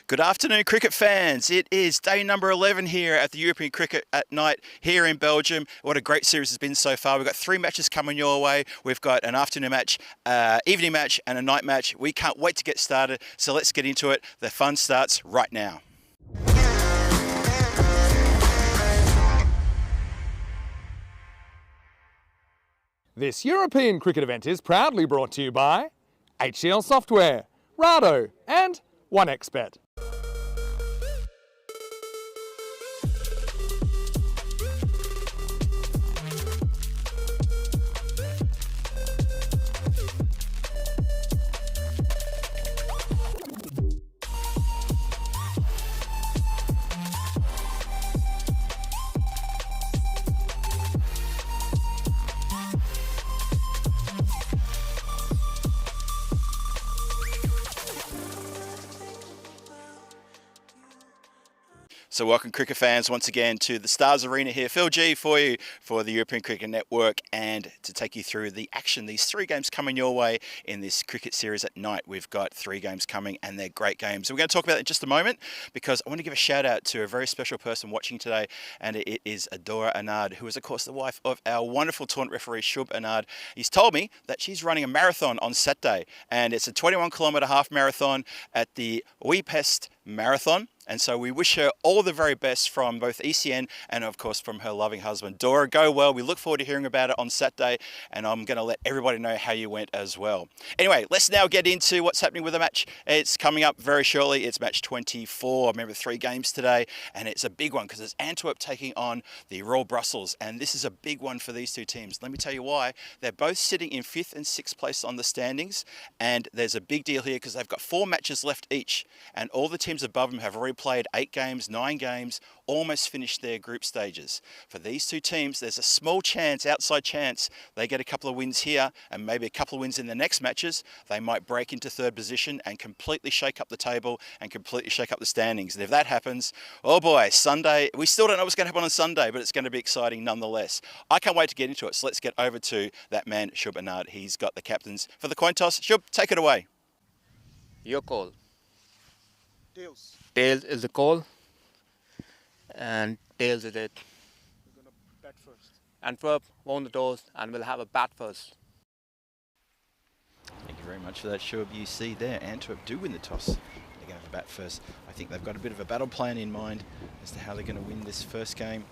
Good afternoon, cricket fans. It is day number 11 here at the European Cricket at Night here in Belgium. What a great series has been so far. We've got 3 matches coming your way. We've got an afternoon match, evening match, and a night match. We can't wait to get started, so let's get into it. The fun starts right now. This European cricket event is proudly brought to you by HCL Software, Rado, and 1xBet. So welcome cricket fans once again to the Stars Arena here. Phil G for you for the European Cricket Network and to take you through the action. These 3 games coming your way in this cricket series at night. We've got 3 games coming and they're great games. We're going to talk about it in just a moment because I want to give a shout out to a very special person watching today, and it is Adora Anand, who is of course the wife of our wonderful tournament referee Shub Anand. He's told me that she's running a marathon on Saturday, and it's a 21-kilometre half marathon at the Budapest Marathon. And so we wish her all the very best from both ECN and, of course, from her loving husband. Dora, go well. We look forward to hearing about it on Saturday, and I'm going to let everybody know how you went as well. Anyway, let's now get into what's happening with the match. It's coming up very shortly. It's match 24. Remember, 3 games today, and it's a big one because it's Antwerp taking on the Royal Brussels, and this is a big one for these 2 teams. Let me tell you why. They're both sitting in 5th and 6th place on the standings, and there's a big deal here because they've got 4 matches left each, and all the teams above them have already played 8 games, 9 games, almost finished their group stages. For these 2 teams, there's a small chance, outside chance, they get a couple of wins here and maybe a couple of wins in the next matches. They might break into 3rd position and completely shake up the table and completely shake up the standings. And if that happens, oh boy, Sunday, we still don't know what's going to happen on Sunday, but it's going to be exciting nonetheless. I can't wait to get into it. So let's get over to that man, Shub Anand. He's got the captains for the coin toss. Shub, take it away. Your call. Tails. Tails is the call, and tails is it. We're going to bat first. Antwerp won the toss and will have a bat first. Thank you very much for that, Shub. You see there, Antwerp do win the toss. They're going to have a bat first. I think they've got a bit of a battle plan in mind as to how they're going to win this first game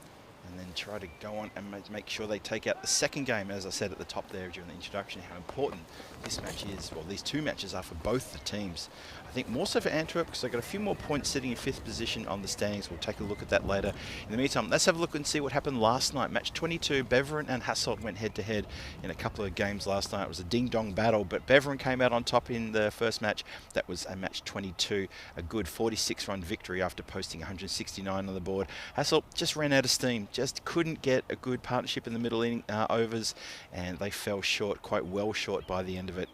and then try to go on and make sure they take out the second game, as I said at the top there during the introduction, how important this match is. Well, these 2 matches are for both the teams. I think more so for Antwerp because they've got a few more points sitting in 5th position on the standings. We'll take a look at that later. In the meantime, let's have a look and see what happened last night. Match 22, Beveren and Hasselt went head-to-head in a couple of games last night. It was a ding-dong battle, but Beveren came out on top in the first match. That was a match 22, a good 46-run victory after posting 169 on the board. Hasselt just ran out of steam, just couldn't get a good partnership in the middle overs, and they fell short, quite well short by the end of it.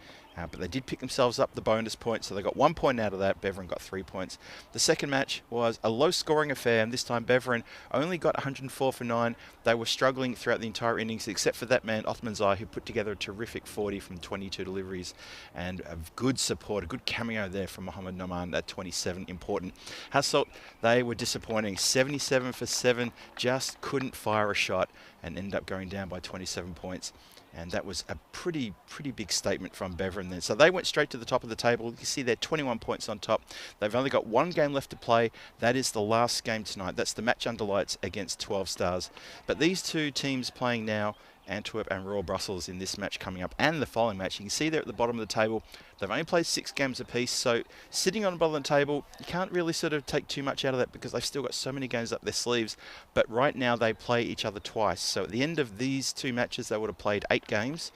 But they did pick themselves up the bonus point, so they got 1 point out of that. Beveren got 3 points. The second match was a low-scoring affair, and this time Beveren only got 104 for 9. They were struggling throughout the entire innings, except for that man, Othman Zai, who put together a terrific 40 from 22 deliveries, and a good support, a good cameo there from Mohamed Noman at 27, important. Hasselt, they were disappointing. 77 for 7, just couldn't fire a shot, and ended up going down by 27 points. And that was a pretty big statement from Beveren then. So they went straight to the top of the table. You see they're 21 points on top. They've only got 1 game left to play. That is the last game tonight. That's the match under lights against 12 Stars. But these 2 teams playing now, Antwerp and Royal Brussels, in this match coming up and the following match. You can see there at the bottom of the table, they've only played 6 games apiece, so sitting on the bottom of the table, you can't really sort of take too much out of that because they've still got so many games up their sleeves. But right now they play each other twice, so at the end of these 2 matches they would have played 8 games.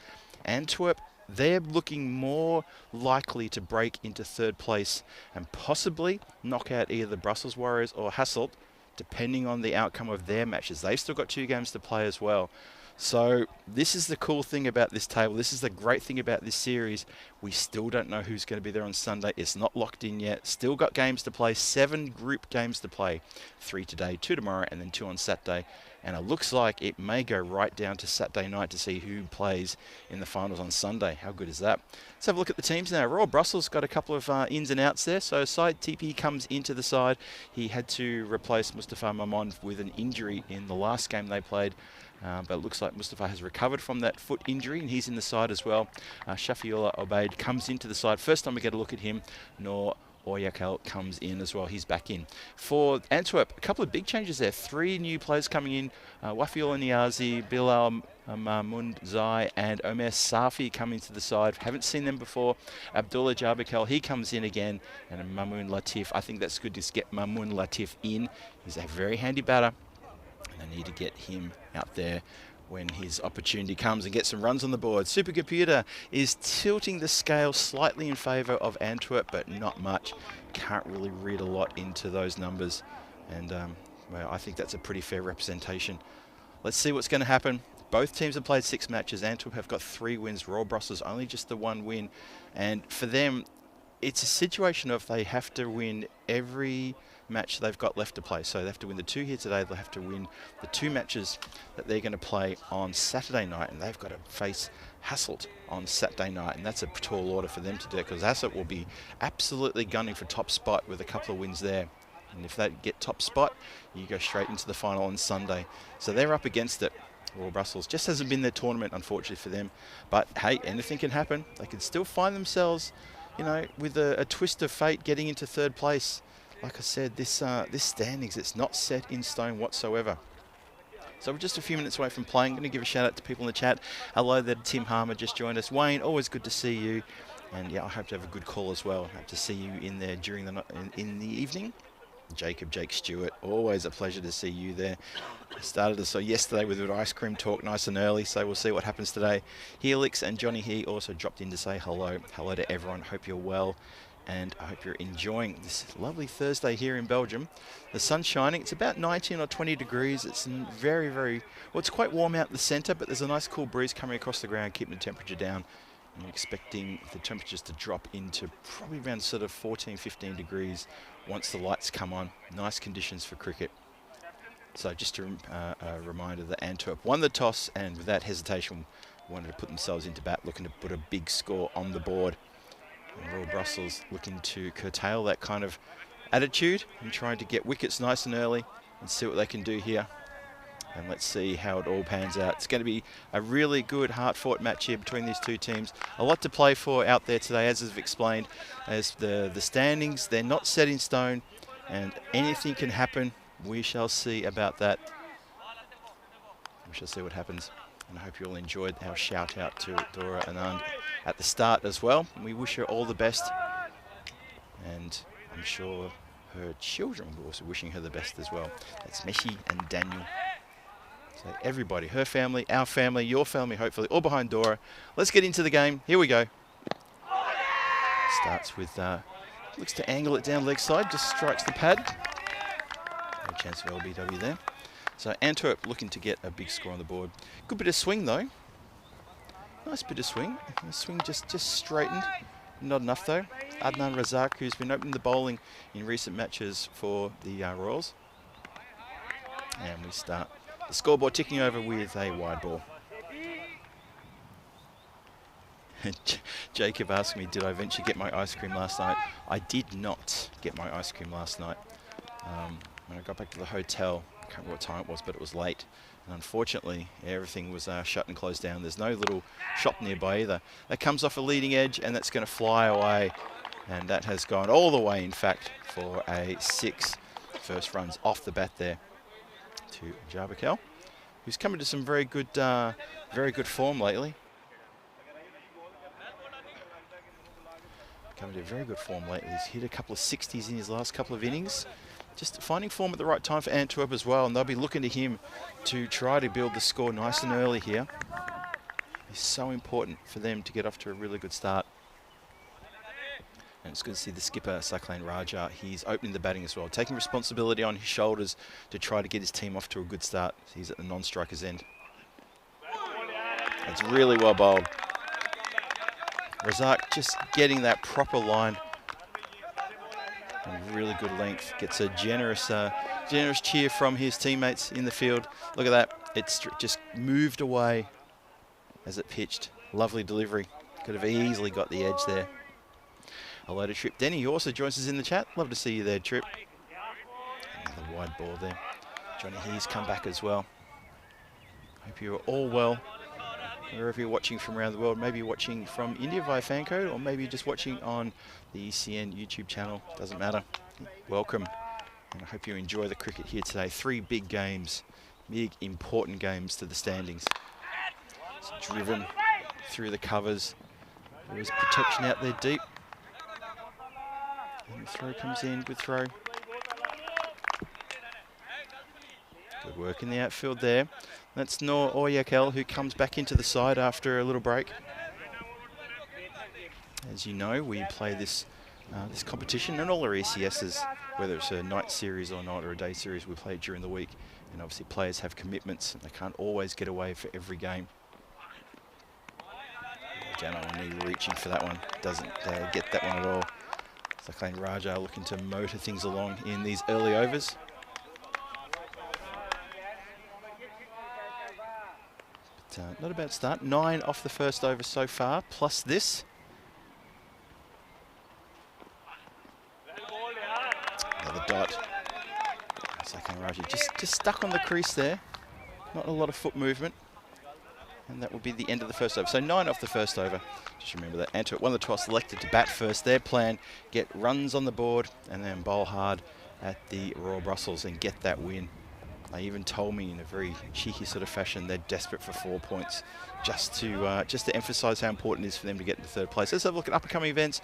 Antwerp, they're looking more likely to break into 3rd place and possibly knock out either the Brussels Warriors or Hasselt, depending on the outcome of their matches. They've still got 2 games to play as well. So this is the cool thing about this table. This is the great thing about this series. We still don't know who's going to be there on Sunday. It's not locked in yet. Still got games to play, 7 group games to play. 3 today, 2 tomorrow, and then 2 on Saturday. And it looks like it may go right down to Saturday night to see who plays in the finals on Sunday. How good is that? Let's have a look at the teams now. Royal Brussels got a couple of ins and outs there. So Said Tipi comes into the side. He had to replace Mustafa Mamon with an injury in the last game they played. But it looks like Mustafa has recovered from that foot injury, and he's in the side as well. Shafiullah Obaid comes into the side. First time we get a look at him. Nor Oyakal comes in as well. He's back in. For Antwerp, a couple of big changes there. 3 new players coming in. Wafiul Niazi, Bilal Mahmoud Zai, and Omer Safi come into the side. Haven't seen them before. Abdullah Jabakel, he comes in again. And Mamoun Latif. I think that's good to get Mamoun Latif in. He's a very handy batter. And they need to get him out there when his opportunity comes and get some runs on the board. Supercomputer is tilting the scale slightly in favour of Antwerp, but not much. Can't really read a lot into those numbers. And well, I think that's a pretty fair representation. Let's see what's going to happen. Both teams have played 6 matches. Antwerp have got 3 wins. Royal Brussels only just the 1 win. And for them, it's a situation of they have to win every match they've got left to play. So they have to win the 2 here today. They'll have to win the 2 matches that they're going to play on Saturday night, and they've got to face Hasselt on Saturday night, and that's a tall order for them to do, because Hasselt will be absolutely gunning for top spot with a couple of wins there. And if they get top spot, you go straight into the final on Sunday. So they're up against it. Royal Brussels just hasn't been their tournament, unfortunately for them. But hey, anything can happen. They can still find themselves, you know, with a twist of fate getting into 3rd place. Like I said, this standings, it's not set in stone whatsoever. So we're just a few minutes away from playing. I'm going to give a shout out to people in the chat. Hello there, Tim Harmer just joined us. Wayne, always good to see you. And yeah, I hope to have a good call as well. I hope to see you in there during the in the evening. Jake Stewart, always a pleasure to see you there. Started us yesterday with an ice cream talk nice and early, so we'll see what happens today. Helix and Johnny He also dropped in to say hello. Hello to everyone. Hope you're well. And I hope you're enjoying this lovely Thursday here in Belgium. The sun's shining. It's about 19 or 20 degrees. It's very, well, it's quite warm out in the centre, but there's a nice cool breeze coming across the ground, keeping the temperature down. I'm expecting the temperatures to drop into probably around sort of 14, 15 degrees once the lights come on. Nice conditions for cricket. So just a reminder that Antwerp won the toss, and without hesitation wanted to put themselves into bat, looking to put a big score on the board. And Royal Brussels looking to curtail that kind of attitude and trying to get wickets nice and early and see what they can do here. And let's see how it all pans out. It's going to be a really good, hard-fought match here between these 2 teams. A lot to play for out there today, as I've explained. As the standings, they're not set in stone, and anything can happen. We shall see about that. We shall see what happens. And I hope you all enjoyed our shout out to Dora Anand at the start as well. We wish her all the best. And I'm sure her children were also wishing her the best as well. That's Meshi and Daniel. So everybody, her family, our family, your family, hopefully, all behind Dora. Let's get into the game. Here we go. Starts with, looks to angle it down leg side, just strikes the pad. No chance of LBW there. So Antwerp looking to get a big score on the board. Good bit of swing though. Nice bit of swing. The swing just straightened. Not enough though. Adnan Razak, who's been opening the bowling in recent matches for the Royals. And we start the scoreboard ticking over with a wide ball. Jacob asked me, did I eventually get my ice cream last night? I did not get my ice cream last night. When I got back to the hotel, I can't remember what time it was, but it was late. And unfortunately, everything was shut and closed down. There's no little shop nearby either. That comes off a leading edge, and that's going to fly away. And that has gone all the way, in fact, for a 6 first runs off the bat there to Jabakel, who's come into some very good form lately. Coming to very good form lately. He's hit a couple of 60s in his last couple of innings. Just finding form at the right time for Antwerp as well, and they'll be looking to him to try to build the score nice and early here. It's so important for them to get off to a really good start. And it's good to see the skipper, Saklan Raja. He's opening the batting as well, taking responsibility on his shoulders to try to get his team off to a good start. He's at the non-striker's end. It's really well bowled. Razak just getting that proper line. And Really good length. Gets a generous cheer from his teammates in the field. Look at that. It's just moved away as it pitched. Lovely delivery. Could have easily got the edge there. Hello to Trip Denny, who also joins us in the chat. Love to see you there, Trip. Another wide ball there. Johnny He's come back as well. Hope you're all well. Wherever you're watching from around the world, maybe you're watching from India via Fancode, or maybe you're just watching on the ECN YouTube channel. Doesn't matter. Welcome. And I hope you enjoy the cricket here today. 3 big games, big important games to the standings. It's driven through the covers. There is protection out there deep. And the throw comes in, good throw. Good work in the outfield there. That's Noor Oyakel, who comes back into the side after a little break. As you know, we play this this competition and all our ECSs, whether it's a night series or not, or a day series, we play it during the week. And obviously players have commitments and they can't always get away for every game. Janawani reaching for that one, doesn't get that one at all. Sakhain Raja looking to motor things along in these early overs. But not a bad start. 9 off the first over so far, plus this. Another dot. Sakhain Raja just stuck on the crease there. Not a lot of foot movement. And that will be the end of the first over. So 9 off the first over. Just remember that Antwerp won the toss, elected to bat first. Their plan, get runs on the board and then bowl hard at the Royal Brussels and get that win. They even told me in a very cheeky sort of fashion they're desperate for 4 points just to emphasise how important it is for them to get into third place. Let's have a look at upcoming events.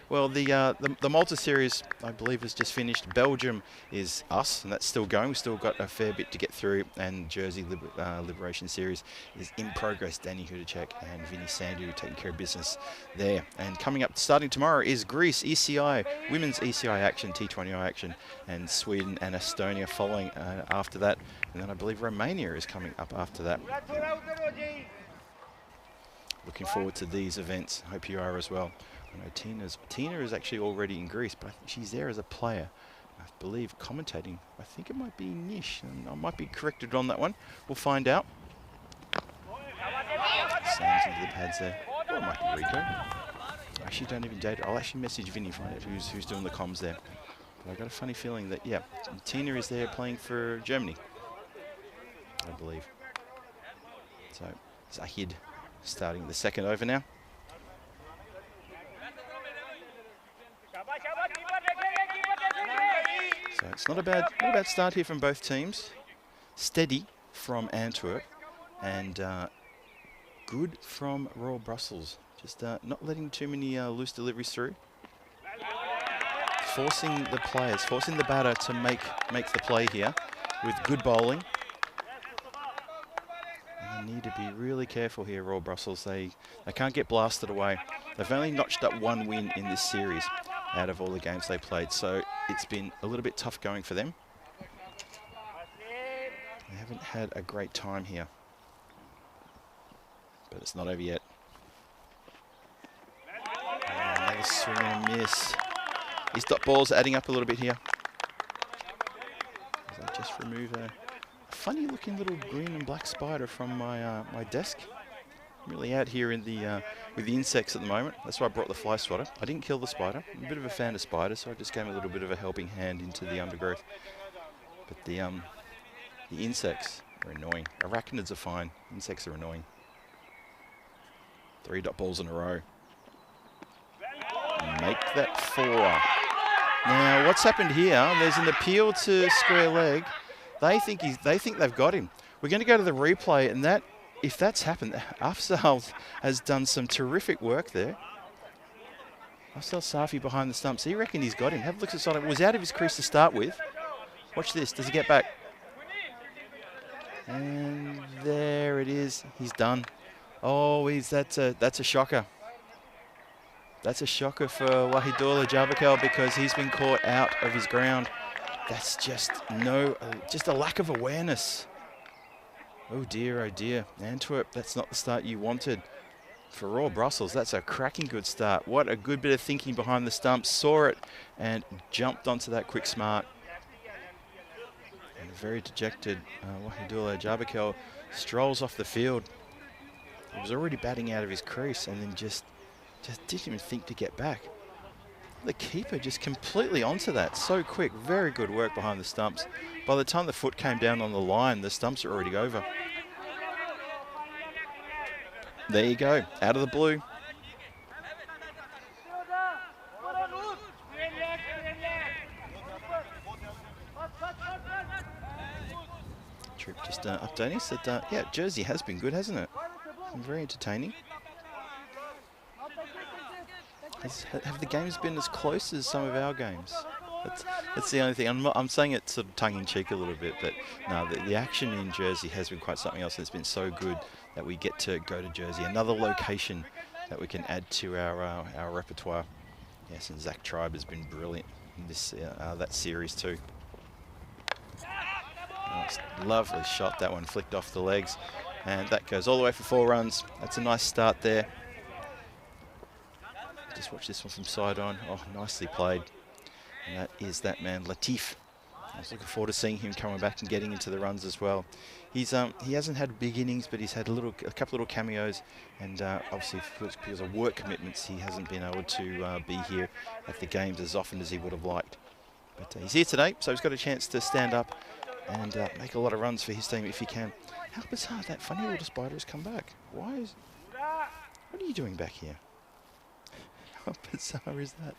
Well, the Malta series, I believe, has just finished. Belgium is us, and that's still going. We've still got a fair bit to get through. And Jersey Liberation Series is in progress. Danny Hudacek and Vinny Sandu taking care of business there. And coming up, starting tomorrow, is Greece, ECI, women's ECI action, T20 action, and Sweden and Estonia following after that. And then I believe Romania is coming up after that. Looking forward to these events. Hope you are as well. I know Tina is actually already in Greece, but I think she's there as a player. I believe commentating. I think it might be Nish, and I might be corrected on that one. We'll find out. Sands into the pads there. Or it might be Rico. I actually don't even date her. I'll actually message Vinny, find out who's doing the comms there. But I got a funny feeling that, yeah, Tina is there playing for Germany, I believe. So Zahid starting the second over now. So it's not a bad start here from both teams. Steady from Antwerp and good from Royal Brussels. Just not letting too many loose deliveries through. Forcing the players, forcing the batter to make the play here with good bowling. And they need to be really careful here, Royal Brussels. They can't get blasted away. They've only notched up 1 win in this series out of all the games they played, so it's been a little bit tough going for them. They haven't had a great time here, but it's not over yet. Another swing and a miss. These dot balls adding up a little bit here. As I just remove a funny looking little green and black spider from my my desk. I'm really out here in the with the insects at the moment. That's why I brought the fly swatter. I didn't kill the spider. I'm a bit of a fan of spiders, so I just gave him a little bit of a helping hand into the undergrowth. But the insects are annoying. Arachnids are fine. Insects are annoying. 3 dot balls in a row. Make that 4. Now, what's happened here? There's an appeal to square leg. They think they've got him. We're going to go to the replay, and that, if that's happened, Afzal has done some terrific work there. Afzal Safi behind the stumps. He reckon he's got him. Have a look at the side. It was out of his crease to start with. Watch this. Does he get back? And there it is. He's done. Oh, that's a shocker. That's a shocker for Wahidullah Jabakel because he's been caught out of his ground. That's just a lack of awareness. Oh dear, oh dear. Antwerp, that's not the start you wanted. for Royal Brussels, that's a cracking good start. What a good bit of thinking behind the stumps. Saw it and jumped onto that quick smart. And a very dejected Wahidullah Jabakel strolls off the field. He was already batting out of his crease and then just didn't even think to get back. The keeper just completely onto that. So quick. Very good work behind the stumps. By the time the foot came down on the line, the stumps are already over. There you go. Out of the blue. Trip just updating us that, yeah, Jersey has been good, hasn't it? Been very entertaining. Have the games been as close as some of our games? That's the only thing. I'm saying it sort of tongue-in-cheek a little bit, but no, the action in Jersey has been quite something else. It's been so good that we get to go to Jersey, another location that we can add to our repertoire. Yes, and Zach Tribe has been brilliant in this that series too. Nice, lovely shot. That one flicked off the legs, and that goes all the way for 4 runs. That's a nice start there. Just watch this one from side on. Oh, nicely played. And that is that man, Latif. I was looking forward to seeing him coming back and getting into the runs as well. He's he hasn't had big innings, but he's had a couple little cameos, and obviously because of work commitments, he hasn't been able to be here at the games as often as he would have liked. But he's here today, so he's got a chance to stand up and make a lot of runs for his team if he can. How bizarre that funny little spider has come back. What are you doing back here? How bizarre is that?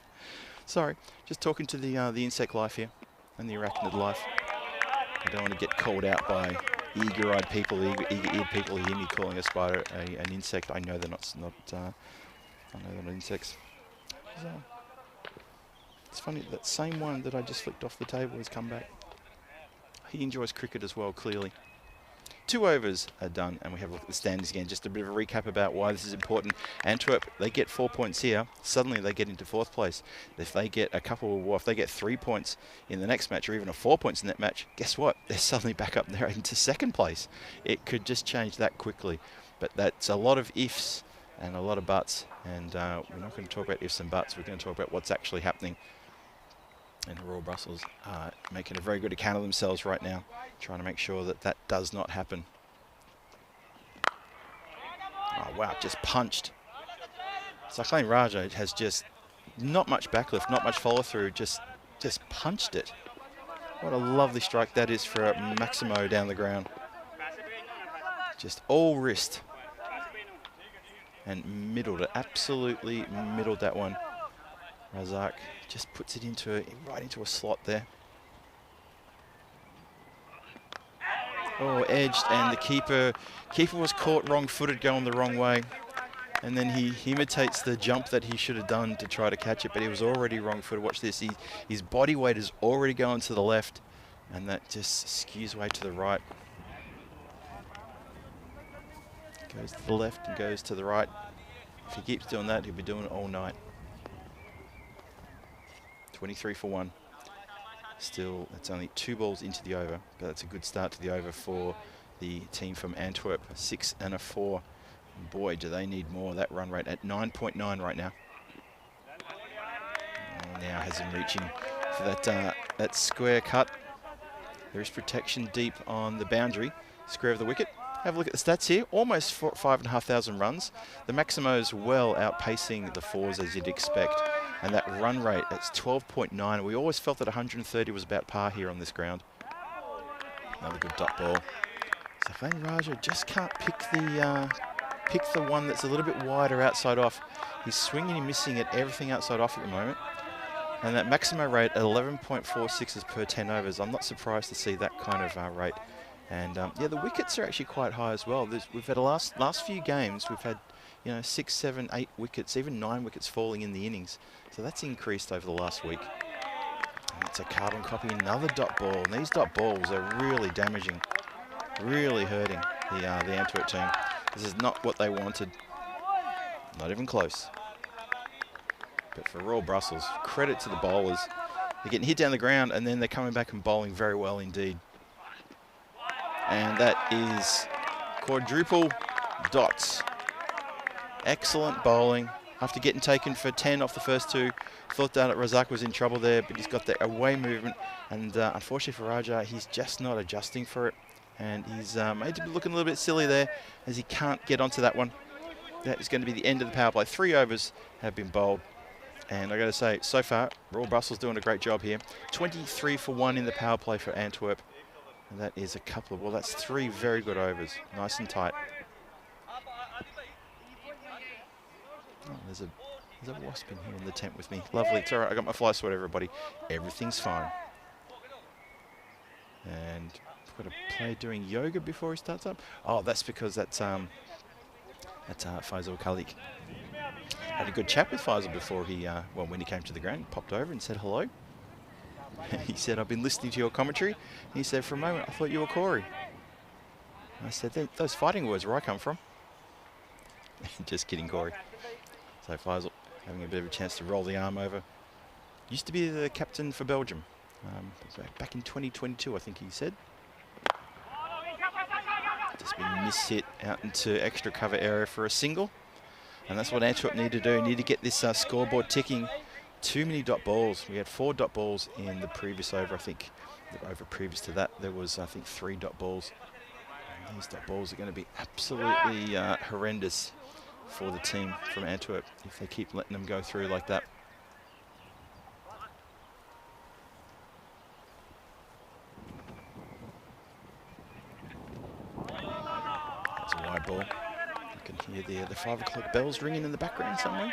Sorry, just talking to the insect life here and the arachnid life. I don't want to get called out by eager-eyed people, eager-eared people who hear me calling a spider an insect. I know they're not. I know they're not insects. So, it's funny that same one that I just flicked off the table has come back. He enjoys cricket as well, clearly. 2 overs are done, and we have a look at the standings again. Just a bit of a recap about why this is important. Antwerp, they get 4 points here. Suddenly they get into 4th place. If they get if they get 3 points in the next match, or even 4 points in that match, guess what? They're suddenly back up there into 2nd place. It could just change that quickly. But that's a lot of ifs and a lot of buts. And we're not going to talk about ifs and buts. We're going to talk about what's actually happening. And Royal Brussels are making a very good account of themselves right now, trying to make sure that that does not happen. Oh, wow, just punched. Sakhain Raja has just not much backlift, not much follow-through, just punched it. What a lovely strike that is for Maximo down the ground. Just all wrist. And middled it, absolutely middled that one. Razak just puts it right into a slot there. Oh, edged, and the keeper was caught wrong-footed, going the wrong way. And then he imitates the jump that he should have done to try to catch it, but he was already wrong-footed. Watch this, his body weight is already going to the left, and that just skews way to the right. Goes to the left and goes to the right. If he keeps doing that, he'll be doing it all night. 23 for 1. Still, that's only 2 balls into the over, but that's a good start to the over for the team from Antwerp. 6 and a 4. And boy, do they need more. That run rate at 9.9 right now. Now has him reaching for that square cut. There is protection deep on the boundary, square of the wicket. Have a look at the stats here. Almost 5,500 runs. The Maximo's well outpacing the 4s as you'd expect. And that run rate, that's 12.9. We always felt that 130 was about par here on this ground. Another good dot ball. So Sakhain Raja just can't pick the one that's a little bit wider outside off. He's swinging and missing at everything outside off at the moment. And that Maximo rate at 11.46 per 10 overs. I'm not surprised to see that kind of rate. And yeah, the wickets are actually quite high as well. We've had the last few games, we've had 6, 7, 8 wickets, even 9 wickets falling in the innings. So that's increased over the last week. And it's a carbon copy, another dot ball. And these dot balls are really damaging, really hurting the Antwerp team. This is not what they wanted. Not even close. But for Royal Brussels, credit to the bowlers. They're getting hit down the ground and then they're coming back and bowling very well indeed. And that is quadruple dots. excellent bowling. After getting taken for 10 off the first two, thought that Razak was in trouble there, but he's got the away movement, and unfortunately for Raja, he's just not adjusting for it, and he's made to be looking a little bit silly there as he can't get onto that one. That is going to be the end of the power play. 3 overs have been bowled, and I got to say, so far, Royal Brussels doing a great job here. 23 for 1 in the power play for Antwerp, and that is a couple of, well, that's 3 very good overs, nice and tight. Oh, there's a wasp in here in the tent with me. Lovely. It's all right. I got my fly sweater, everybody. Everything's fine. And I've got a player doing yoga before he starts up. Oh, that's because that's Faisal Khalik. Had a good chat with Faisal before he, well, when he came to the ground, he popped over and said hello. He said, I've been listening to your commentary. And he said, for a moment, I thought you were Corey. I said, those fighting words where I come from. Just kidding, Corey. So Faisal having a bit of a chance to roll the arm over. Used to be the captain for Belgium. Back in 2022, I think he said. Just been mishit out into extra cover area for a single. And that's what Antwerp need to do. Need to get this scoreboard ticking. Too many dot balls. We had 4 dot balls in the previous over. I think the over previous to that, there was, I think, 3 dot balls. And these dot balls are going to be absolutely horrendous for the team from Antwerp if they keep letting them go through like that. That's a wide ball. You can hear the 5 o'clock bells ringing in the background somewhere.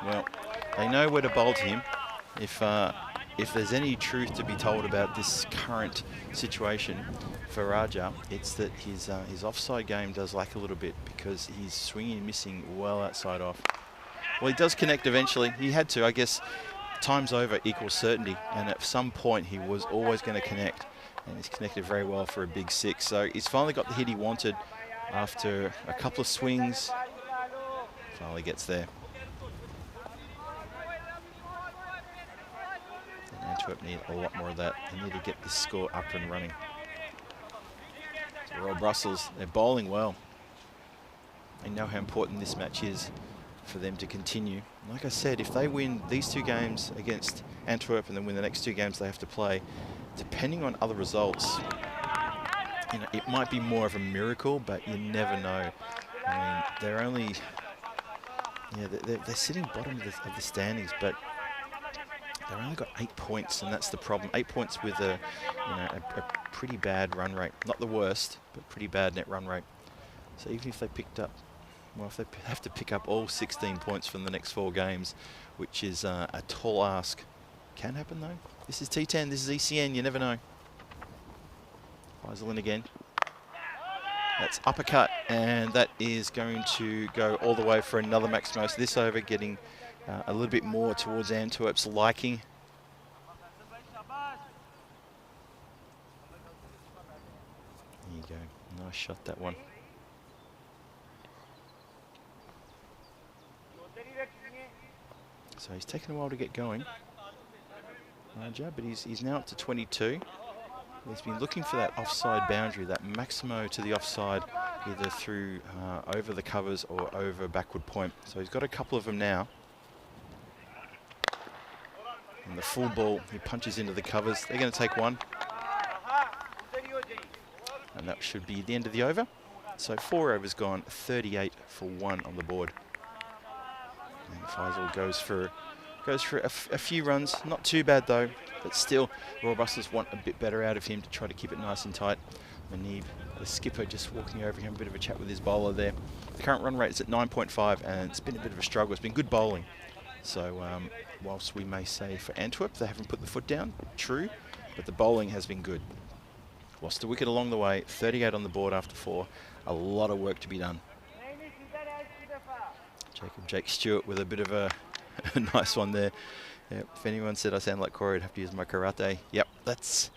Well, they know where to bowl to him. If there's any truth to be told about this current situation for Raja, it's that his offside game does lack a little bit because he's swinging and missing well outside off. Well, he does connect eventually. He had to, I guess. Times over equals certainty, and at some point he was always going to connect, and he's connected very well for a big 6. So he's finally got the hit he wanted after a couple of swings. Finally gets there. Antwerp need a lot more of that. They need to get this score up and running. So Royal Brussels, they're bowling well. They know how important this match is for them to continue. Like I said, if they win these 2 games against Antwerp and then win the next 2 games they have to play, depending on other results, you know, it might be more of a miracle, but you never know. I mean, they're only, yeah, they're sitting bottom of the standings, but they've only got 8 points, and that's the problem. 8 points with a pretty bad run rate. Not the worst, but pretty bad net run rate. So even if they picked up, well, if they have to pick up all 16 points from the next 4 games, which is a tall ask, can happen though. This is T10, this is ECN, you never know. Faisal in again. That's uppercut, and that is going to go all the way for another max most. This over getting a little bit more towards Antwerp's liking. There you go. Nice shot, that one. So he's taken a while to get going, Raja, but he's now up to 22. He's been looking for that offside boundary, that maximo to the offside, either through over the covers or over backward point. So he's got a couple of them now. And the full ball, he punches into the covers. They're going to take 1. And that should be the end of the over. So 4 overs gone, 38 for 1 on the board. And Faisal goes for a few runs. Not too bad though, but still, Royal Brussels want a bit better out of him to try to keep it nice and tight. Manib, the skipper, just walking over him, a bit of a chat with his bowler there. The current run rate is at 9.5, and it's been a bit of a struggle. It's been good bowling. So whilst we may say for Antwerp they haven't put the foot down, true, but the bowling has been good. Lost a wicket along the way, 38 on the board after 4. A lot of work to be done. Jake Stewart with a bit of a nice one there. Yep, if anyone said I sound like Corey, I'd have to use my karate. Yep, that's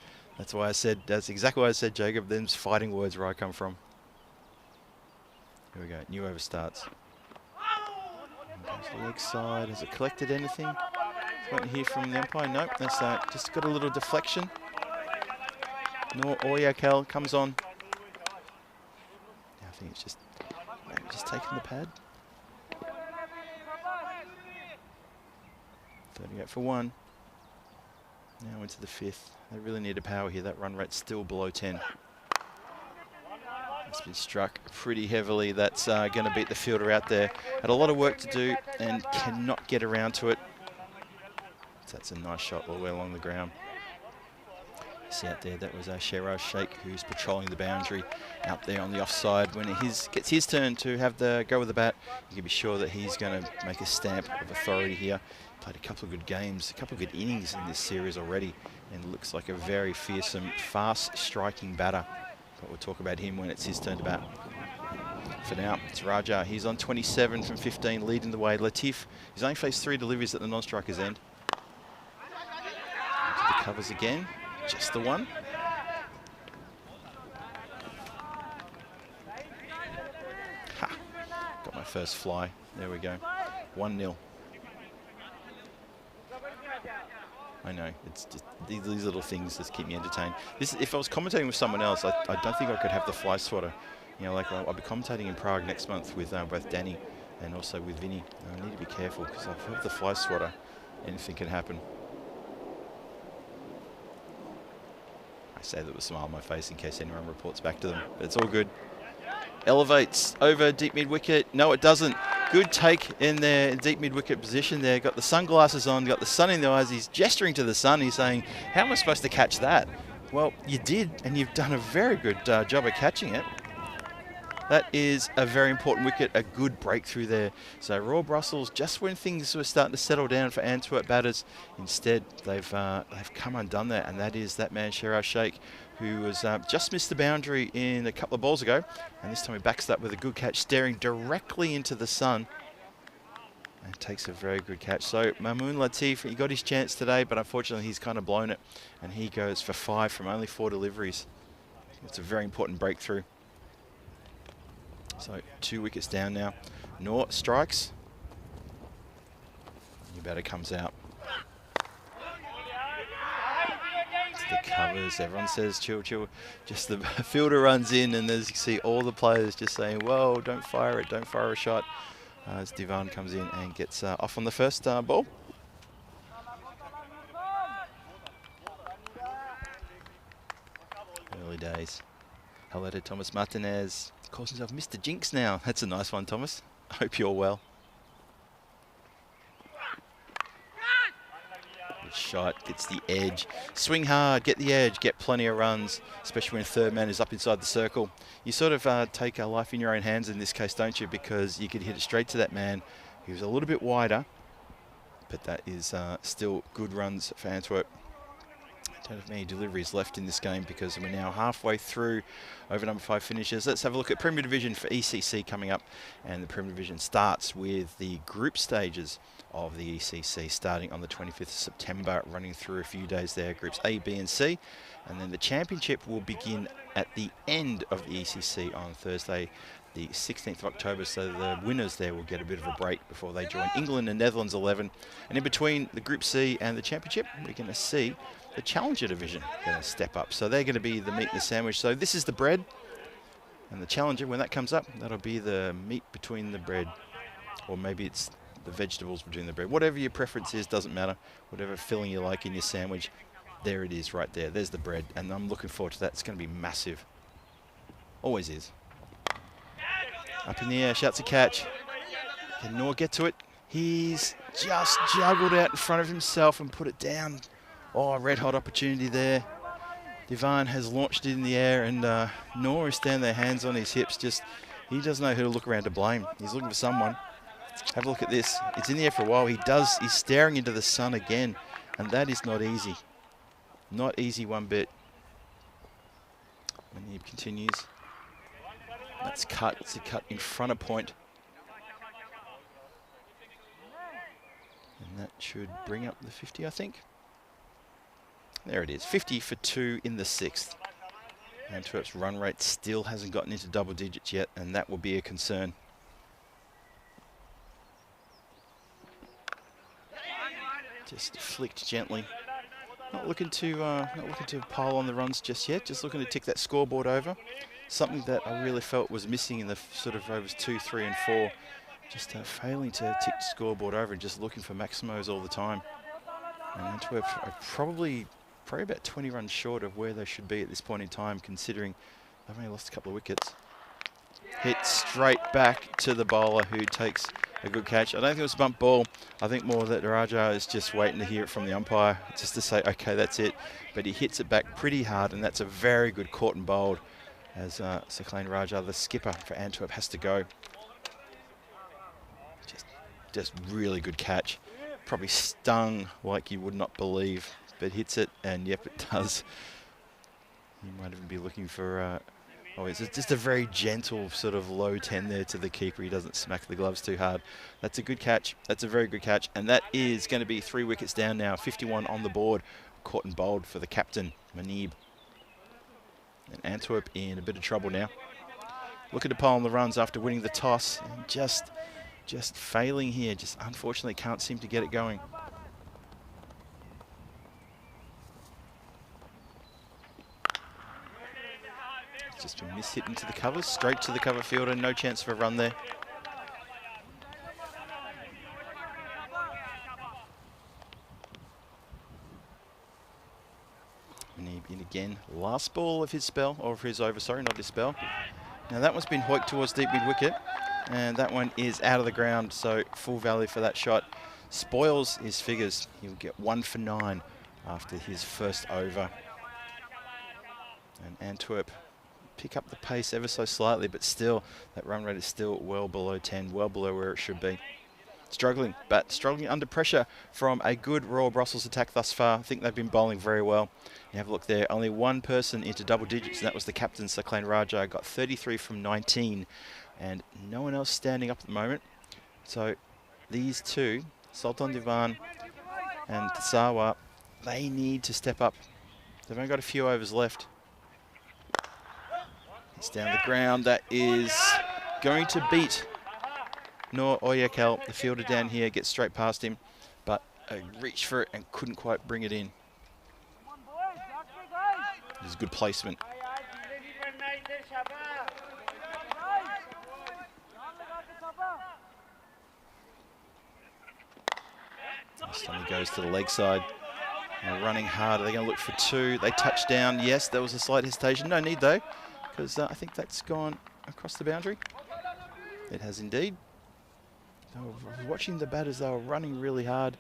why I said, that's exactly why I said, Jacob. Them's fighting words where I come from. Here we go, new over starts. Goes the leg side. Has it collected anything? waiting here from the umpire. Nope, that's just got a little deflection. Nor Oyakal comes on. I think it's just maybe just taking the pad. 38 for 1. Now into the 5th. They really need a power here. That run rate's still below 10. It's been struck pretty heavily. That's going to beat the fielder out there. Had a lot of work to do and cannot get around to it. So that's a nice shot all the way along the ground. See out there, that was Sheraz Sheikh, who's patrolling the boundary out there on the offside. When it gets his turn to have the go with the bat, you can be sure that he's going to make a stamp of authority here. Played a couple of good games, a couple of good innings in this series already, and looks like a very fearsome, fast striking batter. But we'll talk about him when it's his turn to bat. For now, it's Raja. He's on 27 from 15, leading the way. Latif, he's only faced 3 deliveries at the non-striker's end. Into the covers again. Just the one. Ha! Got my first fly. There we go. 1-0. I know, it's just these little things just keep me entertained. If I was commentating with someone else, I don't think I could have the fly swatter. You know, like I'll be commentating in Prague next month with both Danny and also with Vinny. I need to be careful because I've heard the fly swatter. Anything can happen. I say that with a smile on my face in case anyone reports back to them, but it's all good. Elevates over deep mid-wicket. No, it doesn't. Good take in their deep mid-wicket position there. Got the sunglasses on, got the sun in the eyes. He's gesturing to the sun. He's saying, how am I supposed to catch that? Well, you did, and you've done a very good job of catching it. That is a very important wicket, a good breakthrough there. So Royal Brussels, just when things were starting to settle down for Antwerp batters, instead they've come undone there, and that is that man Sheraz Sheikh, who was just missed the boundary in a couple of balls ago, and this time he backs that with a good catch, staring directly into the sun, and takes a very good catch. So Mamoon Latif, he got his chance today, but unfortunately he's kind of blown it, and he goes for 5 from only 4 deliveries. It's a very important breakthrough. So 2 wickets down now. Noor strikes. New batter comes out. The covers, everyone says chill, chill. Just the fielder runs in, and as you see all the players just saying, whoa, don't fire it, don't fire a shot. As Divan comes in and gets off on the first ball. Early days. Hello to Thomas Martinez. Calls himself Mr. Jinx now. That's a nice one, Thomas. I hope you're well. Good shot, gets the edge. Swing hard, get the edge, get plenty of runs, especially when third man is up inside the circle. You sort of take a life in your own hands in this case, don't you? Because you could hit it straight to that man. He was a little bit wider, but that is still good runs for Antwerp. Don't have many deliveries left in this game because we're now halfway through over number 5 finishes. Let's have a look at Premier Division for ECC coming up, and the Premier Division starts with the group stages of the ECC starting on the 25th of September, running through a few days there, groups A, B and C, and then the championship will begin at the end of the ECC on Thursday the 16th of October, so the winners there will get a bit of a break before they join England and Netherlands 11. And in between the Group C and the Championship, we're going to see the Challenger Division going to step up. So they're going to be the meat and the sandwich. So this is the bread, and the Challenger, when that comes up, that'll be the meat between the bread. Or maybe it's the vegetables between the bread. Whatever your preference is, doesn't matter. Whatever filling you like in your sandwich, there it is right there. There's the bread, and I'm looking forward to that. It's going to be massive. Always is. Up in the air, shouts a catch. Can Noor get to it? He's just juggled out in front of himself and put it down. Oh, red hot opportunity there. Divan has launched it in the air, and Noor is standing there, hands on his hips. He doesn't know who to look around to blame. He's looking for someone. Have a look at this. It's in the air for a while. He's staring into the sun again, and that is not easy. Not easy one bit. And he continues. That's cut. It's a cut in front of point. And that should bring up the 50, I think. There it is. 50 for 2 in the 6th. Antwerp's run rate still hasn't gotten into double digits yet, and that will be a concern. Just flicked gently. Not looking to pile on the runs just yet. Just looking to tick that scoreboard over. Something that I really felt was missing in the sort of overs 2, 3, and 4. Just failing to tick the scoreboard over and just looking for maximos all the time. And Antwerp are probably about 20 runs short of where they should be at this point in time, considering they've only lost a couple of wickets. Hit straight back to the bowler, who takes a good catch. I don't think it was a bump ball. I think more that Raja is just waiting to hear it from the umpire, just to say, okay, that's it. But he hits it back pretty hard, and that's a very good caught and bowled, as Sakhain Raja, the skipper for Antwerp, has to go. Just really good catch. Probably stung like you would not believe, but hits it, and yep, it does. You might even be looking for, oh, it's just a very gentle sort of low 10 there to the keeper. He doesn't smack the gloves too hard. That's a good catch. That's a very good catch, and that is going to be 3 wickets down now. 51 on the board, caught and bowled for the captain, Manib. And Antwerp in a bit of trouble now. Looking to pile on the runs after winning the toss, and just failing here. Just unfortunately can't seem to get it going. It's just been mishit into the covers, straight to the cover fielder. No chance of a run there. Manib in again. Last ball of his spell, or of his over, sorry, not his spell. Now that one's been hoiked towards deep mid-wicket, and that one is out of the ground, so full value for that shot. Spoils his figures. He'll get 1 for 9 after his first over. And Antwerp pick up the pace ever so slightly, but still, that run rate is still well below 10, well below where it should be. Struggling, but struggling under pressure from a good Royal Brussels attack thus far. I think they've been bowling very well. You have a look there, only one person into double digits, and that was the captain, Sakhain Raja. Got 33 from 19, and no one else standing up at the moment. So these two, Sultan Divan and Tsawa, they need to step up. They've only got a few overs left. It's down the ground. That is going to beat Noor Oyakhel, the fielder down here, gets straight past him, but reached for it and couldn't quite bring it in. It was a good placement. This time he goes to the leg side. They're running hard. Are they going to look for 2? They touch down. Yes, there was a slight hesitation. No need though, because I think that's gone across the boundary. It has indeed. They were watching the batters. They were running really hard,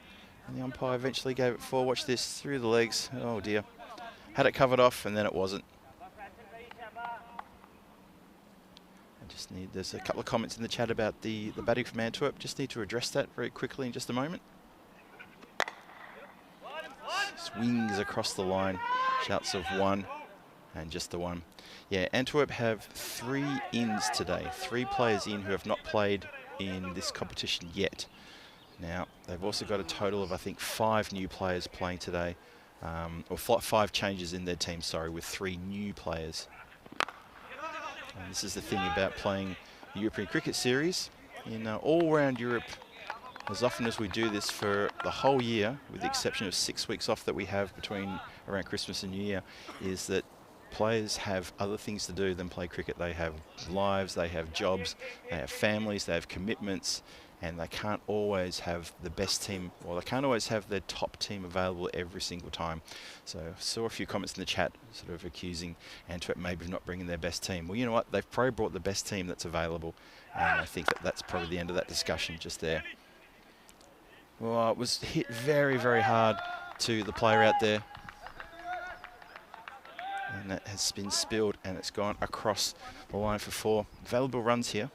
and the umpire eventually gave it 4. Watch this, through the legs. Oh dear. Had it covered off, and then it wasn't. There's a couple of comments in the chat about the batting from Antwerp. Just need to address that very quickly in just a moment. Swings across the line. Shouts of 1 and just the 1. Yeah, Antwerp have 3 ins today. 3 players in who have not played in this competition yet. Now, they've also got a total of, I think, 5 new players playing today. Or 5 changes in their team, sorry, with 3 new players. And this is the thing about playing the European Cricket Series. In all around Europe, as often as we do this for the whole year, with the exception of 6 weeks off that we have between around Christmas and New Year, is that players have other things to do than play cricket. They have lives, they have jobs, they have families, they have commitments, and they can't always have the best team, or they can't always have their top team available every single time. So I saw a few comments in the chat sort of accusing Antwerp maybe of not bringing their best team. Well, you know what? They've probably brought the best team that's available, and I think that's probably the end of that discussion just there. Well, it was hit very, very hard to the player out there. And that has been spilled, and it's gone across the line for 4. Valuable runs here.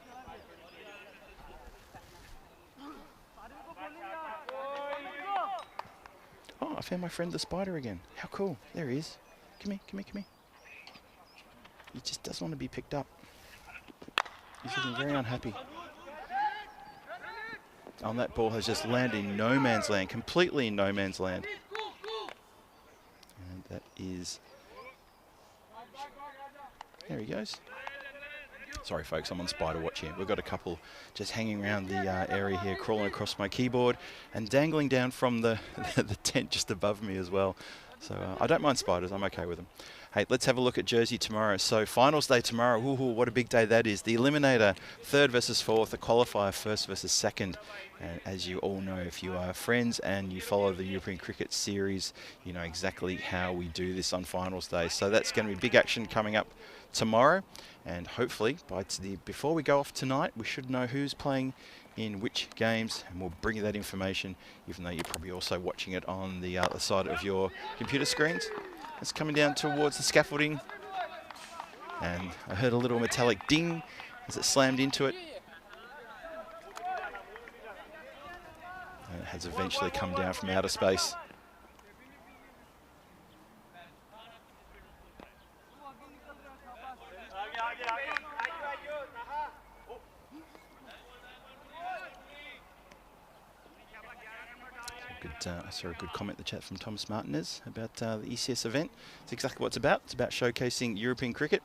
Oh, I found my friend the spider again. How cool. There he is. Come here, come here, come here. He just doesn't want to be picked up. He's looking very unhappy. And that ball has just landed in no man's land, completely in no man's land. And that is... There he goes. Sorry folks, I'm on spider watch here. We've got a couple just hanging around the area here, crawling across my keyboard and dangling down from the, the tent just above me as well. So I don't mind spiders, I'm okay with them. Hey, let's have a look at Jersey tomorrow. So finals day tomorrow, ooh, what a big day that is. The eliminator, 3rd versus 4th, the qualifier, 1st versus 2nd. And as you all know, if you are friends and you follow the European Cricket Series, you know exactly how we do this on finals day. So that's going to be big action coming up tomorrow. And hopefully, before we go off tonight, we should know who's playing in which games, and we'll bring you that information, even though you're probably also watching it on the other side of your computer screens. It's coming down towards the scaffolding, and I heard a little metallic ding as it slammed into it. And it has eventually come down from outer space. I saw a good comment in the chat from Thomas Martinez about the ECS event. It's exactly what it's about. It's about showcasing European cricket.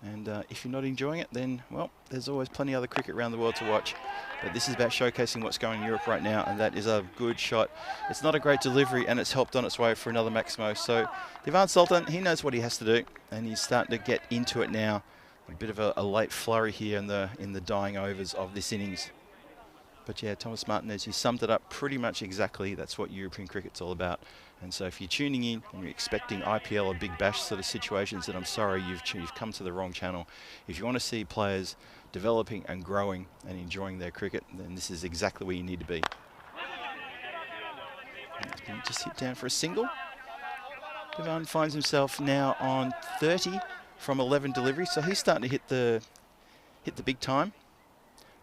And if you're not enjoying it, then, well, there's always plenty of other cricket around the world to watch. But this is about showcasing what's going on in Europe right now, and that is a good shot. It's not a great delivery, and it's helped on its way for another Maximo. So Divan Sultan, he knows what he has to do, and he's starting to get into it now. A bit of a late flurry here in the dying overs of this innings. But yeah, Thomas Martinez, you summed it up pretty much exactly. That's what European cricket's all about. And so if you're tuning in and you're expecting IPL or Big Bash sort of situations, then I'm sorry, you've come to the wrong channel. If you want to see players developing and growing and enjoying their cricket, then this is exactly where you need to be. And it's been just hit down for a single. Divan finds himself now on 30 from 11 deliveries, so he's starting to hit the big time.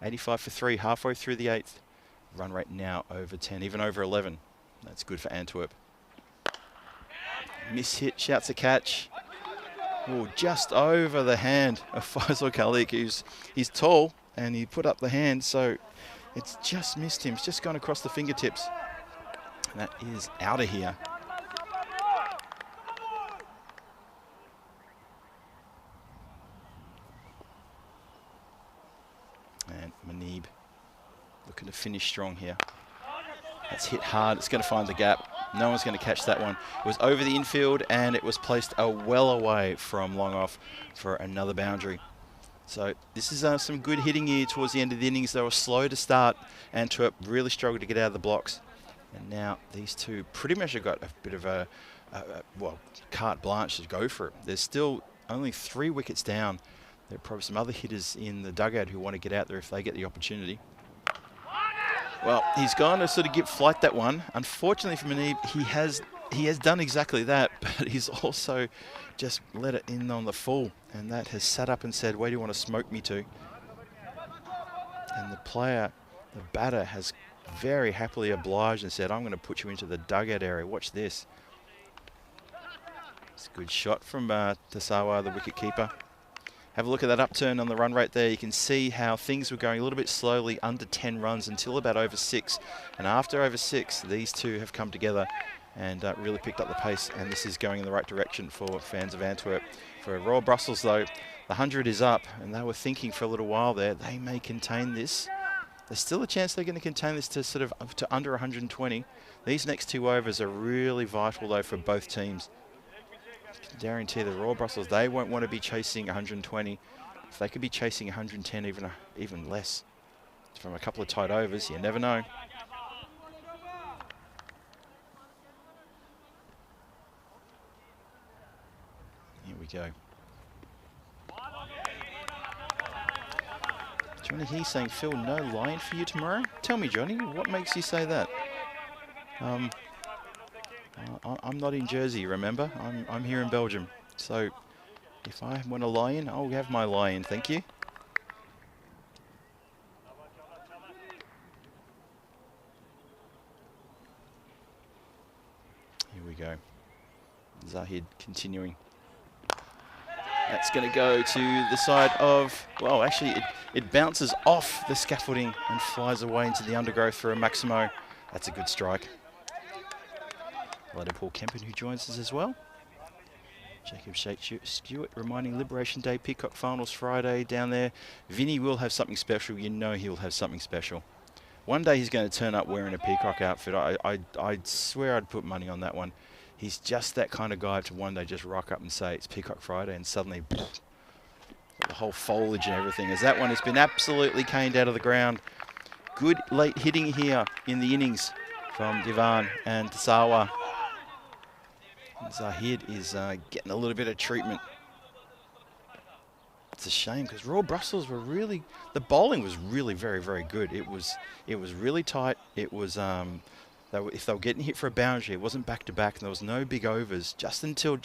85 for 3, halfway through the 8th. Run rate now over 10, even over 11. That's good for Antwerp. Miss hit, shouts a catch. Oh, just over the hand of Faisal Khalik, he's tall, and he put up the hand, so it's just missed him. It's just gone across the fingertips. And that is out of here. And Manib looking to finish strong here. That's hit hard. It's going to find the gap. No one's going to catch that one. It was over the infield, and it was placed well away from long off for another boundary. So this is some good hitting here towards the end of the innings. They were slow to start. Antwerp really struggled to get out of the blocks. And now these two pretty much have got a bit of a carte blanche to go for it. There's still only 3 wickets down. There are probably some other hitters in the dugout who want to get out there if they get the opportunity. Well, he's gone to sort of give flight that one. Unfortunately for Manib, he has done exactly that, but he's also just let it in on the full, and that has sat up and said, where do you want to smoke me to? And the batter, has very happily obliged and said, I'm going to put you into the dugout area. Watch this. It's a good shot from Tasawa, the wicket keeper. Have a look at that upturn on the run rate there. You can see how things were going a little bit slowly, under 10 runs until about over 6. And after over 6, these two have come together and really picked up the pace. And this is going in the right direction for fans of Antwerp. For Royal Brussels, though, the 100 is up, and they were thinking for a little while there, they may contain this. There's still a chance they're going to contain this to sort of to under 120. These next 2 overs are really vital, though, for both teams. I can guarantee the Royal Brussels, they won't want to be chasing 120. If they could be chasing 110, even less, from a couple of tight overs, you never know. Here we go. Johnny He saying, Phil, no line for you tomorrow? Tell me, Johnny, what makes you say that? I'm not in Jersey, remember? I'm here in Belgium. So if I want a lie-in, I'll have my lie-in, thank you. Here we go. Zahid continuing. That's going to go to the side of, well, actually it bounces off the scaffolding and flies away into the undergrowth for a Maximo. That's a good strike. Hello to Paul Kempen, who joins us as well. Jacob Stewart reminding Liberation Day Peacock Finals Friday down there. Vinny will have something special. You know he'll have something special. One day he's going to turn up wearing a Peacock outfit. I'd swear I'd put money on that one. He's just that kind of guy to one day just rock up and say it's Peacock Friday and suddenly the whole foliage and everything. As that one has been absolutely caned out of the ground. Good late hitting here in the innings from Divan and Tasawa. Zahid is getting a little bit of treatment. It's a shame because Royal Brussels were really, the bowling was really very, very good. It was really tight. It was if they were getting hit for a boundary, it wasn't back to back, and there was no big overs just until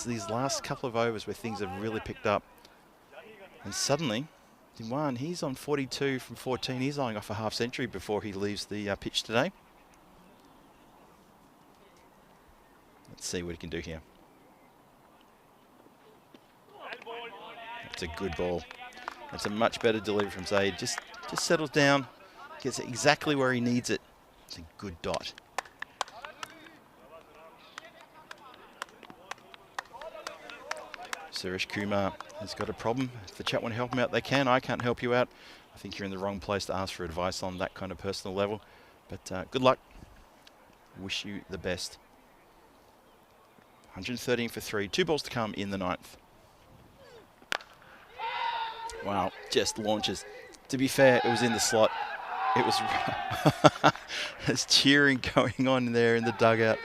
these last couple of overs where things have really picked up. And suddenly, Diwan, he's on 42 from 14. He's eyeing off a half century before he leaves the pitch today. Let's see what he can do here. That's a good ball. That's a much better delivery from Zaid. Just settles down, gets it exactly where he needs it. It's a good dot. Suresh Kumar has got a problem. If the chat want to help him out, they can. I can't help you out. I think you're in the wrong place to ask for advice on that kind of personal level. But good luck. Wish you the best. 113 for 3. 2 balls to come in the 9th. Wow, just launches. To be fair, it was in the slot. It was there's cheering going on there in the dugout.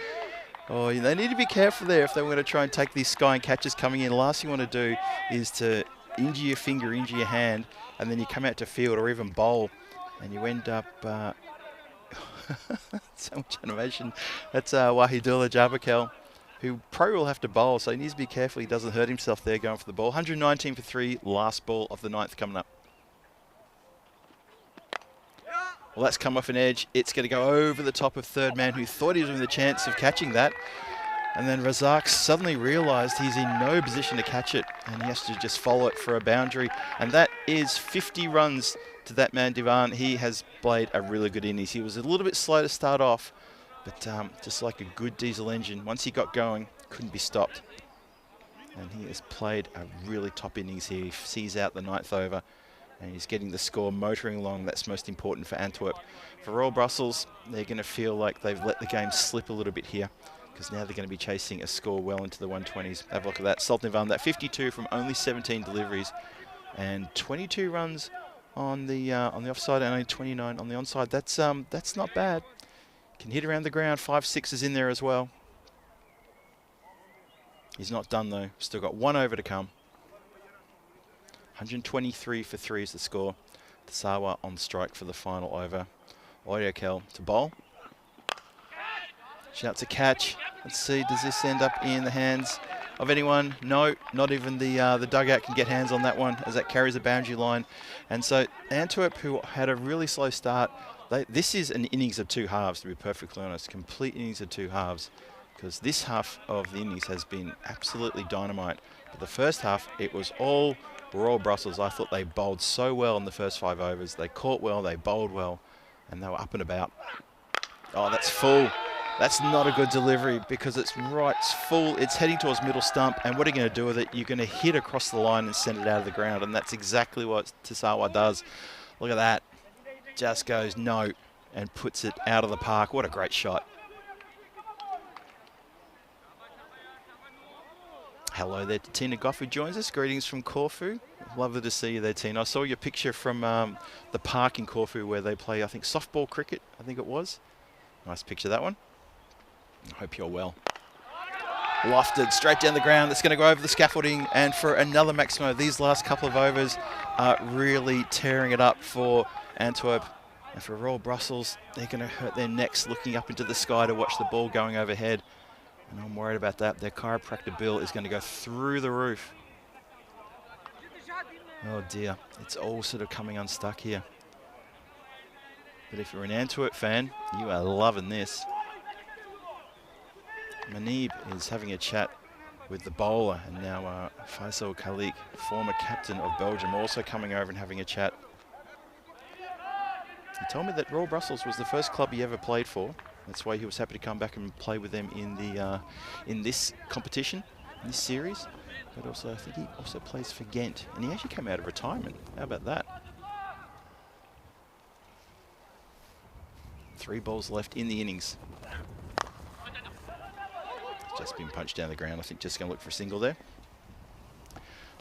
Oh, they need to be careful there if they want to try and take these sky and catches coming in. The last thing you want to do is to injure your finger, injure your hand, and then you come out to field or even bowl, and you end up so much animation. That's Wahidullah Jabakel, who probably will have to bowl, so he needs to be careful he doesn't hurt himself there going for the ball. 119 for 3, last ball of the 9th coming up. Well, that's come off an edge. It's going to go over the top of third man, who thought he was with a chance of catching that. And then Razak suddenly realised he's in no position to catch it, and he has to just follow it for a boundary. And that is 50 runs to that man, Divan. He has played a really good innings. He was a little bit slow to start off, but just like a good diesel engine, once he got going, couldn't be stopped. And he has played a really top innings here. He sees out the 9th over, and he's getting the score motoring along. That's most important for Antwerp. For Royal Brussels, they're going to feel like they've let the game slip a little bit here, because now they're going to be chasing a score well into the 120s. Have a look at that. Sultan Ivan, that 52 from only 17 deliveries, and 22 runs on the offside and only 29 on the onside. That's not bad. Can hit around the ground. 5 6s in there as well. He's not done though. Still got 1 over to come. 123 for 3 is the score. Tasawa on strike for the final over. Oyokel to bowl. Shouts a catch. Let's see, does this end up in the hands of anyone? No, not even the dugout can get hands on that one, as that carries a boundary line. And so Antwerp, who had a really slow start, this is an innings of 2 halves, to be perfectly honest. Complete innings of 2 halves, because this half of the innings has been absolutely dynamite. But the first half, it was all Royal Brussels. I thought they bowled so well in the first 5 overs. They caught well, they bowled well, and they were up and about. Oh, that's full. That's not a good delivery, because it's right, it's full, it's heading towards middle stump, and what are you going to do with it? You're going to hit across the line and send it out of the ground, and that's exactly what Tasawa does. Look at that. Just goes no and puts it out of the park. What a great shot. Hello there to Tina Goff, who joins us. Greetings from Corfu. Lovely to see you there, Tina. I saw your picture from the park in Corfu where they play, I think, softball cricket, I think it was. Nice picture, that one. I hope you're well. Lofted straight down the ground. That's going to go over the scaffolding, and for another Maximo. These last couple of overs are really tearing it up for Antwerp. And for Royal Brussels, they're going to hurt their necks looking up into the sky to watch the ball going overhead. And I'm worried about that. Their chiropractor bill is going to go through the roof. Oh dear, it's all sort of coming unstuck here. But if you're an Antwerp fan, you are loving this. Manib is having a chat with the bowler, and now Faisal Khalik, former captain of Belgium, also coming over and having a chat. He told me that Royal Brussels was the first club he ever played for. That's why he was happy to come back and play with them in the in this competition. in this series. But also, I think he also plays for Ghent. And he actually came out of retirement. How about that? 3 balls left in the innings. Just been punched down the ground. I think just going to look for a single there.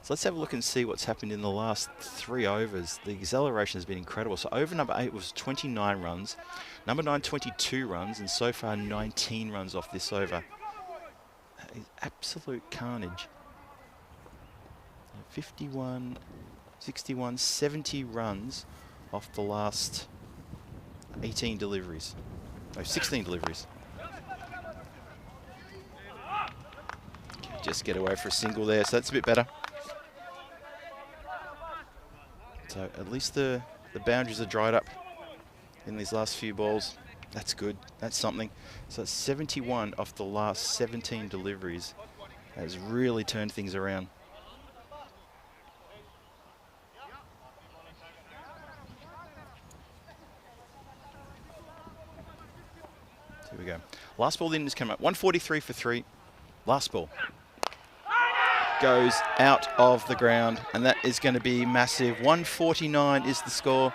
So let's have a look and see what's happened in the last 3 overs. The acceleration has been incredible. So over number 8 was 29 runs. Number 9, 22 runs. And so far, 19 runs off this over. That is absolute carnage. 51, 61, 70 runs off the last 18 deliveries. No, 16 deliveries. Just get away for a single there, so that's a bit better. So at least the boundaries are dried up in these last few balls. That's good. That's something. So it's 71 off the last 17 deliveries. That has really turned things around. Here we go. Last ball in has come up. 143 for 3. Last ball. Goes out of the ground, and that is going to be massive. 149 is the score.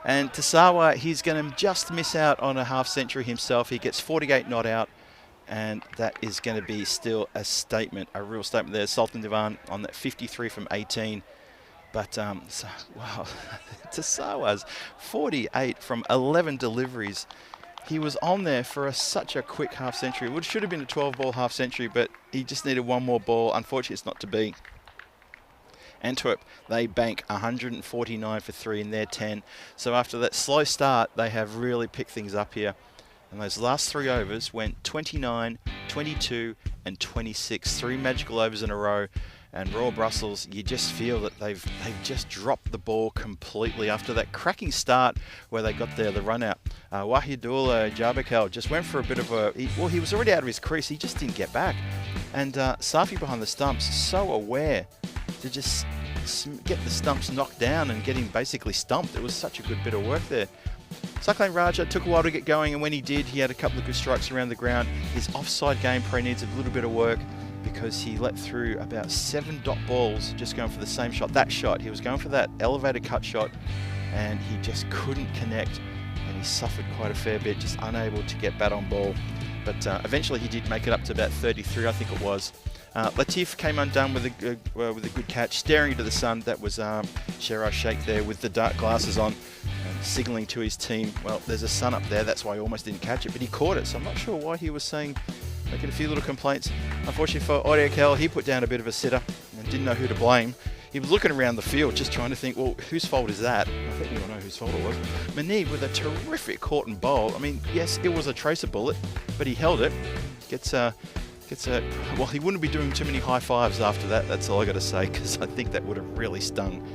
And Tasawa, he's going to just miss out on a half century himself. He gets 48 not out, and that is going to be still a statement, a real statement there. Sultan Divan on that 53 from 18. But, so, wow, Tasawa's 48 from 11 deliveries. He was on there for such a quick half century. It should have been a 12-ball half century, but he just needed one more ball. Unfortunately, it's not to be. Antwerp, they bank 149 for 3 in their 10. So after that slow start, they have really picked things up here. And those last 3 overs went 29, 22, and 26. 3 magical overs in a row. And Royal Brussels, you just feel that they've just dropped the ball completely after that cracking start where they got there, the run out. Wahidullah Jabakal just went for a bit of a... he was already out of his crease. He just didn't get back. And Safi behind the stumps, so aware to just get the stumps knocked down and get him basically stumped. It was such a good bit of work there. Cyclone Raja took a while to get going, and when he did, he had a couple of good strikes around the ground. His offside gameplay needs a little bit of work, because he let through about 7 dot balls just going for the same shot. That shot, he was going for that elevated cut shot, and he just couldn't connect, and he suffered quite a fair bit, just unable to get bat on ball. But eventually he did make it up to about 33, I think it was. Latif came undone with a good catch, staring into the sun. That was Sheraz Sheikh there with the dark glasses on, signalling to his team, well, there's a sun up there, that's why he almost didn't catch it, but he caught it. So I'm not sure why he was making a few little complaints. Unfortunately for Audiakel, he put down a bit of a sitter and didn't know who to blame. He was looking around the field just trying to think, well, whose fault is that? I think we all know whose fault it was. Manib with a terrific caught and bowl. I mean, yes, it was a tracer bullet, but he held it. Well, he wouldn't be doing too many high fives after that. That's all I got to say, because I think that would have really stung.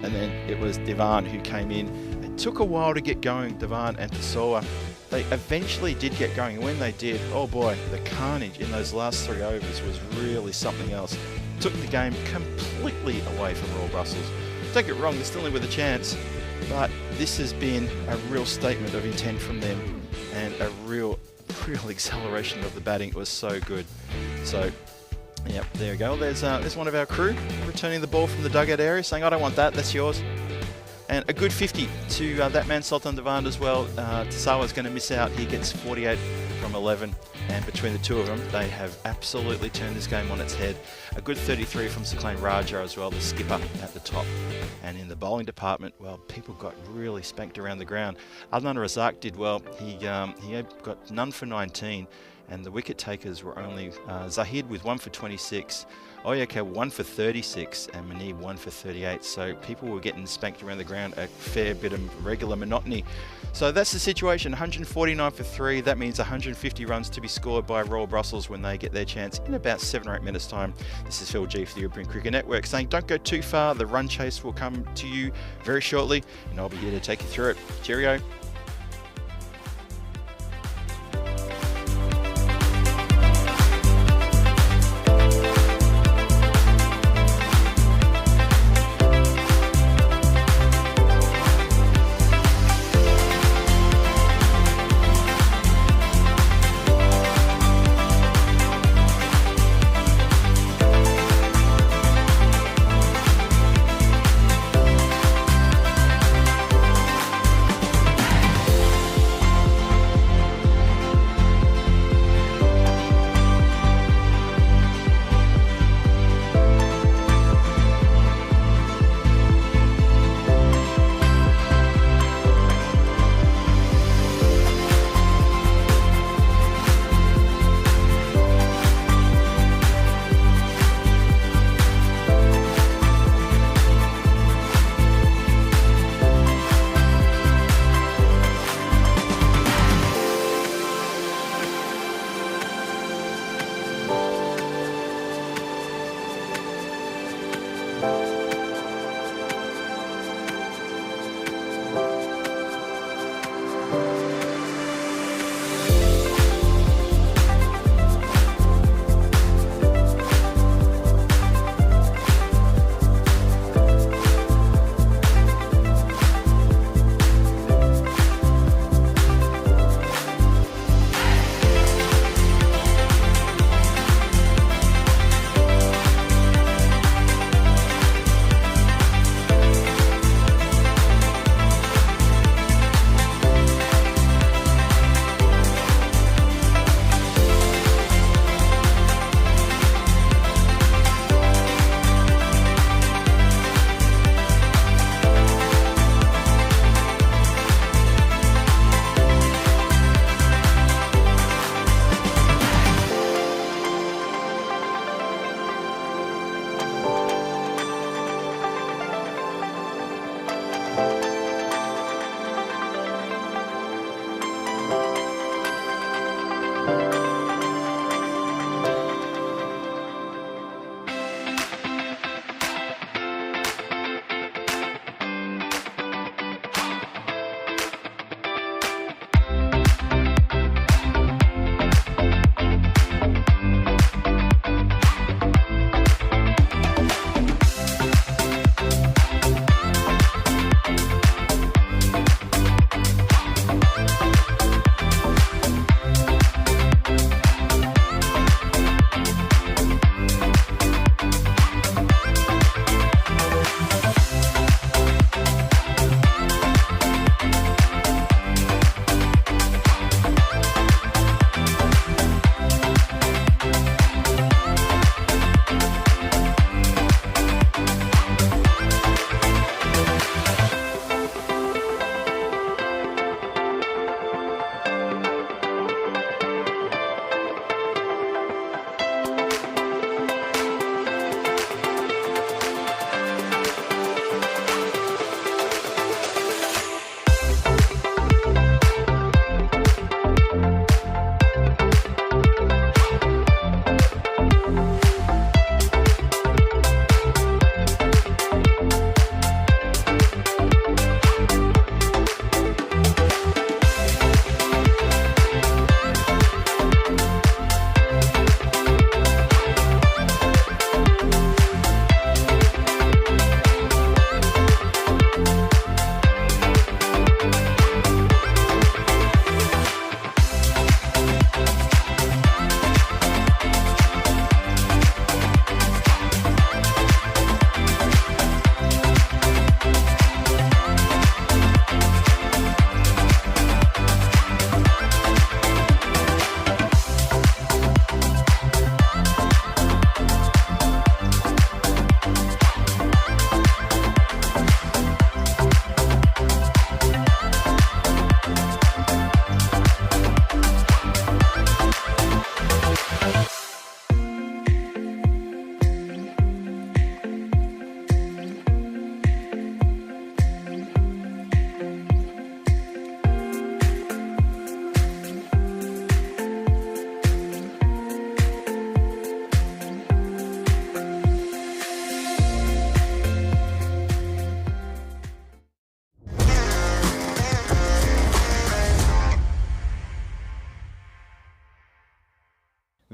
And then it was Divan who came in. It took a while to get going, Divan and Tasawa. They eventually did get going, and when they did, oh boy, the carnage in those last 3 overs was really something else. Took the game completely away from Royal Brussels. Don't get wrong, they're still in with a chance, but this has been a real statement of intent from them, and a real acceleration of the batting. It was so good. So, yep, there you go. There's one of our crew returning the ball from the dugout area, saying, I don't want that, that's yours. And a good 50 to that man Sultan Divan as well. Tasawa's going to miss out. He gets 48 from 11. And between the two of them, they have absolutely turned this game on its head. A good 33 from Cyclone Raja as well, the skipper at the top. And in the bowling department, well, people got really spanked around the ground. Adnan Razak did well. He got none for 19. And the wicket takers were only Zahid with 1 for 26. Oyaka 1 for 36 and Manib 1 for 38. So people were getting spanked around the ground, a fair bit of regular monotony. So that's the situation, 149 for 3. That means 150 runs to be scored by Royal Brussels when they get their chance in about 7 or 8 minutes time. This is Phil G for the European Cricket Network saying don't go too far. The run chase will come to you very shortly and I'll be here to take you through it. Cheerio.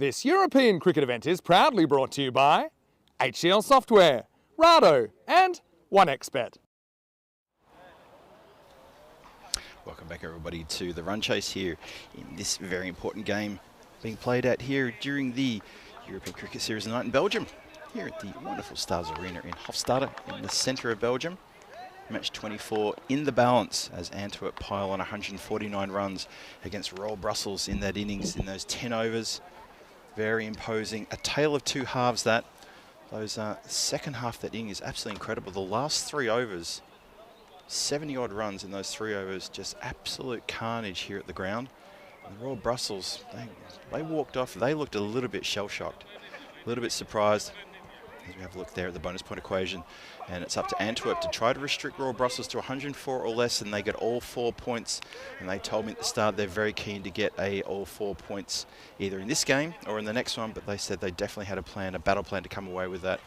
This European cricket event is proudly brought to you by HCL Software, Rado and 1xBet. Welcome back everybody to the run chase here in this very important game being played out here during the European Cricket Series night in Belgium, here at the wonderful Stars Arena in Hofstade in the centre of Belgium. Match 24 in the balance as Antwerp pile on 149 runs against Royal Brussels in that innings, in those 10 overs. Very imposing. A tale of two halves that. Those second half of that inning is absolutely incredible. The last 3 overs, 70 odd runs in those 3 overs, just absolute carnage here at the ground. And the Royal Brussels, they walked off. They looked a little bit shell-shocked, a little bit surprised. As we have a look there at the bonus point equation, and it's up to Antwerp to try to restrict Royal Brussels to 104 or less, and they get all 4 points. And they told me at the start they're very keen to get all 4 points either in this game or in the next one, but they said they definitely had a plan, a battle plan to come away with that.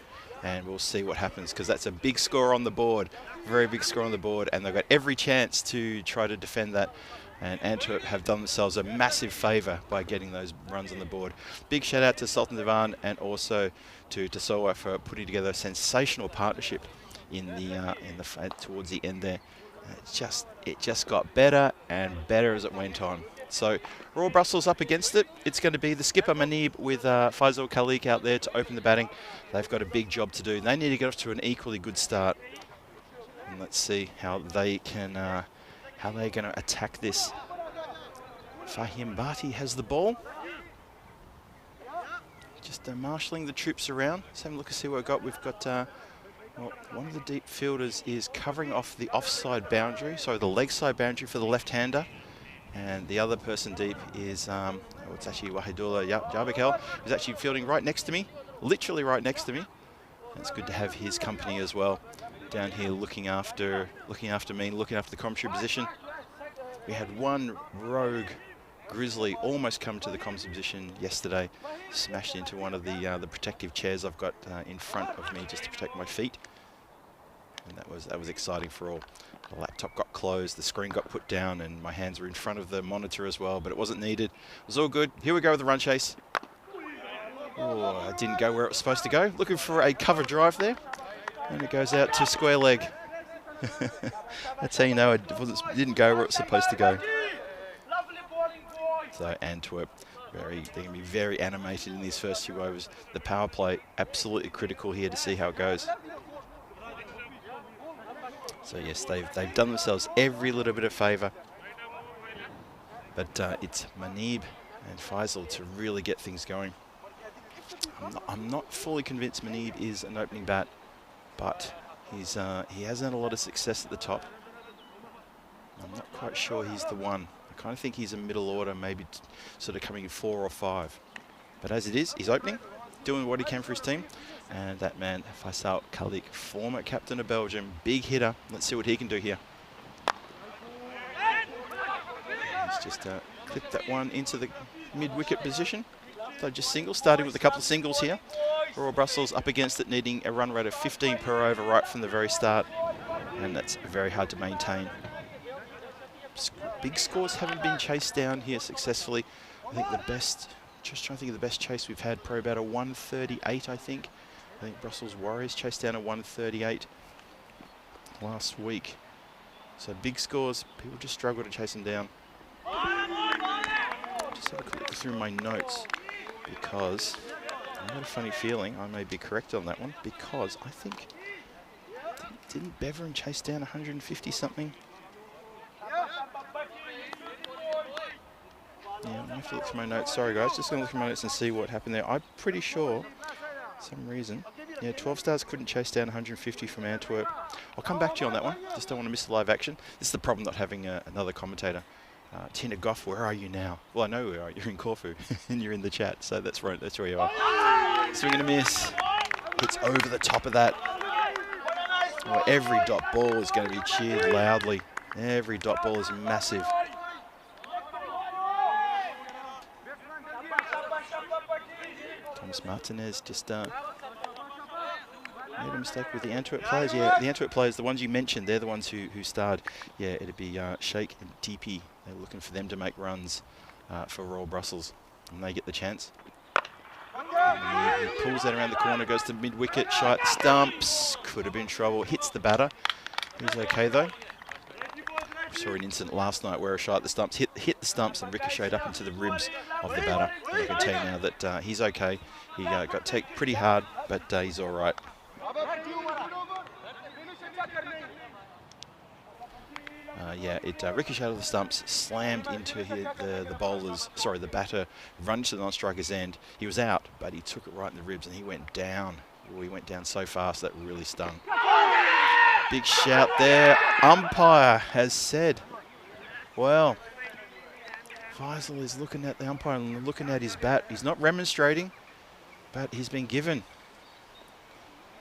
And we'll see what happens, because that's a big score on the board, very big score on the board, and they've got every chance to try to defend that. And Antwerp have done themselves a massive favour by getting those runs on the board. Big shout out to Sultan Divan and also to Tasowa for putting together a sensational partnership in the towards the end there. It just got better and better as it went on. So Royal Brussels up against it. It's going to be the skipper Manib with Faisal Khalik out there to open the batting. They've got a big job to do. They need to get off to an equally good start. And let's see how they can. How they're going to attack this. Fahim Bhatti has the ball. Just marshalling the troops around. Let's have a look and see what we've got. We've got well, one of the deep fielders is covering off the offside boundary, so the leg side boundary for the left-hander. And the other person deep is, it's actually Wahidullah Jabakel, who's actually fielding right next to me, literally right next to me. And it's good to have his company as well. Down here looking after me, looking after the commentary position. We had one rogue grizzly almost come to the comms position yesterday, smashed into one of the protective chairs I've got in front of me just to protect my feet. And that was exciting for all. The laptop got closed, the screen got put down, and my hands were in front of the monitor as well, but it wasn't needed. It was all good. Here we go with the run chase. Oh, it didn't go where it was supposed to go. Looking for a cover drive there. And it goes out to square leg. That's how you know it didn't go where it's supposed to go. So Antwerp, they're going to be very animated in these first 2 overs. The power play, absolutely critical here to see how it goes. So yes, they've done themselves every little bit of favour. But it's Manib and Faisal to really get things going. I'm not fully convinced Manib is an opening bat, but he has had a lot of success at the top. I'm not quite sure he's the one. I kind of think he's a middle order, maybe sort of coming in 4 or 5. But as it is, he's opening, doing what he can for his team. And that man, Faisal Khalik, former captain of Belgium, big hitter. Let's see what he can do here. He's just clipped that one into the mid-wicket position. So just singles, starting with a couple of singles here. Royal Brussels up against it, needing a run rate of 15 per over right from the very start. And that's very hard to maintain. Big scores haven't been chased down here successfully. I think the best, just trying to think of the best chase we've had, probably about a 138, I think. I think Brussels Warriors chased down a 138 last week. So big scores, people just struggle to chase them down. Just have a quick look through my notes, because I've got a funny feeling I may be correct on that one, because I think, didn't Beverin chase down 150 something? Yeah, I have to look through my notes. Sorry guys, just going to look through my notes and see what happened there. I'm pretty sure, for some reason, yeah, 12 Stars couldn't chase down 150 from Antwerp. I'll come back to you on that one. Just don't want to miss the live action. This is the problem not having another commentator. Tina Goff, where are you now? Well, I know where you are. You're in Corfu and you're in the chat, so that's right. That's where you are. Swing and a miss. Hits over the top of that. Oh, every dot ball is going to be cheered loudly. Every dot ball is massive. Thomas Martinez just made a mistake with the Antwerp players. Yeah, the Antwerp players, the ones you mentioned, they're the ones who starred. Yeah, it'd be Sheikh and TP. They're looking for them to make runs for Royal Brussels, and they get the chance. And he pulls that around the corner, goes to mid-wicket, shy at the stumps. Could have been trouble. Hits the batter. He's okay though. Saw an incident last night where a shot at the stumps hit the stumps and ricocheted up into the ribs of the batter. And I can tell you now that he's okay. He got taken pretty hard, but he's all right. Yeah, it ricocheted off the stumps, slammed into the bowler's, sorry, the batter, run to the non-striker's end. He was out, but he took it right in the ribs and he went down. Oh, he went down so fast that really stung. Big shout there. Umpire has said, well, Faisal is looking at the umpire and looking at his bat. He's not remonstrating, but he's been given.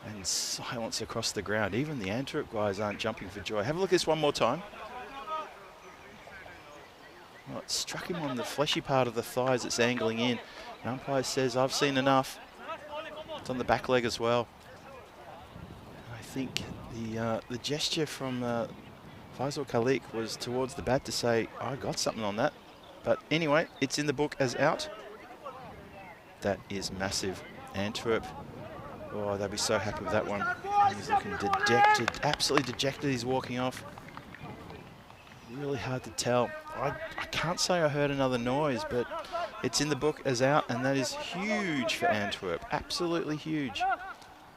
And silence across the ground. Even the Antwerp guys aren't jumping for joy. Have a look at this one more time. Well, it struck him on the fleshy part of the thighs. It's angling in. The umpire says, I've seen enough. It's on the back leg as well. I think the gesture from Faisal Khalik was towards the bat to say, I got something on that. But anyway, it's in the book as out. That is massive. Antwerp, oh, they'll be so happy with that one. He's looking dejected, absolutely dejected. He's walking off. Really hard to tell. I can't say I heard another noise, but it's in the book as out, and that is huge for Antwerp. Absolutely huge.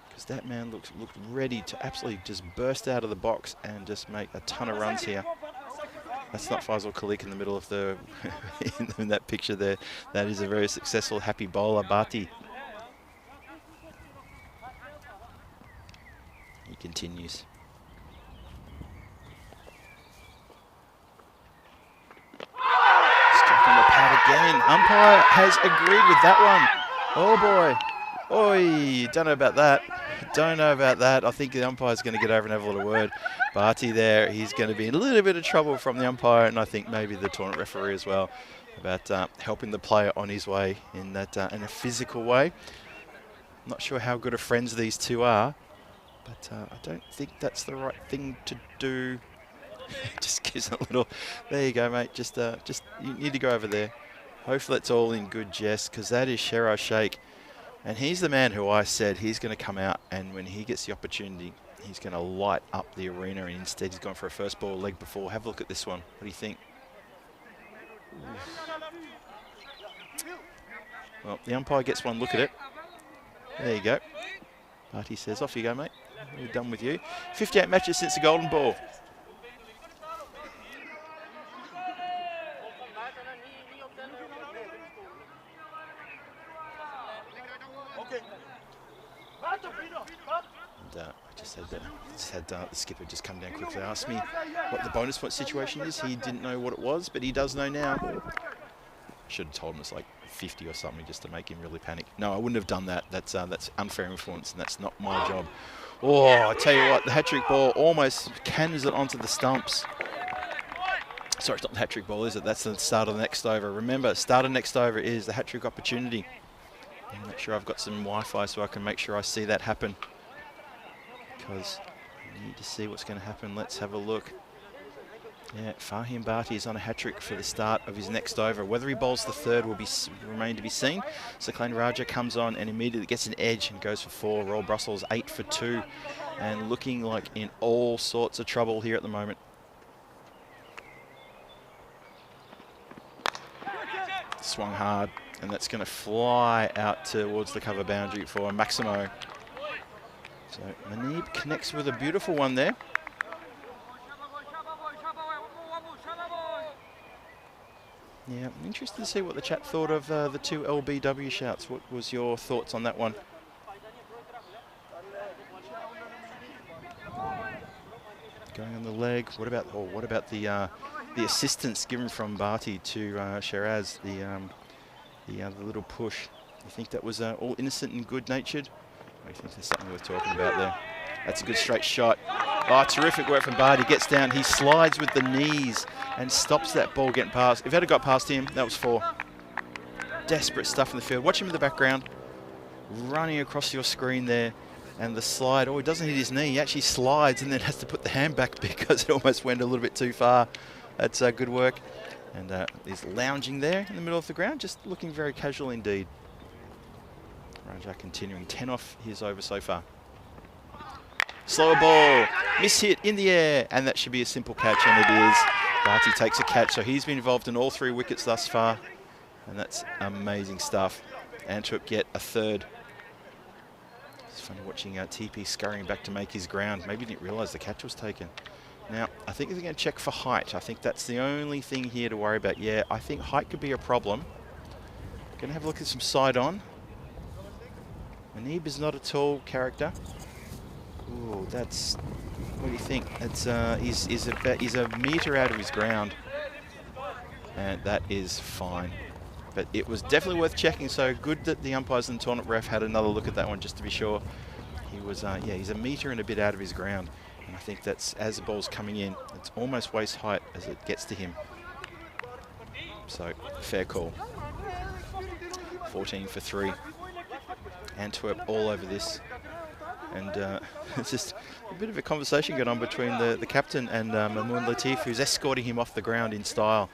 Because that man looked ready to absolutely just burst out of the box and just make a ton of runs here. That's not Faisal Khalik in the middle of the in that picture there. That is a very successful, happy bowler, Bhati. He continues. Striking the pad again. Umpire has agreed with that one. Oh boy. Oi, don't know about that. Don't know about that. I think the umpire's going to get over and have a little word. Bhati there, he's going to be in a little bit of trouble from the umpire, and I think maybe the tournament referee as well, about helping the player on his way in that in a physical way. Not sure how good of friends these two are, but I don't think that's the right thing to do. Just gives a little. There you go, mate. Just you need to go over there. Hopefully it's all in good jest, because that is Sheraz Sheikh. And he's the man who I said he's going to come out, and when he gets the opportunity, he's going to light up the arena, and instead he's gone for a first ball leg before. Have a look at this one. What do you think? Well, the umpire gets one look at it. There you go. Bhati says, off you go, mate. We're done with you. 58 matches since the golden ball. And I just had the skipper just come down quickly, asked me what the bonus point situation is. He didn't know what it was, but he does know now. Should have told him it's like 50 or something just to make him really panic. No, I wouldn't have done that. That's unfair influence, and that's not my job. Oh, I tell you what, the hat-trick ball almost cannons it onto the stumps. Sorry, it's not the hat-trick ball, is it? That's the start of the next over. Remember, start of next over is the hat-trick opportunity. And make sure I've got some Wi-Fi so I can make sure I see that happen, because I need to see what's going to happen. Let's have a look. Yeah, Fahim Bhati is on a hat-trick for the start of his next over. Whether he bowls the third will remain to be seen. So Klein Raja comes on and immediately gets an edge and goes for 4. Royal Brussels 8 for 2, and looking like in all sorts of trouble here at the moment. Swung hard, and that's going to fly out towards the cover boundary for Maximo. So Manib connects with a beautiful one there. Yeah, I'm interested to see what the chat thought of the 2 LBW shouts. What was your thoughts on that one? Going on the leg. What about the assistance given from Bhati to Sheraz, the little push? You think that was all innocent and good-natured? I think there's something worth talking about there. That's a good straight shot. Oh, terrific work from Bhati. Gets down, he slides with the knees and stops that ball getting past. If it had got past him, that was 4. Desperate stuff in the field. Watch him in the background, running across your screen there. And the slide, oh, he doesn't hit his knee. He actually slides and then has to put the hand back because it almost went a little bit too far. That's good work. And he's lounging there in the middle of the ground, just looking very casual indeed. Raja continuing 10 off his over so far. Slower ball, miss hit in the air, and that should be a simple catch, and it is. Barty takes a catch, so he's been involved in all 3 wickets thus far, and that's amazing stuff. Antwerp get a 3rd. It's funny watching TP scurrying back to make his ground. Maybe he didn't realise the catch was taken. Now, I think they're going to check for height. I think that's the only thing here to worry about. Yeah, I think height could be a problem. Going to have a look at some side on. Manib is not a tall character. Ooh, that's, what do you think? It's he's a metre out of his ground, and that is fine. But it was definitely worth checking. So good that the umpires and the tournament ref had another look at that one just to be sure. He was, yeah, he's a metre and a bit out of his ground, and I think that's as the ball's coming in, it's almost waist height as it gets to him. So fair call. 14 for 3. Antwerp all over this. And it's just a bit of a conversation going on between the captain and Mamoun Latif, who's escorting him off the ground in style,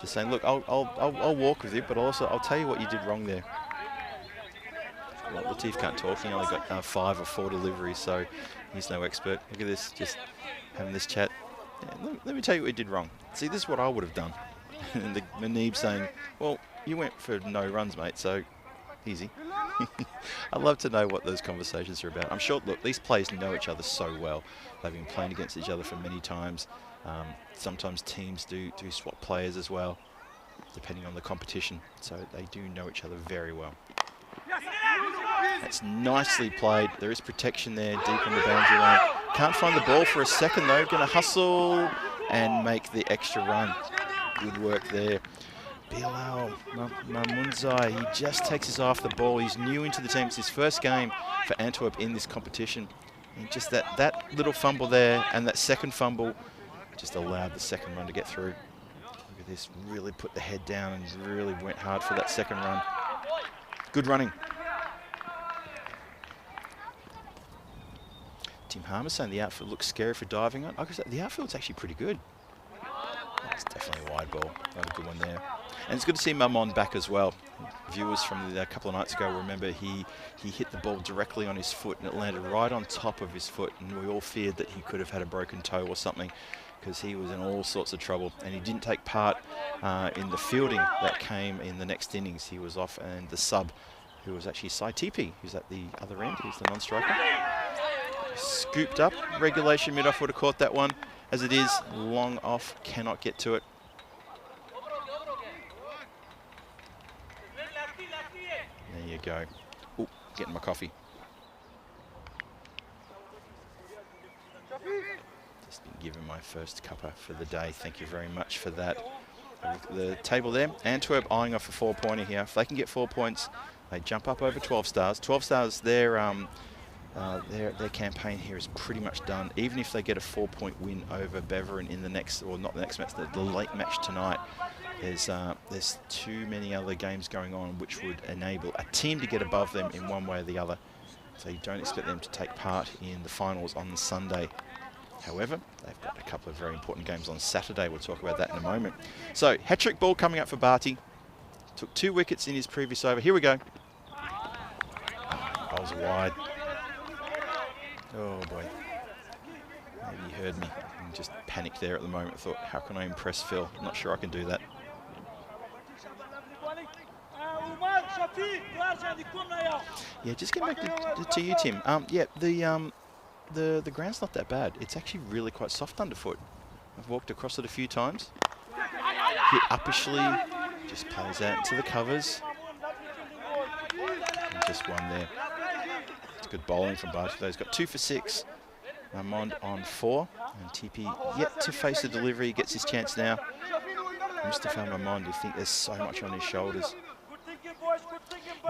just saying, "Look, I'll walk with you, but I'll tell you what you did wrong there." Well, Latif can't talk; he only got 5 or 4 deliveries, so he's no expert. Look at this, just having this chat. Yeah, let me tell you what you did wrong. See, this is what I would have done. And the Manib saying, "Well, you went for no runs, mate, so easy." I'd love to know what those conversations are about. I'm sure, look, these players know each other so well. They've been playing against each other for many times. Sometimes teams do swap players as well, depending on the competition. So they do know each other very well. That's nicely played. There is protection there, deep on the boundary line. Can't find the ball for a second though. Going to hustle and make the extra run. Good work there. Bilal Mamunzai, he just takes his eye off the ball. He's new into the team. It's his first game for Antwerp in this competition. And just that little fumble there and that second fumble just allowed the second run to get through. Look at this, really put the head down and really went hard for that second run. Good running. Tim Harmer saying the outfield looks scary for diving on. Like I said, the outfield's actually pretty good. That's definitely a wide ball. Not a good one there. And it's good to see Mamon back as well. Viewers from a couple of nights ago remember he hit the ball directly on his foot and it landed right on top of his foot, and we all feared that he could have had a broken toe or something because he was in all sorts of trouble, and he didn't take part in the fielding that came in the next innings. He was off, and the sub, who was actually Sai Tipi, who's at the other end, he's the non-striker. Scooped up, regulation mid-off would have caught that one. As it is, long off, cannot get to it. There you go. Ooh, getting my coffee. Just been given my first cuppa for the day. Thank you very much for that. Look at the table there. Antwerp eyeing off a 4-pointer here. If they can get 4 points, they jump up over 12 stars. 12 stars, their campaign here is pretty much done. Even if they get a 4-point win over Beveren in the next, or not the next match, the late match tonight, there's too many other games going on which would enable a team to get above them in one way or the other. So you don't expect them to take part in the finals on Sunday. However, they've got a couple of very important games on Saturday. We'll talk about that in a moment. So, hat-trick ball coming up for Barty. Took 2 wickets in his previous over. Here we go. Bowls wide. Oh boy. Maybe he heard me and just panicked there at the moment. Thought, how can I impress Phil? I'm not sure I can do that. Yeah, just getting back to you, Tim. Yeah, the ground's not that bad. It's actually really quite soft underfoot. I've walked across it a few times. Hit uppishly, just plays out into the covers. And just one there. It's good bowling from Barty. He's got 2 for 6. Armand on 4. And TP yet to face the delivery. He gets his chance now. Mustafa Armand, you think there's so much on his shoulders.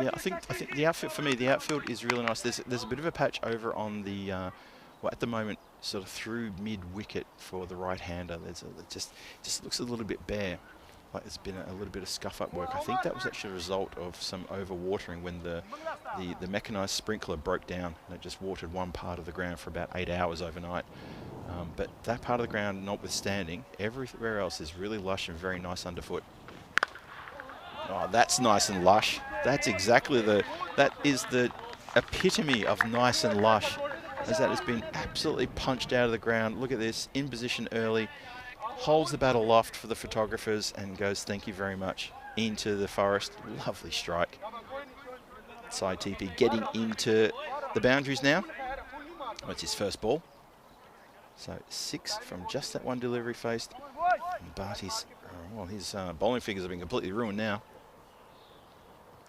Yeah, I think the outfield, for me, the outfield is really nice. There's a bit of a patch over on the, well, at the moment, sort of through mid-wicket for the right-hander. It just looks a little bit bare. Like there's been a little bit of scuff-up work. I think that was actually a result of some over-watering when the mechanised sprinkler broke down and it just watered one part of the ground for about 8 hours overnight. But that part of the ground notwithstanding, everywhere else is really lush and very nice underfoot. Oh, that's nice and lush. That's exactly that is the epitome of nice and lush, as that has been absolutely punched out of the ground. Look at this, in position early, holds the bat aloft for the photographers and goes, thank you very much, into the forest. Lovely strike. Sai TP getting into the boundaries now. That's his first ball. So 6 from just that one delivery faced. And Barty's, well, his bowling figures have been completely ruined now.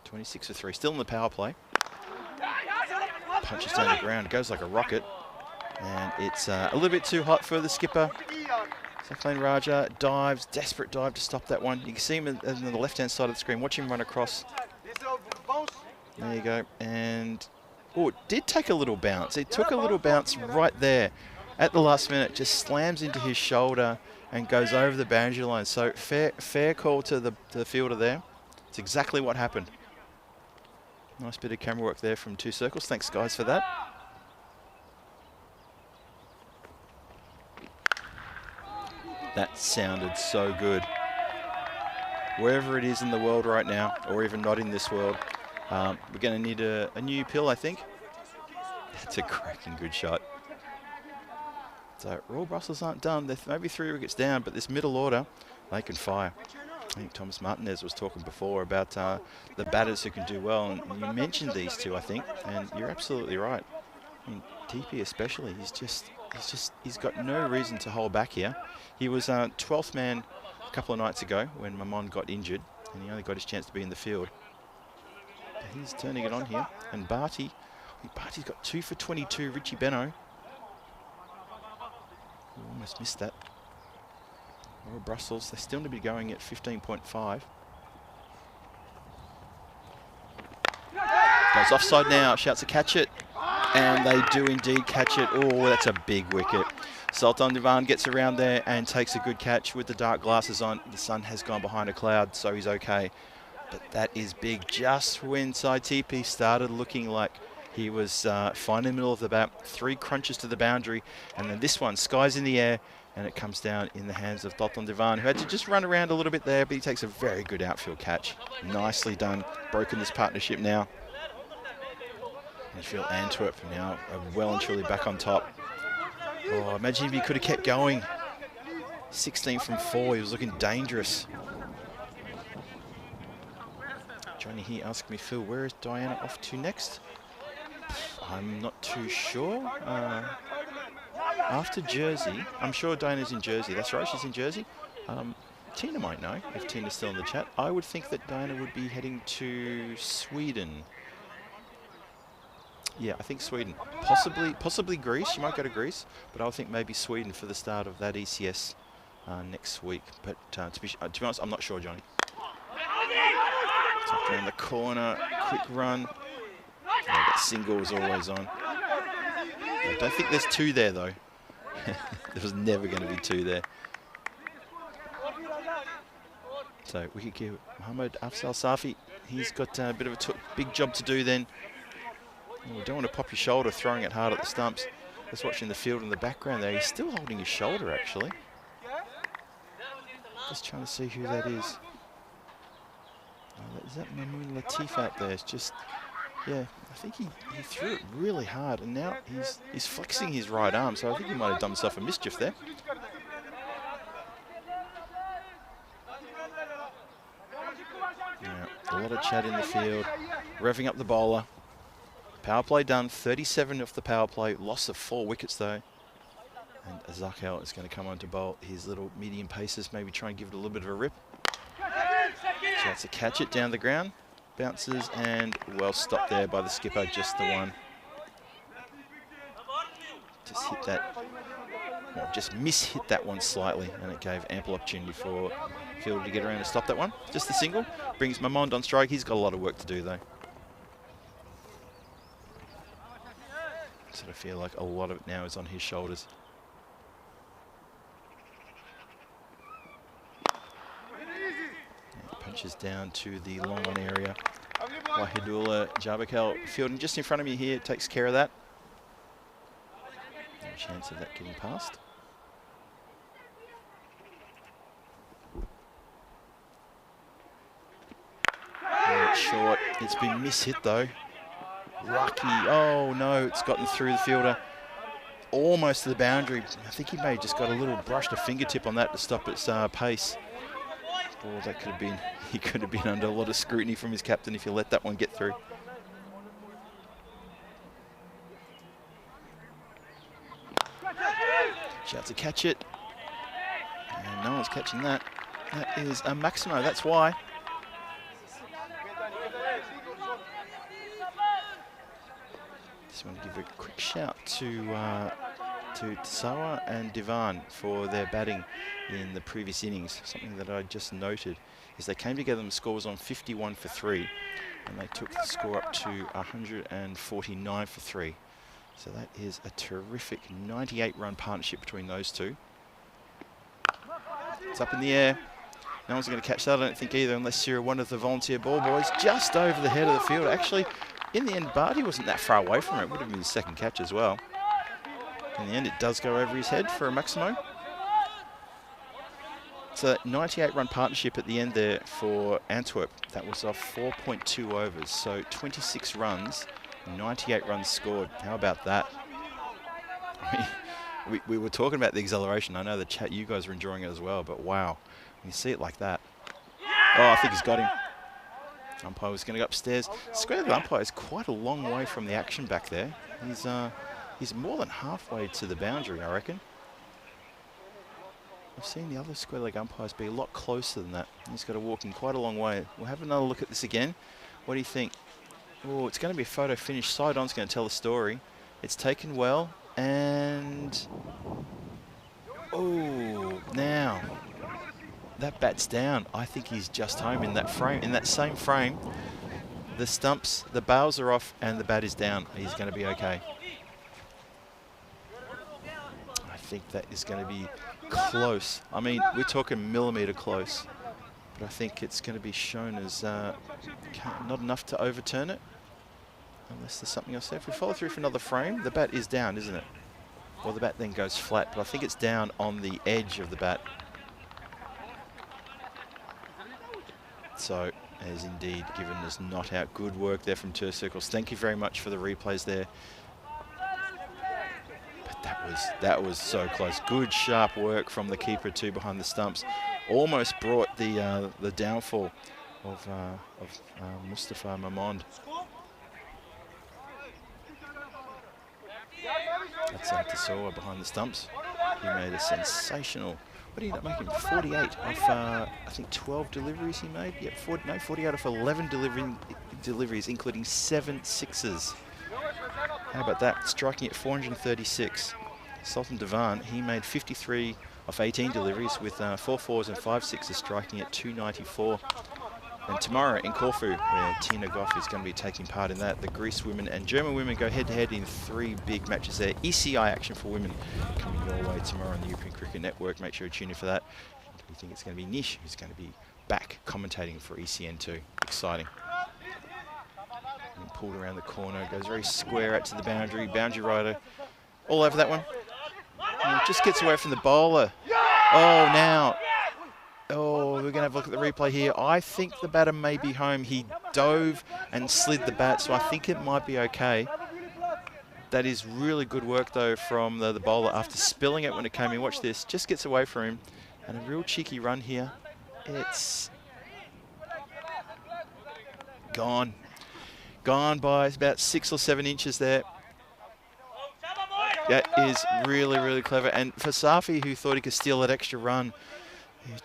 26 for 3, still in the power play. Punches down the ground, goes like a rocket. And it's a little bit too hot for the skipper. Sakhlane Raja dives, desperate dive to stop that one. You can see him on the left-hand side of the screen. Watch him run across. There you go. And, oh, it did take a little bounce. It took a little bounce right there at the last minute. Just slams into his shoulder and goes over the boundary line. So fair call to the fielder there. It's exactly what happened. Nice bit of camera work there from 2 circles. Thanks, guys, for that. That sounded so good. Wherever it is in the world right now, or even not in this world, we're going to need a new pill, I think. That's a cracking good shot. So Royal Brussels aren't done. They're maybe 3 wickets down, but this middle order, they can fire. I think Thomas Martinez was talking before about the batters who can do well, and you mentioned these two, I think, and you're absolutely right. I mean, TP especially, he's got no reason to hold back here. He was 12th man a couple of nights ago when Mamon got injured, and he only got his chance to be in the field. But he's turning it on here, and Barty's got 2 for 22. Richie Beno, almost missed that. Royal Brussels, they still need to be going at 15.5. Goes offside now, shouts to catch it. And they do indeed catch it. Oh, that's a big wicket. Sultan Divan gets around there and takes a good catch with the dark glasses on. The sun has gone behind a cloud, so he's okay. But that is big. Just when Sai TP started looking like he was fine in the middle of the bat, 3 crunches to the boundary, and then this one, skies in the air, and it comes down in the hands of Sultan Divan, who had to just run around a little bit there, but he takes a very good outfield catch. Nicely done. Broken this partnership now. And you feel Antwerp now are well and truly back on top. Oh, imagine if he could have kept going. 16 from 4, he was looking dangerous. Johnny here asked me, Phil, where is Diana off to next? I'm not too sure. After Jersey, I'm sure Diana's in Jersey. That's right, she's in Jersey. Tina might know, if Tina's still in the chat. I would think that Diana would be heading to Sweden. Yeah, I think Sweden. Possibly Greece. She might go to Greece, but I would think maybe Sweden for the start of that ECS next week. But to be honest, I'm not sure, Johnny. Tucked around the corner, quick run. Oh, that single was always on. I don't think there's 2 there, though. There was never going to be 2 there. So wicket keeper Mohammad Afzal Safi, he's got a bit of a big job to do then. Oh, we don't want to pop your shoulder throwing it hard at the stumps. Just watching the field in the background there. He's still holding his shoulder, actually. Just trying to see who that is. Oh, is that Mamoon Latif out there? It's just, yeah, I think he threw it really hard, and now he's flexing his right arm, so I think he might have done himself a mischief there. Yeah, a lot of chat in the field, revving up the bowler. Power play done, 37 off the power play, loss of 4 wickets though. And Zakhel is going to come on to bowl his little medium paces, maybe try and give it a little bit of a rip. Chance to catch it down the ground, bounces, and well stopped there by the skipper, just the one. Just hit that, well, just miss-hit that one slightly, and it gave ample opportunity for fielder to get around and stop that one. Just the single, brings Mamond on strike. He's got a lot of work to do though. Sort of feel like a lot of it now is on his shoulders. And punches down to the long on area. Wahidullah Jabakel fielding just in front of me here, takes care of that. No chance of that getting past. bit short. It's been mishit though. Lucky. Oh no, it's gotten through the fielder. Almost to the boundary. I think he may have just got a little brushed a fingertip on that to stop its pace. Oh, that could have been, he could have been under a lot of scrutiny from his captain if you let that one get through. Shouts to catch it. And no one's catching that. That is a Maximo, that's why. Just want to give a quick shout to Tsawa and Divan for their batting in the previous innings. Something that I just noted is they came together and the score was on 51 for 3 and they took the score up to 149 for 3. So that is a terrific 98-run partnership between those two. It's up in the air. No one's going to catch that, I don't think either, unless you're one of the volunteer ball boys. Just over the head of the field. Actually, in the end, Barty wasn't that far away from it. It would have been his second catch as well. In the end, it does go over his head for a Maximo. So 98-run partnership at the end there for Antwerp. That was off 4.2 overs. So 26 runs, 98 runs scored. How about that? I mean, we were talking about the exhilaration. I know the chat, you guys are enjoying it as well, but wow. When you see it like that. Oh, I think he's got him. Umpire was going to go upstairs. Square the umpire is quite a long way from the action back there. He's more than halfway to the boundary, I reckon. I've seen the other square leg umpires be a lot closer than that. He's got to walk in quite a long way. We'll have another look at this again. What do you think? Oh, it's going to be a photo finish. Side on's going to tell the story. It's taken well, and oh, now that bat's down. I think he's just home in that frame. In that same frame, the stumps, the bails are off, and the bat is down. He's going to be okay. I think that is going to be close. I mean, we're talking millimetre close, but I think it's going to be shown as not enough to overturn it, unless there's something else there. If we follow through for another frame, the bat is down, isn't it? Well, the bat then goes flat, but I think it's down on the edge of the bat. So, as indeed given as not out. Good work there from Tur Circles. Thank you very much for the replays there. But that was so close. Good sharp work from the keeper too behind the stumps. Almost brought the downfall of Mustafa Mamond. That's Tasoa behind the stumps. He made a sensational. What did he not make him? 48 off, I think 12 deliveries he made. Yep, 48 off 11 deliveries, including 7 sixes. How about that? Striking at 436. Sultan Divan, he made 53 off 18 deliveries with 4 fours and 5 sixes, striking at 294. And tomorrow in Corfu, where Tina Goff is going to be taking part in that, the Greece women and German women go head-to-head in 3 big matches there. ECI action for women coming your way tomorrow on the European Cricket Network. Make sure you tune in for that. We think it's going to be Nish who's going to be back commentating for ECN too. Exciting. And pulled around the corner, goes very square out to the boundary. Boundary rider all over that one. And just gets away from the bowler. Oh, now. Oh, we're going to have a look at the replay here. I think the batter may be home. He dove and slid the bat, so I think it might be okay. That is really good work, though, from the bowler after spilling it when it came in. Watch this. Just gets away from him. And a real cheeky run here. It's gone. Gone by about 6 or 7 inches there. That is really, really clever. And for Safi, who thought he could steal that extra run,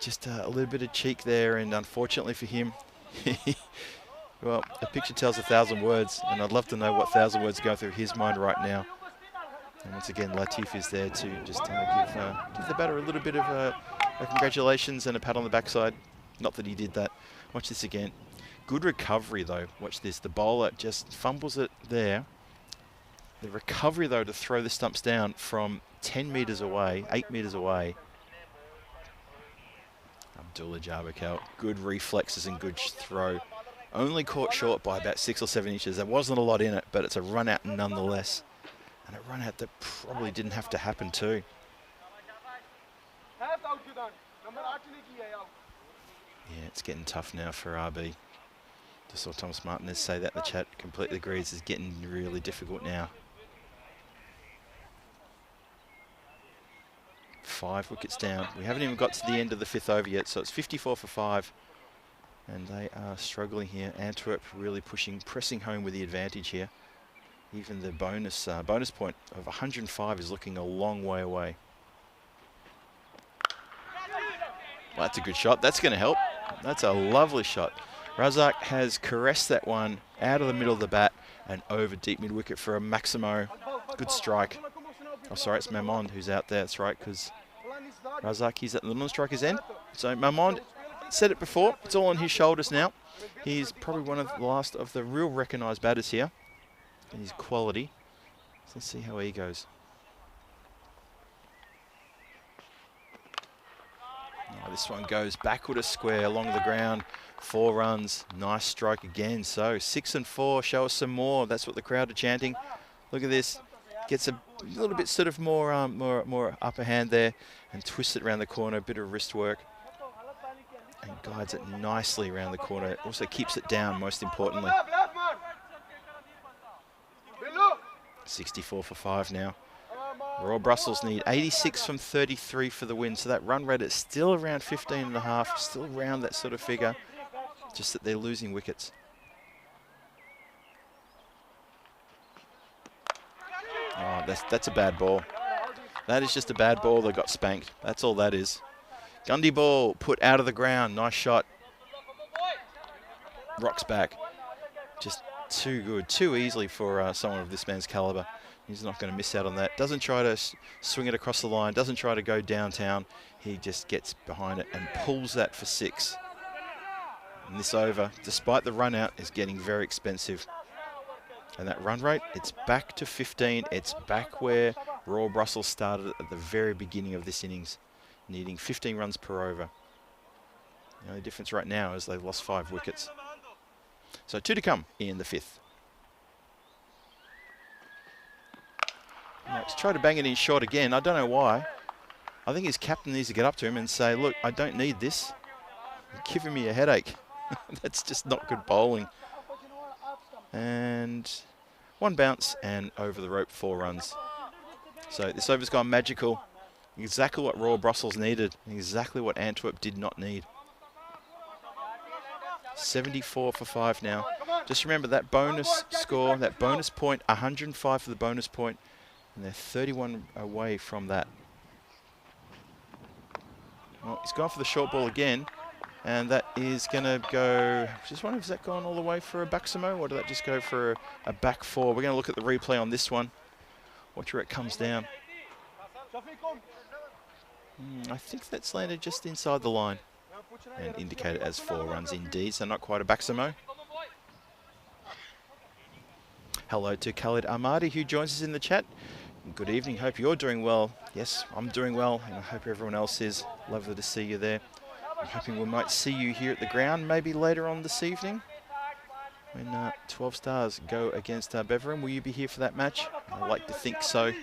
just a little bit of cheek there, and unfortunately for him, well, a picture tells 1,000 words, and I'd love to know what 1,000 words go through his mind right now. And once again, Latif is there to just give the batter a little bit of a congratulations and a pat on the backside. Not that he did that. Watch this again. Good recovery, though. Watch this. The bowler just fumbles it there. The recovery, though, to throw the stumps down from 10 metres away, 8 metres away. Abdullah Jabakal, good reflexes and good throw. Only caught short by about 6 or 7 inches. There wasn't a lot in it, but it's a run out nonetheless. And a run out that probably didn't have to happen too. Yeah, it's getting tough now for RB. Just saw Thomas Martinez say that in the chat. Completely agrees. It's getting really difficult now. 5 wickets down. We haven't even got to the end of the 5th over yet, so it's 54 for 5. And they are struggling here. Antwerp really pushing, pressing home with the advantage here. Even the bonus point of 105 is looking a long way away. Well, that's a good shot. That's going to help. That's a lovely shot. Razak has caressed that one out of the middle of the bat and over deep mid-wicket for a Maximo. Good strike. Oh, sorry, it's Mamond who's out there. That's right, because Razak is at the non-striker's end. So Mamond, said it before, it's all on his shoulders now. He's probably one of the last of the real recognised batters here. And his quality. So let's see how he goes. Oh, this one goes backward a square along the ground. 4 runs. Nice strike again. So 6 and 4. Show us some more. That's what the crowd are chanting. Look at this. Gets a little bit sort of more upper hand there and twists it around the corner. A bit of wrist work. And guides it nicely around the corner. Also keeps it down, most importantly. 64 for 5 now. Royal Brussels need 86 from 33 for the win, so that run rate is still around 15.5, still around that sort of figure, just that they're losing wickets. Oh, that's a bad ball. That is just a bad ball that got spanked. That's all that is. Gundy ball put out of the ground. Nice shot. Rocks back. Just too good, too easily for someone of this man's caliber. He's not going to miss out on that. Doesn't try to swing it across the line. Doesn't try to go downtown. He just gets behind it and pulls that for 6. And this over, despite the run out, is getting very expensive. And that run rate, it's back to 15. It's back where Royal Brussels started at the very beginning of this innings, needing 15 runs per over. The only difference right now is they've lost 5 wickets. So 2 to come in the 5th. He's tried to bang it in short again. I don't know why. I think his captain needs to get up to him and say, look, I don't need this. You're giving me a headache. That's just not good bowling. And 1 bounce and over the rope, 4 runs. So this over's gone magical. Exactly what Royal Brussels needed. Exactly what Antwerp did not need. 74 for 5 now. Just remember that bonus score, that bonus point, 105 for the bonus point. And they're 31 away from that. Well, he's gone for the short ball again. And that is going to go... Just wondering, has that gone all the way for a backsimo, or did that just go for a back 4? We're going to look at the replay on this one. Watch where it comes down. I think that's landed just inside the line. And indicated as 4 runs indeed, so not quite a backsimo. Hello to Khalid Ahmadi, who joins us in the chat. Good evening, hope you're doing well. Yes, I'm doing well, and I hope everyone else is. Lovely to see you there. I'm hoping we might see you here at the ground maybe later on this evening when 12 Stars go against Beveren. Will you be here for that match? I like to think so.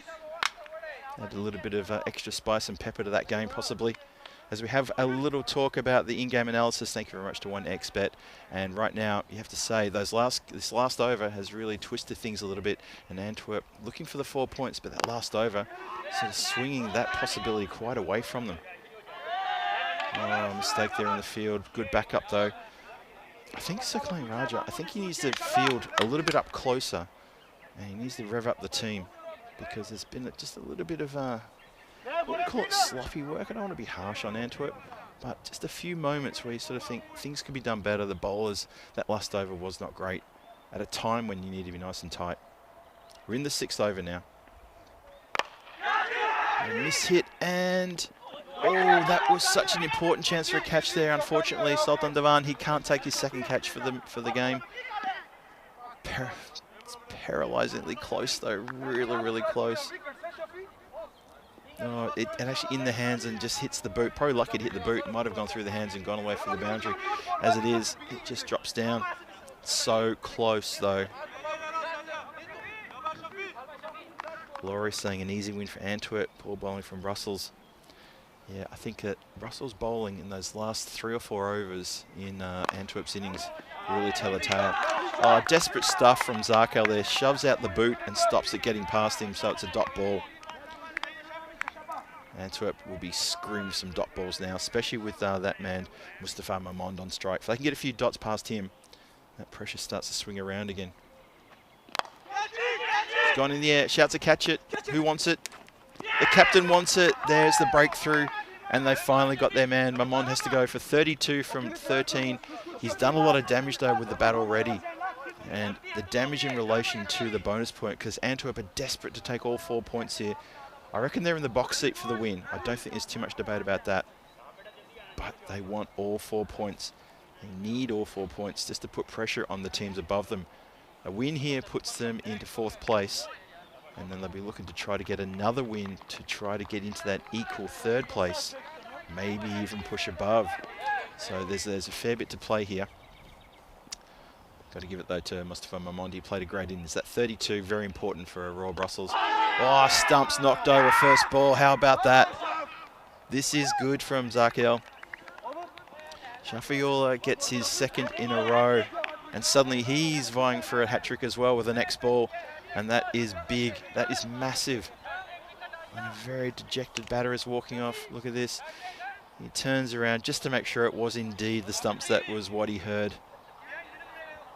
Add a little bit of extra spice and pepper to that game possibly. As we have a little talk about the in-game analysis, thank you very much to 1xBet. And right now, you have to say, this last over has really twisted things a little bit. And Antwerp looking for the 4 points, but that last over sort of swinging that possibility quite away from them. Oh, mistake there in the field. Good backup though. I think Saklang Raja, I think he needs to field a little bit up closer. And he needs to rev up the team because there's been just a little bit of what do you call it, sloppy work. I don't want to be harsh on Antwerp, but just a few moments where you sort of think things could be done better. The bowlers, that last over was not great at a time when you need to be nice and tight. We're in the 6th over now. A mishit and... Oh, that was such an important chance for a catch there. Unfortunately, Sultan Devan, he can't take his 2nd catch for the game. It's paralysingly close though, really, really close. Oh, it actually in the hands and just hits the boot. Probably lucky to hit the boot. It might have gone through the hands and gone away from the boundary. As it is, it just drops down. So close though. Laurie saying an easy win for Antwerp. Poor bowling from Brussels. Yeah, I think that Russell's bowling in those last 3 or 4 overs in Antwerp's innings really tell a tale. Oh, desperate stuff from Zarkel there. Shoves out the boot and stops it getting past him, so it's a dot ball. Antwerp will be screwing some dot balls now, especially with that man, Mustafa Mamond, on strike. If they can get a few dots past him, that pressure starts to swing around again. It's gone in the air. Shouts to catch it. Who wants it? The captain wants it. There's the breakthrough. And they finally got their man. Mamond has to go for 32 from 13. He's done a lot of damage, though, with the bat already. And the damage in relation to the bonus point, because Antwerp are desperate to take all 4 points here. I reckon they're in the box seat for the win. I don't think there's too much debate about that. But they want all 4 points. They need all 4 points just to put pressure on the teams above them. A win here puts them into 4th place. And then they'll be looking to try to get another win to try to get into that equal 3rd place. Maybe even push above. So there's a fair bit to play here. Got to give it, though, to Mustafa Mamond. He played a great innings. That 32, very important for Royal Brussels. Oh, stumps knocked over first ball. How about that? This is good from Zarkel. Shafiola gets his 2nd in a row. And suddenly he's vying for a hat-trick as well with the next ball. And that is big. That is massive. And a very dejected batter is walking off. Look at this. He turns around just to make sure it was indeed the stumps. That was what he heard.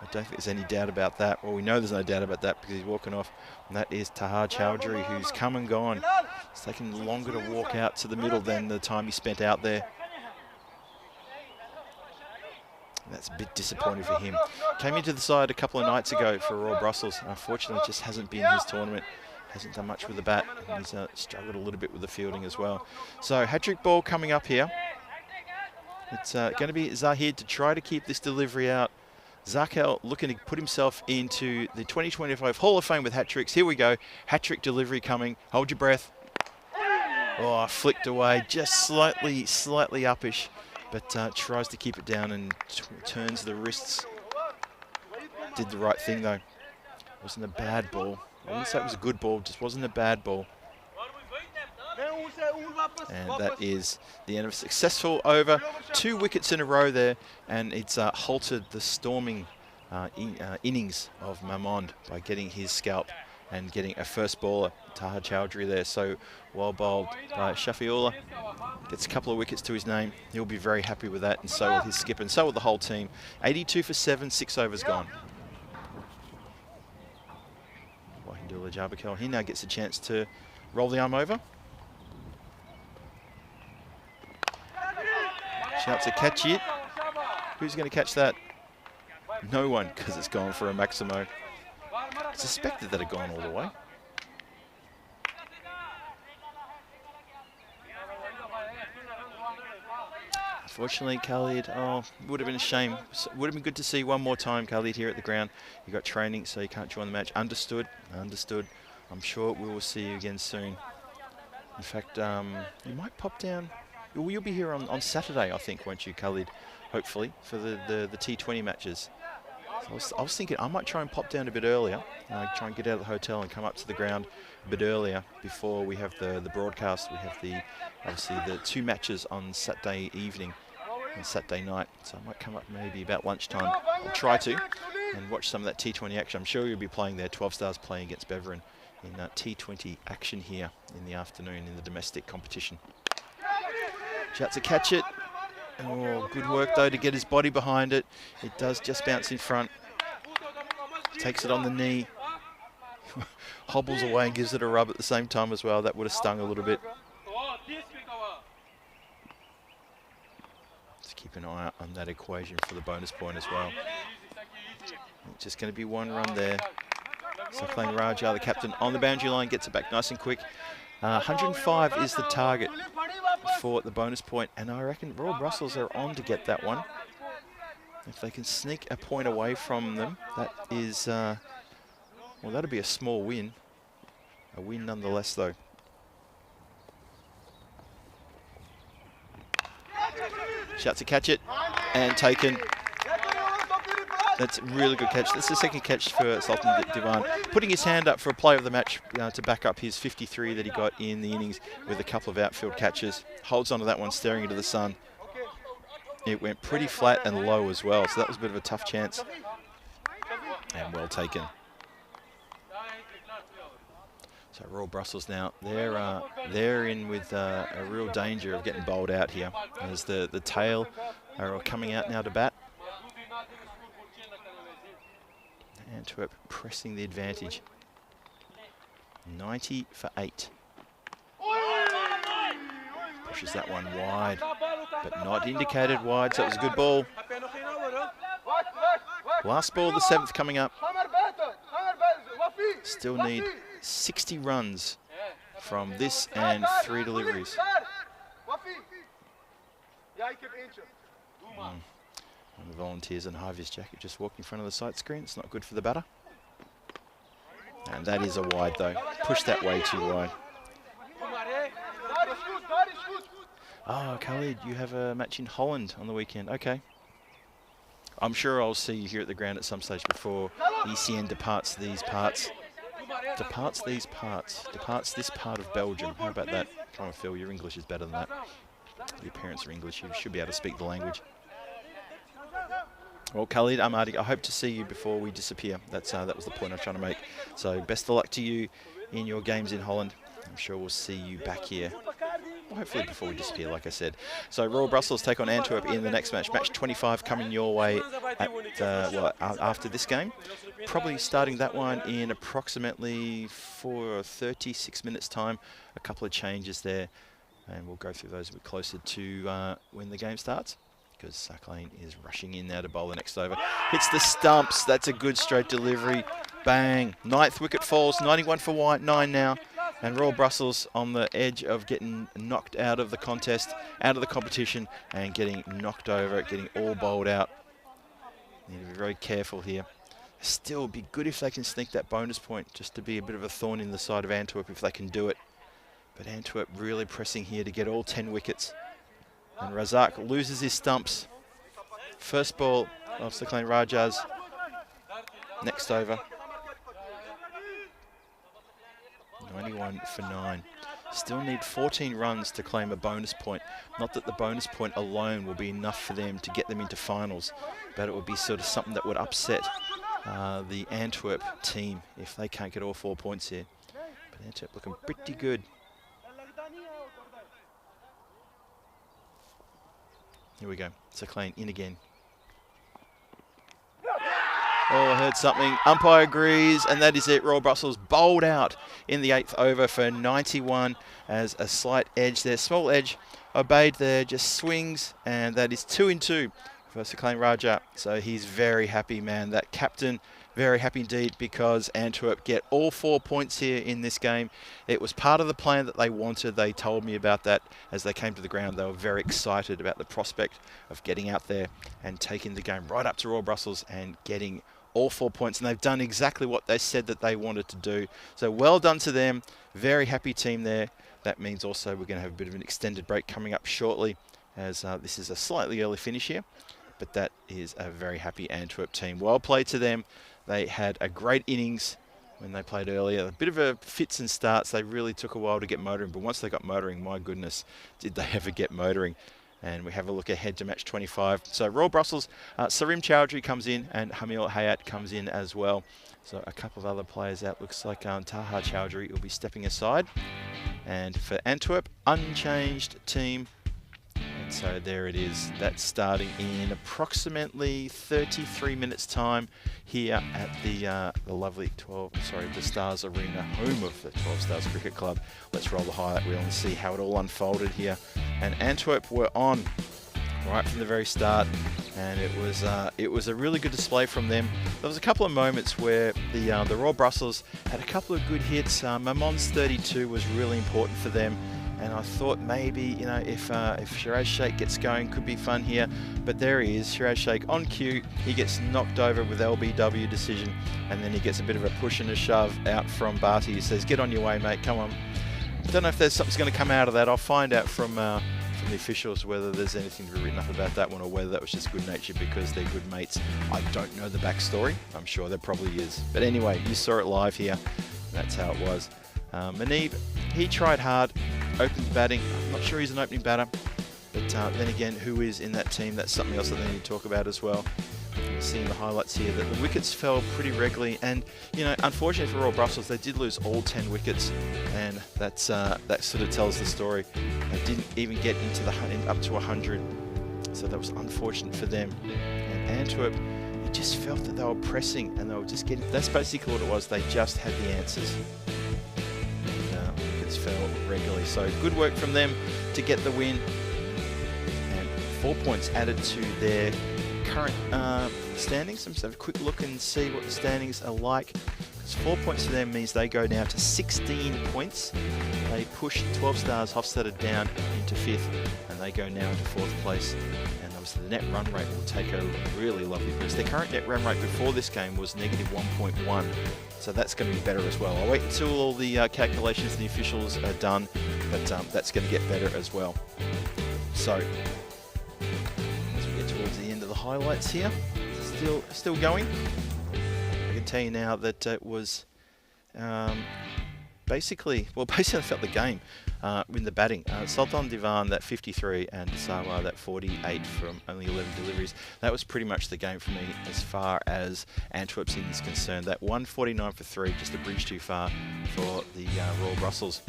I don't think there's any doubt about that. Well, we know there's no doubt about that because he's walking off. And that is Taha Chowdhury, who's come and gone. It's taken longer to walk out to the middle than the time he spent out there. That's a bit disappointing for him. Came into the side a couple of nights ago for Royal Brussels. Unfortunately, it just hasn't been his tournament. Hasn't done much with the bat. And he's struggled a little bit with the fielding as well. So, hat-trick ball coming up here. It's going to be Zahid to try to keep this delivery out. Zarkel looking to put himself into the 2025 Hall of Fame with hat-tricks. Here we go. Hat-trick delivery coming. Hold your breath. Oh, flicked away. Just slightly uppish. But tries to keep it down and turns the wrists. Did the right thing, though. Wasn't a bad ball. I wouldn't say it was a good ball, just wasn't a bad ball. And that is the end of a successful over. 2 wickets in a row there, and it's halted the storming innings of Mamond by getting his scalp and getting a first bowler, Taha Chowdhury, there. So well bowled by Shafiola. Gets a couple of wickets to his name. He'll be very happy with that, and so will his skipper, and so will the whole team. 82 for 7, 6 overs gone. Wahindullah Jabakel, he now gets a chance to roll the arm over. Shouts to catch it. Who's going to catch that? No one, because it's gone for a Maximo. Suspected that had gone all the way. Unfortunately, Khalid, would have been a shame. Would have been good to see one more time Khalid here at the ground. You got training, so you can't join the match. Understood. I'm sure we will see you again soon. In fact, you might pop down. You'll be here on Saturday, I think, won't you, Khalid? Hopefully, for the T20 matches. So I was thinking I might try and pop down a bit earlier, try and get out of the hotel and come up to the ground a bit earlier before we have the broadcast. We have obviously the 2 matches on Saturday evening and Saturday night. So I might come up maybe about lunchtime. I'll try to and watch some of that T20 action. I'm sure you'll be playing there. 12 Stars playing against Beveren in T20 action here in the afternoon in the domestic competition. Shouts to catch it. Oh, good work, though, to get his body behind it. It does just bounce in front. Takes it on the knee. Hobbles away and gives it a rub at the same time as well. That would have stung a little bit. Let's keep an eye out on that equation for the bonus point as well. It's just going to be 1 run there. So playing Raja, the captain, on the boundary line, gets it back nice and quick. 105 is the target for the bonus point, and I reckon Royal Brussels are on to get that one. If they can sneak a point away from them, that is, well, that'll be a small win. A win nonetheless, though. Shouts to catch it, and taken. That's a really good catch. That's the second catch for Sultan Divan. Putting his hand up for a play of the match to back up his 53 that he got in the innings with a couple of outfield catches. Holds onto that one, staring into the sun. It went pretty flat and low as well, so that was a bit of a tough chance. And well taken. So Royal Brussels now, they're in with a real danger of getting bowled out here, as the tail are all coming out now to bat. Antwerp pressing the advantage. 90 for 8. Pushes that one wide, but not indicated wide, so it was a good ball. Last ball of the 7th coming up. Still need 60 runs from this and 3 deliveries. One of the volunteers in high-vis jacket just walked in front of the sight screen. It's not good for the batter. And that is a wide though. Pushed that way too wide. Oh, Khalid, you have a match in Holland on the weekend. Okay. I'm sure I'll see you here at the ground at some stage before ECN departs these parts. Departs this part of Belgium. How about that? Come on, Phil, your English is better than that. Your parents are English. You should be able to speak the language. Well, Khalid, Ahmadi, I hope to see you before we disappear. That was the point I was trying to make. So best of luck to you in your games in Holland. I'm sure we'll see you back here. Well, hopefully before we disappear, like I said. So Royal Brussels take on Antwerp in the next match. Match 25 coming your way at, after this game. Probably starting that one in approximately 36 minutes time. A couple of changes there. And we'll go through those a bit closer to when the game starts, because Sakhlane is rushing in now to bowl the next over. Hits the stumps. That's a good straight delivery. Bang. 9th wicket falls. 91 for 9 now. And Royal Brussels on the edge of getting knocked out of the contest, out of the competition, and getting knocked over, getting all bowled out. Need to be very careful here. Still be good if they can sneak that bonus point, just to be a bit of a thorn in the side of Antwerp if they can do it. But Antwerp really pressing here to get all 10 wickets. And Razak loses his stumps. First ball of Sakhlane Rajas. Next over. 91 for 9. Still need 14 runs to claim a bonus point. Not that the bonus point alone will be enough for them to get them into finals, but it would be sort of something that would upset the Antwerp team if they can't get all 4 points here. But Antwerp looking pretty good. Here we go. Sakhlane in again. Oh, I heard something. Umpire agrees, and that is it. Royal Brussels bowled out in the 8th over for 91 as a slight edge there. Small edge obeyed there, just swings, and that is 2 in 2 for Sakhlane Raja. So he's very happy, man. That captain, very happy indeed, because Antwerp get all 4 points here in this game. It was part of the plan that they wanted. They told me about that as they came to the ground. They were very excited about the prospect of getting out there and taking the game right up to Royal Brussels and getting all 4 points, and they've done exactly what they said that they wanted to do. So well done to them. Very happy team there. That means also we're going to have a bit of an extended break coming up shortly, as this is a slightly early finish here, but that is a very happy Antwerp team. Well played to them. They had a great innings when they played earlier. A bit of a fits and starts. They really took a while to get motoring, but once they got motoring, my goodness, did they ever get motoring. And we have a look ahead to match 25. So Royal Brussels, Sarim Chowdhury comes in and Hamil Hayat comes in as well. So a couple of other players out. Looks like Taha Chowdhury will be stepping aside. And for Antwerp, unchanged team. And so there it is. That's starting in approximately 33 minutes time here at the lovely the Stars Arena, home of the 12 Stars Cricket Club. Let's roll the highlight reel and see how it all unfolded here. And Antwerp were on right from the very start, and it was a really good display from them. There was a couple of moments where the Royal Brussels had a couple of good hits. Mamon's 32 was really important for them. And I thought maybe, you know, if Shiraz Sheikh gets going, could be fun here. But there he is, Shiraz Sheikh on cue. He gets knocked over with LBW decision, and then he gets a bit of a push and a shove out from Barty. He says, "Get on your way, mate. Come on." Don't know if there's something's going to come out of that. I'll find out from the officials whether there's anything to be written up about that one or whether that was just good nature because they're good mates. I don't know the backstory. I'm sure there probably is. But anyway, you saw it live here. That's how it was. Manib, he tried hard, opened batting. I'm not sure he's an opening batter. But then again, who is in that team? That's something else that they need to talk about as well. You can see in the highlights here that the wickets fell pretty regularly, and unfortunately for Royal Brussels, they did lose all 10 wickets, and that sort of tells the story. They didn't even get into up to 100, so that was unfortunate for them. And Antwerp, it just felt that they were pressing, and they were just getting. That's basically what it was. They just had the answers. And wickets fell regularly, so good work from them to get the win. 4 points added to their current standings. Let's have a quick look and see what the standings are like. Because 4 points to them means they go now to 16 points. They push 12 Stars Hofstadter down into 5th, and they go now into 4th place. And obviously the net run rate will take a really lovely boost. Their current net run rate before this game was -1.1. So that's going to be better as well. I'll wait until all the calculations and the officials are done, but that's going to get better as well. So as we get towards the end of the highlights here, still going. I can tell you now that it was basically I felt the game in the batting. Sultan Divan, that 53, and Sawa, that 48 from only 11 deliveries. That was pretty much the game for me as far as Antwerp's is concerned. That 149 for 3, just a bridge too far for the Royal Brussels.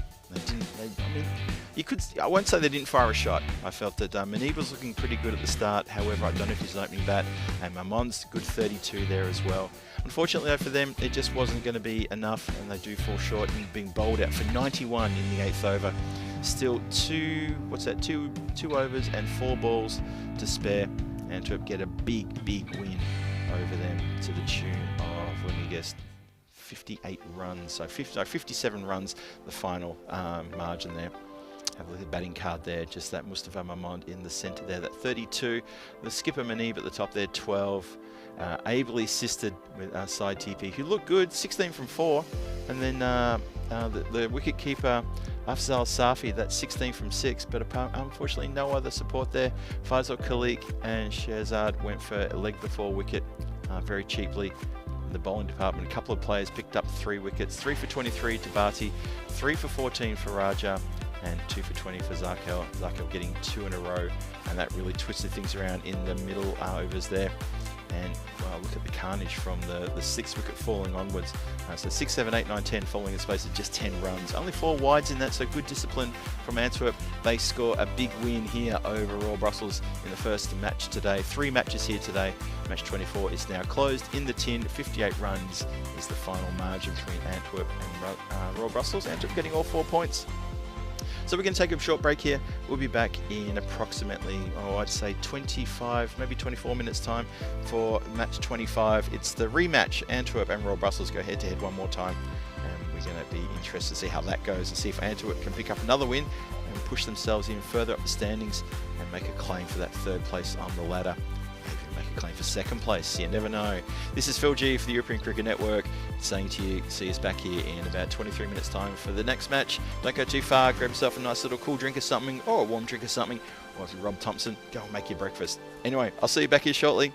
I won't say they didn't fire a shot. I felt that Manib was looking pretty good at the start. However, I don't know if he's an opening bat. And Mamon's good 32 there as well. Unfortunately, though, for them, it just wasn't going to be enough, and they do fall short in being bowled out for 91 in the 8th over. Still two overs and 4 balls to spare. Antwerp get a big win over them to the tune of, let me guess, 58 runs, so 57 runs, the final margin there. Have a look at the batting card there, just that Mustafa Mahmoud in the centre there, that 32. The skipper Manib at the top there, 12. Ably assisted with side TP, who looked good, 16 from 4. And then the wicket keeper Afzal Safi, that's 16 from 6, but unfortunately no other support there. Faisal Khalik and Shehzad went for a leg before wicket very cheaply. The bowling department, a couple of players picked up 3 wickets, 3 for 23 to Bhatti, 3 for 14 for Raja, and 2 for 20 for Zarkel. Zarkel getting 2 in a row, and that really twisted things around in the middle overs there. And well, look at the carnage from the 6th wicket falling onwards. So 6, 7, 8, 9, 10 falling in space of just 10 runs. Only 4 wides in that, so good discipline from Antwerp. They score a big win here over Royal Brussels in the first match today. 3 matches here today. Match 24 is now closed in the tin. 58 runs is the final margin between Antwerp and Royal Brussels. Antwerp getting all 4 points. So we're going to take a short break here. We'll be back in approximately, I'd say 25, maybe 24 minutes time for match 25. It's the rematch. Antwerp and Royal Brussels go head-to-head one more time. And we're going to be interested to see how that goes and see if Antwerp can pick up another win and push themselves even further up the standings and make a claim for that 3rd place on the ladder. Maybe make a claim for 2nd place. You never know. This is Phil G for the European Cricket Network saying to you, see us back here in about 23 minutes time for the next match. Don't go too far. Grab yourself a nice little cool drink or something, or a warm drink or something, or if you're Rob Thompson, go and make your breakfast. Anyway, I'll see you back here shortly.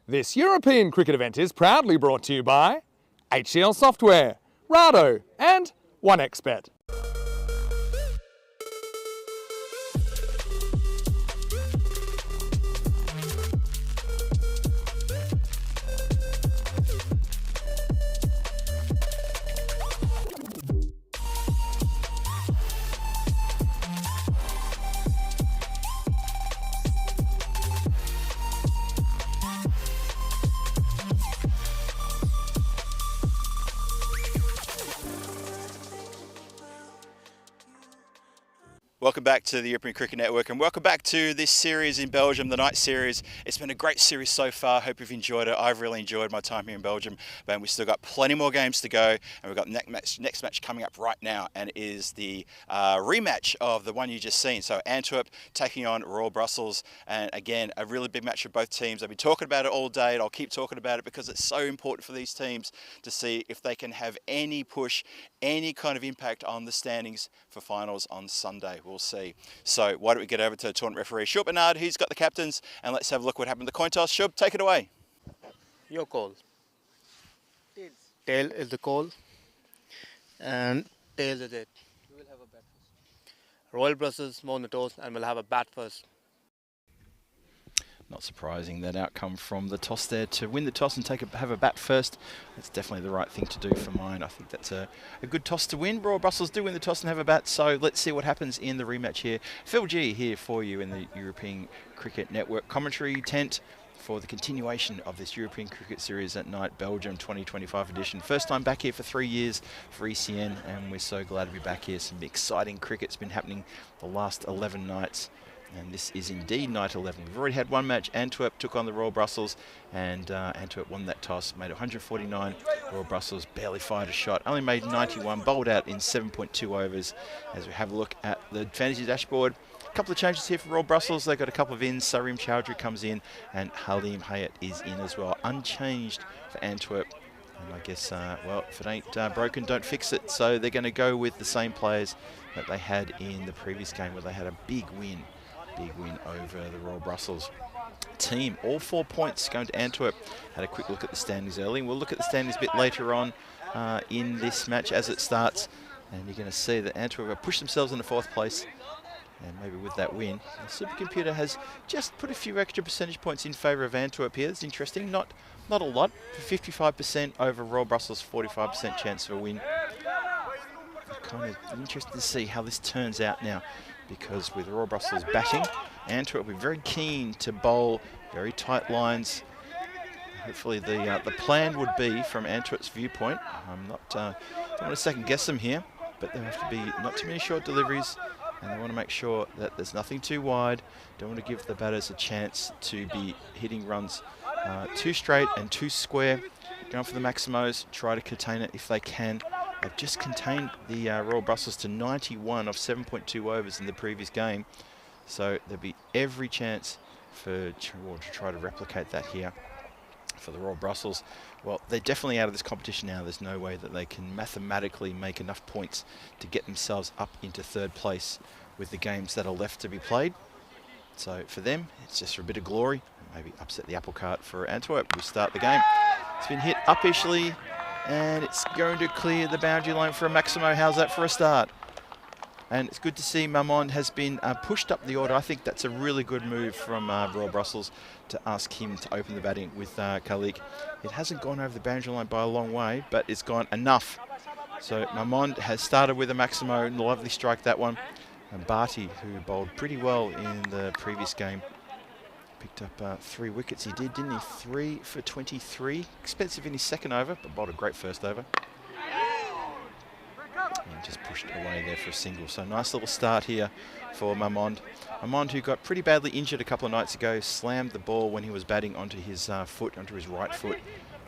This European cricket event is proudly brought to you by HCL Software, Rado and 1xBet. Welcome back to the European Cricket Network and welcome back to this series in Belgium, the night series. It's been a great series so far. Hope you've enjoyed it. I've really enjoyed my time here in Belgium, but we've still got plenty more games to go, and we've got next match coming up right now, and it is the rematch of the one you just seen. So Antwerp taking on Royal Brussels, and again, a really big match for both teams. I've been talking about it all day, and I'll keep talking about it because it's so important for these teams to see if they can have any push, any kind of impact on the standings for finals on Sunday. We'll see. So why don't we get over to tournament referee Shub Bernard, he's got the captains, and let's have a look what happened in the coin toss. Shub, take it away. Your call. Tails. tail is the call, and tail is it. Royal Brussels more on the toss, and we'll have a bat first. Not surprising, that outcome from the toss there to win the toss and have a bat first. That's definitely the right thing to do for mine. I think that's a good toss to win. Royal Brussels do win the toss and have a bat, so let's see what happens in the rematch here. Phil G here for you in the European Cricket Network commentary tent for the continuation of this European Cricket Series at night, Belgium 2025 edition. First time back here for 3 years for ECN, and we're so glad to be back here. Some exciting cricket's been happening the last 11 nights. And this is indeed night 11. We've already had one match. Antwerp took on the Royal Brussels, and Antwerp won that toss, made 149. Royal Brussels barely fired a shot, only made 91, bowled out in 7.2 overs. As we have a look at the fantasy dashboard, a couple of changes here for Royal Brussels. They've got a couple of ins. Sarim Chowdhury comes in, and Halim Hayat is in as well. Unchanged for Antwerp. And I guess, well, if it ain't broken, don't fix it. So they're going to go with the same players that they had in the previous game, where they had a big win over the Royal Brussels team. All 4 points going to Antwerp. Had a quick look at the standings early, and we'll look at the standings a bit later on in this match as it starts. And you're going to see that Antwerp have pushed themselves into 4th place, and maybe with that win, the supercomputer has just put a few extra percentage points in favour of Antwerp here. It's interesting, not a lot, 55% over Royal Brussels, 45% chance for a win. I'm kind of interested to see how this turns out now, because with Royal Brussels batting, Antwerp will be very keen to bowl very tight lines. Hopefully the plan would be, from Antwerp's viewpoint, I'm not don't want to second guess them here, but there have to be not too many short deliveries, and they want to make sure that there's nothing too wide. Don't want to give the batters a chance to be hitting runs too straight and too square. Going for the maximos, try to contain it if they can. They've just contained the Royal Brussels to 91 of 7.2 overs in the previous game. So there'll be every chance to try to replicate that here for the Royal Brussels. Well, they're definitely out of this competition now. There's no way that they can mathematically make enough points to get themselves up into 3rd place with the games that are left to be played. So for them, it's just for a bit of glory. Maybe upset the apple cart for Antwerp. We start the game. It's been hit uppishly, and it's going to clear the boundary line for a Maximo. How's that for a start? And it's good to see Mamond has been pushed up the order. I think that's a really good move from Royal Brussels to ask him to open the batting with Khalik. It hasn't gone over the boundary line by a long way, but it's gone enough. So Mamond has started with a Maximo, lovely strike that one. And Barty, who bowled pretty well in the previous game, picked up 3 wickets. He did, didn't he? 3 for 23. Expensive in his 2nd over, but bowled a great 1st over. And just pushed away there for a single. So nice little start here for Mamond. Mamond, who got pretty badly injured a couple of nights ago, slammed the ball when he was batting onto his onto his right foot,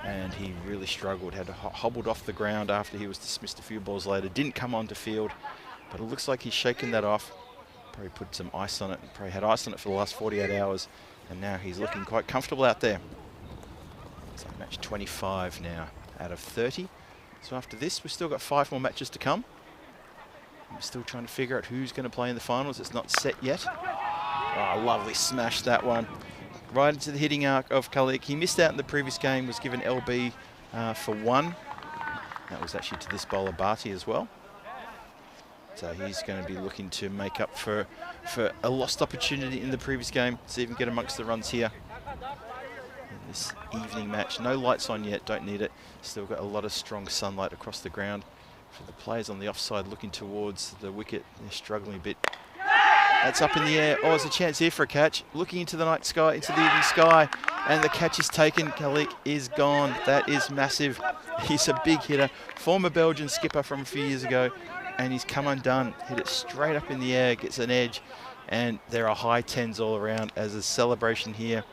and he really struggled. Had to hobbled off the ground after he was dismissed a few balls later. Didn't come onto field, but it looks like he's shaken that off. Probably put some ice on it. Probably had ice on it for the last 48 hours, and now he's looking quite comfortable out there. So match 25 now out of 30. So after this, we've still got 5 more matches to come. We're still trying to figure out who's going to play in the finals. It's not set yet. Oh, lovely smash, that one. Right into the hitting arc of Khalik. He missed out in the previous game, was given LB for 1. That was actually to this bowler Barty as well. So he's going to be looking to make up for a lost opportunity in the previous game. See if he can get amongst the runs here in this evening match. No lights on yet, don't need it. Still got a lot of strong sunlight across the ground. For the players on the offside looking towards the wicket, they're struggling a bit. That's up in the air. Oh, there's a chance here for a catch. Looking into the night sky, into the evening sky, and the catch is taken. Khalik is gone. That is massive. He's a big hitter. Former Belgian skipper from a few years ago, and he's come undone. Hit it straight up in the air, gets an edge, and there are high 10s all around as a celebration here.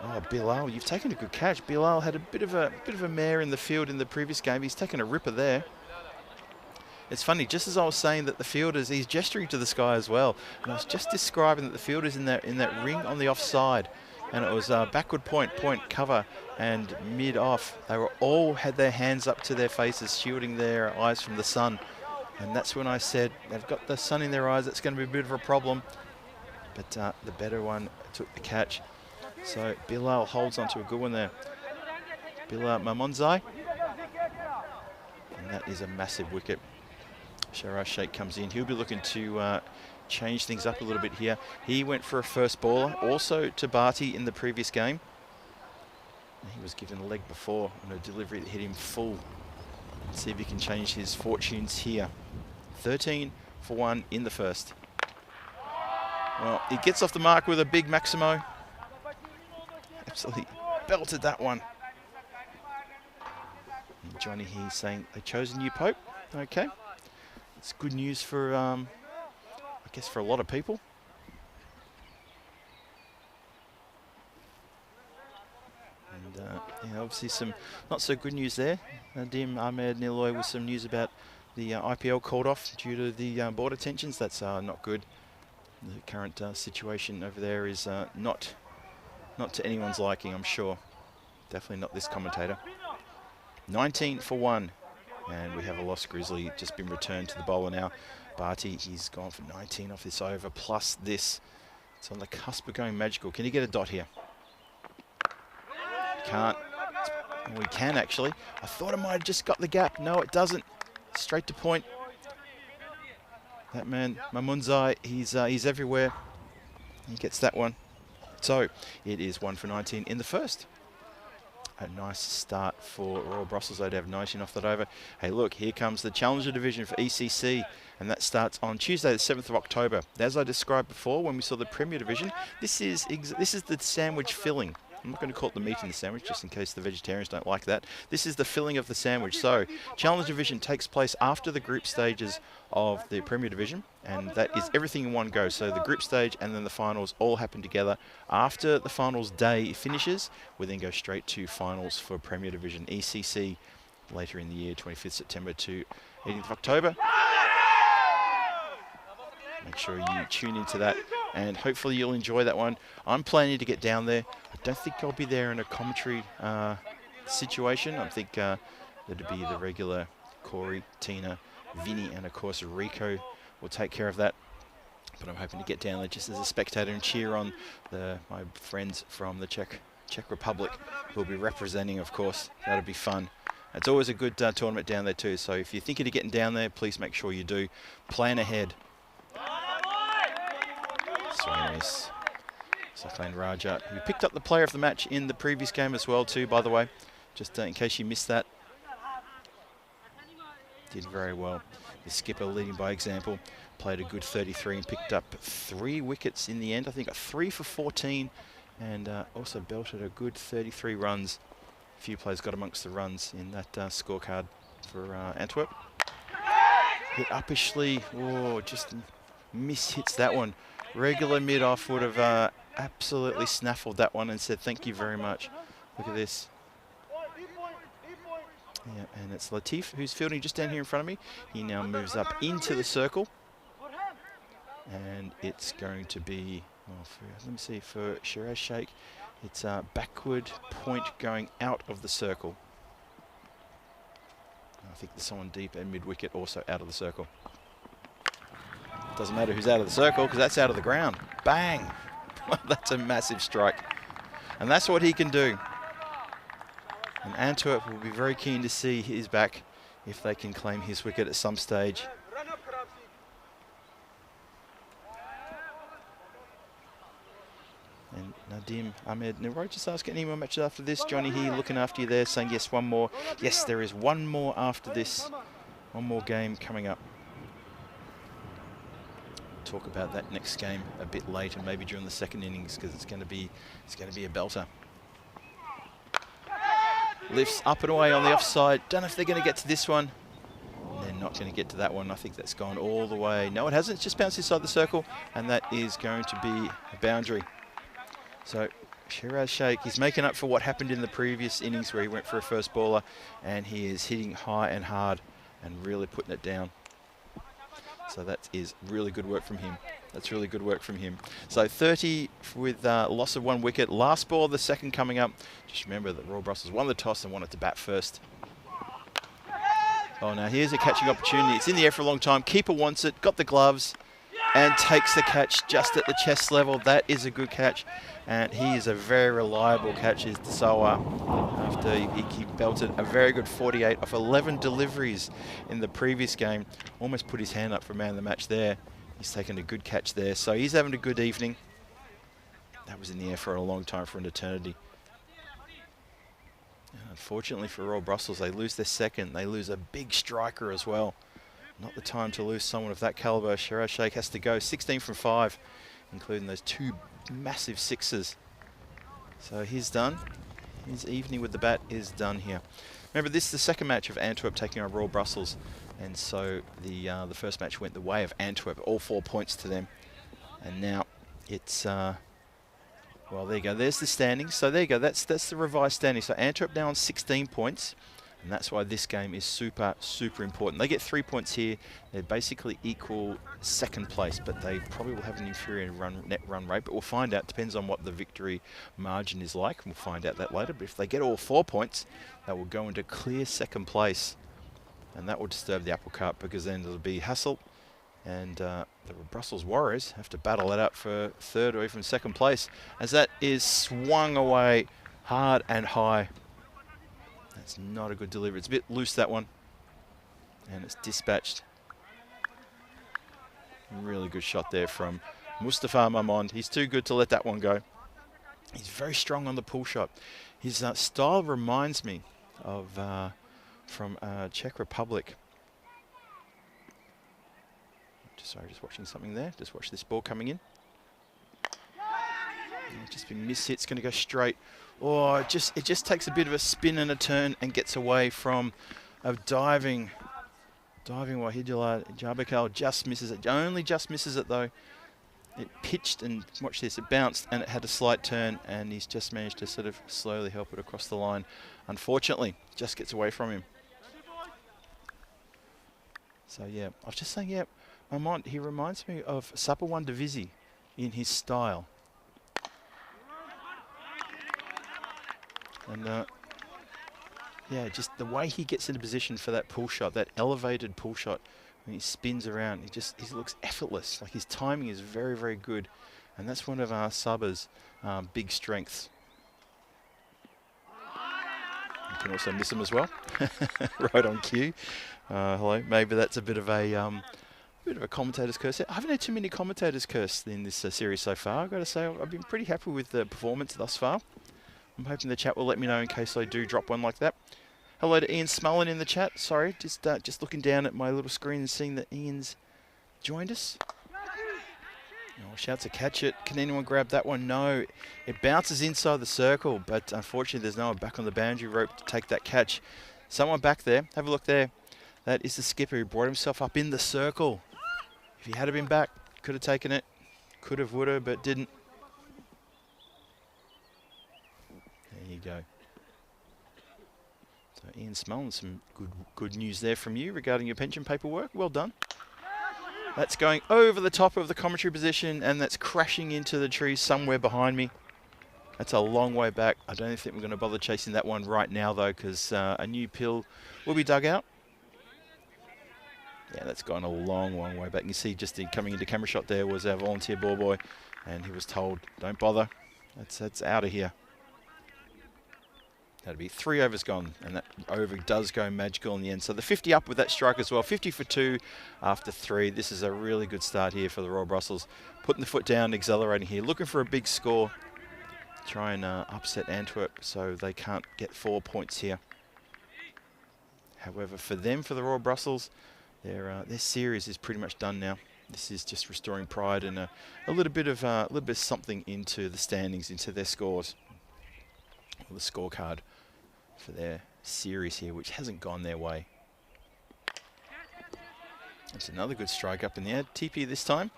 Oh, Bilal, you've taken a good catch. Bilal had a bit of a mare in the field in the previous game. He's taken a ripper there. It's funny, just as I was saying that the fielders, he's gesturing to the sky as well. And I was just describing that the fielders in that ring on the offside, and it was backward point, cover, and mid-off. They were all had their hands up to their faces, shielding their eyes from the sun. And that's when I said, they've got the sun in their eyes, that's going to be a bit of a problem. But the better one took the catch. So Bilal holds onto a good one there. Bilal Mamonzai. And that is a massive wicket. Shiraz Sheikh comes in. He'll be looking to change things up a little bit here. He went for a first bowler, also to Bharti in the previous game. And he was given a leg before on a delivery that hit him full. Let's see if he can change his fortunes here. 13 for 1 in the first. Well, he gets off the mark with a big Maximo. Absolutely belted that one. And Johnny here saying they chose a new pope. Okay. It's good news for, I guess, for a lot of people. And yeah, obviously some not so good news there. Nadim Ahmed Niloy with some news about the IPL called off due to the border tensions. That's not good. The current situation over there is not to anyone's liking, I'm sure. Definitely not this commentator. 19 for 1. And we have a lost Grizzly just been returned to the bowler now. Bharti, he's gone for 19 off this over, plus this. It's on the cusp of going magical. Can he get a dot here? Can't. Well, he can actually. I thought it might have just got the gap. No, it doesn't. Straight to point. That man, Mamunzai, he's everywhere. He gets that one. So it is 1 for 19 in the first. A nice start for Royal Brussels, though, to have 19 off that over. Hey, look, here comes the Challenger Division for ECC, and that starts on Tuesday, the 7th of October. As I described before, when we saw the Premier Division, this is the sandwich filling. I'm not going to call it the meat in the sandwich, just in case the vegetarians don't like that. This is the filling of the sandwich. So, Challenger Division takes place after the group stages of the Premier Division, and that is everything in one go. So, the group stage and then the finals all happen together. After the finals day finishes, we then go straight to finals for Premier Division ECC later in the year, 25th September to 18th of October. Make sure you tune into that, and hopefully you'll enjoy that one. I'm planning to get down there. I don't think I'll be there in a commentary situation. I think that'd be the regular Corey, Tina, Vinny, and of course Rico will take care of that. But I'm hoping to get down there just as a spectator and cheer on my friends from the Czech Republic who will be representing, of course. That'll be fun. It's always a good tournament down there too. So if you're thinking of getting down there, please make sure you do. Plan ahead. So nice. Saklan Raja, who picked up the player of the match in the previous game as well too, by the way, just in case you missed that. Did very well. The skipper leading by example, played a good 33 and picked up 3 wickets in the end. I think got 3 for 14 and also belted a good 33 runs. A few players got amongst the runs in that scorecard for Antwerp. Hit uppishly, oh, just mishits that one. Regular mid-off would have absolutely snaffled that one and said thank you very much. Look at this. Yeah, and it's Latif who's fielding just down here in front of me. He now moves up into the circle. And it's going to be, well, let me see, for Shiraz Sheikh, it's a backward point going out of the circle. I think there's someone deep and mid-wicket also out of the circle. Doesn't matter who's out of the circle because that's out of the ground. Bang! That's a massive strike. And that's what he can do. And Antwerp will be very keen to see his back if they can claim his wicket at some stage. And Nadim Ahmed Niroy just asking any more matches after this. Johnny here looking after you there, saying yes, one more. Yes, there is one more after this. One more game coming up. Talk about that next game a bit later, maybe during the second innings, because it's going to be a belter. Lifts up and away on the offside. Don't know if they're going to get to this one. They're not going to get to that one. I think that's gone all the way. No, it hasn't. It's just bounced inside the circle, and that is going to be a boundary. So Shiraz Sheikh, he's making up for what happened in the previous innings where he went for a first bowler, and he is hitting high and hard and really putting it down. So that is really good work from him. That's really good work from him. So 30 with loss of 1 wicket. Last ball, the second coming up. Just remember that Royal Brussels won the toss and wanted to bat first. Oh, now here's a catching opportunity. It's in the air for a long time. Keeper wants it. Got the gloves. and takes the catch just at the chest level. That is a good catch, and he is a very reliable catch, is Desawa, after he belted a very good 48 off 11 deliveries in the previous game. Almost put his hand up for man of the match there. He's taken a good catch there, so he's having a good evening. That was in the air for a long time, for an eternity. And unfortunately for Royal Brussels, they lose their second. They lose a big striker as well. Not the time to lose someone of that caliber. Shiraz Sheikh has to go 16 from 5, including those 2 massive sixes. So he's done. His evening with the bat is done here. Remember, this is the second match of Antwerp taking on Royal Brussels, and so the first match went the way of Antwerp, all 4 points to them. And now it's well, there you go. There's the standings. So there you go. That's the revised standings. So Antwerp now on 16 points. And that's why this game is super, super important. They get 3 points here. They're basically equal second place, but they probably will have an inferior net run rate. But we'll find out. Depends on what the victory margin is like. We'll find out that later. But if they get all 4 points, they will go into clear second place. And that will disturb the apple cart, because then it'll be hassle. And the Brussels Warriors have to battle it out for third or even second place, as that is swung away hard and high. That's not a good delivery. It's a bit loose, that one. And it's dispatched. Really good shot there from Mustafa Mamond. He's too good to let that one go. He's very strong on the pull shot. His style reminds me of from Czech Republic. Sorry, just watching something there. Just watch this ball coming in. Just been mishit. It's going to go straight. Oh, it just takes a bit of a spin and a turn and gets away from a diving Wahidullah Jabakal. Just misses it. Only just misses it though. It pitched, and watch this. It bounced and it had a slight turn, and he's just managed to sort of slowly help it across the line. Unfortunately, just gets away from him. So yeah, I was just saying, yeah, he reminds me of Sapawan Divisi in his style. And yeah, just the way he gets into position for that pull shot, that elevated pull shot, when he spins around, he looks effortless. Like, his timing is very, very good, and that's one of our Saba's big strengths. You can also miss him as well, right on cue. Hello, maybe that's a bit of a commentator's curse. I haven't had too many commentators curse in this series so far. I've got to say, I've been pretty happy with the performance thus far. I'm hoping the chat will let me know in case I do drop one like that. Hello to Ian Smullen in the chat. Sorry, just looking down at my little screen and seeing that Ian's joined us. Oh, shouts to catch it. Can anyone grab that one? No. It bounces inside the circle, but unfortunately there's no one back on the boundary rope to take that catch. Someone back there. Have a look there. That is the skipper who brought himself up in the circle. If he had been back, could have taken it. Could have, would have, but didn't. There you go. So Ian Smullen, some good news there from you regarding your pension paperwork. Well done. That's going over the top of the commentary position, and that's crashing into the trees somewhere behind me. That's a long way back. I don't think we're going to bother chasing that one right now, though, because a new pill will be dug out. Yeah, that's gone a long, long way back. You can see just coming into camera shot there was our volunteer ball boy, and he was told, don't bother. That's out of here. That'd be 3 overs gone, and that over does go magical in the end. So the 50 up with that strike as well. 50 for 2 after 3. This is a really good start here for the Royal Brussels. Putting the foot down, accelerating here. Looking for a big score. Try and upset Antwerp so they can't get 4 points here. However, for them, for the Royal Brussels, their series is pretty much done now. This is just restoring pride and a little bit of something into the standings, into their scores, or the scorecard for their series here, which hasn't gone their way. That's another good strike up in the air. TP this time.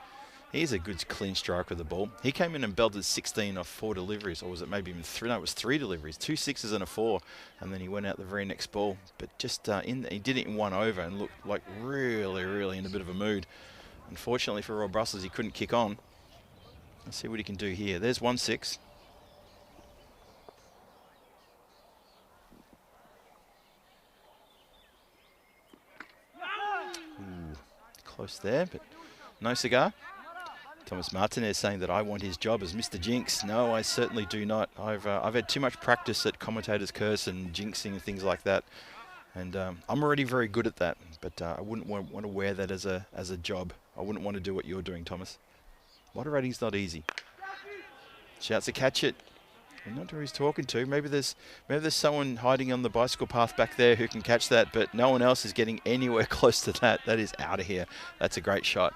He's a good clean striker of the ball. He came in and belted 16 off 4 deliveries, or was it maybe even 3? No, it was 3 deliveries, 2 6s and a 4, and then he went out the very next ball. But just he did it in 1 over and looked like really in a bit of a mood. Unfortunately for Royal Brussels, he couldn't kick on. Let's see what he can do here. There's 1 6. Ooh, close there, but no cigar. Thomas Martinez saying that I want his job as Mr. Jinx. No, I certainly do not. I've had too much practice at commentator's curse and jinxing and things like that. And I'm already very good at that, but I wouldn't want to wear that as a job. I wouldn't want to do what you're doing, Thomas. Moderating's not easy. Shouts to catch it. I'm not sure who he's talking to. Maybe there's someone hiding on the bicycle path back there who can catch that, but no one else is getting anywhere close to that. That is out of here. That's a great shot.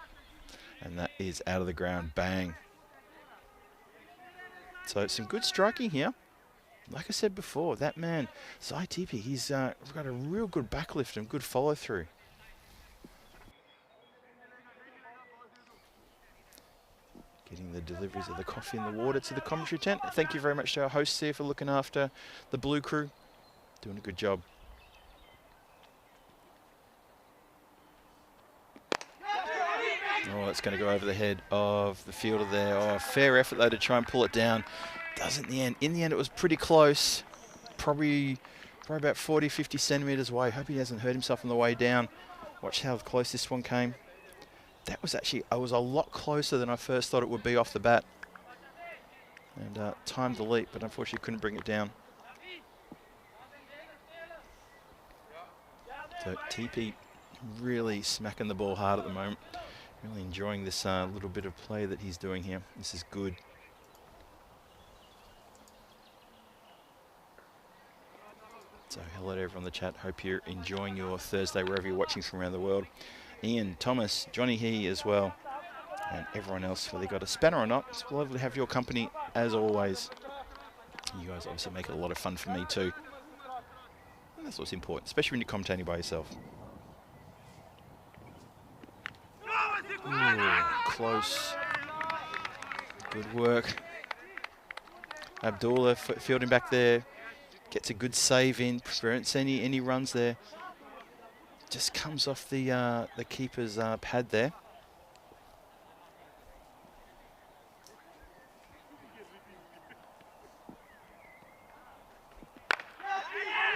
And that is out of the ground. Bang. So some good striking here. Like I said before, that man, Sai Tipi, he's got a real good backlift and good follow through. Getting the deliveries of the coffee and the water to the commentary tent. Thank you very much to our hosts here for looking after the blue crew. Doing a good job. Oh, that's going to go over the head of the fielder there. Oh, fair effort though to try and pull it down. Doesn't in the end. In the end, it was pretty close. Probably about 40, 50 centimetres away. Hope he hasn't hurt himself on the way down. Watch how close this one came. That was actually, I was a lot closer than I first thought it would be off the bat. And timed the leap, but unfortunately couldn't bring it down. So TP really smacking the ball hard at the moment. Really enjoying this little bit of play that he's doing here. This is good. So hello to everyone in the chat. Hope you're enjoying your Thursday wherever you're watching from around the world. Ian, Thomas, Johnny He as well, and everyone else, whether they got a spanner or not. It's lovely to have your company as always. You guys obviously make it a lot of fun for me too. And that's what's important, especially when you're commentating by yourself. Ooh, close. Good work. Abdullah fielding back there. Gets a good save in. Prevents any runs there. Just comes off the keeper's pad there.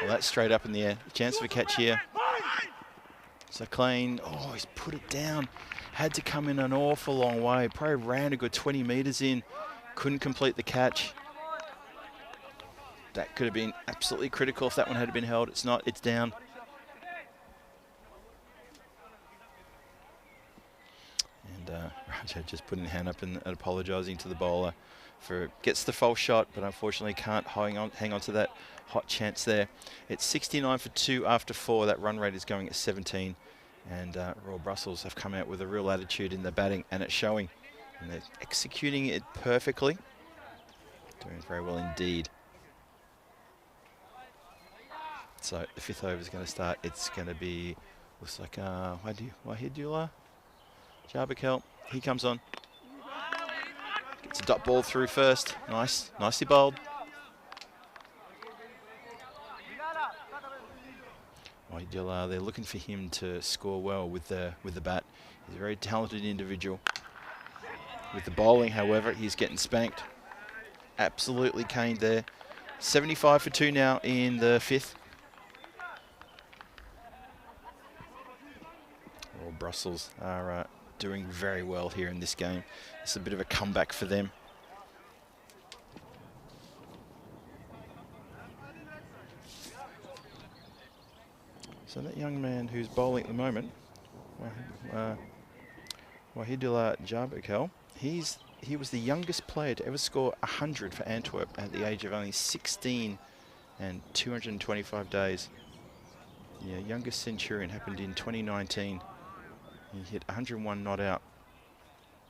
Well, that's straight up in the air. Chance for a catch here. So clean. Oh, he's put it down. Had to come in an awful long way. Probably ran a good 20 metres in. Couldn't complete the catch. That could have been absolutely critical if that one had been held. It's not. It's down. And Raja just putting a hand up and apologising to the bowler for gets the false shot, but unfortunately can't hang on to that hot chance there. It's 69 for 2 after 4. That run rate is going at 17. And Royal Brussels have come out with a real attitude in the batting, and it's showing. And they're executing it perfectly. Doing very well indeed. So the 5th over is going to start. It's going to be, looks like Wahidullah Jarbakel. He comes on. Gets a dot ball through first. Nice. Nicely bowled. Wahidullah, they're looking for him to score well with the bat. He's a very talented individual. With the bowling, however, he's getting spanked. Absolutely caned there. 75 for 2 now in the 5th. Well, Brussels are doing very well here in this game. It's a bit of a comeback for them. So that young man who's bowling at the moment, Wahidullah Jarbakel, he was the youngest player to ever score 100 for Antwerp at the age of only 16 and 225 days. Yeah, youngest centurion happened in 2019. He hit 101 not out.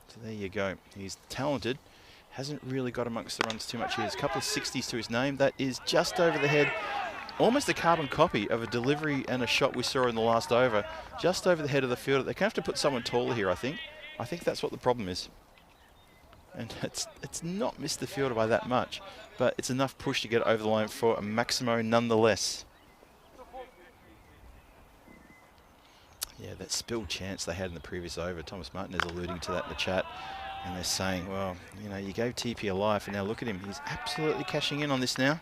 So there you go. He's talented. Hasn't really got amongst the runs too much here. There's a couple of 60s to his name. That is just over the head. Almost a carbon copy of a delivery and a shot we saw in the last over. Just over the head of the fielder. They're going to have to put someone taller here, I think. I think that's what the problem is. And it's not missed the fielder by that much, but it's enough push to get over the line for a Maximo nonetheless. Yeah, that spilled chance they had in the previous over. Thomas Martin is alluding to that in the chat. And they're saying, well, you know, you gave TP a life, and now look at him. He's absolutely cashing in on this now.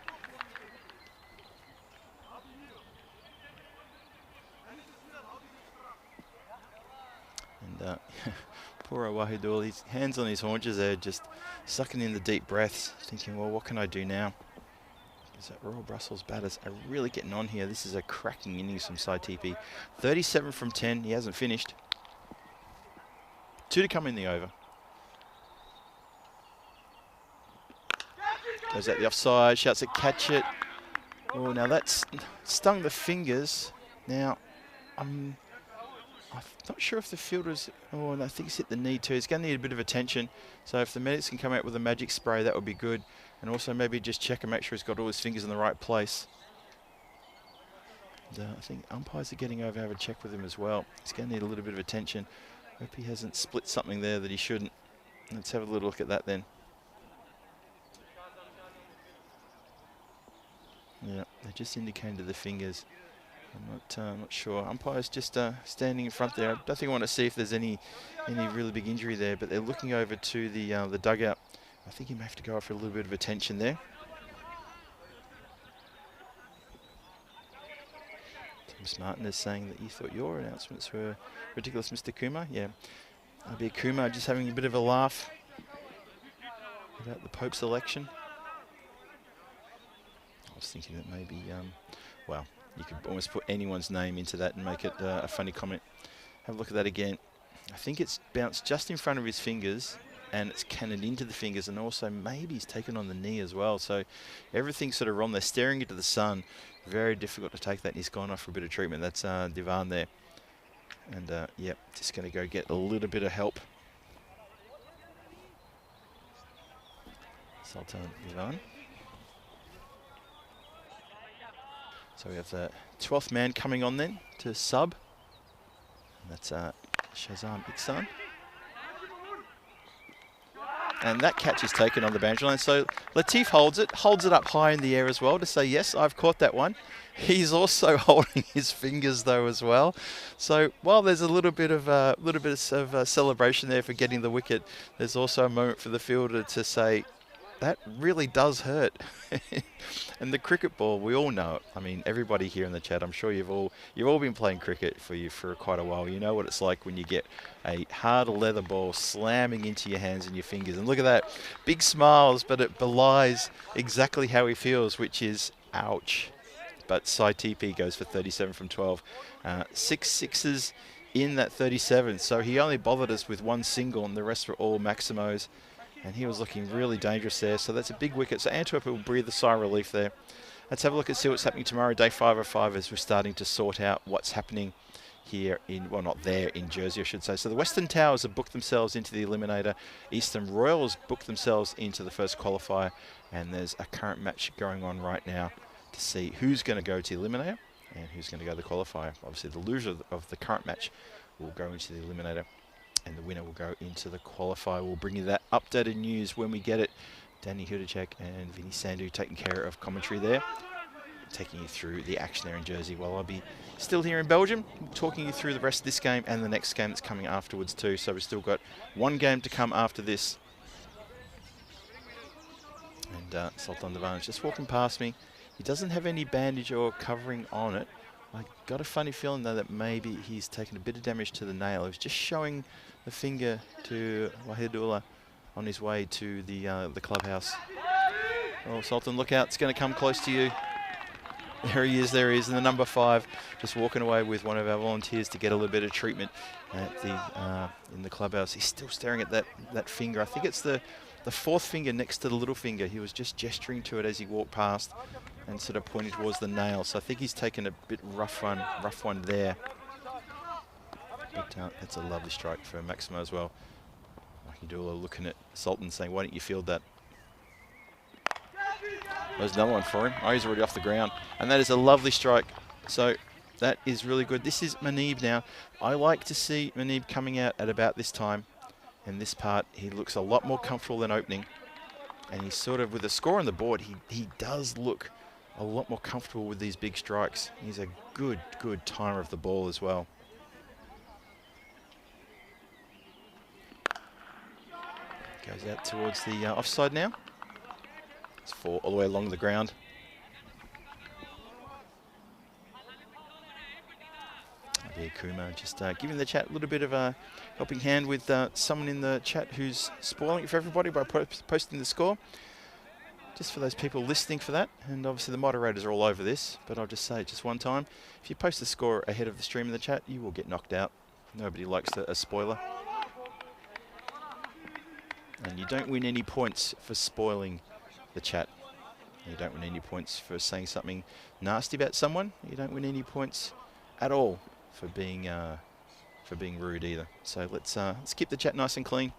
And Poor Wahidul, his hands on his haunches there, just sucking in the deep breaths, thinking, well, what can I do now? Because that Royal Brussels batters are really getting on here. This is a cracking innings from Sai TP. 37 from 10, he hasn't finished. 2 to come in the over. Goes out the offside, shouts at catch it. Oh, now that's stung the fingers. Now, I'm not sure if the fielder's... Oh, and I think he's hit the knee too. He's going to need a bit of attention. So if the medics can come out with a magic spray, that would be good. And also maybe just check and make sure he's got all his fingers in the right place. And, I think umpires are getting over to have a check with him as well. He's going to need a little bit of attention. Hope he hasn't split something there that he shouldn't. Let's have a little look at that then. Yeah, they just indicated the fingers. I'm not sure. Umpire's just standing in front there. I don't think I want to see if there's any really big injury there, but they're looking over to the dugout. I think he may have to go off for a little bit of attention there. Thomas Martin is saying that you thought your announcements were ridiculous, Mr. Kumar. Yeah, I'll be Kumar just having a bit of a laugh about the Pope's election. I was thinking that maybe, well, you could almost put anyone's name into that and make it a funny comment. Have a look at that again. I think it's bounced just in front of his fingers and it's cannoned into the fingers, and also maybe he's taken on the knee as well. So everything's sort of wrong. They're staring into the sun. Very difficult to take that, and he's gone off for a bit of treatment. That's Divan there. And, yep, just going to go get a little bit of help. Sultan Divan. So we have the 12th man coming on then to sub. And that's Shazam Iksan. And that catch is taken on the boundary line. So Latif holds it up high in the air as well to say, yes, I've caught that one. He's also holding his fingers though as well. So while there's a little bit of celebration there for getting the wicket, there's also a moment for the fielder to say, that really does hurt. And the cricket ball, we all know it. I mean, everybody here in the chat, I'm sure you've all been playing cricket for quite a while. You know what it's like when you get a hard leather ball slamming into your hands and your fingers. And look at that, big smiles, but it belies exactly how he feels, which is ouch. But Sai TP goes for 37 from 12. 6 sixes in that 37. So he only bothered us with 1 single, and the rest were all Maximos. And he was looking really dangerous there. So that's a big wicket. So Antwerp will breathe a sigh of relief there. Let's have a look and see what's happening tomorrow, day 5 of 5, as we're starting to sort out what's happening here in, well, not there, in Jersey, I should say. So the Western Towers have booked themselves into the Eliminator. Eastern Royals booked themselves into the first qualifier. And there's a current match going on right now to see who's going to go to the Eliminator and who's going to go to the qualifier. Obviously, the loser of the current match will go into the Eliminator, and the winner will go into the qualifier. We'll bring you that updated news when we get it. Danny Hudacek and Vinny Sandhu taking care of commentary there, taking you through the action there in Jersey, while I'll be still here in Belgium, talking you through the rest of this game and the next game that's coming afterwards too. So we've still got 1 game to come after this. And Sultan Divan is just walking past me. He doesn't have any bandage or covering on it. I got a funny feeling though that maybe he's taken a bit of damage to the nail. He was just showing the finger to Wahidullah on his way to the clubhouse. Oh, Sultan, look out, it's going to come close to you. There he is, and the number 5 just walking away with one of our volunteers to get a little bit of treatment at in the clubhouse. He's still staring at that finger. I think it's the 4th finger next to the little finger. He was just gesturing to it as he walked past and sort of pointing towards the nail. So I think he's taken a bit rough one there. But that's a lovely strike for Maximo as well. Wahidullah looking at Sultan saying, why don't you field that? There's another one for him. Oh, he's already off the ground. And that is a lovely strike. So that is really good. This is Manib now. I like to see Manib coming out at about this time. In this part, he looks a lot more comfortable than opening. And he's sort of, with a score on the board, he does look a lot more comfortable with these big strikes. He's a good timer of the ball as well. Goes out towards the offside now. It's 4 all the way along the ground. Yeah, Kuma, just giving the chat a little bit of a helping hand with someone in the chat who's spoiling it for everybody by posting the score. Just for those people listening for that, and obviously the moderators are all over this, but I'll just say just one time, if you post the score ahead of the stream in the chat, you will get knocked out. Nobody likes a spoiler. And you don't win any points for spoiling the chat. You don't win any points for saying something nasty about someone. You don't win any points at all for being rude either. So let's keep the chat nice and clean.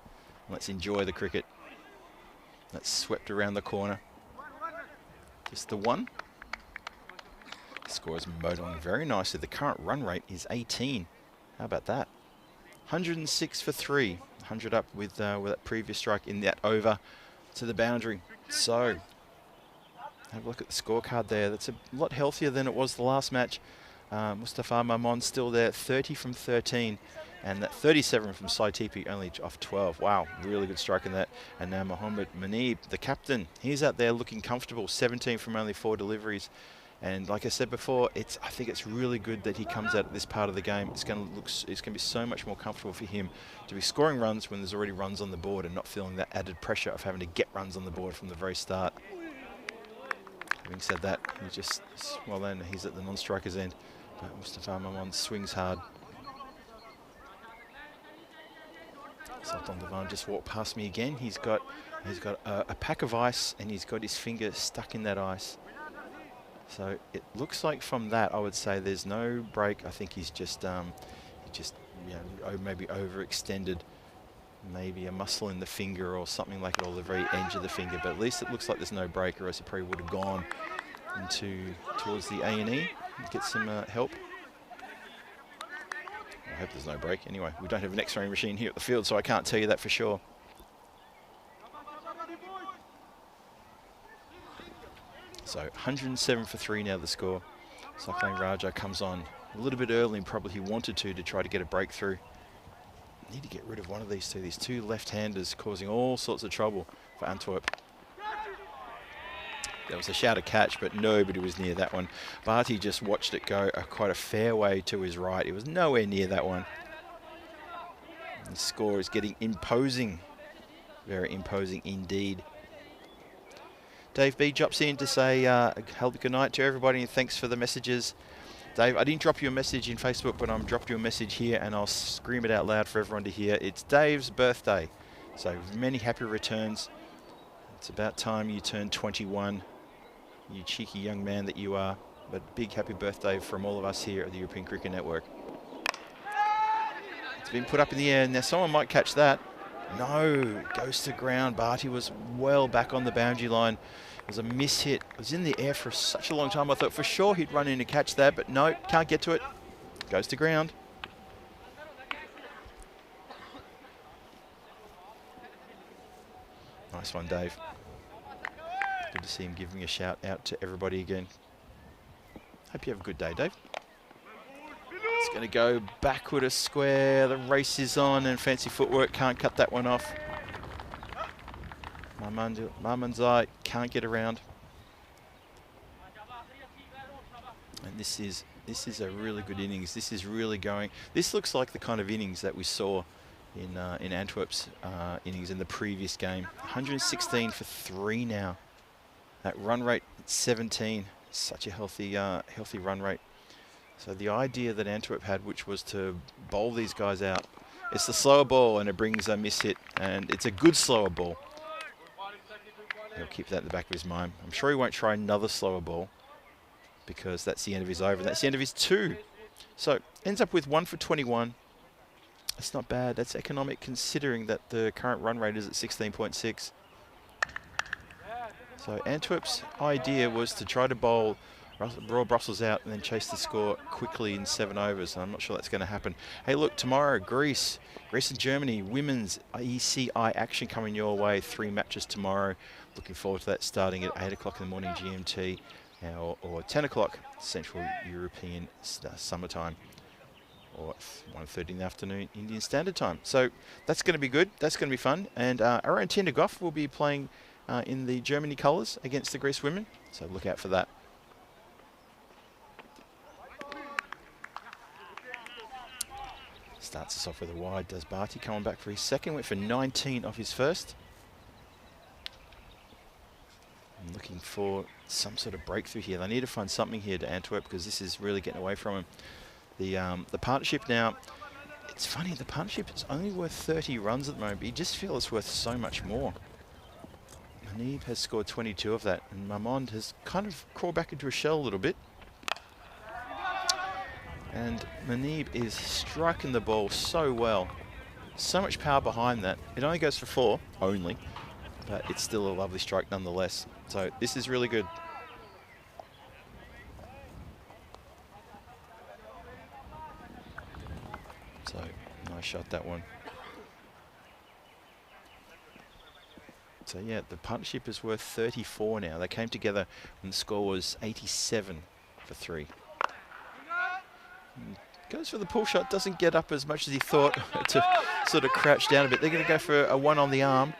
And let's enjoy the cricket. That's swept around the corner. Just the one. The score is motoring very nicely. The current run rate is 18. How about that? 106 for 3. 100 up with that previous strike in that over to the boundary. So have a look at the scorecard there. That's a lot healthier than it was the last match. Mustafa Mamon's still there, 30 from 13. And that 37 from Saitipi, only off 12. Wow, really good strike in that. And now Mohammed Manib, the captain, he's out there looking comfortable, 17 from only 4 deliveries. And like I said before, I think it's really good that he comes out at this part of the game. It's going to be so much more comfortable for him to be scoring runs when there's already runs on the board and not feeling that added pressure of having to get runs on the board from the very start. Having said that, he's at the non-striker's end. But Mustafa Mamon swings hard. Sultan Devan just walked past me again. He's got a pack of ice and he's got his finger stuck in that ice. So it looks like from that, I would say there's no break. I think he's just maybe overextended, maybe a muscle in the finger or something like it, or the very edge of the finger. But at least it looks like there's no break, or else he probably would have gone towards the A&E and get some help. I hope there's no break. Anyway, we don't have an X-ray machine here at the field, so I can't tell you that for sure. So 107 for 3 now the score. Cyclone Raja comes on a little bit early and probably he wanted to try to get a breakthrough. Need to get rid of one of these two left-handers causing all sorts of trouble for Antwerp. There was a shouted catch, but nobody was near that one. Barty just watched it go quite a fair way to his right. It was nowhere near that one. The score is getting imposing. Very imposing indeed. Dave B drops in to say good night to everybody and thanks for the messages. Dave, I didn't drop you a message in Facebook, but I'm dropped you a message here and I'll scream it out loud for everyone to hear. It's Dave's birthday. So many happy returns. It's about time you turned 21. You cheeky young man that you are. But big happy birthday from all of us here at the European Cricket Network. It's been put up in the air. Now someone might catch that. No, goes to ground. Barty was well back on the boundary line. It was a miss hit. It was in the air for such a long time. I thought for sure he'd run in to catch that, but no, can't get to it. Goes to ground. Nice one, Dave. Good to see him giving a shout out to everybody again. Hope you have a good day, Dave. It's going to go backward a square. The race is on and fancy footwork can't cut that one off. Marmanzai can't get around. And this is a really good innings. This is really going. This looks like the kind of innings that we saw in Antwerp's innings in the previous game. 116 for 3 now. That run rate at 17. Such a healthy run rate. So the idea that Antwerp had, which was to bowl these guys out, it's the slower ball and it brings a miss hit, and it's a good slower ball. He'll keep that in the back of his mind. I'm sure he won't try another slower ball because that's the end of his over. That's the end of his 2. So ends up with 1 for 21. That's not bad. That's economic considering that the current run rate is at 16.6. So Antwerp's idea was to try to bowl Royal Brussels out and then chase the score quickly in 7 overs. I'm not sure that's going to happen. Hey, look, tomorrow, Greece and Germany, women's ECI action coming your way. 3 matches tomorrow. Looking forward to that starting at 8 o'clock in the morning GMT or 10 o'clock Central European summertime, or 1:30 in the afternoon Indian Standard Time. So that's going to be good. That's going to be fun. And Aaron Tindergoff will be playing in the Germany colours against the Greece women. So look out for that. Starts us off with a wide, does Barty. Coming back for his second, went for 19 off his first. I'm looking for some sort of breakthrough here. They need to find something here to Antwerp because this is really getting away from him. The partnership now, it's funny, the partnership is only worth 30 runs at the moment, but you just feel it's worth so much more. Manib has scored 22 of that, and Marmont has kind of crawled back into a shell a little bit. And Manib is striking the ball so well. So much power behind that. It only goes for 4, only, but it's still a lovely strike nonetheless. So this is really good. So, nice shot, that one. So yeah, the partnership is worth 34 now. They came together when the score was 87 for 3. Goes for the pull shot, doesn't get up as much as he thought to sort of crouch down a bit. They're going to go for a 1 on the arm,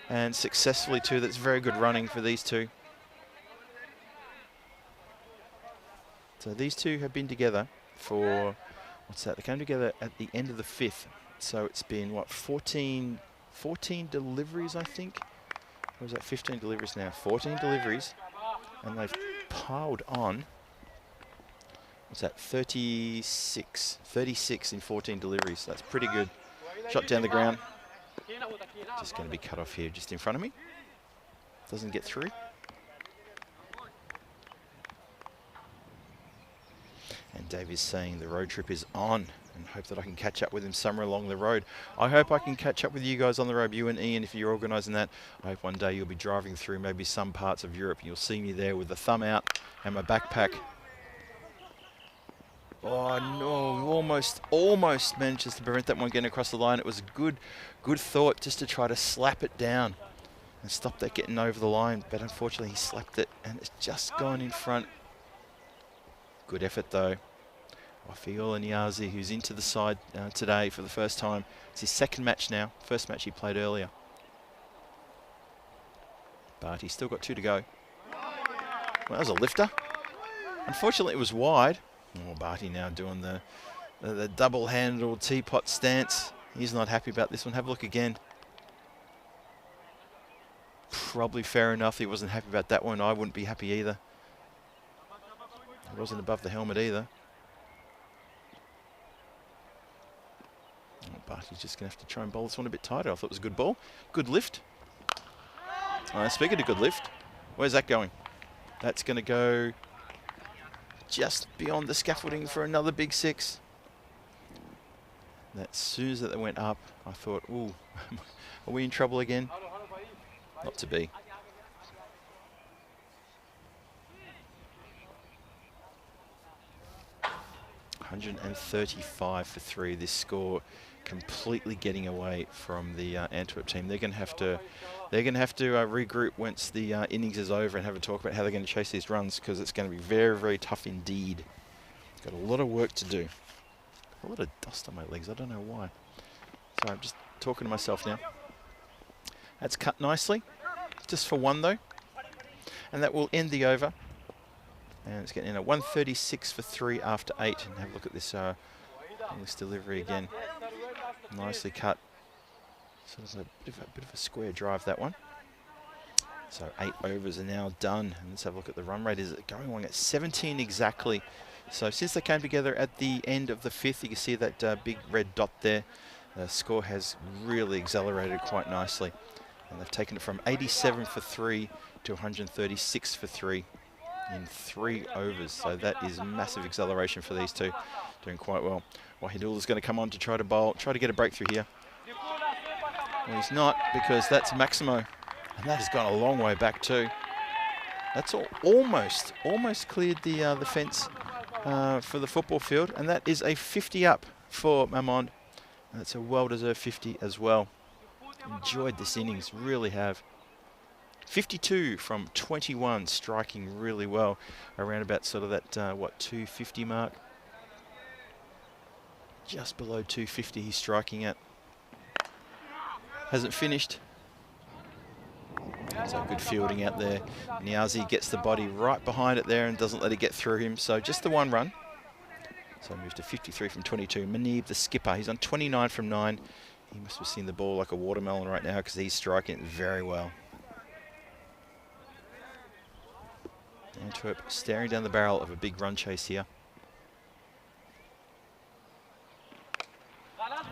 and successfully too. That's very good running for these two. So these two have been together for, what's that? They came together at the end of the 5th. So it's been, what, 14 deliveries, I think? Or is that 15 deliveries now? 14 deliveries. And they've piled on, what's that, 36 in 14 deliveries. That's pretty good. Shot down the ground. Just going to be cut off here just in front of me. Doesn't get through. And Dave is saying the road trip is on, and hope that I can catch up with him somewhere along the road. I hope I can catch up with you guys on the road, you and Ian, if you're organising that. I hope one day you'll be driving through maybe some parts of Europe and you'll see me there with the thumb out and my backpack. Oh no, almost manages to prevent that one getting across the line. It was a good thought just to try to slap it down and stop that getting over the line, but unfortunately he slapped it and it's just gone in front. Good effort though. Wafiola Niazi, who's into the side today for the first time. It's his second match now, first match he played earlier. But he's still got 2 to go. Well, that was a lifter. Unfortunately it was wide. Oh, Barty now doing the double-handled teapot stance. He's not happy about this one. Have a look again. Probably fair enough. He wasn't happy about that one. I wouldn't be happy either. It wasn't above the helmet either. Oh, Barty's just going to have to try and bowl this one a bit tighter. I thought it was a good ball. Good lift. Speaking of good lift, where's that going? That's going to go just beyond the scaffolding for another big 6. As soon as that went up, I thought, ooh, are we in trouble again? Not to be. $135 for 3. This score completely getting away from the Antwerp team. They're going to have to regroup once the innings is over and have a talk about how they're going to chase these runs, because it's going to be very, very tough indeed. Got a lot of work to do. A lot of dust on my legs. I don't know why. Sorry, I'm just talking to myself now. That's cut nicely. Just for 1 though. And that will end the over. And it's getting in at 136 for 3 after 8. And have a look at this delivery again. Nicely cut. So it's a bit of a square drive, that one. So 8 overs are now done. And let's have a look at the run rate. Is it going along at 17 exactly? So since they came together at the end of the 5th, you can see that big red dot there. The score has really accelerated quite nicely. And they've taken it from 87 for 3 to 136 for 3 in 3 overs. So that is massive acceleration for these two. Doing quite well. Wahidula's going to come on to try to get a breakthrough here. Well, he's not, because that's Maximo. And that has gone a long way back too. That's almost cleared the fence for the football field. And that is a 50 up for Mamond. And that's a well-deserved 50 as well. Enjoyed this innings, really have. 52 from 21, striking really well around about sort of that 250 mark. Just below 250 he's striking at. Hasn't finished. So good fielding out there. Niazi gets the body right behind it there and doesn't let it get through him. So just the 1 run. So moved to 53 from 22. Manib, the skipper, he's on 29 from 9. He must be seeing the ball like a watermelon right now because he's striking it very well. Antwerp staring down the barrel of a big run chase here.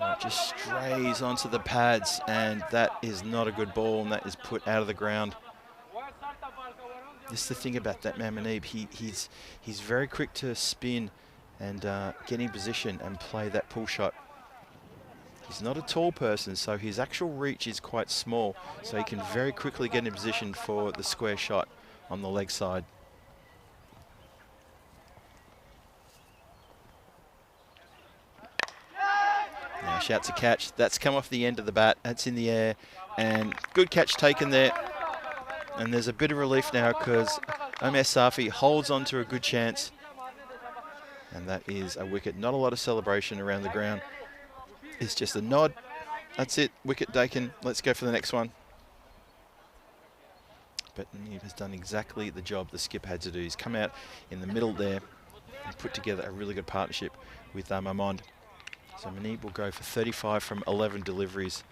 Oh, just strays onto the pads, and that is not a good ball, and that is put out of the ground. This is the thing about that man Manib. He's very quick to spin and get in position and play that pull shot. He's not a tall person, so his actual reach is quite small, so he can very quickly get in position for the square shot on the leg side. Now shouts a catch. That's come off the end of the bat. That's in the air, and good catch taken there. And there's a bit of relief now because Omer Safi holds on to a good chance. And that is a wicket. Not a lot of celebration around the ground. It's just a nod. That's it. Wicket taken. Let's go for the next one. But he has done exactly the job the skip had to do. He's come out in the middle there and put together a really good partnership with Mamond. So Manib will go for 35 from 11 deliveries.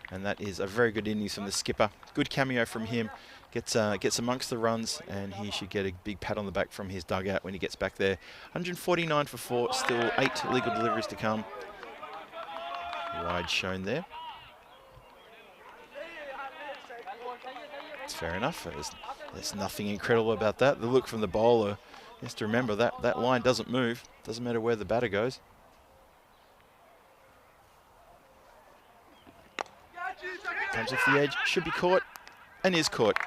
And that is a very good innings from the skipper. Good cameo from him. Gets amongst the runs, and he should get a big pat on the back from his dugout when he gets back there. 149 for 4, still 8 legal deliveries to come. Wide shown there. It's fair enough. There's nothing incredible about that. The look from the bowler, he has to remember that line doesn't move. Doesn't matter where the batter goes. Comes off the edge, should be caught, and is caught.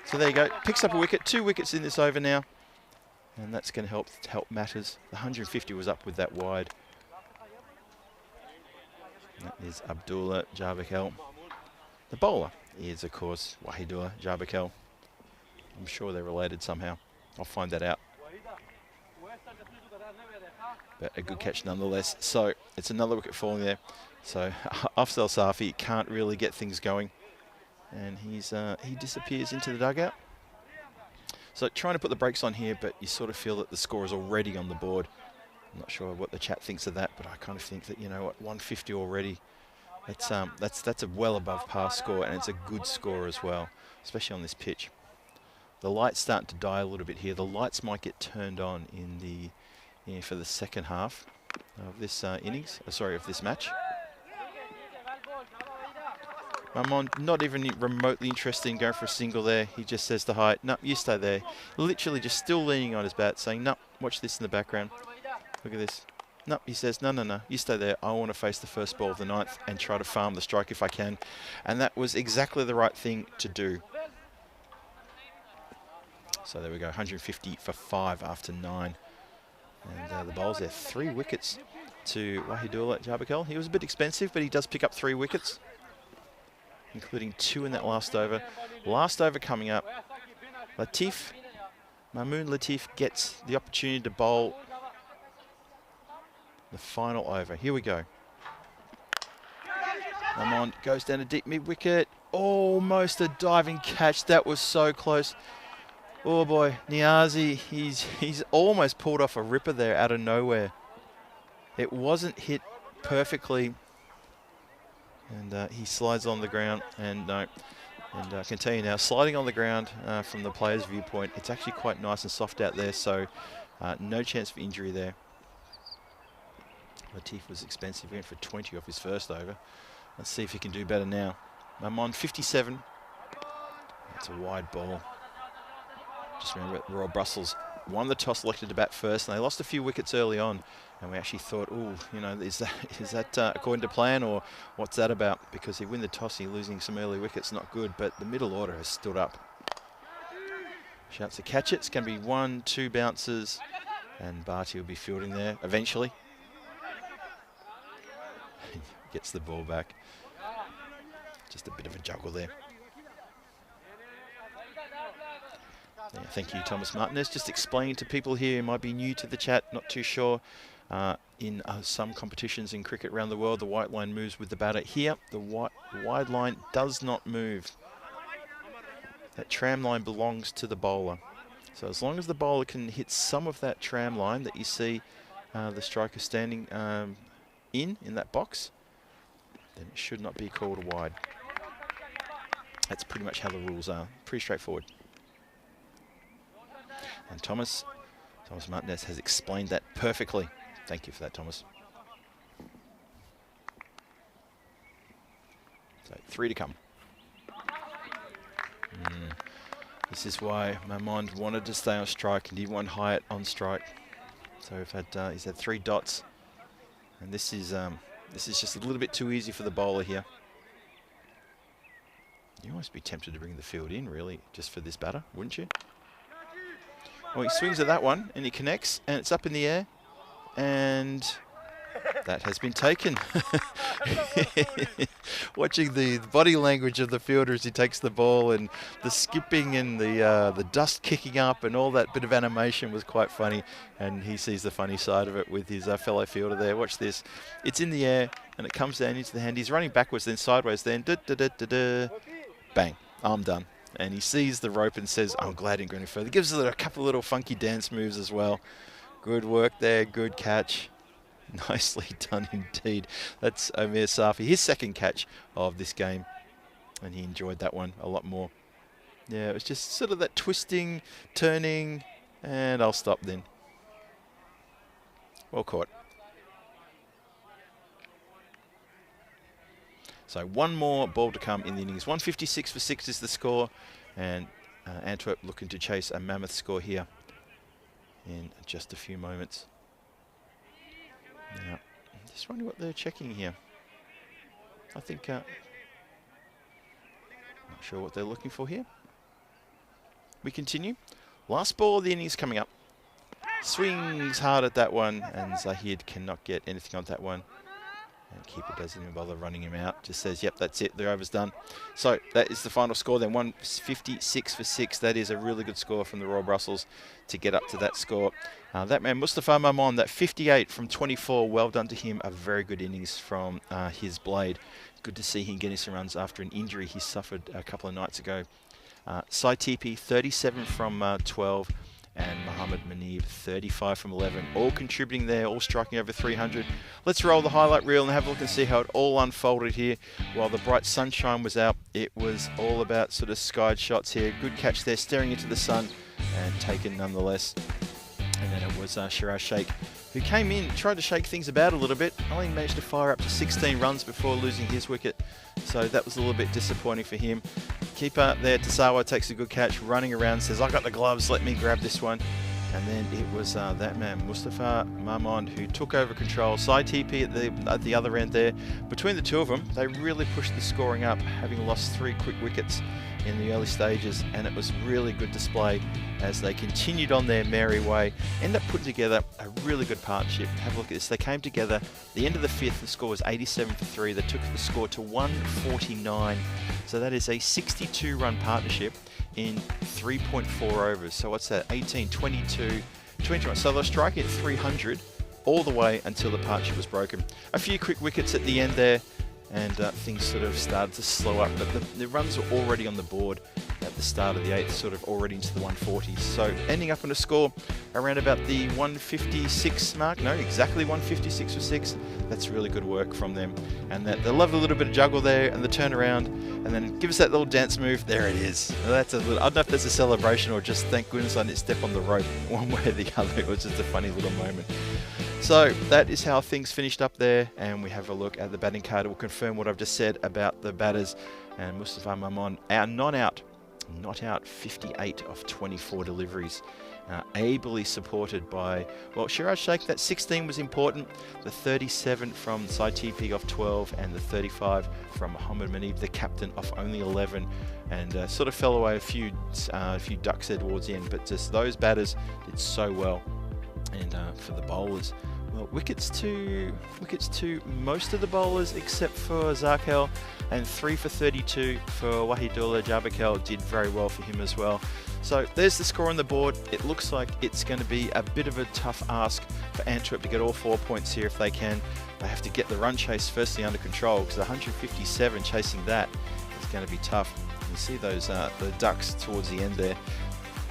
So there you go, picks up a wicket, 2 wickets in this over now. And that's going to help matters. The 150 was up with that wide. That is Abdullah Jarbakel. The bowler is, of course, Wahidullah Jarbakel. I'm sure they're related somehow. I'll find that out. But a good catch nonetheless. So it's another wicket falling there. So Afzal Safi can't really get things going. And he disappears into the dugout. So trying to put the brakes on here, but you sort of feel that the score is already on the board. I'm not sure what the chat thinks of that, but I kind of think that, you know what, 150 already. That's a well above par score, and it's a good score as well, especially on this pitch. The light's starting to die a little bit here. The lights might get turned on for the second half of this innings. Of this match. Mamond not even remotely interested in going for a single there. He just says to Hyatt, no, you stay there. Literally just still leaning on his bat, saying, no, watch this in the background. Look at this. No, he says, no, you stay there. I want to face the first ball of the 9th and try to farm the strike if I can. And that was exactly the right thing to do. So there we go, 150 for 5 after 9. And the bowls there, 3 wickets to Wahidullah Jarbakel. He was a bit expensive, but he does pick up 3 wickets, including 2 in that last over. Last over coming up. Mamoon Latif gets the opportunity to bowl the final over. Here we go. Mamond goes down a deep mid-wicket. Almost a diving catch. That was so close. Oh boy, Niazi, he's almost pulled off a ripper there out of nowhere. It wasn't hit perfectly. And he slides on the ground, and I can tell you now, sliding on the ground from the player's viewpoint, it's actually quite nice and soft out there, so no chance for injury there. Latif was expensive, he went for 20 off his first over. Let's see if he can do better now. Mamond 57. That's a wide ball. Just remember, Royal Brussels won the toss, elected to bat first, and they lost a few wickets early on. And we actually thought, oh, you know, is that according to plan, or what's that about? Because he win the toss, he's losing some early wickets, not good. But the middle order has stood up. Shouts to catch it. It's going to be 1, 2 bounces, and Barty will be fielding there eventually. Gets the ball back. Just a bit of a juggle there. Yeah, thank you, Thomas Martinez. Just explain to people here who might be new to the chat, not too sure. In some competitions in cricket around the world, the white line moves with the batter. Here, the wide line does not move. That tram line belongs to the bowler. So as long as the bowler can hit some of that tram line that you see the striker standing in that box, then it should not be called a wide. That's pretty much how the rules are. Pretty straightforward. And Thomas Martinez has explained that perfectly. Thank you for that, Thomas. So 3 to come. This is why Mamond wanted to stay on strike and didn't want Hyatt on strike. So he's had 3 dots, and this is just a little bit too easy for the bowler here. You must be tempted to bring the field in, really, just for this batter, wouldn't you? Well, he swings at that one, and he connects, and it's up in the air, and that has been taken. Watching the body language of the fielder as he takes the ball, and the skipping and the dust kicking up and all that bit of animation was quite funny, and he sees the funny side of it with his fellow fielder there. Watch this. It's in the air, and it comes down into the hand. He's running backwards, then sideways, then bang, I'm done. And he sees the rope and says, I'm glad I didn't go any further. Gives it a couple of little funky dance moves as well. Good work there, good catch. Nicely done indeed. That's Amir Safi, his second catch of this game, and he enjoyed that one a lot more. Yeah, it was just sort of that twisting, turning, and I'll stop then. Well caught. So one more ball to come in the innings. 156 for 6 is the score, and Antwerp looking to chase a mammoth score here in just a few moments. Yeah, just wondering what they're checking here. I think, not sure what they're looking for here. We continue. Last ball of the innings coming up. Swings hard at that one, and Zahid cannot get anything on that one. And keeper doesn't even bother running him out. Just says, yep, that's it. The over's done. So that is the final score then. 156 for 6. That is a really good score from the Royal Brussels to get up to that score. That man, Mustafa Mamon, that 58 from 24. Well done to him. A very good innings from his blade. Good to see him getting some runs after an injury he suffered a couple of nights ago. Sai Tipi, 37 from 12. And Mohammed Manib, 35 from 11. All contributing there, all striking over 300. Let's roll the highlight reel and have a look and see how it all unfolded here. While the bright sunshine was out, it was all about sort of skied shots here. Good catch there, staring into the sun, and taken nonetheless. And then it was Shiraz Sheikh, who came in, tried to shake things about a little bit. Only managed to fire up to 16 runs before losing his wicket. So that was a little bit disappointing for him. Keeper there, Tasawa, takes a good catch, running around, says, I got the gloves, let me grab this one. And then it was that man, Mustafa Mamond, who took over control. Sai TP at the other end there. Between the two of them, they really pushed the scoring up, having lost 3 quick wickets in the early stages, and it was really good display as they continued on their merry way. End up putting together a really good partnership. Have a look at this. They came together at the end of the 5th. The score was 87 for 3. They took the score to 149. So that is a 62-run partnership in 3.4 overs. So what's that? 18, 22, 21. So they're striking at 300 all the way until the partnership was broken. A few quick wickets at the end there, and things sort of started to slow up, but the runs were already on the board at the start of the 8th, sort of already into the 140s. So ending up on a score around about the 156 mark. No, exactly 156 for 6. That's really good work from them. And they love a little bit of juggle there and the turnaround, and then give us that little dance move. There it is. That's a little, I don't know if that's a celebration or just thank goodness I didn't step on the rope one way or the other. It was just a funny little moment. So that is how things finished up there, and we have a look at the batting card. It will confirm what I've just said about the batters. And Mustafa Mamon, not out 58 of 24 deliveries. Ably supported by, well, Shiraz Sheikh, that 16 was important. The 37 from Sai TP off 12, and the 35 from Mohammed Manib, the captain, off only 11. And sort of fell away a few ducks there towards the end, but just those batters did so well. And for the bowlers, well, wickets to most of the bowlers except for Zarkel, and 3 for 32 for Wahidullah. Jabakel did very well for him as well. So there's the score on the board. It looks like it's going to be a bit of a tough ask for Antwerp to get all 4 points here if they can. They have to get the run chase firstly under control, because 157 chasing that is going to be tough. You see those the ducks towards the end there.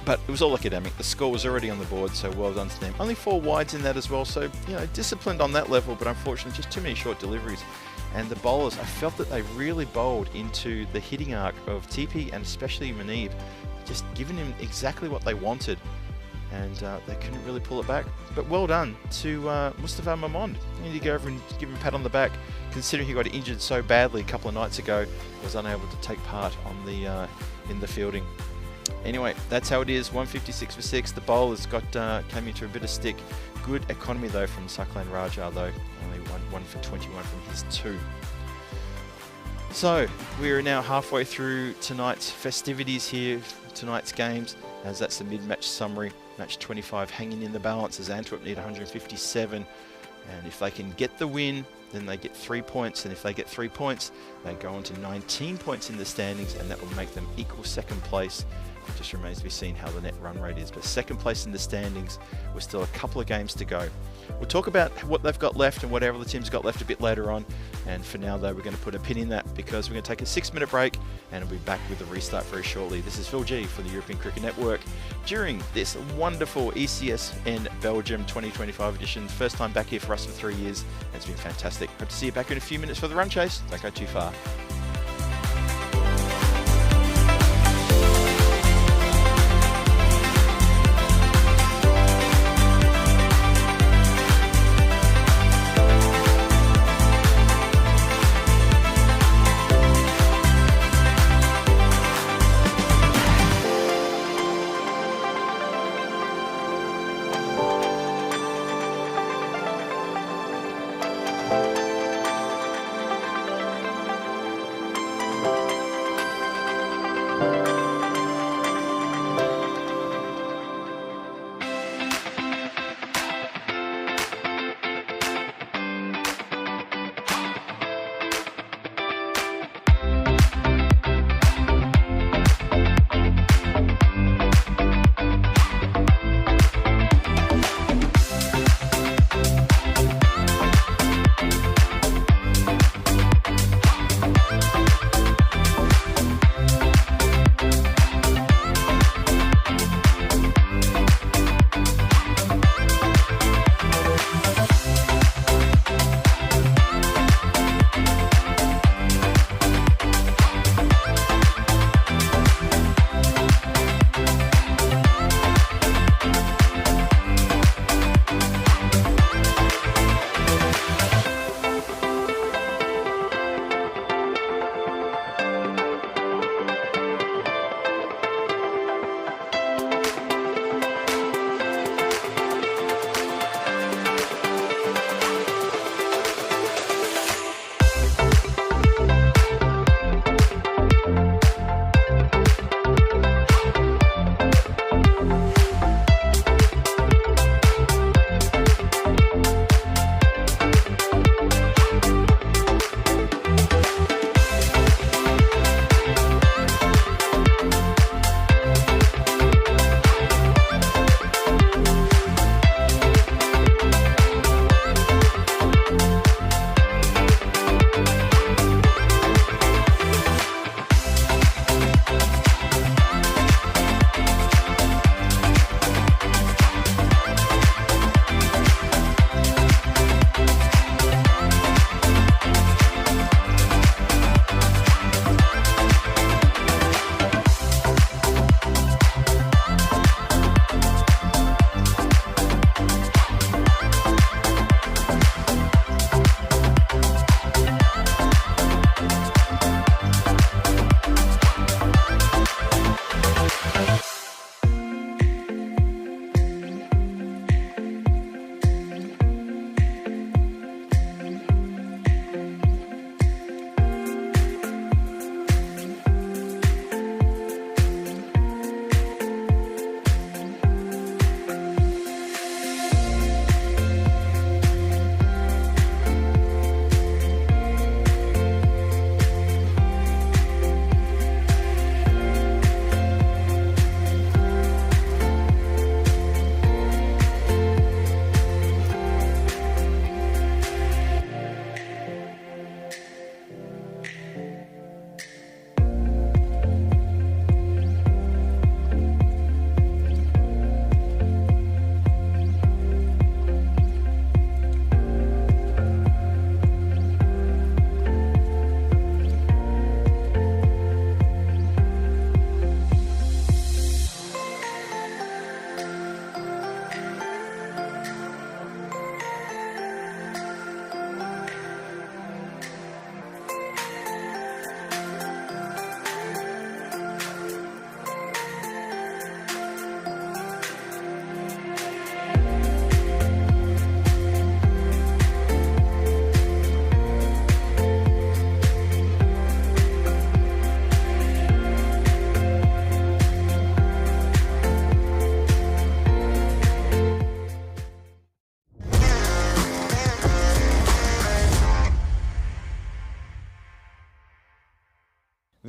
But it was all academic. The score was already on the board, so well done to them. Only 4 wides in that as well, so disciplined on that level, but unfortunately just too many short deliveries. And the bowlers, I felt that they really bowled into the hitting arc of TP and especially Manib, just giving him exactly what they wanted, and they couldn't really pull it back. But well done to Mustafa Mahmood. You need to go over and give him a pat on the back, considering he got injured so badly a couple of nights ago, was unable to take part on the in the fielding. Anyway, that's how it is. 156 for 6. The bowlers came into a bit of stick. Good economy though from Saklan Raja though. Only one for 21 from his 2. So we are now halfway through tonight's festivities here, tonight's games, as that's the mid-match summary. Match 25 hanging in the balance as Antwerp need 157. And if they can get the win, then they get 3 points. And if they get 3 points, they go on to 19 points in the standings, and that will make them equal second place. It just remains to be seen how the net run rate is. But second place in the standings, we're still a couple of games to go. We'll talk about what they've got left and whatever the team's got left a bit later on. And for now, though, we're going to put a pin in that because we're going to take a 6-minute break and we'll be back with the restart very shortly. This is Phil G for the European Cricket Network during this wonderful ECSN Belgium 2025 edition. First time back here for us for 3 years, and it's been fantastic. Hope to see you back in a few minutes for the run chase. Don't go too far.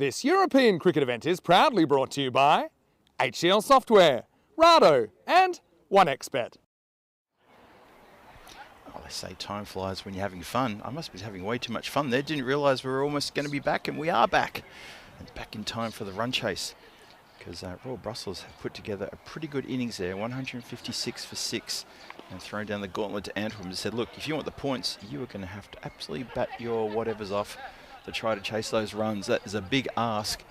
This European cricket event is proudly brought to you by HCL Software, Rado and 1xBet. Oh, they say time flies when you're having fun. I must be having way too much fun there. Didn't realise we were almost going to be back, and we are back. And back in time for the run chase. Because Royal Brussels have put together a pretty good innings there, 156 for 6, and thrown down the gauntlet to Antwerp and said, look, if you want the points, you are going to have to absolutely bat your whatever's off to try to chase those runs. That is a big ask.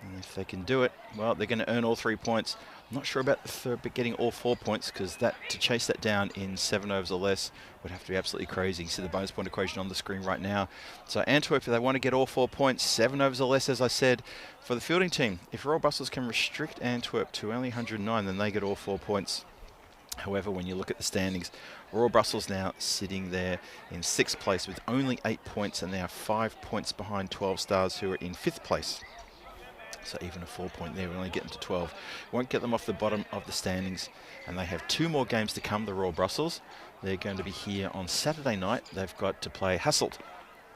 And if they can do it, well, they're going to earn all 3 points. I'm not sure about the third, but getting all 4 points, because that to chase that down in 7 overs or less would have to be absolutely crazy. You see the bonus point equation on the screen right now. So Antwerp, if they want to get all 4 points, 7 overs or less, as I said, for the fielding team. If Royal Brussels can restrict Antwerp to only 109, then they get all 4 points. However, when you look at the standings, Royal Brussels now sitting there in 6th place with only 8 points, and they are 5 points behind 12 Stars, who are in 5th place. So even a 4 point there, we're only getting to 12. Won't get them off the bottom of the standings. And they have 2 more games to come, the Royal Brussels. They're going to be here on Saturday night. They've got to play Hasselt.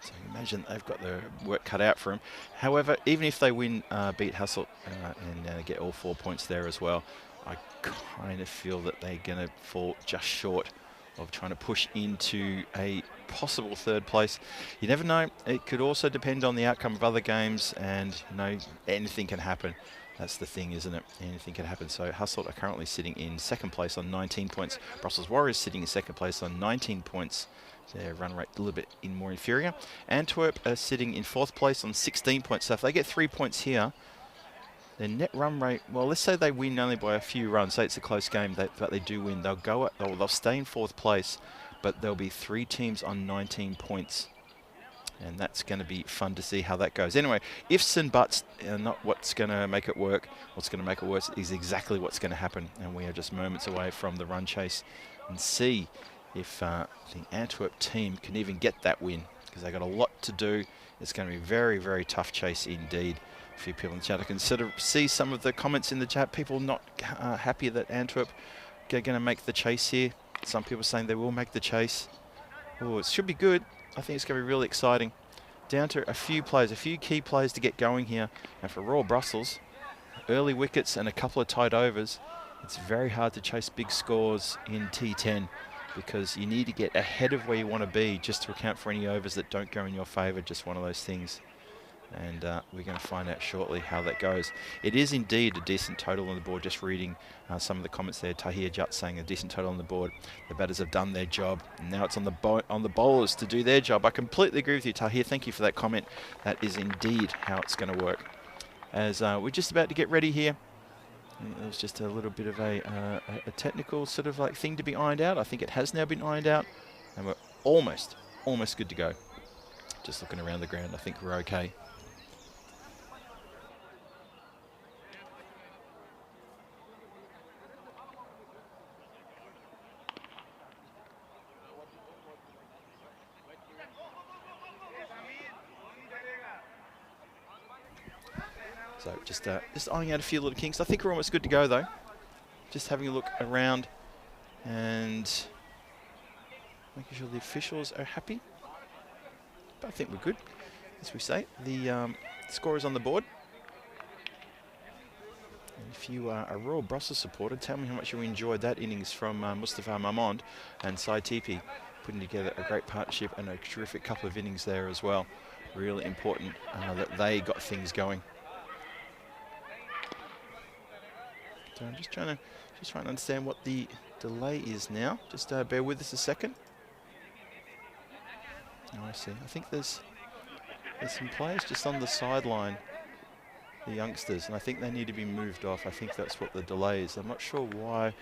So imagine they've got their work cut out for them. However, even if they win, beat Hasselt and get all 4 points there as well, I kind of feel that they're going to fall just short of trying to push into a possible 3rd place. You never know. It could also depend on the outcome of other games, and you know, anything can happen. That's the thing, isn't it? Anything can happen. So Hasselt are currently sitting in 2nd place on 19 points. Brussels Warriors sitting in 2nd place on 19 points. Their run rate a little bit more inferior. Antwerp are sitting in 4th place on 16 points. So if they get 3 points here, their net run rate, well, let's say they win only by a few runs. Say it's a close game, but they do win. They'll stay in 4th place, but there'll be 3 teams on 19 points. And that's going to be fun to see how that goes. Anyway, ifs and buts are not what's going to make it work. What's going to make it worse is exactly what's going to happen. And we are just moments away from the run chase, and see if the Antwerp team can even get that win, because they've got a lot to do. It's going to be a very, very tough chase indeed. A few people in the chat. I can sort of see some of the comments in the chat. People not happy that Antwerp are going to make the chase here. Some people saying they will make the chase. Oh, it should be good. I think it's going to be really exciting. Down to a few players, a few key players to get going here. And for Royal Brussels, early wickets and a couple of tight overs, it's very hard to chase big scores in T10, because you need to get ahead of where you want to be just to account for any overs that don't go in your favour. Just one of those things. And we're going to find out shortly how that goes. It is indeed a decent total on the board. Just reading some of the comments there. Tahir Jut saying a decent total on the board. The batters have done their job. And now it's on the bowlers to do their job. I completely agree with you, Tahir. Thank you for that comment. That is indeed how it's going to work. As we're just about to get ready here. It was just a little bit of a technical sort of like thing to be ironed out. I think it has now been ironed out. And we're almost good to go. Just looking around the ground, I think we're okay. So just eyeing out a few little kinks. I think we're almost good to go though. Just having a look around and making sure the officials are happy. But I think we're good, as we say. The score is on the board. And if you are a Royal Brussels supporter, tell me how much you enjoyed that innings from Mustafa Mahmoud and Sai Tipi, putting together a great partnership and a terrific couple of innings there as well. Really important that they got things going. So I'm just trying to understand what the delay is now. Just bear with us a second. Oh, I see. I think there's some players just on the sideline, the youngsters, and I think they need to be moved off. I think that's what the delay is. I'm not sure why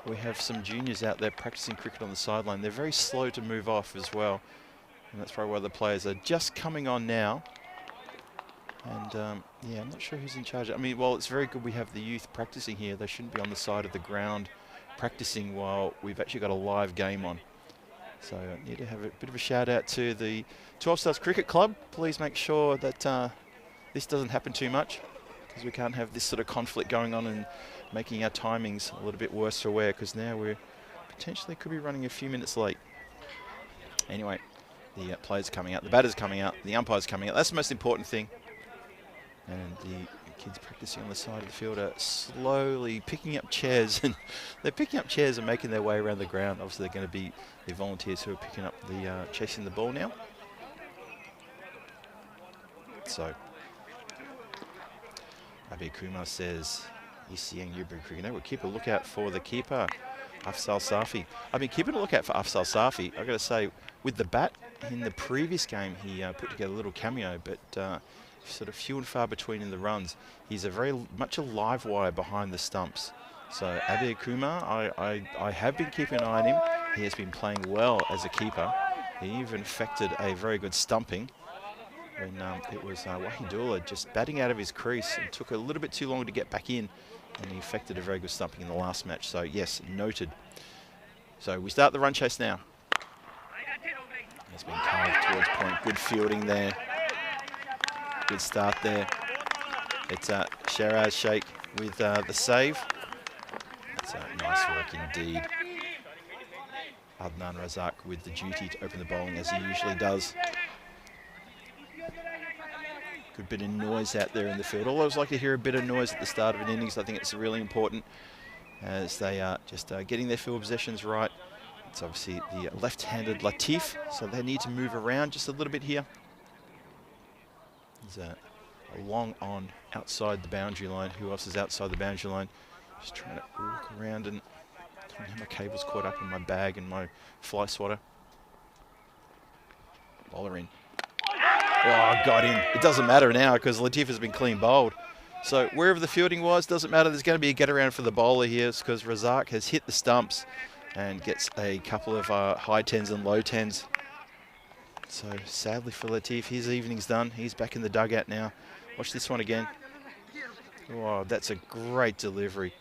we have some juniors out there practicing cricket on the sideline. They're very slow to move off as well, and that's probably why the players are just coming on now. And yeah, I'm not sure who's in charge. I mean, while it's very good we have the youth practicing here, they shouldn't be on the side of the ground practicing while we've actually got a live game on. So I need to have a bit of a shout out to the 12 Stars Cricket Club. Please make sure that this doesn't happen too much, because we can't have this sort of conflict going on and making our timings a little bit worse for wear, because now we're potentially could be running a few minutes late. Anyway, the players coming out, the batters coming out, the umpires coming out. That's the most important thing. And the kids practicing on the side of the field are slowly picking up chairs, and they're picking up chairs and making their way around the ground. Obviously, they're going to be the volunteers who are picking up the chasing the ball now. So, Abi Kumar says, ECN Uber Cricket Network, keep a lookout for the keeper, Afzal Safi. I've been keeping a lookout for Afzal Safi. I've got to say, with the bat in the previous game, he put together a little cameo, but sort of few and far between in the runs. He's a very much a live wire behind the stumps. So Abir Kumar, I have been keeping an eye on him. He has been playing well as a keeper. He even effected a very good stumping when it was Wahidullah just batting out of his crease and took a little bit too long to get back in, and he effected a very good stumping in the last match. So yes, noted. So we start the run chase now. It's been carved towards point. Good fielding there. Good start there. It's Shiraz Sheikh with the save. It's nice work indeed. Adnan Razak with the duty to open the bowling as he usually does. Good bit of noise out there in the field. Always like to hear a bit of noise at the start of an innings. I think it's really important as they are just getting their field possessions right. It's obviously the left-handed Latif, so they need to move around just a little bit here. There's a long on outside the boundary line. Who else is outside the boundary line? Just trying to walk around, and I don't have my cables caught up in my bag and my fly swatter. Bowler in. Oh, got in. It doesn't matter now because Latif has been clean bowled. So wherever the fielding was, doesn't matter. There's going to be a get around for the bowler here because Razak has hit the stumps and gets a couple of high tens and low tens. So sadly for Latif, his evening's done. He's back in the dugout now. Watch this one again. Oh, that's a great delivery.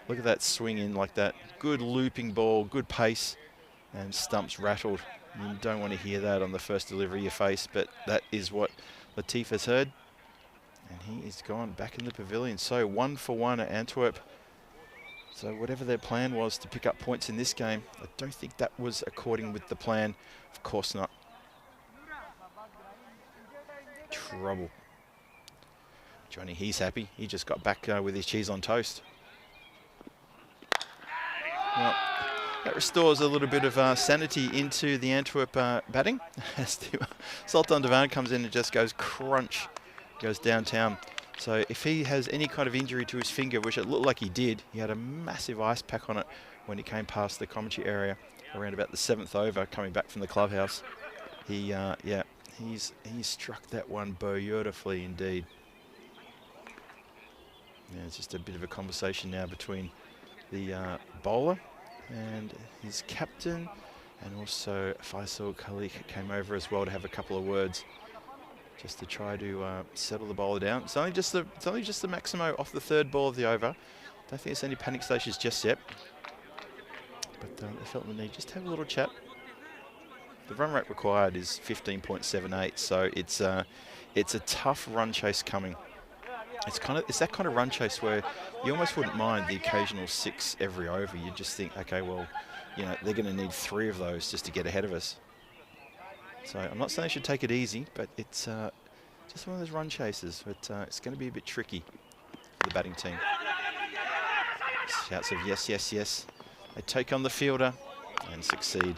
Look at that swing in like that. Good looping ball, good pace, and stumps rattled. You don't want to hear that on the first delivery you face, but that is what Latif has heard. And he is gone back in the pavilion. So 1 for 1 at Antwerp. So whatever their plan was to pick up points in this game, I don't think that was according with the plan. Of course not. Trouble. Johnny, he's happy. He just got back with his cheese on toast. Well, that restores a little bit of sanity into the Antwerp batting. Sultan Devan comes in and just goes crunch, goes downtown. So if he has any kind of injury to his finger, which it looked like he did, he had a massive ice pack on it when he came past the commentary area around about the 7th over, coming back from the clubhouse. He, he's struck that one beautifully indeed. Yeah, it's just a bit of a conversation now between the bowler and his captain, and also Faisal Khalik came over as well to have a couple of words, just to try to settle the bowler down. It's only just the Maximo off the 3rd ball of the over. Don't think there's any panic stations just yet, but they felt the need just to have a little chat. The run rate required is 15.78, so it's a tough run chase coming. It's that kind of run chase where you almost wouldn't mind the occasional 6 every over. You just think, okay, well, you know, they're going to need 3 of those just to get ahead of us. So I'm not saying they should take it easy, but it's just one of those run chases. But it's going to be a bit tricky for the batting team. Shouts of yes, yes, yes. They take on the fielder and succeed.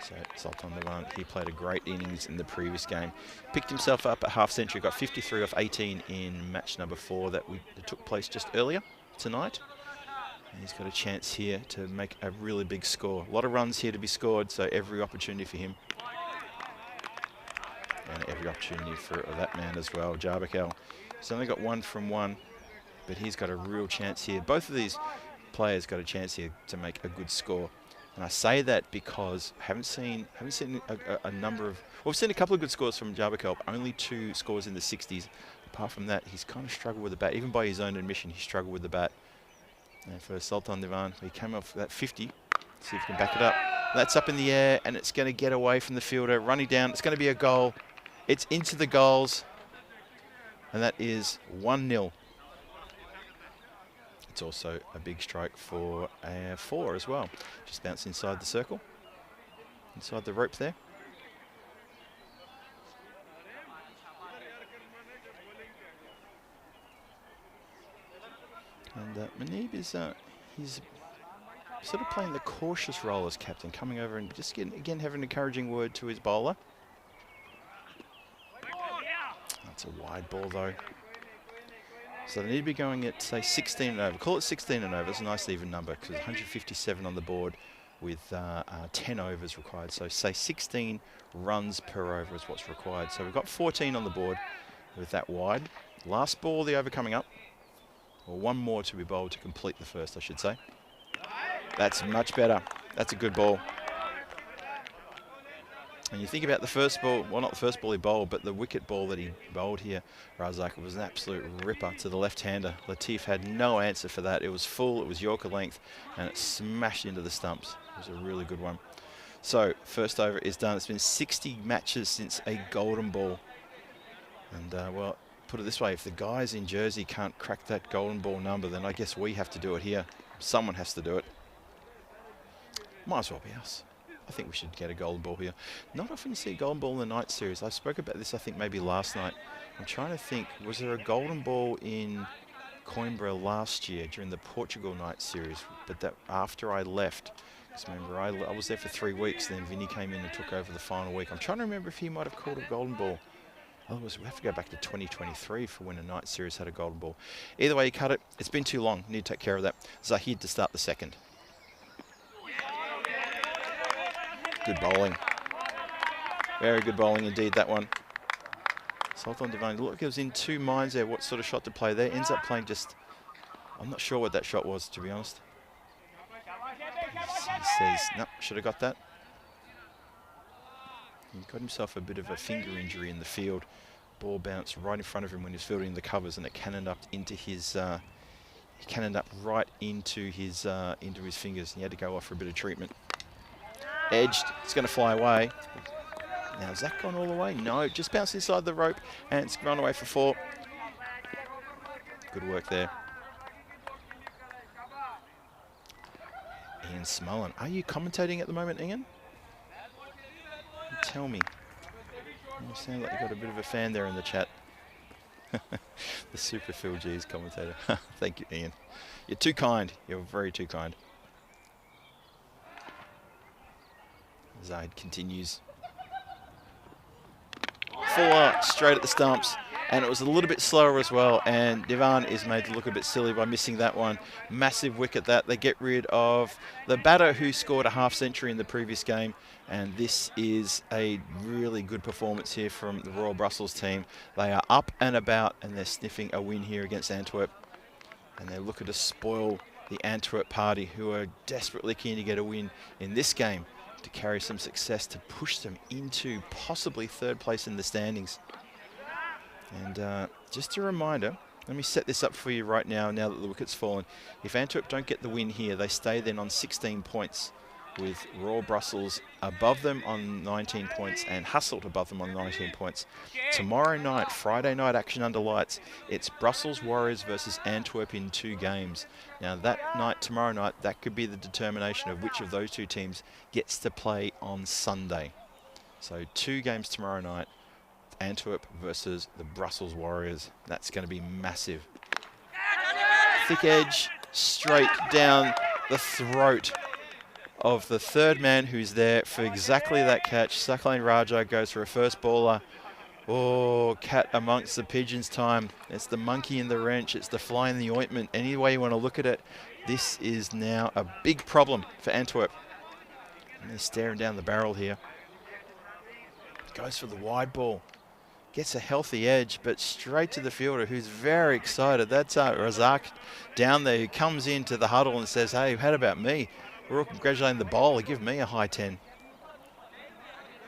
So Sultan Devan, he played a great innings in the previous game. Picked himself up at half century, got 53 off 18 in match number 4 that took place just earlier tonight. And he's got a chance here to make a really big score. A lot of runs here to be scored, so every opportunity for him. And every opportunity for that man as well, Jarbakel. He's only got 1 from 1, but he's got a real chance here. Both of these players got a chance here to make a good score. And I say that because I haven't seen a number of... Well, we've seen a couple of good scores from Jarbakel, only 2 scores in the 60s. Apart from that, he's kind of struggled with the bat. Even by his own admission, he struggled with the bat. And for Sultan Devan, he came off that 50. Let's see if he can back it up. That's up in the air, and it's going to get away from the fielder. Running down, it's going to be a goal. It's into the goals. And that is 1-0. It's also a big strike for a 4 as well. Just bounce inside the circle, inside the rope there. And Manib is he's sort of playing the cautious role as captain, coming over and just again have an encouraging word to his bowler. That's a wide ball though. So they need to be going at, say, 16 and over. Call it 16 and over. It's a nice even number because 157 on the board with 10 overs required. So say 16 runs per over is what's required. So we've got 14 on the board with that wide. Last ball, the over coming up. Or one more to be bowled to complete the first, I should say. That's much better. That's a good ball. And you think about the first ball, well, not the first ball he bowled, but the wicket ball that he bowled here, Razak, was an absolute ripper to the left-hander. Latif had no answer for that. It was full, it was Yorker length, and it smashed into the stumps. It was a really good one. So, first over is done. It's been 60 matches since a golden ball. And, well, put it this way, if the guys in Jersey can't crack that golden ball number, then I guess we have to do it here. Someone has to do it. Might as well be us. I think we should get a golden ball here. Not often you see a golden ball in the night series. I spoke about this, I think, maybe last night. I'm trying to think, was there a golden ball in Coimbra last year during the Portugal night series? But that after I left, because remember, I was there for 3 weeks, then Vinny came in and took over the final week. I'm trying to remember if he might have called a golden ball. Otherwise, we have to go back to 2023 for when a night series had a golden ball. Either way you cut it, it's been too long. Need to take care of that. Zahid to start the second. Good bowling. Very good bowling indeed, that one. Sultan Divine, look, he was in two minds there, what sort of shot to play there. Ends up playing just, I'm not sure what that shot was, to be honest. He says, no, should have got that. He got himself a bit of a finger injury in the field. Ball bounced right in front of him when he was fielding the covers, and it cannoned up into his, right into his fingers, and he had to go off for a bit of treatment. Edged, it's going to fly away. Now, has that gone all the way? No, just bounced inside the rope and it's run away for 4. Good work there. Ian Smullen. Are you commentating at the moment, Ian? Tell me. You sound like you've got a bit of a fan there in the chat. The Super Phil G's commentator. Thank you, Ian. You're too kind. You're very too kind. Zaid continues. Fuller straight at the stumps, and it was a little bit slower as well, and Divan is made to look a bit silly by missing that one. Massive wicket that. They get rid of the batter who scored a half-century in the previous game, and this is a really good performance here from the Royal Brussels team. They are up and about, and they're sniffing a win here against Antwerp, and they're looking to spoil the Antwerp party, who are desperately keen to get a win in this game to carry some success to push them into possibly 3rd place in the standings. And just a reminder, let me set this up for you right now that the wicket's fallen. If Antwerp don't get the win here, they stay then on 16 points, with Royal Brussels above them on 19 points and Hasselt above them on 19 points. Tomorrow night, Friday night action under lights, it's Brussels Warriors versus Antwerp in 2 games. Now that night, tomorrow night, that could be the determination of which of those 2 teams gets to play on Sunday. So 2 games tomorrow night, Antwerp versus the Brussels Warriors. That's going to be massive. Thick edge, straight down the throat of the 3rd man who's there for exactly that catch. Sakhain Raja goes for a first baller. Oh, cat amongst the pigeons time. It's the monkey in the wrench. It's the fly in the ointment. Any way you want to look at it, this is now a big problem for Antwerp. And they're staring down the barrel here. Goes for the wide ball. Gets a healthy edge, but straight to the fielder, who's very excited. That's Razak down there, who comes into the huddle and says, hey, how about me? We're all congratulating the bowler. Give me a high 10.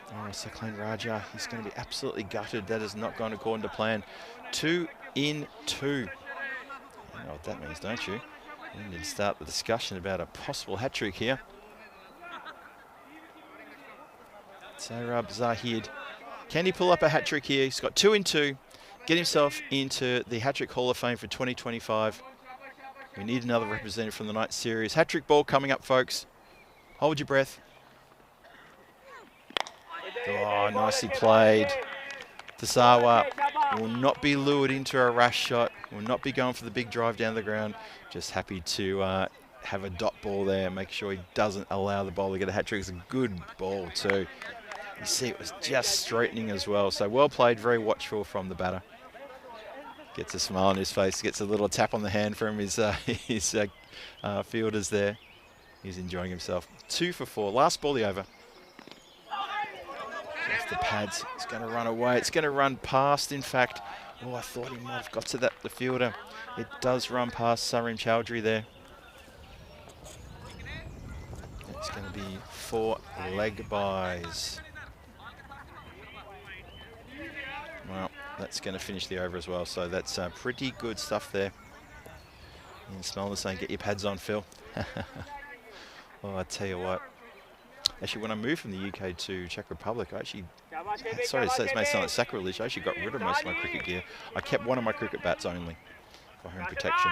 Oh, Sakhain Raja, he's going to be absolutely gutted. That has not gone according to plan. 2 in 2. You know what that means, don't you? We need to start the discussion about a possible hat-trick here. So Zahid, can he pull up a hat-trick here? He's got 2 in 2. Get himself into the hat-trick Hall of Fame for 2025. We need another representative from the night series. Hat-trick ball coming up, folks. Hold your breath. Oh, nicely played. Tasawa will not be lured into a rash shot. Will not be going for the big drive down the ground. Just happy to have a dot ball there. Make sure he doesn't allow the ball to get a hat trick. It's a good ball too. You see it was just straightening as well. So well played, very watchful from the batter. Gets a smile on his face, gets a little tap on the hand from his fielders there. He's enjoying himself. 2 for 4. Last ball the over. Just the pads. It's going to run away. It's going to run past, in fact. Oh, I thought he might have got to that, the fielder. It does run past Sarim Chowdhury there. It's going to be 4 leg byes. Well, that's going to finish the over as well. So that's pretty good stuff there. And Smolner saying, get your pads on, Phil. Oh, I tell you what. Actually, when I moved from the UK to Czech Republic, I actually, sorry, it may sound like sacrilege, I actually got rid of most of my cricket gear. I kept one of my cricket bats only for home protection.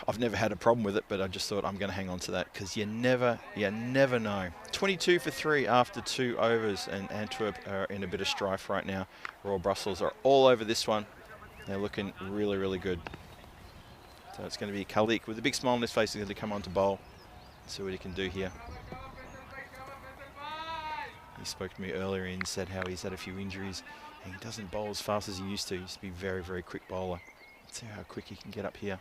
I've never had a problem with it, but I just thought I'm going to hang on to that because you never know. 22 for 3 after 2 overs, and Antwerp are in a bit of strife right now. Royal Brussels are all over this one. They're looking really, really good. So it's going to be Khalik with a big smile on his face. He's going to come on to bowl. See what he can do here. He spoke to me earlier and said how he's had a few injuries and he doesn't bowl as fast as he used to. He used to be very, very quick bowler. Let's see how quick he can get up here.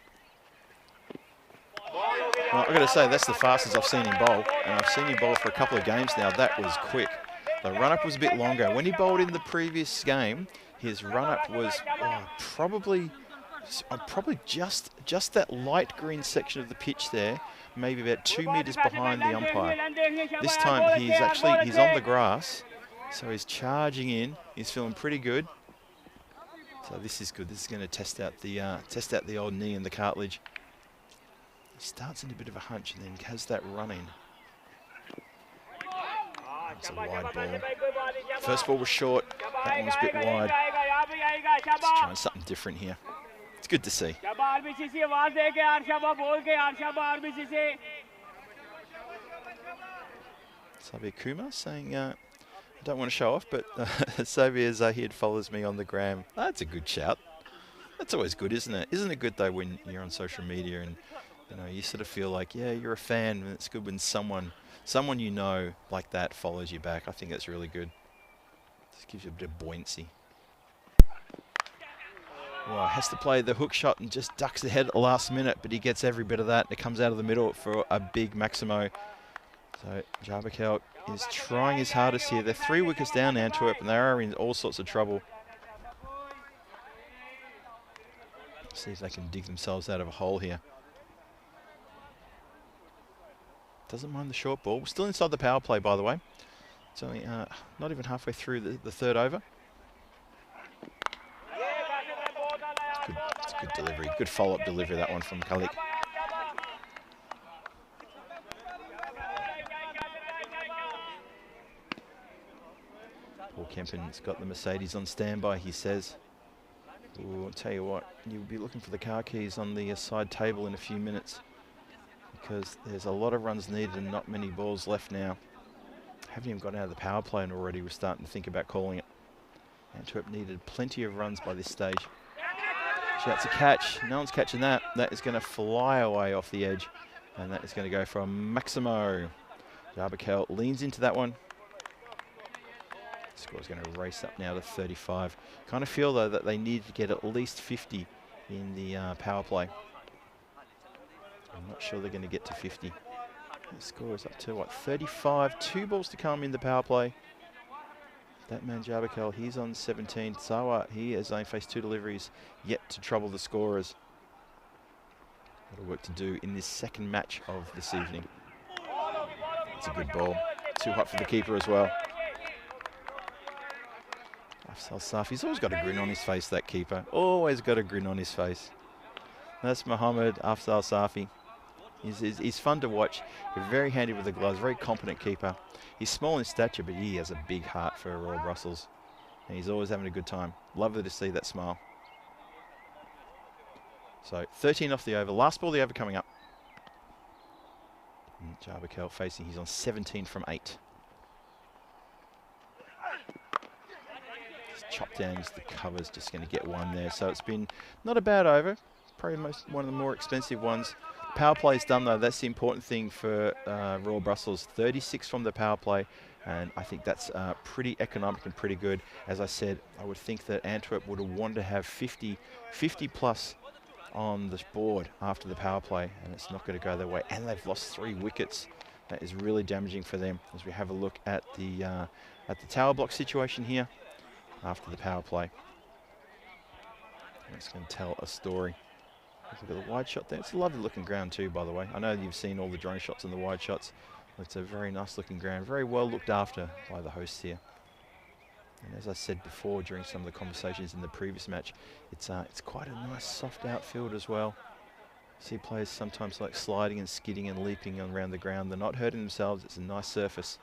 Well, I've got to say, that's the fastest I've seen him bowl, and I've seen him bowl for a couple of games now. That was quick. The run-up was a bit longer. When he bowled in the previous game, his run-up was probably just that light green section of the pitch there, maybe about 2 metres behind the umpire. This time he's on the grass, so he's charging in. He's feeling pretty good. So this is good. This is going to test out the old knee and the cartilage. He starts in a bit of a hunch and then has that run in. That's a wide ball. First ball was short. That one was a bit wide. Just trying something different here. It's good to see. Sabir Kumar saying, I don't want to show off, but Sabir Zahid follows me on the gram. That's a good shout. That's always good, isn't it? Isn't it good, though, when you're on social media and you sort of feel like, yeah, you're a fan, and it's good when someone you know like that follows you back. I think that's really good. Just gives you a bit of buoyancy. Well, has to play the hook shot and just ducks ahead at the last minute, but he gets every bit of that. It comes out of the middle for a big Maximo. So Jarbakel is trying his hardest here. They're 3 wickets down, Antwerp, and they are in all sorts of trouble. See if they can dig themselves out of a hole here. Doesn't mind the short ball. We're still inside the power play, by the way. It's only not even halfway through the 3rd over. It's a good delivery. Good follow-up delivery, that one from Khalik. Paul Kempen's got the Mercedes on standby, he says. Ooh, I'll tell you what, you'll be looking for the car keys on the side table in a few minutes, because there's a lot of runs needed and not many balls left now. Haven't even got out of the power play and already we're starting to think about calling it. Antwerp needed plenty of runs by this stage. Shouts a catch. No one's catching that. That is going to fly away off the edge. And that is going to go from Maximo. Jarbakel leans into that one. Score's going to race up now to 35. Kind of feel, though, that they need to get at least 50 in the power play. I'm not sure they're going to get to 50. The score is up to, what, 35? 2 balls to come in the power play. That man Jarbakel, he's on 17. Sawa, he has only faced 2 deliveries, yet to trouble the scorers. A lot of work to do in this second match of this evening. It's a good ball. Too hot for the keeper as well. Afzal Safi's always got a grin on his face, that keeper. Always got a grin on his face. That's Mohammed Afzal Safi. He's fun to watch. He's very handy with the gloves, very competent keeper. He's small in stature, but he has a big heart for Royal Brussels. And he's always having a good time. Lovely to see that smile. So 13 off the over. Last ball of the over coming up. Jarbakel facing, he's on 17 from 8. Just chop down into the covers, just going to get one there. So it's been not a bad over, probably one of the more expensive ones. Power play's done though, that's the important thing for Royal Brussels. 36 from the power play, and I think that's pretty economic and pretty good. As I said, I would think that Antwerp would have wanted to have 50 plus on the board after the power play, and it's not going to go their way. And they've lost 3 wickets. That is really damaging for them. As we have a look at the tower block situation here after the power play. It's going to tell a story. Look at the wide shot there. It's a lovely looking ground too, by the way. I know you've seen all the drone shots and the wide shots. It's a very nice looking ground, very well looked after by the hosts here. And as I said before during some of the conversations in the previous match, it's quite a nice soft outfield as well. See players sometimes like sliding and skidding and leaping around the ground. They're not hurting themselves. It's a nice surface.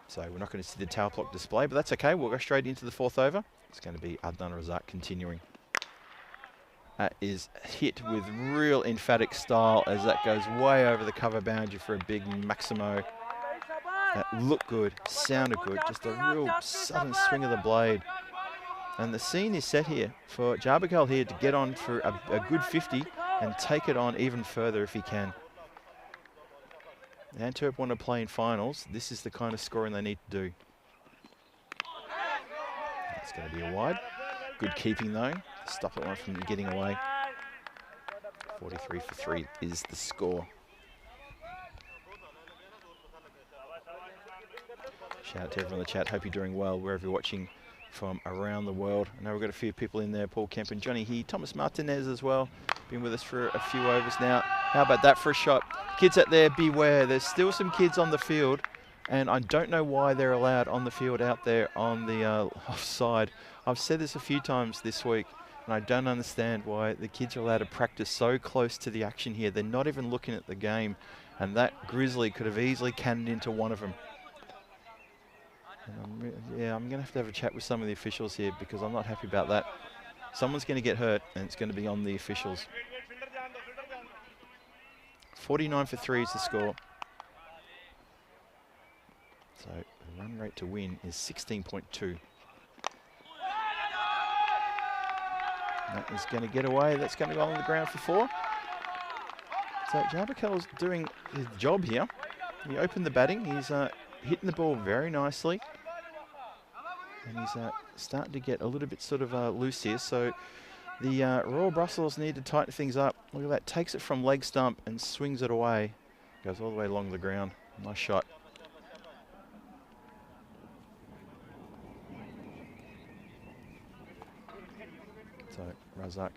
So we're not going to see the tower block display, but that's okay. We'll go straight into the 4th over. It's going to be Adnan Razak continuing. That is hit with real emphatic style as that goes way over the cover boundary for a big Maximo. That looked good, sounded good, just a real sudden swing of the blade. And the scene is set here for Jarbakal here to get on for a good 50 and take it on even further if he can. Antwerp want to play in finals. This is the kind of scoring they need to do. That's going to be a wide. Good keeping though. Stop that one from getting away. 43 for 3 is the score. Shout out to everyone in the chat. Hope you're doing well wherever you're watching from around the world. I know we've got a few people in there. Paul Kemp and Johnny He, Thomas Martinez as well. Been with us for a few overs now. How about that for a shot? Kids out there, beware. There's still some kids on the field, and I don't know why they're allowed on the field out there on the offside. I've said this a few times this week, and I don't understand why the kids are allowed to practice so close to the action here. They're not even looking at the game, and that Grizzly could have easily cannoned into one of them. And I'm going to have a chat with some of the officials here because I'm not happy about that. Someone's going to get hurt, and it's going to be on the officials. 49 for 3 is the score. So the run rate to win is 16.2. That is going to get away. That's going to go on the ground for 4. So Jarbakel's doing his job here. He opened the batting. He's hitting the ball very nicely. And he's starting to get a little bit sort of loose here. So the Royal Brussels need to tighten things up. Look at that. Takes it from leg stump and swings it away. Goes all the way along the ground. Nice shot. So Razak,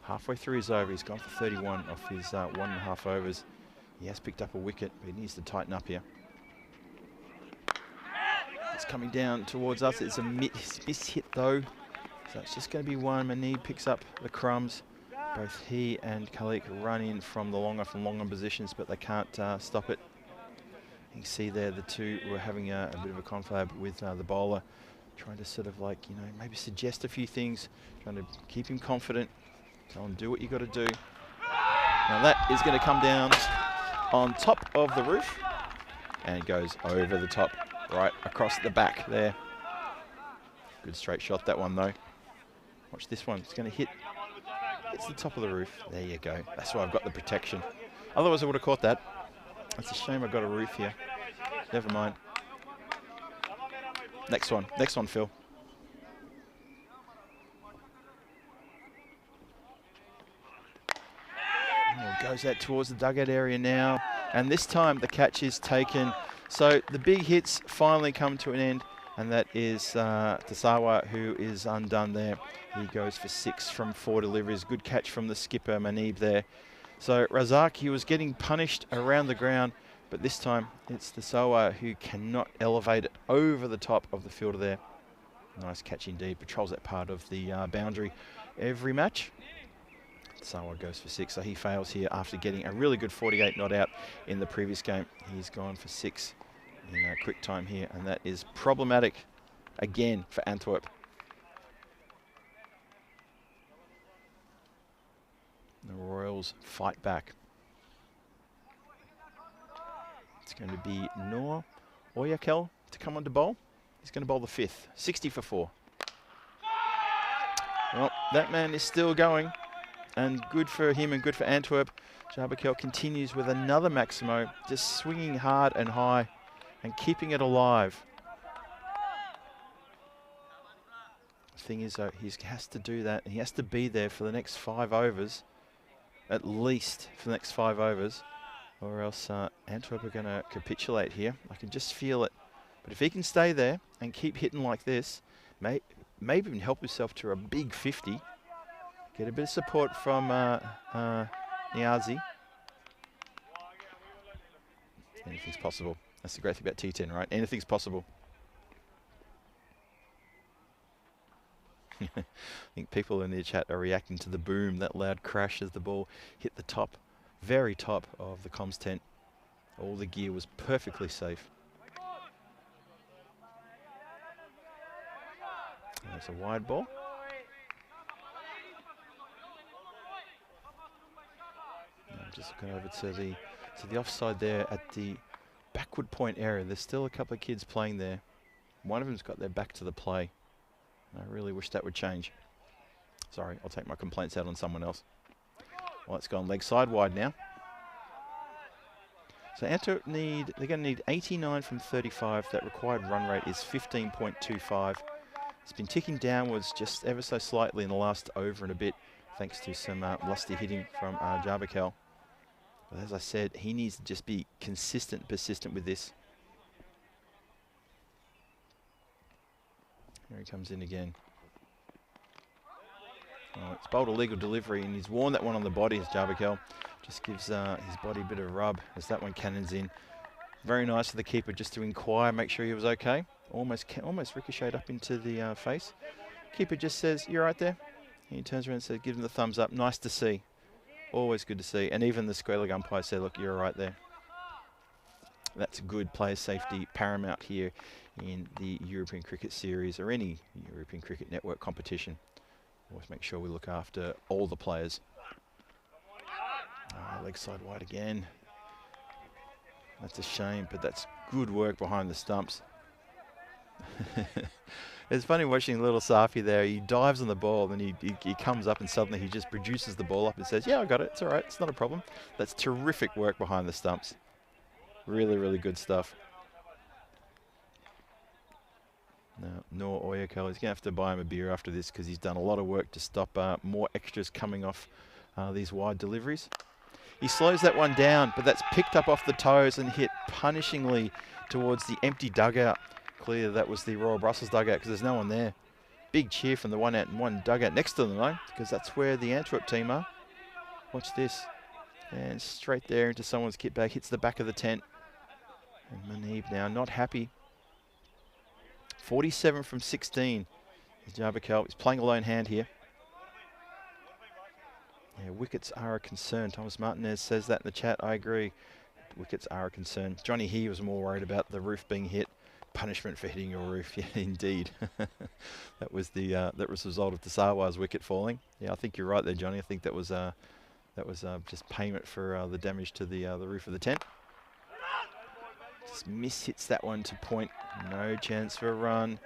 halfway through his over, he's gone for 31 off his 1.5 overs. He has picked up a wicket, but he needs to tighten up here. It's coming down towards us. It's a miss hit though. So it's just going to be one. Manib picks up the crumbs. Both he and Khalik run in from the long on positions, but they can't stop it. You can see there the two were having a bit of a confab with the bowler, trying to sort of like, maybe suggest a few things, trying to keep him confident, tell him do what you got to do. Now that is going to come down on top of the roof and goes over the top, right across the back there. Good straight shot that one though. Watch this one, it's going to hits the top of the roof. There you go, that's why I've got the protection. Otherwise I would have caught that. It's a shame I've got a roof here. Never mind. Next one, Phil. Goes out towards the dugout area now, and this time the catch is taken. So the big hits finally come to an end, and that is Tasawa who is undone there. He goes for 6 from 4 deliveries. Good catch from the skipper Manib there. So Razak, he was getting punished around the ground, but this time it's Tasawa who cannot elevate it over the top of the fielder there. Nice catch indeed. Patrols that part of the boundary every match. Sawa goes for 6, so he fails here after getting a really good 48 not out in the previous game. He's gone for 6 in a quick time here, and that is problematic again for Antwerp. The Royals fight back. It's going to be Noor Oyakel to come on to bowl. He's going to bowl the 5th. 60 for 4. Well, that man is still going. And good for him and good for Antwerp. Jarbakel continues with another Maximo, just swinging hard and high and keeping it alive. The thing is, though, he has to do that. And he has to be there for the next 5 overs, at least for the next 5 overs, or else Antwerp are going to capitulate here. I can just feel it. But if he can stay there and keep hitting like this, maybe even help himself to a big 50. Get a bit of support from Niazi. Anything's possible. That's the great thing about T10, right? Anything's possible. I think people in the chat are reacting to the boom, that loud crash as the ball hit the top, very top of the comms tent. All the gear was perfectly safe. There's a wide ball. I'm just looking over to the offside there at the backward point area. There's still a couple of kids playing there. One of them's got their back to the play. I really wish that would change. Sorry, I'll take my complaints out on someone else. Well, it's gone leg side wide now. So Antwerp they're going to need 89 from 35. That required run rate is 15.25. It's been ticking downwards just ever so slightly in the last over and a bit, thanks to some lusty hitting from Jarbakel. But as I said, he needs to just be consistent, persistent with this. Here he comes in again. Oh, it's bowled a legal delivery, and he's worn that one on the body as Jarbakel. Just gives his body a bit of a rub as that one cannons in. Very nice for the keeper just to inquire, make sure he was okay. Almost ricocheted up into the face. Keeper just says, "You're right there." And he turns around and says, "Give him the thumbs up. Nice to see." Always good to see. And even the square leg umpire said, "Look, you're right there." That's good player safety paramount here in the European Cricket Series or any European Cricket Network competition. Always make sure we look after all the players. Leg side wide again. That's a shame, but that's good work behind the stumps. It's funny watching little Safi there. He dives on the ball, and he comes up, and suddenly he just produces the ball up and says, "Yeah, I got it. It's all right. It's not a problem." That's terrific work behind the stumps. Really, really good stuff. Now, Noor Oyakal, he's going to have to buy him a beer after this because he's done a lot of work to stop more extras coming off these wide deliveries. He slows that one down, but that's picked up off the toes and hit punishingly towards the empty dugout. Clear that was the Royal Brussels dugout because there's no one there. Big cheer from the one dugout next to them though, because that's where the Antwerp team are. Watch this. And straight there into someone's kit bag, hits the back of the tent. And Manib now not happy. 47 from 16 is Jarbakel. He's playing a lone hand here. Yeah, wickets are a concern. Thomas Martinez says that in the chat. I agree. Wickets are a concern. Johnny He was more worried about the roof being hit. Punishment for hitting your roof. Yeah, indeed. That was the result of Tasawa's wicket falling. Yeah, I think you're right there, Johnny. I think that was just payment for the damage to the roof of the tent. Just hits that one to point. No chance for a run.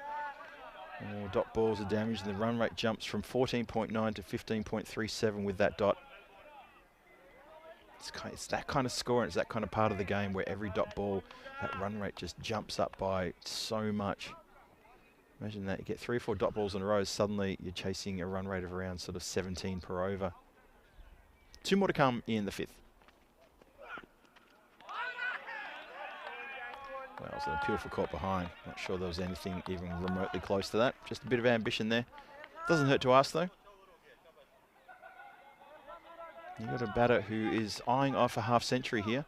Oh, dot balls are damaged, and the run rate jumps from 14.9 to 15.37 with that dot. It's that kind of score, and it's that kind of part of the game where every dot ball, that run rate just jumps up by so much. Imagine that, you get 3 or 4 dot balls in a row, suddenly you're chasing a run rate of around sort of 17 per over. 2 more to come in the 5th. Well, it was an appeal for caught behind. Not sure there was anything even remotely close to that. Just a bit of ambition there. Doesn't hurt to ask though. You've got a batter who is eyeing off a half century here.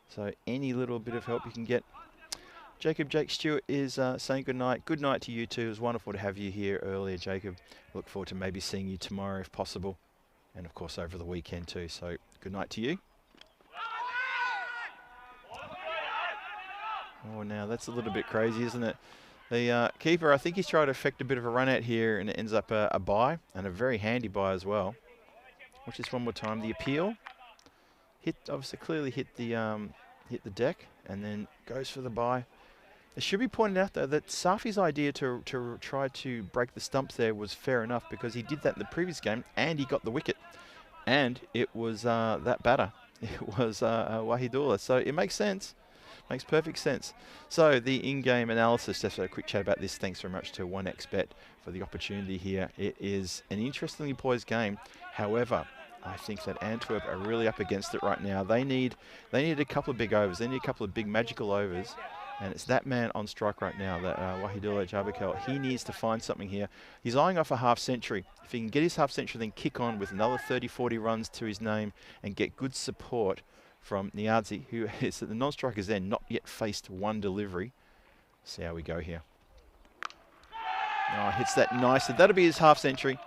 So any little bit of help you can get. Jake Stewart is saying good night. Good night to you too. It was wonderful to have you here earlier, Jacob. Look forward to maybe seeing you tomorrow if possible. And of course over the weekend too. So good night to you. Oh, now that's a little bit crazy, isn't it? The keeper, I think he's trying to effect a bit of a run out here, and it ends up a bye, and a very handy bye as well. Watch this one more time. The appeal obviously clearly hit the deck, and then goes for the bye. It should be pointed out, though, that Safi's idea to try to break the stumps there was fair enough because he did that in the previous game and he got the wicket. And it was that batter. It was Wahidullah. So it makes sense. Makes perfect sense. So the in-game analysis, just a quick chat about this. Thanks very much to 1xBet for the opportunity here. It is an interestingly poised game. However, I think that Antwerp are really up against it right now. They need a couple of big overs. They need a couple of big magical overs. And it's that man on strike right now, that Wahidullah Jabakel. He needs to find something here. He's eyeing off a half century. If he can get his half century, then kick on with another 30, 40 runs to his name and get good support from Niazi, who is the non-strikers there, not yet faced one delivery. See how we go here. Oh, hits that nicely. That'll be his half century.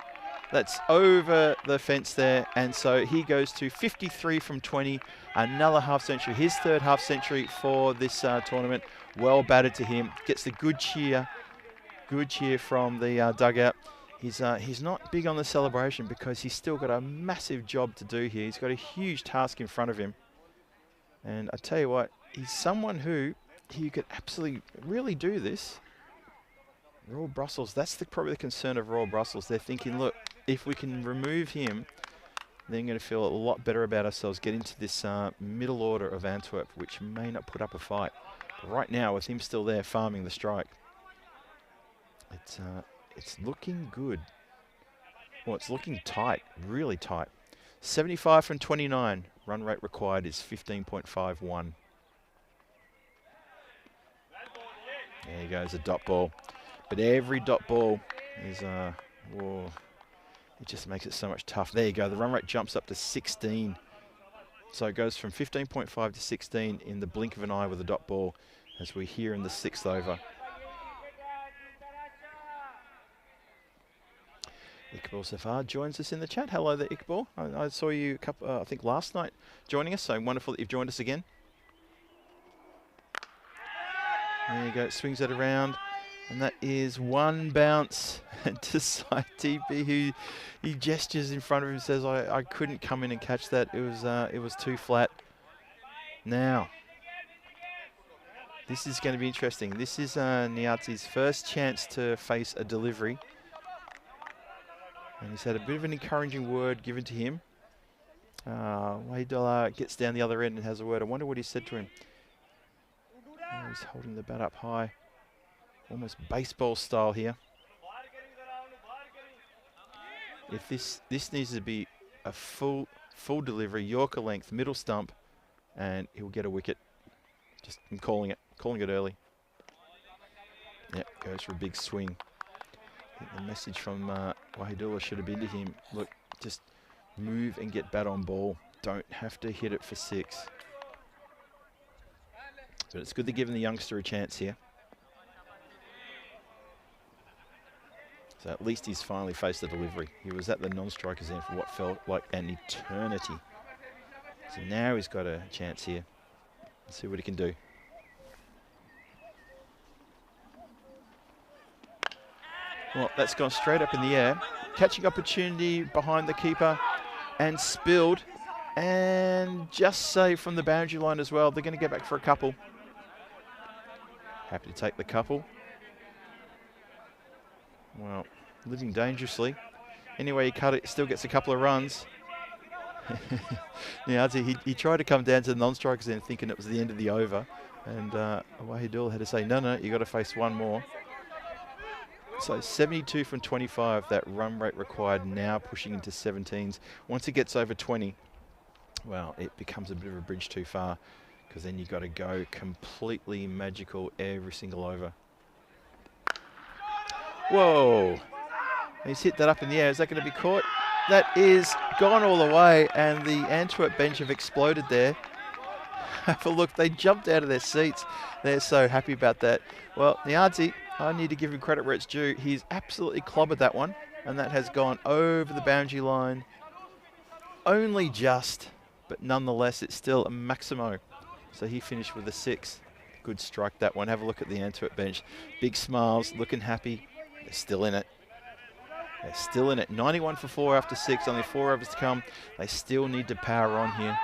That's over the fence there. And so he goes to 53 from 20. Another half century. His third half century for this tournament. Well batted to him. Gets the good cheer. Good cheer from the dugout. He's not big on the celebration because he's still got a massive job to do here. He's got a huge task in front of him. And I tell you what, he's someone who could absolutely really do this. Royal Brussels, that's probably the concern of Royal Brussels. They're thinking, look, if we can remove him, then we're going to feel a lot better about ourselves, get into this middle order of Antwerp, which may not put up a fight. But right now, with him still there farming the strike, it's looking good. Well, it's looking tight, really tight. 75 from 29. Run rate required is 15.51. There he goes, a dot ball. But every dot ball is, whoa, it just makes it so much tough. There you go, the run rate jumps up to 16. So it goes from 15.5 to 16 in the blink of an eye with a dot ball as we're here in the 6th over. Iqbal Safar joins us in the chat. Hello there, Iqbal. I saw you, I think last night joining us, so wonderful that you've joined us again. There you go, swings it around. And that is one bounce to side TP, who he gestures in front of him, says, I couldn't come in and catch that. It was too flat. Now, this is going to be interesting. This is Niazi's first chance to face a delivery. And he's had a bit of an encouraging word given to him. Wahidullah gets down the other end and has a word. I wonder what he said to him. Oh, he's holding the bat up high. Almost baseball style here. If this needs to be a full delivery, Yorker length, middle stump, and he'll get a wicket. I'm calling it early. Yep, goes for a big swing. I think the message from Wahidullah should have been to him, look, just move and get bat on ball. Don't have to hit it for 6. But it's good they're giving the youngster a chance here. So at least he's finally faced the delivery. He was at the non-strikers end for what felt like an eternity. So now he's got a chance here. Let's see what he can do. Well, that's gone straight up in the air. Catching opportunity behind the keeper and spilled. And just saved from the boundary line as well. They're going to get back for a couple. Happy to take the couple. Well, living dangerously. Anyway, he cut it, still gets a couple of runs. Niazi, he tried to come down to the non-strikers end thinking it was the end of the over. And Wahidullah had to say, no, you got to face one more. So 72 from 25, that run rate required, now pushing into 17s. Once it gets over 20, well, it becomes a bit of a bridge too far because then you've got to go completely magical every single over. Whoa. He's hit that up in the air. Is that going to be caught? That is gone all the way, and the Antwerp bench have exploded there. Have a look. They jumped out of their seats. They're so happy about that. Well, Niazi, I need to give him credit where it's due. He's absolutely clobbered that one, and that has gone over the boundary line. Only just, but nonetheless, it's still a maximo. So he finished with a 6. Good strike, that one. Have a look at the Antwerp bench. Big smiles, looking happy. They're still in it. They're still in it. 91 for 4 after 6. Only 4 overs to come. They still need to power on here.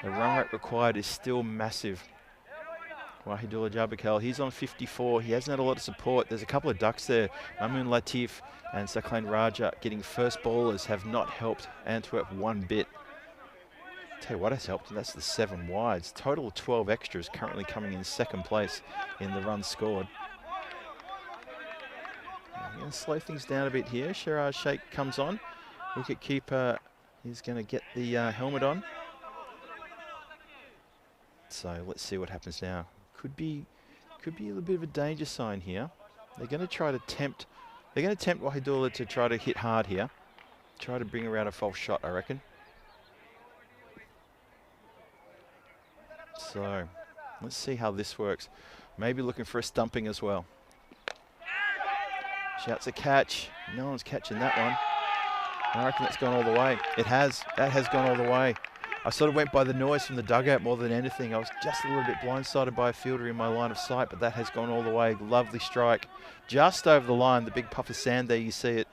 The run rate required is still massive. Wahidullah Jabakel, he's on 54. He hasn't had a lot of support. There's a couple of ducks there. Mamoon Latif and Saklain Raja getting first ballers have not helped Antwerp one bit. Tell you what has helped, and that's the 7 wides. Total of 12 extras currently coming in second place in the runs scored. I'm going to slow things down a bit here. Sherrard Sheikh comes on. Wicket keeper is going to get the helmet on. So let's see what happens now. Could be a little bit of a danger sign here. They're going to try to tempt. They're going to tempt Wahidullah to try to hit hard here. Try to bring around a false shot, I reckon. So let's see how this works. Maybe looking for a stumping as well. Shouts a catch. No one's catching that one. I reckon that's gone all the way. It has. That has gone all the way. I sort of went by the noise from the dugout more than anything. I was just a little bit blindsided by a fielder in my line of sight, but that has gone all the way. Lovely strike. Just over the line. The big puff of sand there, you see it.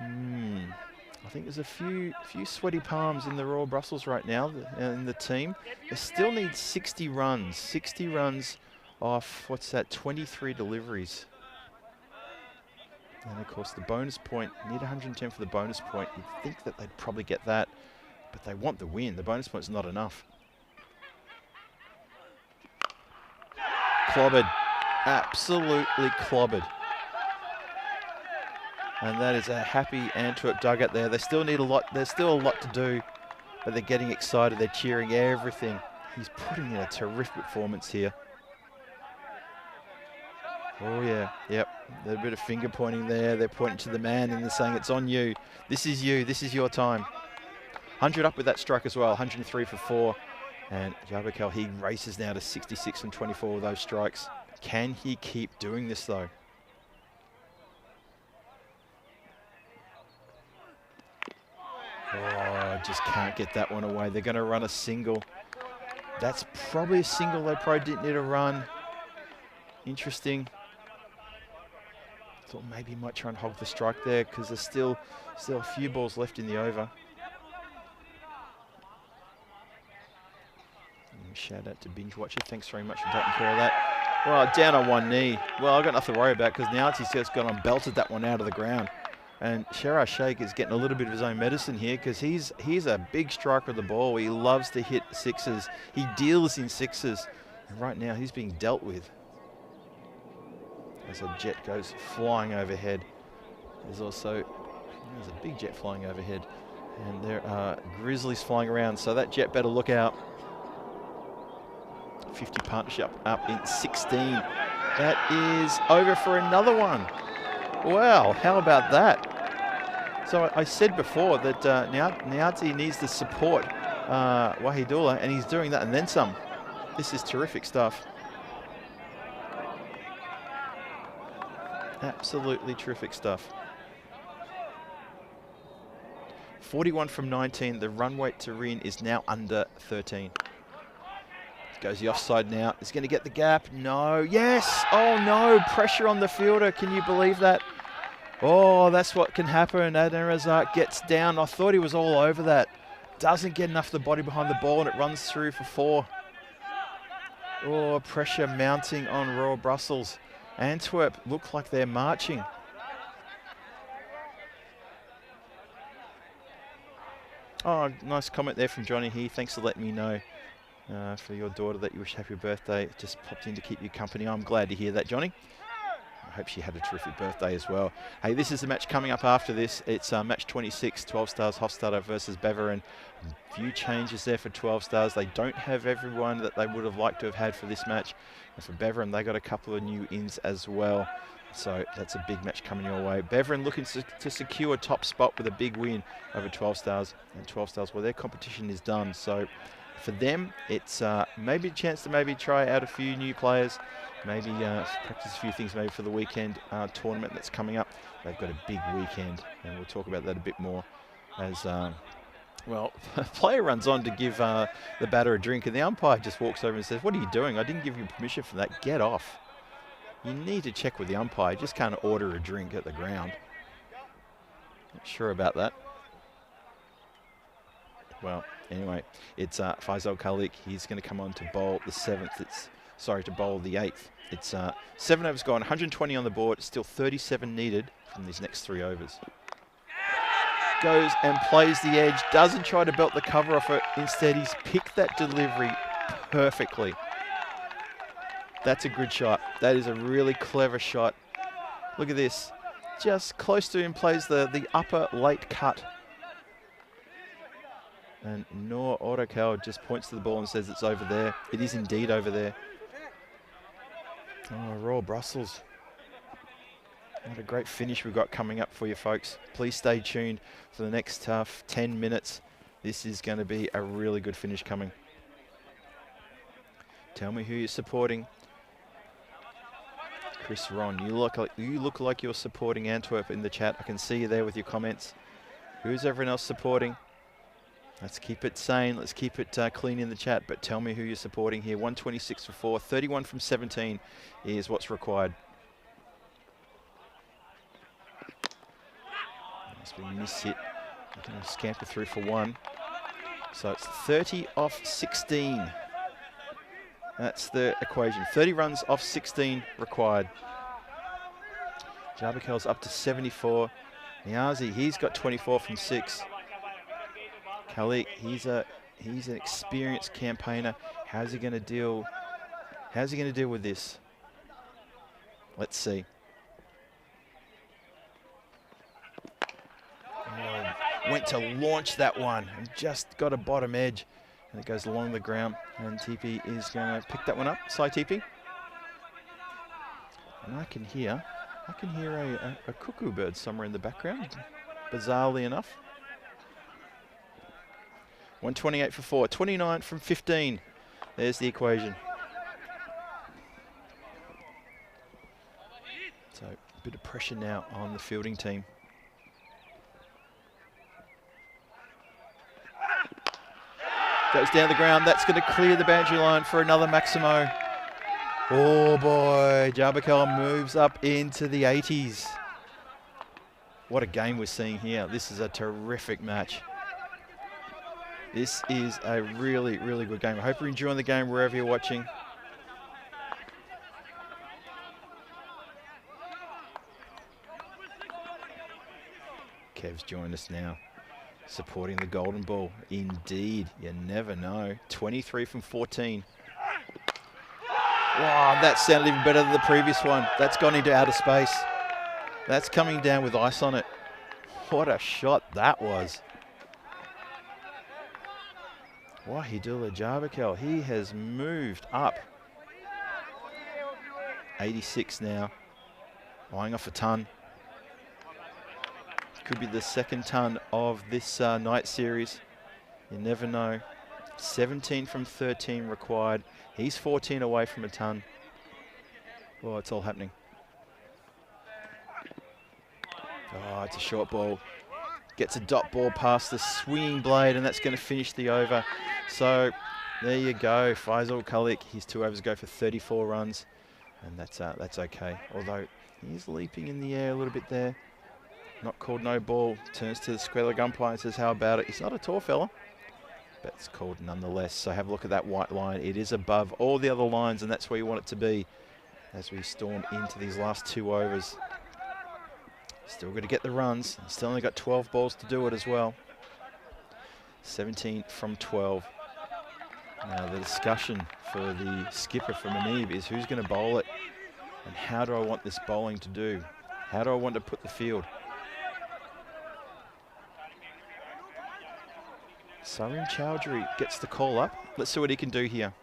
I think there's a few sweaty palms in the Royal Brussels right now in the team. They still need 60 runs. 60 runs off, what's that, 23 deliveries. And of course the bonus point, need 110 for the bonus point. You'd think that they'd probably get that, but they want the win. The bonus point's not enough. Clobbered, absolutely clobbered. And that is a happy Antwerp dugout there. They still need a lot, there's still a lot to do, but they're getting excited, they're cheering everything. He's putting in a terrific performance here. Oh yeah, yep. There's a bit of finger pointing there. They're pointing to the man and they're saying it's on you. This is you, this is your time. 100 up with that strike as well, 103 for 4. And Jabakel, he races now to 66 and 24 with those strikes. Can he keep doing this though? Oh, just can't get that one away. They're going to run a single. That's probably a single they probably didn't need a run. Interesting. Thought maybe he might try and hog the strike there because there's still a few balls left in the over. And shout out to Binge Watcher. Thanks very much for taking care of that. Well, down on one knee. Well, I've got nothing to worry about because now he's just gone and belted that one out of the ground. And Sherrard Sheikh is getting a little bit of his own medicine here because he's a big striker of the ball. He loves to hit sixes. He deals in sixes. And right now he's being dealt with. As a jet goes flying overhead. There's a big jet flying overhead. And there are grizzlies flying around, so that jet better look out. 50 partnership up in 16. That is over for another one. Wow, how about that? So I said before that Niazi needs to support Wahidullah, and he's doing that and then some. This is terrific stuff. Absolutely terrific stuff. 41 from 19. The run weight to Rin is now under 13. Goes the offside now. Is going to get the gap. No. Yes. Oh no. Pressure on the fielder. Can you believe that? Oh, that's what can happen. Adnan Razak gets down. I thought he was all over that. Doesn't get enough of the body behind the ball and it runs through for 4. Oh, pressure mounting on Royal Brussels. Antwerp look like they're marching. Oh, nice comment there from Johnny here. Thanks for letting me know for your daughter that you wish happy birthday. Just popped in to keep you company. I'm glad to hear that, Johnny. I hope she had a terrific birthday as well. Hey, this is the match coming up after this. It's match 26, 12 Stars Hofstadter versus Beveren. A few changes there for 12 Stars. They don't have everyone that they would have liked to have had for this match. And for Beveren, they got a couple of new ins as well. So that's a big match coming your way. Beveren looking to secure a top spot with a big win over 12 Stars. And 12 Stars, well, their competition is done. So for them, it's maybe a chance to maybe try out a few new players. Maybe practice a few things maybe for the weekend tournament that's coming up. They've got a big weekend, and we'll talk about that a bit more as, well, a player runs on to give the batter a drink, and the umpire just walks over and says, "What are you doing? I didn't give you permission for that. Get off." You need to check with the umpire. You just can't order a drink at the ground. Not sure about that. Well, anyway, it's Faisal Kalik. He's going to come on to bowl the 7th. To bowl the 8th. It's 7 overs gone, 120 on the board, still 37 needed from these next 3 overs. Goes and plays the edge, doesn't try to belt the cover off it. Instead, he's picked that delivery perfectly. That's a good shot. That is a really clever shot. Look at this. Just close to him, plays the upper late cut. And Noor Autocal just points to the ball and says it's over there. It is indeed over there. Oh, Royal Brussels. What a great finish we've got coming up for you folks. Please stay tuned for the next 10 minutes. This is going to be a really good finish coming. Tell me who you're supporting. Chris Ron, you look like you're supporting Antwerp in the chat. I can see you there with your comments. Who's everyone else supporting? Let's keep it sane. Let's keep it clean in the chat. But tell me who you're supporting here. 126 for 4. 31 from 17 is what's required. Must be a miss hit. We're going to scamper through for 1. So it's 30 off 16. That's the equation. 30 runs off 16 required. Jarbakel's up to 74. Niazi, he's got 24 from 6. Kalik, he's an experienced campaigner. How's he going to deal with this? Let's see. Oh, went to launch that one and just got a bottom edge. And it goes along the ground. And TP is going to pick that one up. Sai TP. And I can hear a cuckoo bird somewhere in the background, bizarrely enough. 128 for 4, 29 from 15. There's the equation. So a bit of pressure now on the fielding team. Goes down the ground. That's going to clear the boundary line for another Maximo. Oh boy, Jarbakel moves up into the 80s. What a game we're seeing here. This is a terrific match. This is a really, really good game. I hope you're enjoying the game wherever you're watching. Kev's joined us now, supporting the golden ball. Indeed, you never know. 23 from 14. Wow, that sounded even better than the previous one. That's gone into outer space. That's coming down with ice on it. What a shot that was. Wahidullah Jarbakel, he has moved up. 86 now, eyeing off a ton. Could be the 2nd ton of this night series. You never know. 17 from 13 required. He's 14 away from a ton. Oh, it's all happening. Oh, it's a short ball. Gets a dot ball past the swinging blade, and that's going to finish the over. So there you go. Faisal Kalik, his 2 overs go for 34 runs, and that's okay. Although he's leaping in the air a little bit there. Not called no ball. Turns to the square leg umpire and says, how about it? He's not a tall fella, but it's called nonetheless. So have a look at that white line. It is above all the other lines, and that's where you want it to be as we storm into these last 2 overs. Still got to get the runs. Still only got 12 balls to do it as well. 17 from 12. Now the discussion for the skipper from Manib is who's going to bowl it and how do I want this bowling to do? How do I want to put the field? Sarim Chowdhury gets the call up. Let's see what he can do here.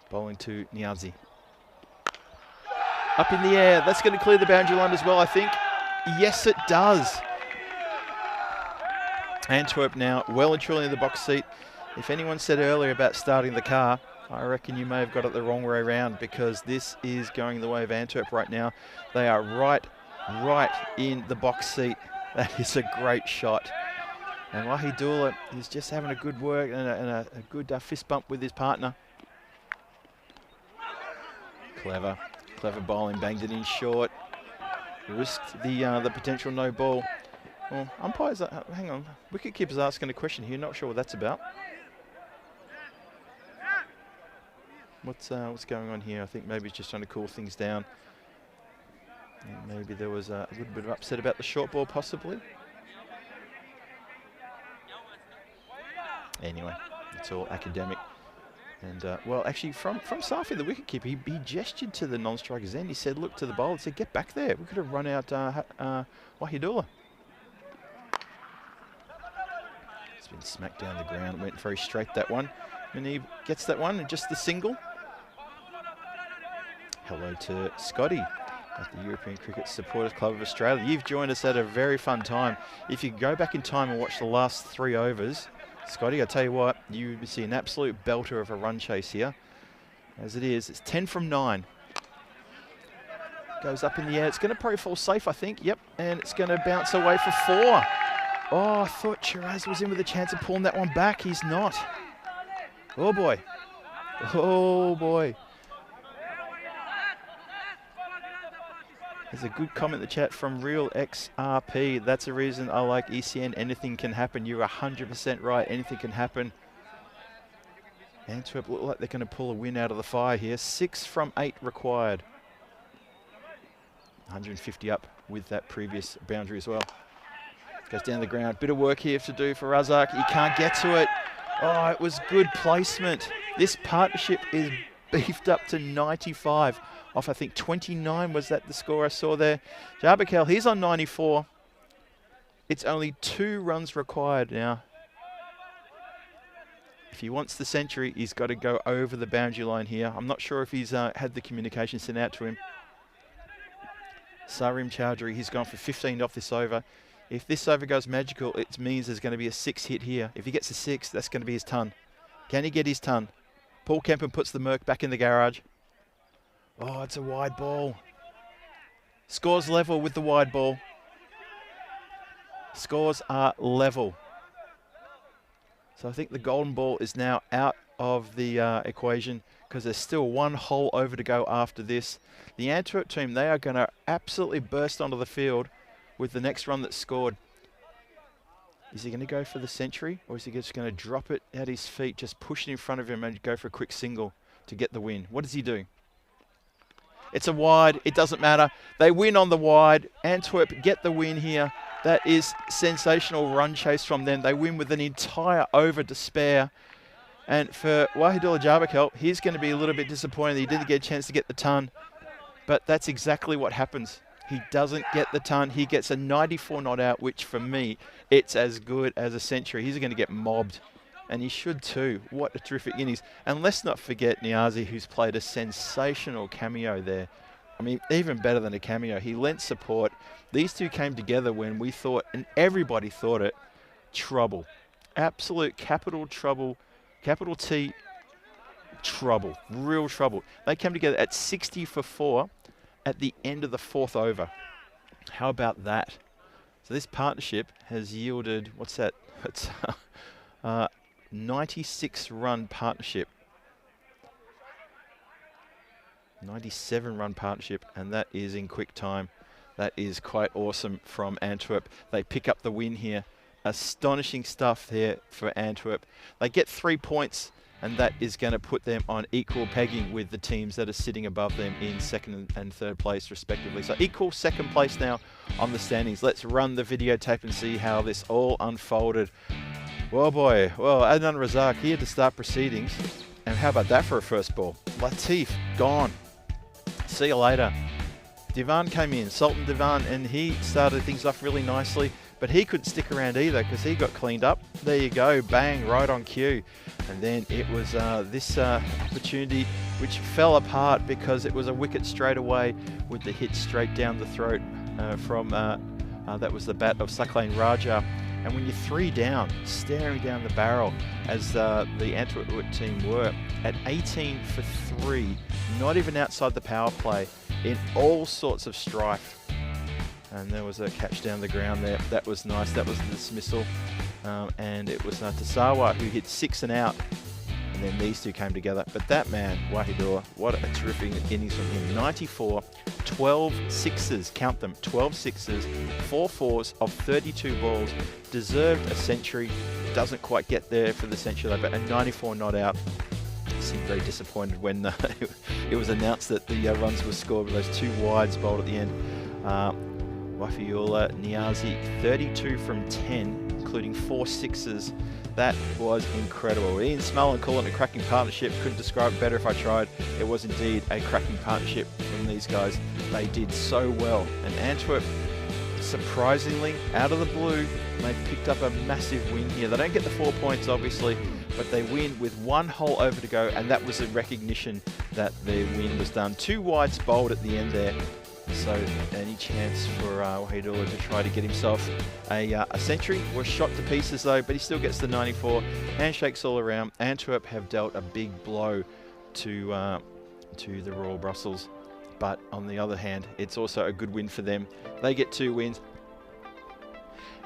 Bowling to Niazi. Up in the air. That's going to clear the boundary line as well, I think. Yes, it does. Antwerp now well and truly in the box seat. If anyone said earlier about starting the car, I reckon you may have got it the wrong way around, because this is going the way of Antwerp right now. They are right in the box seat. That is a great shot. And Wahidullah is just having a good work and a good fist bump with his partner. Clever bowling, banged it in short. Risked the potential no ball. Well, umpires, hang on. Wicketkeeper's asking a question here. Not sure what that's about. What's going on here? I think maybe he's just trying to cool things down. And maybe there was a little bit of upset about the short ball, possibly. Anyway, it's all academic. And, well, actually, from Safi, the wicketkeeper, he gestured to the non-striker's end. He said, look to the bowler. He said, get back there. We could have run out Wahidullah. It's been smacked down the ground. Went very straight, that one. And he gets that one, and just the single. Hello to Scotty at the European Cricket Supporters Club of Australia. You've joined us at a very fun time. If you go back in time and watch the last 3 overs, Scotty, I tell you what, you see an absolute belter of a run chase here. As it is, it's 10 from 9. Goes up in the air. It's going to probably fall safe, I think. Yep, and it's going to bounce away for 4. Oh, I thought Shiraz was in with a chance of pulling that one back. He's not. Oh, boy. Oh, boy. There's a good comment in the chat from Real XRP. That's the reason I like ECN. Anything can happen. You're 100% right. Anything can happen. Antwerp look like they're going to pull a win out of the fire here. 6 from 8 required. 150 up with that previous boundary as well. Goes down the ground. Bit of work here to do for Razak. He can't get to it. Oh, it was good placement. This partnership is beefed up to 95. Off, I think, 29 was that the score I saw there. Jarbakel, he's on 94. It's only 2 runs required now. If he wants the century, he's got to go over the boundary line here. I'm not sure if he's had the communication sent out to him. Sarim Chowdhury, he's gone for 15 off this over. If this over goes magical, it means there's going to be a 6 hit here. If he gets a 6, that's going to be his ton. Can he get his ton? Paul Kempen puts the Merc back in the garage. Oh, it's a wide ball. Scores level with the wide ball. Scores are level. So I think the golden ball is now out of the equation because there's still 1 whole over to go after this. The Antwerp team, they are going to absolutely burst onto the field with the next run that's scored. Is he going to go for the century, or is he just going to drop it at his feet, just push it in front of him and go for a quick single to get the win? What does he do? It's a wide. It doesn't matter. They win on the wide. Antwerp get the win here. That is sensational run chase from them. They win with an entire over to spare. And for Wahidullah Jarbakel, he's going to be a little bit disappointed that he didn't get a chance to get the ton. But that's exactly what happens. He doesn't get the ton. He gets a 94 not out, which for me, it's as good as a century. He's going to get mobbed. And he should too. What a terrific innings. And let's not forget Niazi, who's played a sensational cameo there. I mean, even better than a cameo. He lent support. These two came together when we thought, and everybody thought it, trouble. Absolute capital trouble. Capital T, trouble. Real trouble. They came together at 60 for 4 at the end of the 4th over. How about that? So this partnership has yielded, what's that? It's 96-run partnership. 97-run partnership, and that is in quick time. That is quite awesome from Antwerp. They pick up the win here. Astonishing stuff there for Antwerp. They get 3 points, and that is going to put them on equal pegging with the teams that are sitting above them in 2nd and 3rd place respectively. So equal 2nd place now on the standings. Let's run the videotape and see how this all unfolded. Well, boy. Well, Adnan Razak here to start proceedings. And how about that for a first ball? Latif, gone. See you later. Divan came in, Sultan Divan, and he started things off really nicely. But he couldn't stick around either because he got cleaned up. There you go, bang, right on cue. And then it was this opportunity which fell apart because it was a wicket straight away with the hit straight down the throat from, that was the bat of Saklain Raja. And when you're 3 down, staring down the barrel, as the Antwerp team were, at 18 for 3, not even outside the power play, in all sorts of strife. And there was a catch down the ground there. That was nice. That was the dismissal. And it was Tasawa who hit 6 and out. and then these two came together. But that man, Wahidua, what a terrific innings from him. 94, 12 sixes, count them, 12 sixes, 4 fours of 32 balls, deserved a century, doesn't quite get there for the century though, but a 94 not out. He seemed very disappointed when it was announced that the runs were scored with those 2 wides bowled at the end. Wafiula Niazi, 32 from 10, including 4 sixes. That was incredible. Ian Smullen calling it a cracking partnership. Couldn't describe it better if I tried. It was indeed a cracking partnership from these guys. They did so well. And Antwerp, surprisingly, out of the blue, they picked up a massive win here. They don't get the 4 points, obviously, but they win with 1 hole over to go, and that was a recognition that their win was done. 2 wides bowled at the end there. So any chance for Wahidua to try to get himself a century? Was shot to pieces though, but he still gets the 94. Handshakes all around. Antwerp have dealt a big blow to the Royal Brussels, but on the other hand, it's also a good win for them. They get 2 wins,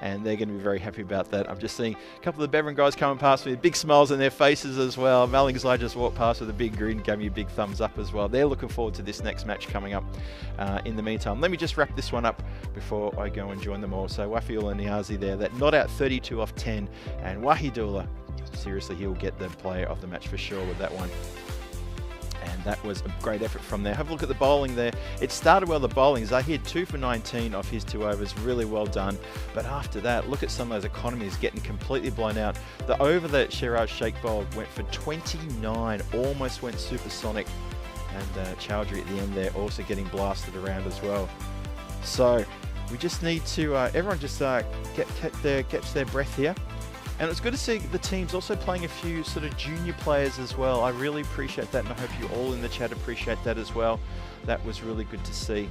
and they're going to be very happy about that. I'm just seeing a couple of the Bevan guys coming past me, big smiles on their faces as well. Mallingsley just walked past with a big grin, gave me a big thumbs up as well. They're looking forward to this next match coming up. In the meantime, let me just wrap this one up before I go and join them all. So Wafiula Niazi there, that not out 32 off 10, and Wahidua, seriously, he'll get the player of the match for sure with that one. And that was a great effort from there. Have a look at the bowling there. It started well, the bowling. Zahid 2 for 19 off his 2 overs, really well done. But after that, look at some of those economies getting completely blown out. The over that Shiraz Sheikh bowled went for 29, almost went supersonic. And Chowdhury at the end there also getting blasted around as well. So we just need to, everyone just catch their breath here. And it's good to see the teams also playing a few sort of junior players as well. I really appreciate that, and I hope you all in the chat appreciate that as well. That was really good to see.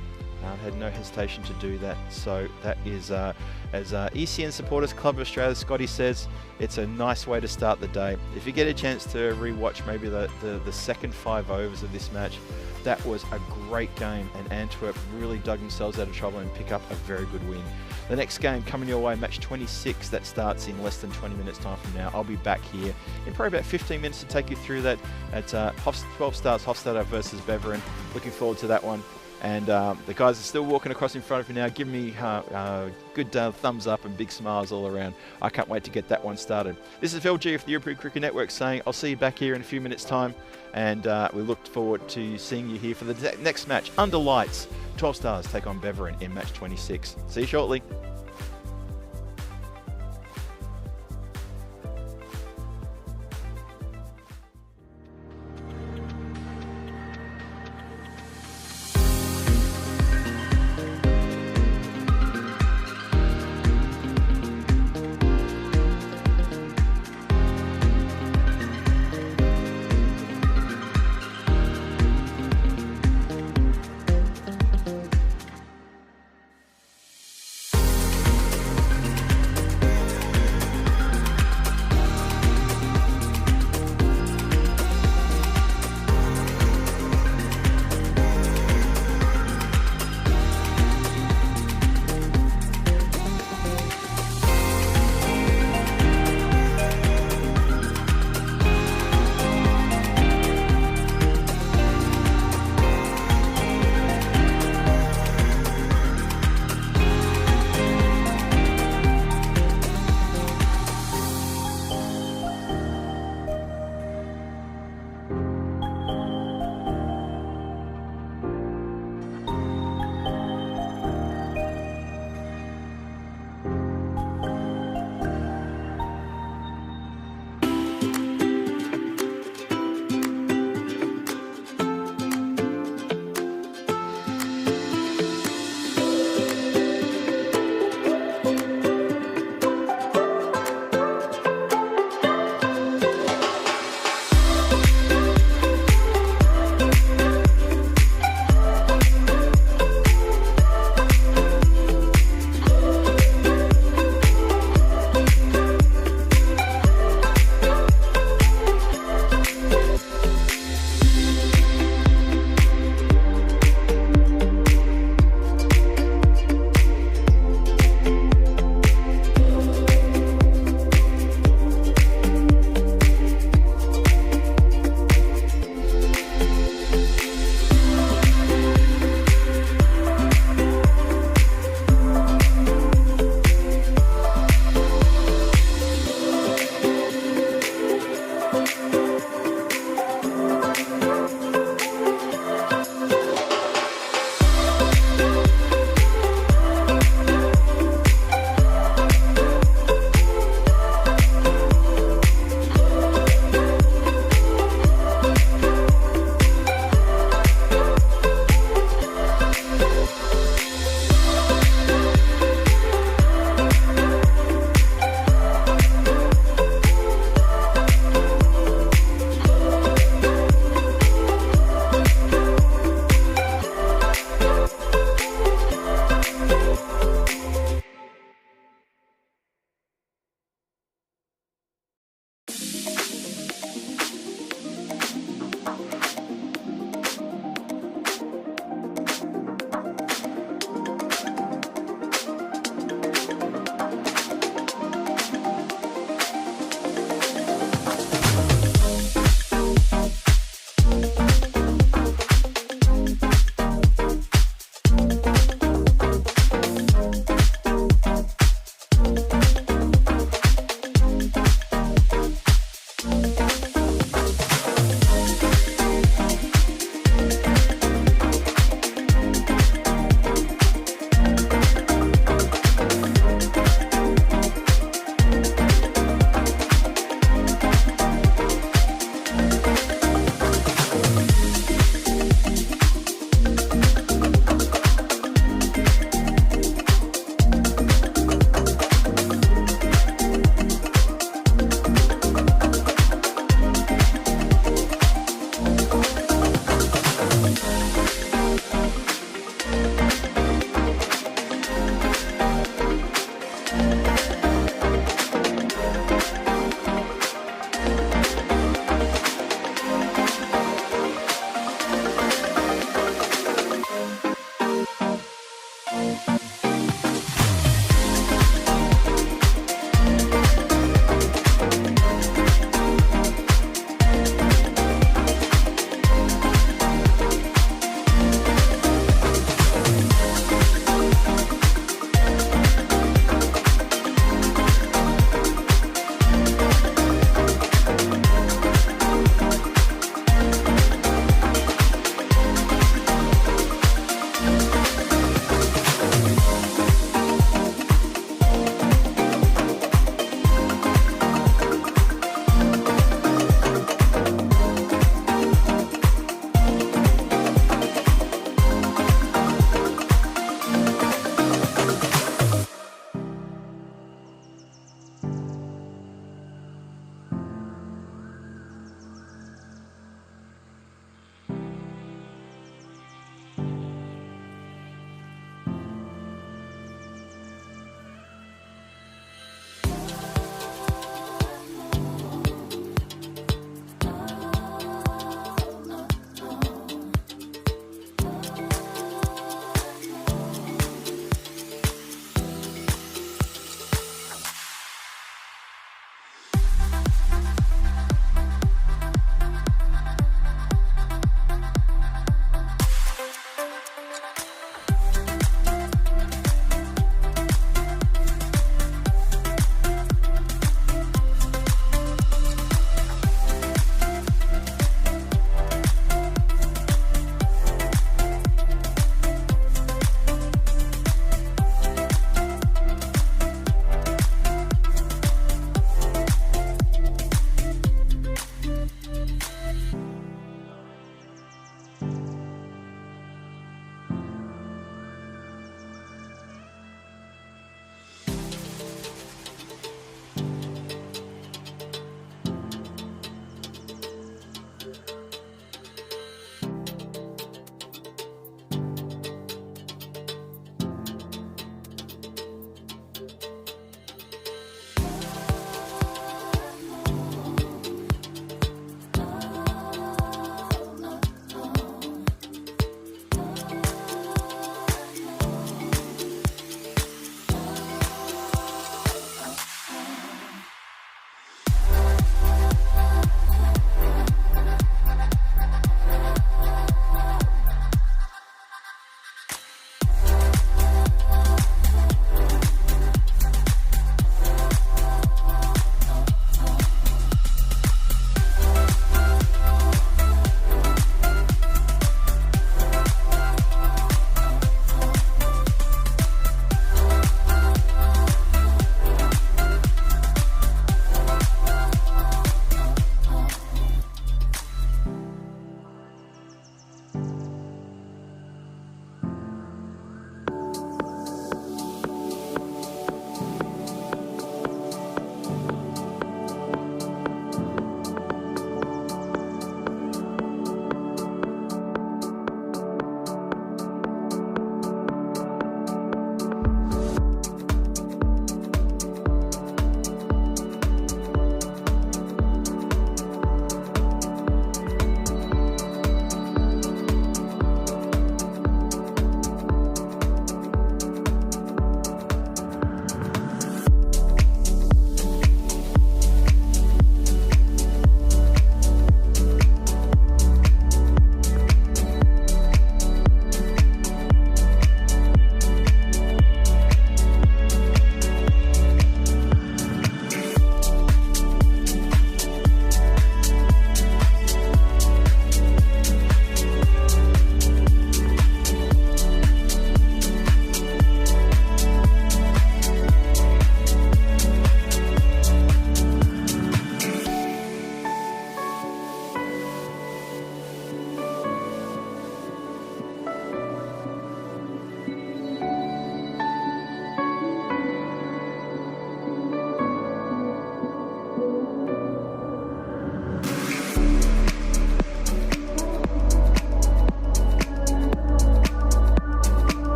Had no hesitation to do that. So that is, as ECN Supporters Club of Australia, Scotty says, it's a nice way to start the day. If you get a chance to rewatch maybe the second 5 overs of this match, that was a great game, and Antwerp really dug themselves out of trouble and pick up a very good win. The next game coming your way, match 26, that starts in less than 20 minutes time from now. I'll be back here in probably about 15 minutes to take you through that at 12 Stars Hofstadter versus Beveren. Looking forward to that one. And the guys are still walking across in front of me now. Give me good thumbs up and big smiles all around. I can't wait to get that one started. This is Phil G of the European Cricket Network saying I'll see you back here in a few minutes' time. And we look forward to seeing you here for the next match. Under lights, 12 Stars take on Beveren in match 26. See you shortly.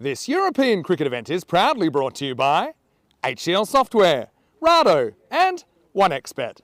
This European cricket event is proudly brought to you by HCL Software, Rado and 1xBet.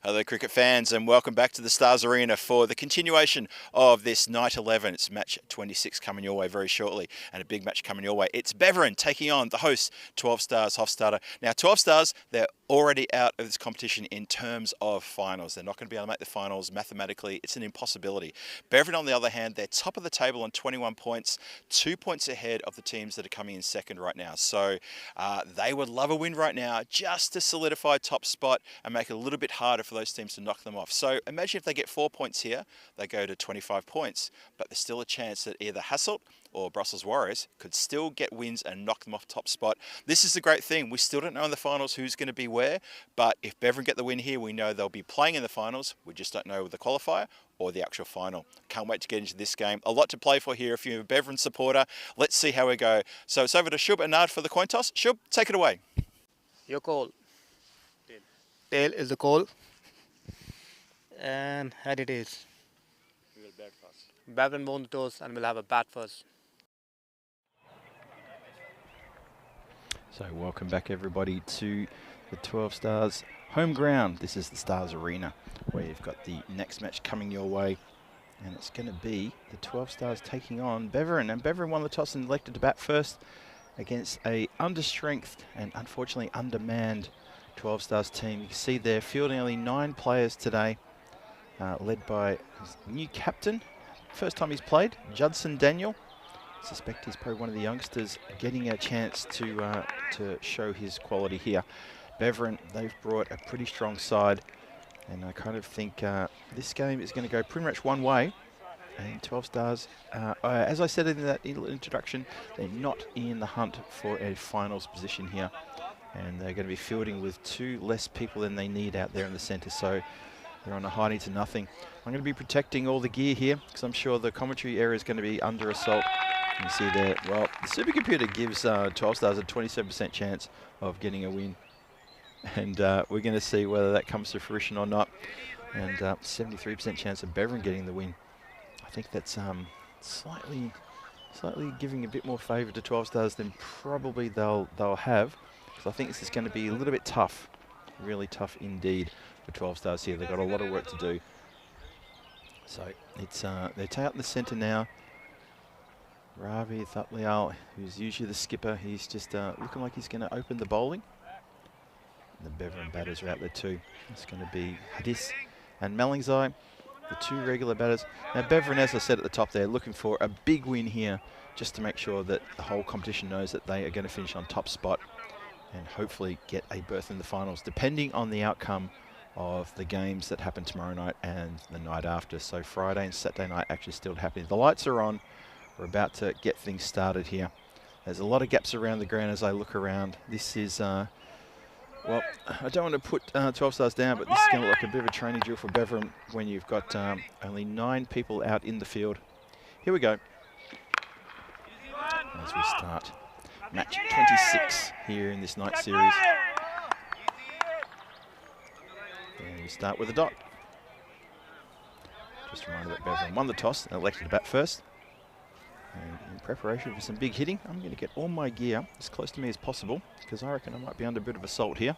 Hello cricket fans and welcome back to the Stars Arena for the continuation of this Night 11. It's match 26 coming your way very shortly and a big match coming your way. It's Beveren taking on the host 12 Stars Hofstadter. Now 12 Stars, they're already out of this competition in terms of finals. They're not going to be able to make the finals mathematically. It's an impossibility. Beveren on the other hand, they're top of the table on 21 points, 2 points ahead of the teams that are coming in second right now. So they would love a win right now just to solidify top spot and make it a little bit harder for those teams to knock them off. So imagine if they get 4 points here, they go to 25 points, but there's still a chance that either Hasselt or Brussels Warriors could still get wins and knock them off top spot. This is the great thing. We still don't know in the finals who's going to be where, but if Beveren get the win here, we know they'll be playing in the finals. We just don't know the qualifier or the actual final. Can't wait to get into this game. A lot to play for here if you're a Beveren supporter. Let's see how we go. So it's over to Shub and Nard for the coin toss. Shub, take it away. Your call. Tail. Tail is the call. And head it is. We will bat first. Beveren won the toss and we'll have a bat first. So welcome back everybody to the 12 Stars home ground. This is the Stars Arena where you've got the next match coming your way. And it's going to be the 12 Stars taking on Beveren. And Beveren won the toss and elected to bat first against a understrength and unfortunately undermanned 12 Stars team. You can see they're fielding only 9 players today, led by his new captain. First time he's played, Judson Daniel. I suspect he's probably one of the youngsters getting a chance to show his quality here. Beveren, they've brought a pretty strong side, and I kind of think this game is going to go pretty much one way. And 12 Stars, as I said in that introduction, they're not in the hunt for a finals position here. And they're going to be fielding with 2 less people than they need out there in the centre. So they're on a hiding to nothing. I'm going to be protecting all the gear here because I'm sure the commentary area is going to be under assault. You see there, well, the supercomputer gives 12 Stars a 27% chance of getting a win. And we're going to see whether that comes to fruition or not. And 73% chance of Beveren getting the win. I think that's slightly giving a bit more favour to 12 Stars than probably they'll have. Because I think this is going to be a little bit tough, really tough indeed for 12 Stars here. They've got a lot of work to do. So it's they're out in the centre now. Ravi Thutlial, who's usually the skipper, he's just looking like he's going to open the bowling. And the Beveren batters are out there too. It's going to be Hadis and Malingzai, the 2 regular batters. Now Beveren, as I said at the top there, looking for a big win here just to make sure that the whole competition knows that they are going to finish on top spot and hopefully get a berth in the finals, depending on the outcome of the games that happen tomorrow night and the night after. So Friday and Saturday night actually still happening. The lights are on. We're about to get things started here. There's a lot of gaps around the ground as I look around. This is, well, I don't want to put 12 Stars down, but this is going to look like a bit of a training drill for Beveren when you've got only 9 people out in the field. Here we go. As we start match 26 here in this night series. And we start with a dot. Just a reminder that Beveren won the toss and elected to bat first. And in preparation for some big hitting, I'm going to get all my gear as close to me as possible because I reckon I might be under a bit of assault here.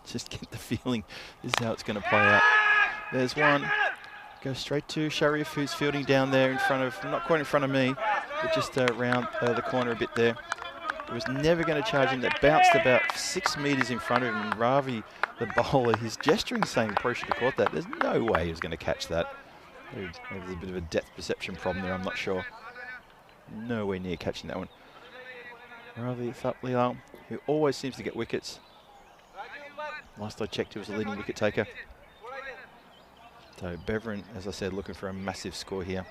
Just get the feeling this is how it's going to play out. There's one. Go straight to Sharif, who's fielding down there in front of, not quite in front of me, but just around the corner a bit there. It was never going to charge him. That bounced about 6 metres in front of him. And Ravi, the bowler, he's gesturing saying he probably should have caught that. There's no way he was going to catch that. Maybe there's a bit of a depth perception problem there, I'm not sure. Nowhere near catching that one. Ravi Thutlial, who always seems to get wickets. Last I checked, he was the leading wicket taker. So Beveren, as I said, looking for a massive score here.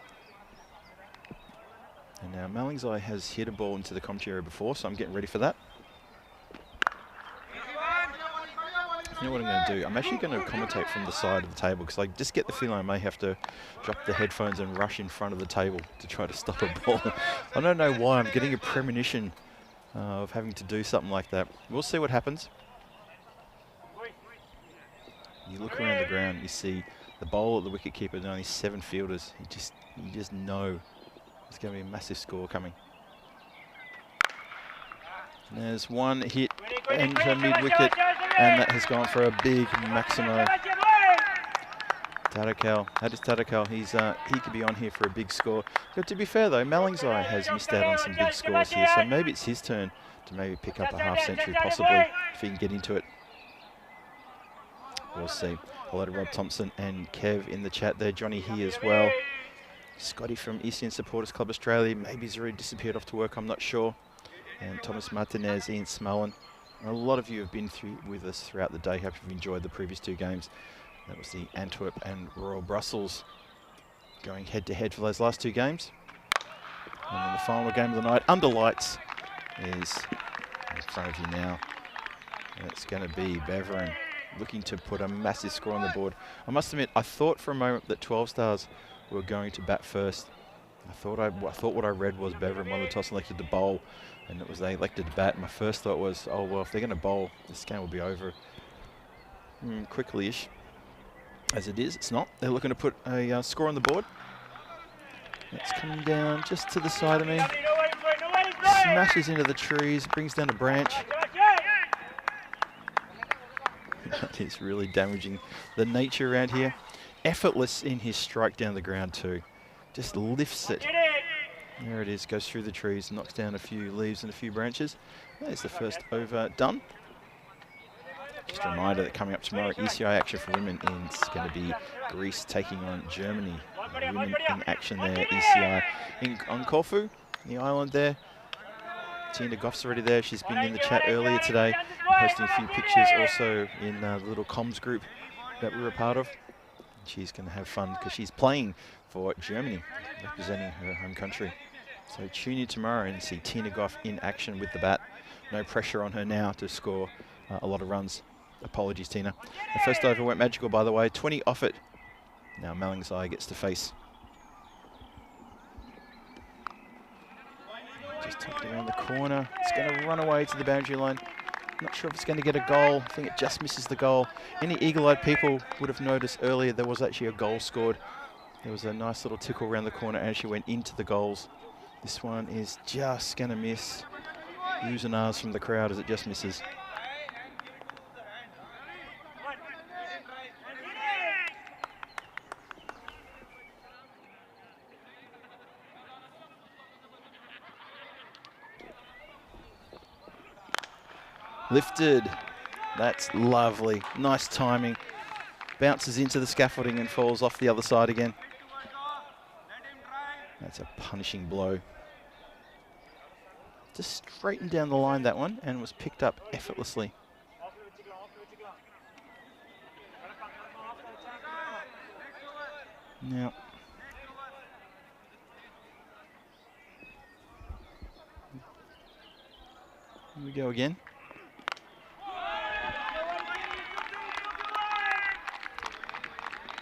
And now Malingzai has hit a ball into the commentary area before, so I'm getting ready for that. You know what I'm going to do? I'm actually going to commentate from the side of the table because I just get the feeling I may have to drop the headphones and rush in front of the table to try to stop a ball. I don't know why. I'm getting a premonition of having to do something like that. We'll see what happens. You look around the ground, you see the bowler, the wicketkeeper, and only 7 fielders. You just know there's going to be a massive score coming. And there's one hit into mid-wicket, and that has gone for a big Maximo. Tadakal, that is Tadakal. He could be on here for a big score. But to be fair though, Malingzai has missed out on some big scores here, so maybe it's his turn to maybe pick up a half century, possibly, if he can get into it. We'll see. Hello to Rob Thompson and Kev in the chat there. Johnny here as well. Scotty from ECSN Supporters Club Australia. Maybe he's already disappeared off to work, I'm not sure. And Thomas Martinez, Ian Smullen. A lot of you have been with us throughout the day. Hope you've enjoyed the previous 2 games. That was the Antwerp and Royal Brussels going head-to-head for those last 2 games. And then the final game of the night, under lights, is in front of you now. And it's going to be Beveren looking to put a massive score on the board. I must admit, I thought for a moment that 12 Stars were going to bat first. I thought what I read was Beveren won the toss and elected to bowl, and it was they elected to bat. My first thought was, oh well, if they're going to bowl, this game will be over quickly-ish. As it is, it's not. They're looking to put a score on the board. It's coming down just to the side of me. Smashes into the trees, brings down a branch. That is really damaging the nature around here. Effortless in his strike down the ground too. Just lifts it. There it is, goes through the trees, knocks down a few leaves and a few branches. There's the first over done. Just a reminder that coming up tomorrow, ECI action for women is going to be Greece taking on Germany. Women in action there, ECI on Corfu, the island there. Tina Goff's already there. She's been in the chat earlier today, posting a few pictures also in the little comms group that we were a part of. She's going to have fun because she's playing for Germany, representing her home country. So tune in tomorrow and see Tina Goff in action with the bat. No pressure on her now to score a lot of runs. Apologies, Tina. The first over went magical, by the way. 20 off it. Now Malingzai gets to face. Just tucked around the corner. It's going to run away to the boundary line. Not sure if it's going to get a goal. I think it just misses the goal. Any eagle-eyed people would have noticed earlier there was actually a goal scored. There was a nice little tickle around the corner and actually went into the goals. This one is just going to miss. Oohs and ahs from the crowd as it just misses. Lifted. That's lovely. Nice timing. Bounces into the scaffolding and falls off the other side again. That's a punishing blow. Just straightened down the line, that one, and was picked up effortlessly. Now, here we go again.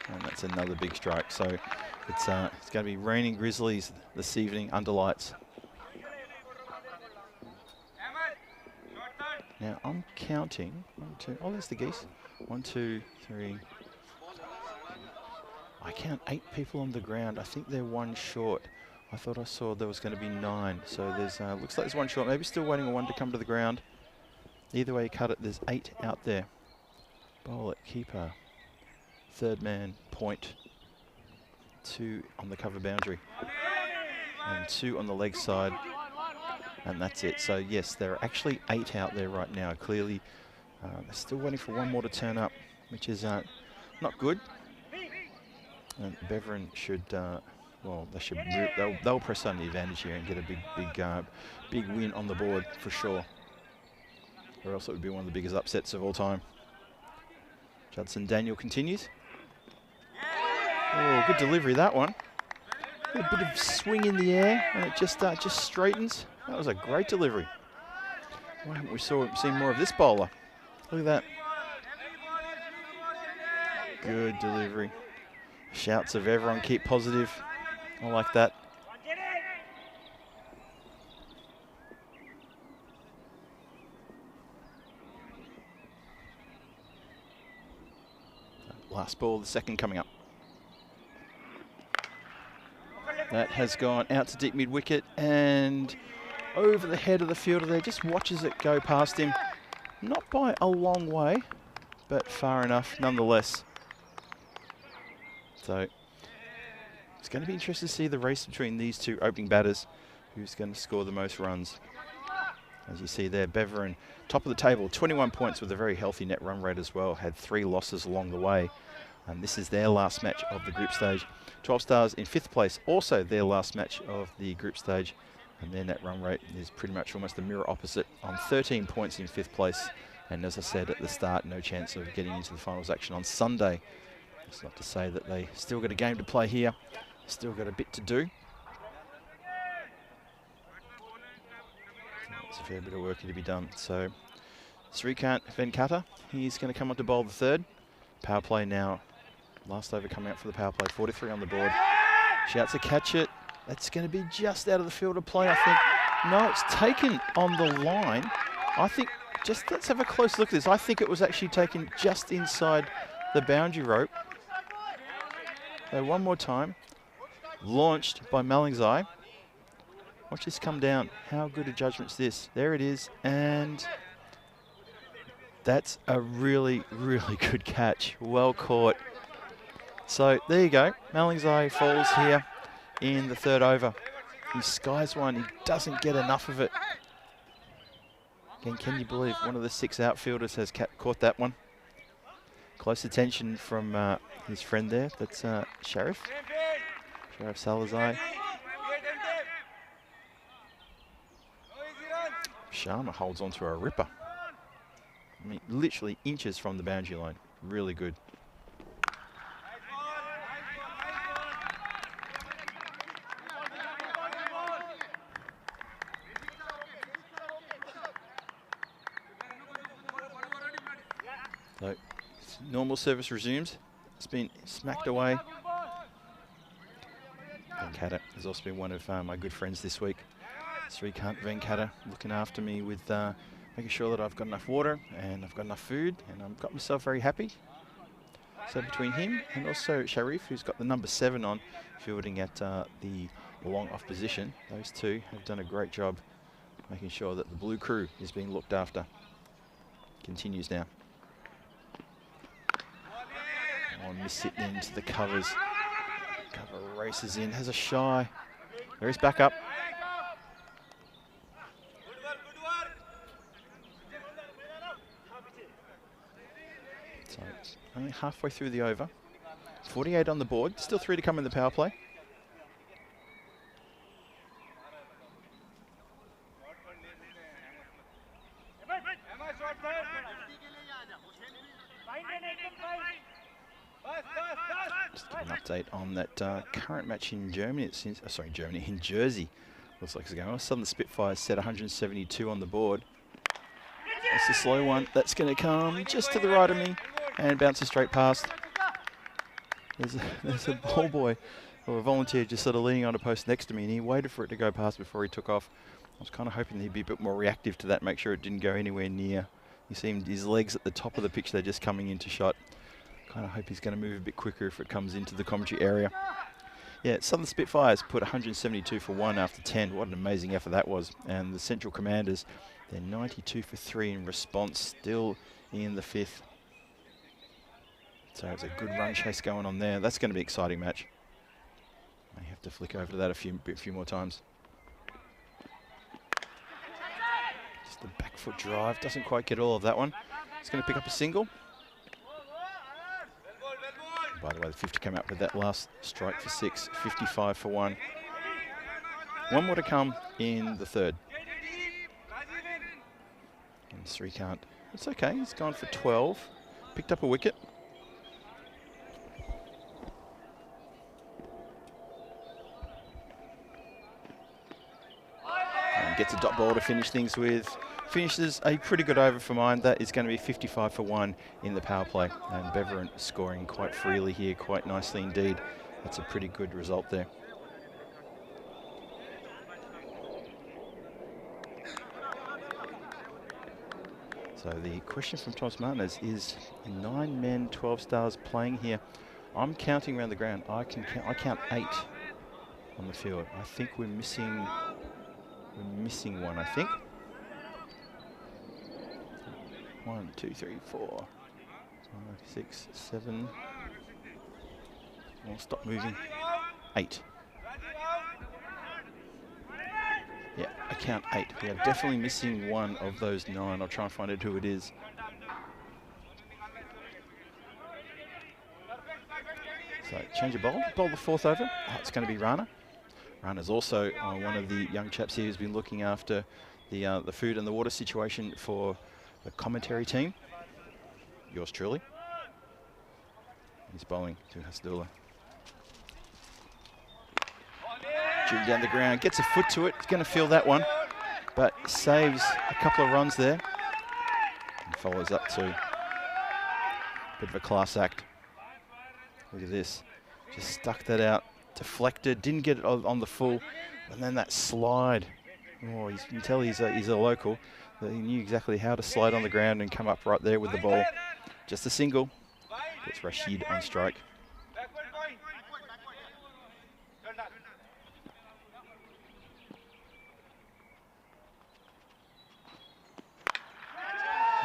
And that's another big strike. So it's going to be raining Grizzlies this evening under lights. Now I'm counting 1, 2. Oh, there's the geese. 1, 2, 3. I count 8 people on the ground. I think they're 1 short. I thought I saw there was going to be 9. So there's looks like there's 1 short. Maybe still waiting on 1 to come to the ground. Either way you cut it, there's 8 out there. Bowl it, keeper. Third man, point. 2 on the cover boundary. And 2 on the leg side. And that's it. So yes, there are actually 8 out there right now. Clearly, they're still waiting for 1 more to turn up, which is not good. And Beveren should, well, they should. They'll press on the advantage here and get a big win on the board for sure. Or else it would be one of the biggest upsets of all time. Judson Daniel continues. Oh, good delivery that one. A bit of swing in the air, and it just straightens. That was a great delivery. Why haven't we seen more of this bowler? Look at that. Good delivery. Shouts of everyone keep positive. I like that. Last ball, the second coming up. That has gone out to deep mid-wicket and over the head of the fielder there. Just watches it go past him. Not by a long way, but far enough nonetheless. So it's going to be interesting to see the race between these two opening batters. Who's going to score the most runs? As you see there, Beverin, top of the table, 21 points with a very healthy net run rate as well. Had 3 losses along the way. And this is their last match of the group stage. 12 Stars in 5th place, also their last match of the group stage. And their net run rate is pretty much almost the mirror opposite on 13 points in 5th place. And as I said at the start, no chance of getting into the finals action on Sunday. That's not to say that they still got a game to play here. Still got a bit to do. There's a fair bit of work to be done. So Srikant Venkata, he's going to come on to bowl the third. Power play now. Last over coming out for the power play. 43 on the board. Shouts to catch it. That's going to be just out of the field of play, I think. No, it's taken on the line. I think, just let's have a close look at this. I think it was actually taken just inside the boundary rope. So one more time. Launched by Malingzai. Watch this come down. How good a judgment's this? There it is. And that's a really, really good catch. Well caught. So there you go. Malingzai falls here in the third over. He skies one. He doesn't get enough of it. Again, can you believe one of the 6 outfielders has caught that one? Close attention from his friend there. That's Sharif Salazar. Sharma holds onto a ripper. I mean, literally inches from the boundary line. Really good. So, normal service resumes. It's been smacked away. Venkata has also been one of my good friends this week. Srikant Venkata looking after me with making sure that I've got enough water and I've got enough food, and I've got myself very happy. So between him and also Sharif, who's got the number 7 on, fielding at the long off position, those two have done a great job making sure that the blue crew is being looked after. Continues now. On miss it into the covers. Cover races in, has a shy. There is back up. So it's only halfway through the over. 48 on the board, still 3 to come in the power play. Just give an update on that current match in Germany. It's in Jersey. Looks like it's going on. Southern Spitfires set 172 on the board. That's a slow one. That's going to come just to the right of me and bounces straight past. There's a ball boy or a volunteer just sort of leaning on a post next to me, and he waited for it to go past before he took off. I was kind of hoping he'd be a bit more reactive to that, make sure it didn't go anywhere near. You see his legs at the top of the pitch, they're just coming into shot. Kind of hope he's going to move a bit quicker if it comes into the commentary area. Yeah, Southern Spitfires put 172 for 1 after 10. What an amazing effort that was. And the Central Commanders, they're 92 for 3 in response, still in the 5th. So it's a good run chase going on there. That's going to be an exciting match. May have to flick over to that a few more times. Just the back foot drive, doesn't quite get all of that one. It's going to pick up a single. By the way, the 50 came out with that last strike for 6, 55 for 1. One more to come in the third. And Srikant, it's okay, he's gone for 12. Picked up a wicket. gets a dot ball to finish things with. Finishes a pretty good over for mine. That is going to be 55 for 1 in the power play. And Beverin scoring quite freely here, quite nicely indeed. That's a pretty good result there. So the question from Thomas Martinez is 9 men, 12 stars playing here. I'm counting around the ground. I count 8 on the field. I think we're missing one, I think. 1, 2, 3, 4, 5, 6, 7. I'll stop moving. 8. Yeah, I count 8. We are definitely missing one of those 9. I'll try and find out who it is. So change of bowl. Bowl the 4th over. Oh, it's going to be Rana. Rana's also one of the young chaps here who's been looking after the food and the water situation for the commentary team. Yours truly. He's bowling to Hasdullah. Shooting down the ground, gets a foot to it. He's going to feel that one, but saves a couple of runs there. And follows up to bit of a class act. Look at this. Just stuck that out, deflected, didn't get it on the full, and then that slide. Oh, you can tell he's a local. He knew exactly how to slide on the ground and come up right there with the ball. Just a single. It's Rashid on strike.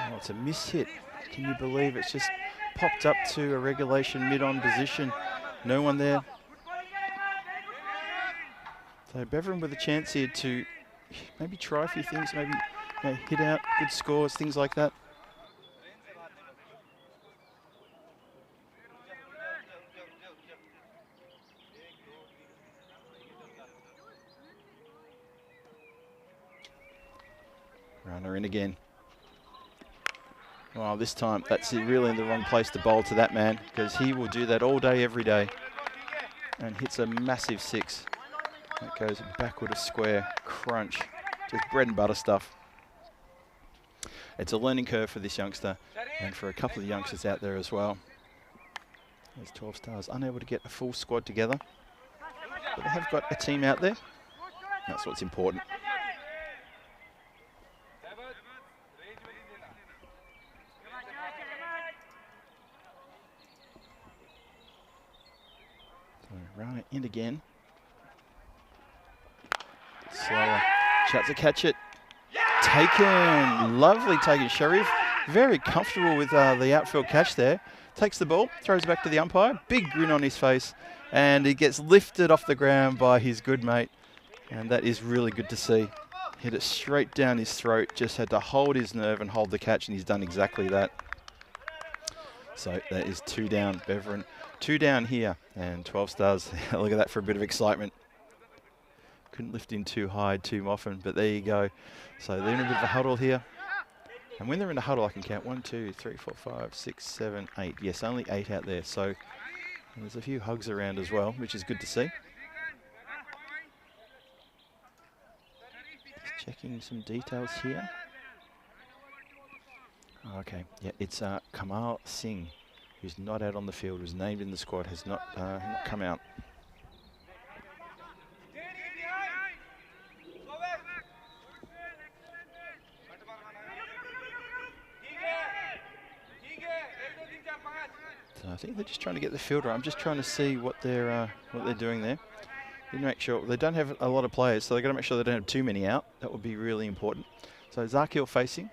Oh, it's a miss hit. Can you believe it's just popped up to a regulation mid-on position. No one there. So Beverin with a chance here to maybe try a few things, maybe hit out, good scores, things like that. Runner in again. Well, this time that's really in the wrong place to bowl to that man, because he will do that all day, every day, and hits a massive 6. That goes backward a square, crunch, just bread and butter stuff. It's a learning curve for this youngster and for a couple of youngsters out there as well. There's 12 stars, unable to get a full squad together, but they have got a team out there. That's what's important. Rana in again. Slower. Shot to catch it. Taken. Lovely taken. Sharif very comfortable with the outfield catch there. Takes the ball, throws it back to the umpire. Big grin on his face. And he gets lifted off the ground by his good mate. And that is really good to see. Hit it straight down his throat. Just had to hold his nerve and hold the catch, and he's done exactly that. So that is 2 down, Beverin. 2 down here, and 12 stars. Look at that for a bit of excitement. Couldn't lift in too high too often, but there you go. So they're in a bit of a huddle here. And when they're in a huddle, I can count 1, 2, 3, 4, 5, 6, 7, 8. Yes, only 8 out there. So there's a few hugs around as well, which is good to see. Just checking some details here. Okay, yeah, it's Kamal Singh, who's not out on the field, was named in the squad, has not come out. So I think they're just trying to get the fielder. I'm just trying to see what they're doing there. You make sure they don't have a lot of players, so they've got to make sure they don't have too many out. That would be really important. So Zakil facing.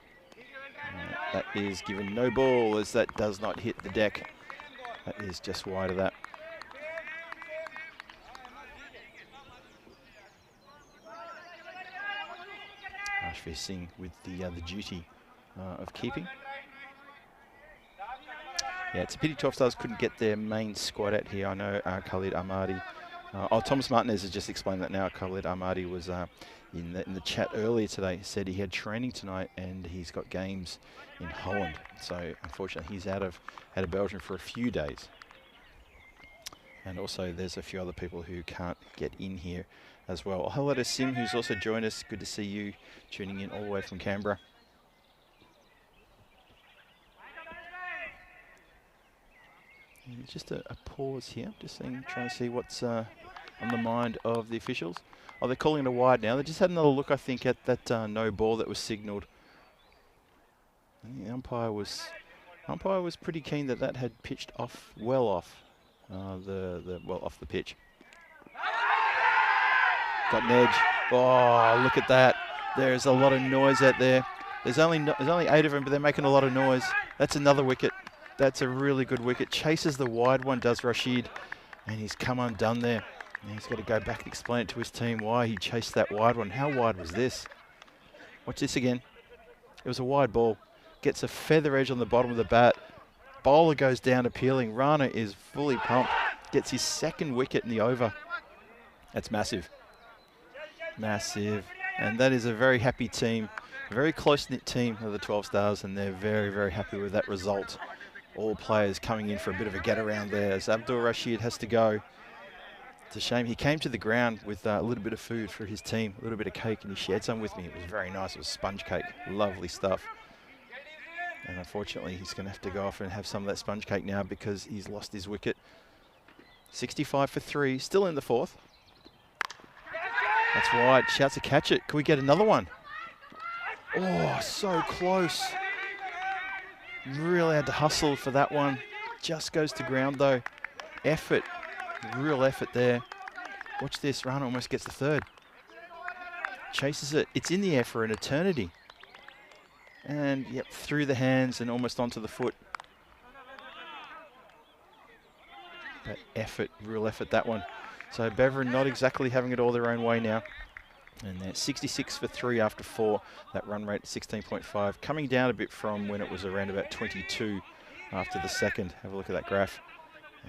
That is given no ball, as that does not hit the deck. That is just wide of that. Ashveer Singh with the duty of keeping. Yeah, it's a pity 12 stars couldn't get their main squad out here. I know Khalid Ahmadi. Thomas Martinez has just explained that now. Khalid Ahmadi was in the chat earlier today, said he had training tonight and he's got games in Holland. So unfortunately he's out of Belgium for a few days. And also there's a few other people who can't get in here as well. Hello to Sim, who's also joined us. Good to see you tuning in all the way from Canberra. And just a pause here, just trying to see what's on the mind of the officials. Oh, they're calling it a wide now. They just had another look, I think, at that no ball that was signalled. The umpire was pretty keen that that had pitched off, well off off the pitch. Got an edge. Oh, look at that! There's a lot of noise out there. There's only 8 of them, but they're making a lot of noise. That's another wicket. That's a really good wicket. Chases the wide one, does Rashid, and he's come undone there. And he's got to go back and explain it to his team why he chased that wide one. How wide was this? Watch this again. It was a wide ball. Gets a feather edge on the bottom of the bat. Bowler goes down appealing. Rana is fully pumped. Gets his 2nd wicket in the over. That's massive. Massive. And that is a very happy team. A very close-knit team of the 12 Stars, and they're very, very happy with that result. All players coming in for a bit of a get-around there as Abdul Rashid has to go. It's a shame. He came to the ground with a little bit of food for his team, a little bit of cake, and he shared some with me. It was very nice. It was sponge cake. Lovely stuff. And unfortunately, he's going to have to go off and have some of that sponge cake now because he's lost his wicket. 65 for 3, still in the 4th. That's wide. Shouts to catch it. Can we get another one? Oh, so close. Really had to hustle for that one. Just goes to ground though. Effort. Real effort there. Watch this. Rana almost gets the 3rd. Chases it. It's in the air for an eternity. And yep, through the hands and almost onto the foot. But effort, real effort, that one. So Beverin not exactly having it all their own way now. And they're 66 for 3 after 4. That run rate 16.5. Coming down a bit from when it was around about 22 after the 2nd. Have a look at that graph.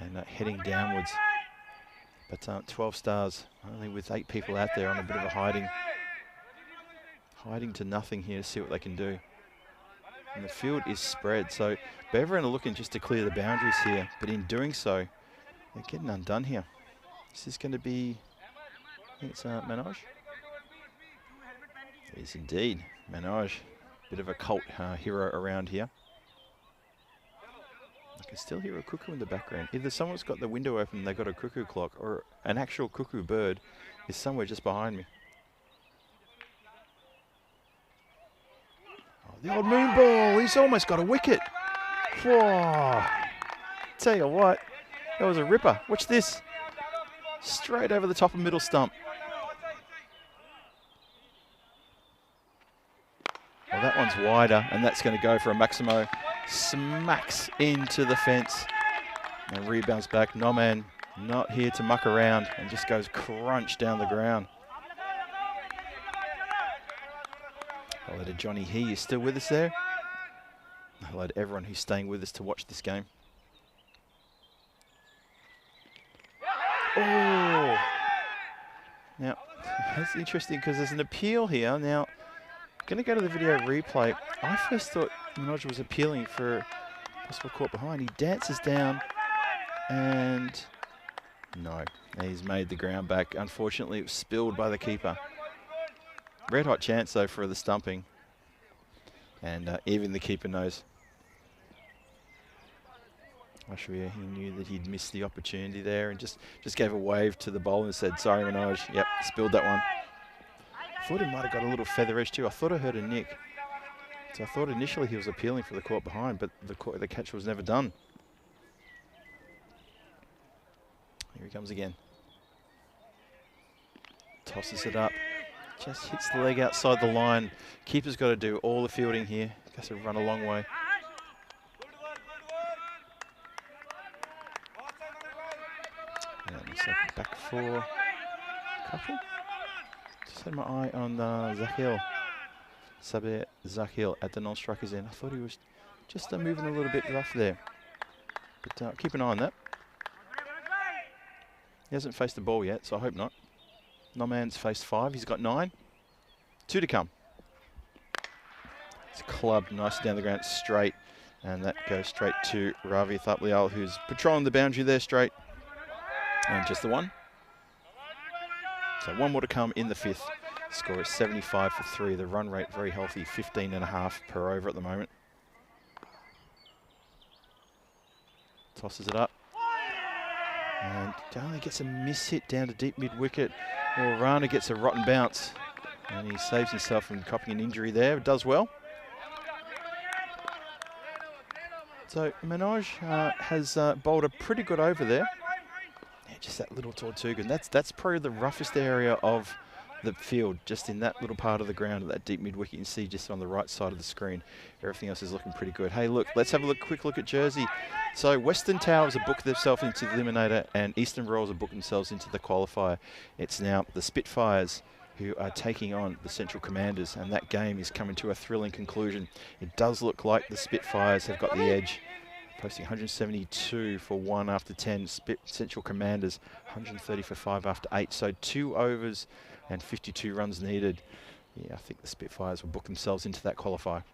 And heading downwards. But 12 Stars, only with 8 people out there on a bit of a hiding to nothing here to see what they can do. And the field is spread, so Beverin are looking just to clear the boundaries here, but in doing so, they're getting undone here. This is going to be, I think it's Manoj. It is indeed Manoj, bit of a cult hero around here. I can still hear a cuckoo in the background. Either someone's got the window open and they've got a cuckoo clock, or an actual cuckoo bird is somewhere just behind me. Oh, the old moon ball, he's almost got a wicket. Whoa. Tell you what, that was a ripper. Watch this. Straight over the top of middle stump. Well, that one's wider, and that's going to go for a Maximo. Smacks into the fence and rebounds back. Noman not here to muck around and just goes crunch down the ground. Hello to Johnny He, you still with us there? Hello to everyone who's staying with us to watch this game. Oh! Now, that's interesting because there's an appeal here. Now, going to go to the video replay. I first thought Manoj was appealing for possible caught behind. He dances down and no, he's made the ground back. Unfortunately, it was spilled by the keeper. Red hot chance though for the stumping. And even the keeper knows. Ashwia, he knew that he'd missed the opportunity there and just gave a wave to the bowler and said, sorry Manoj, yep, spilled that one. I thought he might have got a little feather edge too. I thought I heard a nick. So I thought initially he was appealing for the caught behind, but the catch was never done. Here he comes again. Tosses it up. Just hits the leg outside the line. Keeper's got to do all the fielding here. Has to run a long way. Back for a couple. Just had my eye on Zahil. Sabir Zahil at the non-strikers end. I thought he was just moving a little bit rough there. But keep an eye on that. He hasn't faced the ball yet, so I hope not. Noman's faced 5. He's got 9. 2 to come. It's clubbed nicely down the ground straight. And that goes straight to Ravi Thaplial, who's patrolling the boundary there straight. And just the one. So one more to come in the fifth. Score is 75 for 3. The run rate very healthy, 15.5 per over at the moment. Tosses it up. And only gets a miss hit down to deep mid-wicket. Well, Rana gets a rotten bounce. And he saves himself from copying an injury there. Does well. So Manoj has bowled a pretty good over there. Yeah, just that little Tortuga. That's probably the roughest area of the field, just in that little part of the ground, that deep mid-wicket. You can see just on the right side of the screen. Everything else is looking pretty good. Hey, look, let's have a quick look at Jersey. So Western Towers have booked themselves into the Eliminator and Eastern Royals have booked themselves into the qualifier. It's now the Spitfires who are taking on the Central Commanders, and that game is coming to a thrilling conclusion. It does look like the Spitfires have got the edge, posting 172 for 1 after 10. Central Commanders 130 for 5 after 8. So 2 overs and 52 runs needed. Yeah, I think the Spitfires will book themselves into that qualifier.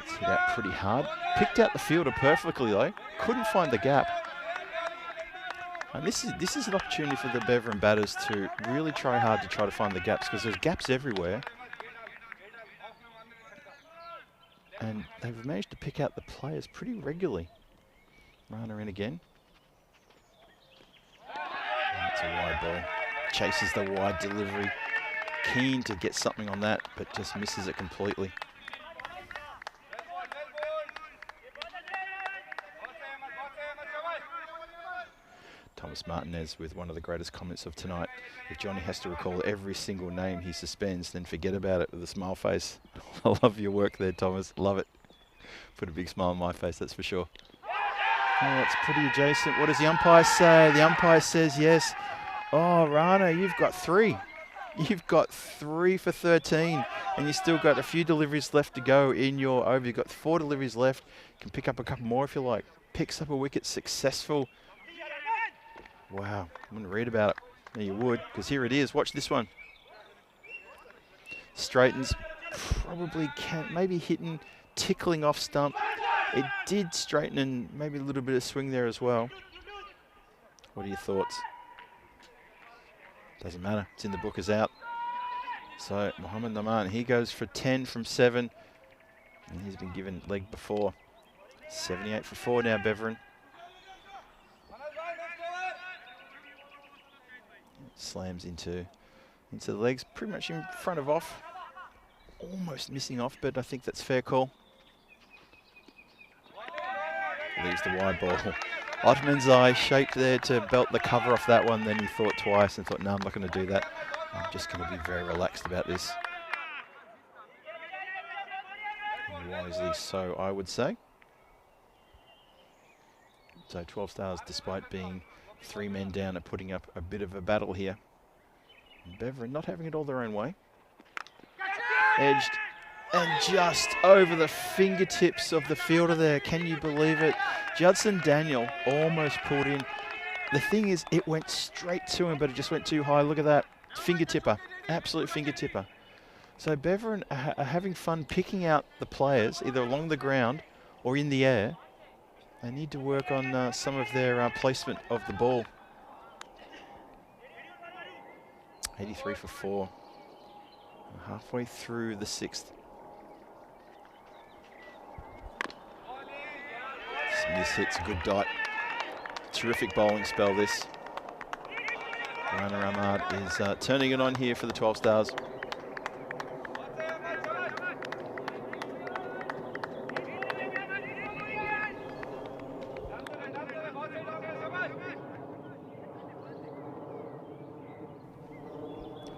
It's hit out pretty hard. Picked out the fielder perfectly though. Couldn't find the gap. And this is an opportunity for the Beveran batters to really try hard to try to find the gaps, because there's gaps everywhere. And they've managed to pick out the players pretty regularly. Rana in again. That's a wide ball. Chases the wide delivery. Keen to get something on that, but just misses it completely. Thomas Martinez with one of the greatest comments of tonight. If Johnny has to recall every single name he suspends, then forget about it, with a smile face. I love your work there, Thomas. Love it. Put a big smile on my face, that's for sure. Oh, it's pretty adjacent. What does the umpire say? The umpire says yes. Oh, Rana, you've got 3. You've got 3 for 13, and you've still got a few deliveries left to go in your over. You've got 4 deliveries left. You can pick up a couple more if you like. Picks up a wicket, successful. Wow, I'm going to read about it. Yeah, you would, because here it is. Watch this one. Straightens, probably maybe hitting, tickling off stump. It did straighten and maybe a little bit of swing there as well. What are your thoughts? Doesn't matter. It's in the book, is out. So Mohammad Naman, he goes for 10 from 7. And he's been given leg before. 78 for 4 now, Beveran. Slams into the legs, pretty much in front of off. Almost missing off, but I think that's fair call. Leaves the wide ball. Ottoman's eye shaped there to belt the cover off that one, then he thought twice and thought, no, I'm not going to do that. I'm just going to be very relaxed about this. And wisely so, I would say. So 12 Stars, despite being 3 men down, are putting up a bit of a battle here. And Beveran not having it all their own way. Edged and just over the fingertips of the fielder there. Can you believe it? Judson Daniel almost pulled in. The thing is, it went straight to him, but it just went too high. Look at that. Fingertipper. Absolute fingertipper. So Beveran are having fun picking out the players, either along the ground or in the air. They need to work on some of their placement of the ball. 83 for 4. Halfway through the 6th. This hit's a good dot. Terrific bowling spell, this. Rana Ahmad is turning it on here for the 12 Stars.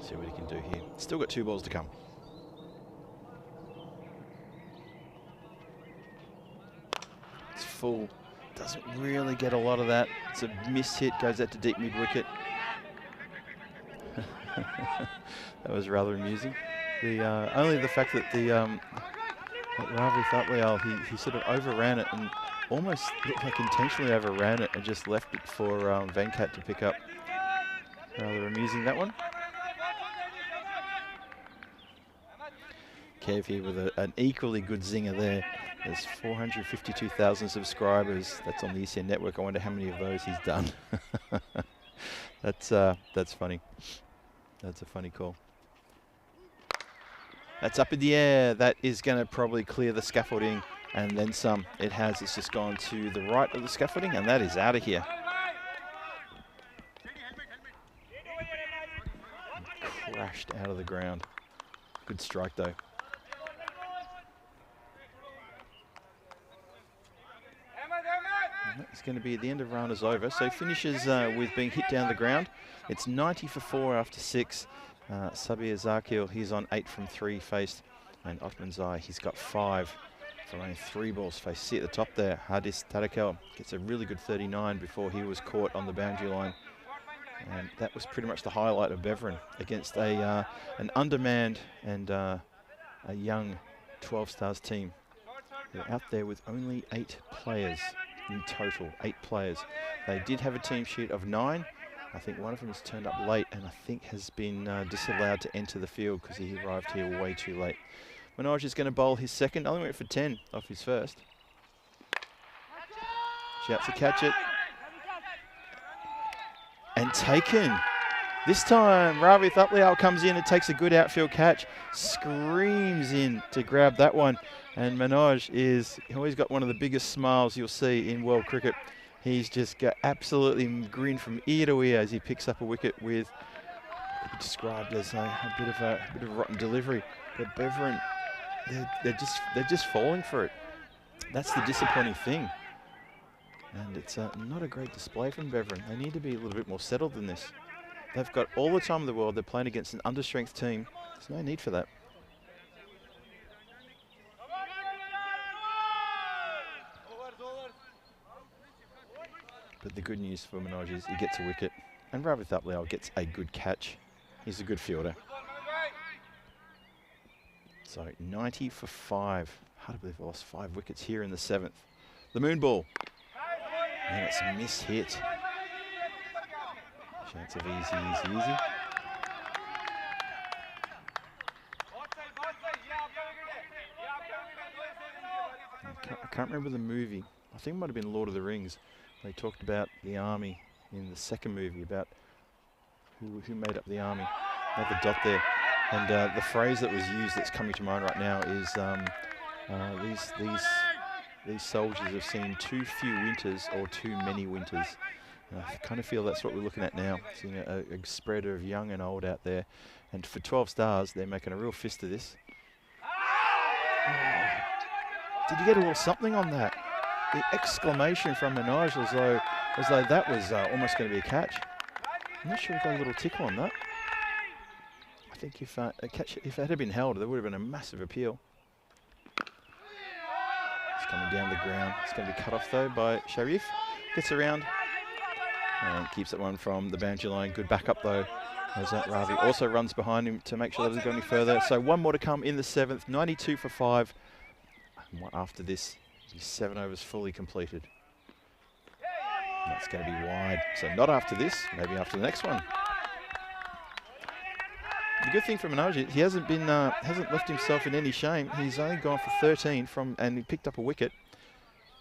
See what he can do here. Still got 2 balls to come. It's full. Doesn't really get a lot of that. It's a miss hit, goes out to deep mid-wicket. That was rather amusing. Only the fact that Ravi Thatlayal, he sort of overran it and almost looked like intentionally overran it and just left it for Venkat to pick up. Rather amusing, that one. Kev here with an equally good zinger there. There's 452,000 subscribers. That's on the ECSN network. I wonder how many of those he's done. That's funny. That's a funny call. That's up in the air. That is going to probably clear the scaffolding and then some. It has. It's just gone to the right of the scaffolding, and that is out of here. Crashed out of the ground. Good strike though. It's going to be at the end of round is over. So finishes with being hit down the ground. It's 90 for 4 after 6. Sabir Zakil, he's on 8 from 3 faced. And Otman Zai, he's got 5 from only 3 balls faced. See at the top there, Hadis Tarakel gets a really good 39 before he was caught on the boundary line. And that was pretty much the highlight of Beverin against an undermanned and a young 12 Stars team. They're out there with only 8 players in total, 8 players. They did have a team sheet of 9. I think one of them has turned up late and I think has been disallowed to enter the field because he arrived here way too late. Manoj is going to bowl his second, only went for 10 off his first. Shouts to catch it. And taken. This time, Ravi Thuplial comes in and takes a good outfield catch. Screams in to grab that one. And Manoj is always got one of the biggest smiles you'll see in world cricket. He's just got absolutely grin from ear to ear as he picks up a wicket with, could be described as a bit of a rotten delivery. But Beverin, they're just falling for it. That's the disappointing thing. And it's not a great display from Beverin. They need to be a little bit more settled than this. They've got all the time in the world. They're playing against an understrength team. There's no need for that. But the good news for Manoj is he gets a wicket. And Ravi Thuplial gets a good catch. He's a good fielder. So 90 for 5. Hard to believe I lost 5 wickets here in the 7th. The moon ball. And it's a miss hit. Chance of easy. I can't remember the movie. I think it might have been Lord of the Rings. They talked about the army in the second movie, about who made up the army. They have the dot there. And the phrase that was used that's coming to mind right now is these soldiers have seen too few winters or too many winters. And I kind of feel that's what we're looking at now, seeing a spread of young and old out there. And for 12 Stars, they're making a real fist of this. Oh, did you get a little something on that? The exclamation from Manoj as though that was almost going to be a catch. I'm not sure if got a little tickle on that. I think if it had been held, there would have been a massive appeal. It's coming down the ground. It's going to be cut off though by Sharif. Gets around and keeps that one from the boundary line. Good backup though. As Ravi also runs behind him to make sure that it doesn't go any further. So one more to come in the 7th. 92 for 5. And after this, 7 overs fully completed. And that's going to be wide. So not after this, maybe after the next one. The good thing for Manoj is he hasn't left himself in any shame. He's only gone for 13 and he picked up a wicket.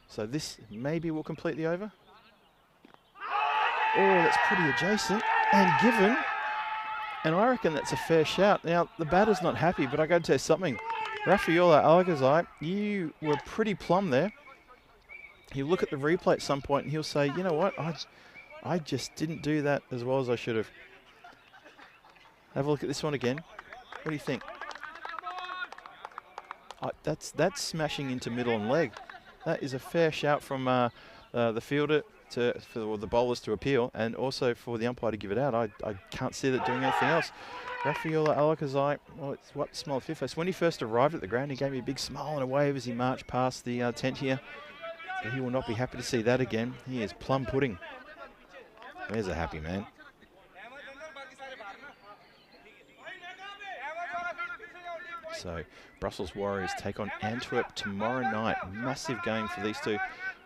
So this maybe will complete the over. Oh, that's pretty adjacent and given. And I reckon that's a fair shout. Now, the batter's not happy, but I got to tell you something. Raffaella Alagazai, you were pretty plumb there. He'll look at the replay at some point and he'll say, you know what, I just didn't do that as well as I should have. Have a look at this one again. What do you think? That's smashing into middle and leg. That is a fair shout from the fielder for the bowlers to appeal, and also for the umpire to give it out. I can't see that doing anything else. Raffaella Alakazai, well, it's what smile of face. When he first arrived at the ground, he gave me a big smile and a wave as he marched past the tent here. But he will not be happy to see that again. He is plum pudding. There's a happy man. So Brussels Warriors take on Antwerp tomorrow night. Massive game for these two.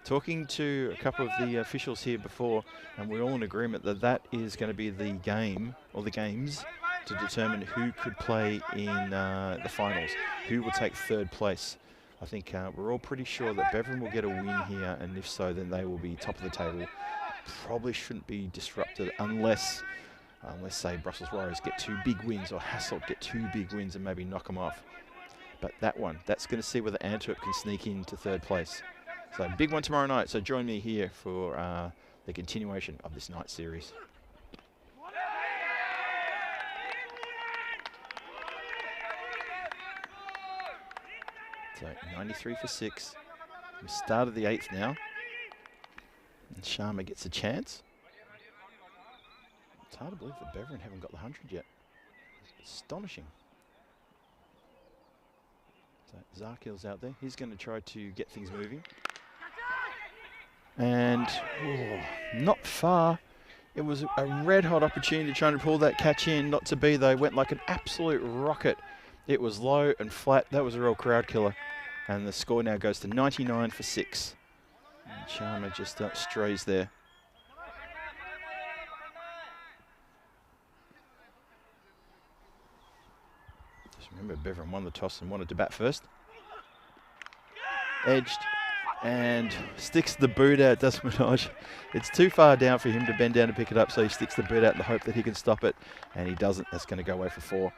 Talking to a couple of the officials here before, and we're all in agreement that that is going to be the game, or the games, to determine who could play in the finals, who will take third place. I think we're all pretty sure that Beveron will get a win here, and if so, then they will be top of the table. Probably shouldn't be disrupted unless, say, Brussels Warriors get 2 big wins or Hasselt get 2 big wins and maybe knock them off. But that's going to see whether Antwerp can sneak into third place. So big one tomorrow night. So join me here for the continuation of this night series. So 93 for 6. We started the 8th now. And Sharma gets a chance. It's hard to believe that Beveron haven't got the 100 yet. Astonishing. So Zarkil's out there. He's going to try to get things moving. And not far. It was a red-hot opportunity trying to pull that catch in. Not to be, though. Went like an absolute rocket. It was low and flat. That was a real crowd killer. And the score now goes to 99 for 6. And Sharma just strays there. Just remember, Beveron won the toss and wanted to bat first. Edged and sticks the boot out, does Minaj. It's too far down for him to bend down to pick it up, so he sticks the boot out in the hope that he can stop it, and he doesn't. That's going to go away for 4.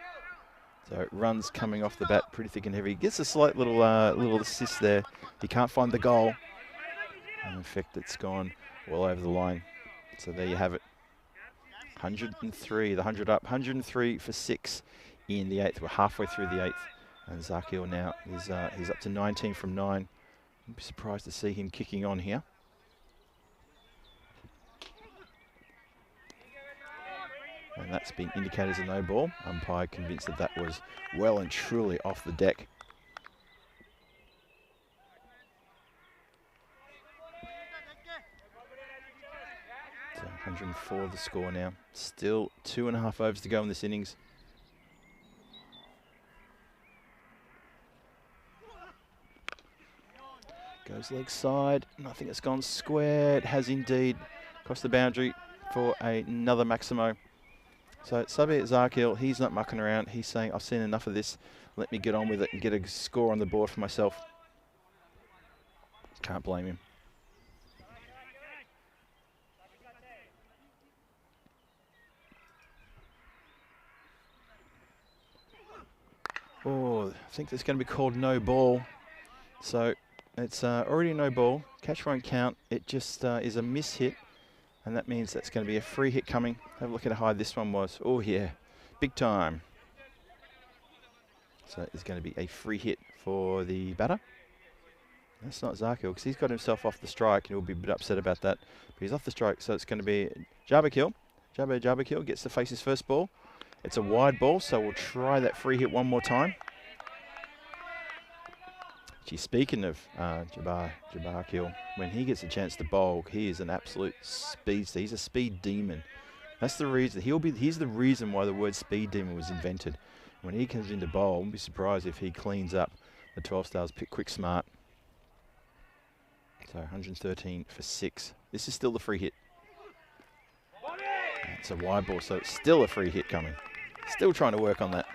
So runs coming off the bat pretty thick and heavy. Gets a slight little assist there. He can't find the goal. And in fact, it's gone well over the line. So there you have it. 103, the 100 up. 103 for 6 in the 8th. We're halfway through the 8th. And Zakil now is he's up to 19 from 9. I'd be surprised to see him kicking on here. And that's been indicated as a no ball. Umpire convinced that that was well and truly off the deck. So 104 the score now. Still 2.5 overs to go in this innings. Goes leg side, and I think it's gone square. It has indeed crossed the boundary for another Maximo. So Sabir Zarkil, he's not mucking around. He's saying, I've seen enough of this. Let me get on with it and get a score on the board for myself. Can't blame him. Oh, I think that's going to be called no ball. So it's already no ball. Catch won't count. It just is a miss hit. And that means that's going to be a free hit coming. Have a look at how high this one was. Oh, yeah. Big time. So it's going to be a free hit for the batter. That's not Zarkil, because he's got himself off the strike, and he'll be a bit upset about that. But he's off the strike, so it's going to be Jabakil. Jabakil gets to face his first ball. It's a wide ball, so we'll try that free hit one more time. Gee, speaking of Jabakil, when he gets a chance to bowl, he is an absolute speedster. He's a speed demon. That's the reason. He's the reason why the word speed demon was invented. When he comes into bowl, I'll be surprised if he cleans up the 12 stars, pick quick smart. So 113 for 6. This is still the free hit. It's a wide ball, so it's still a free hit coming. Still trying to work on that.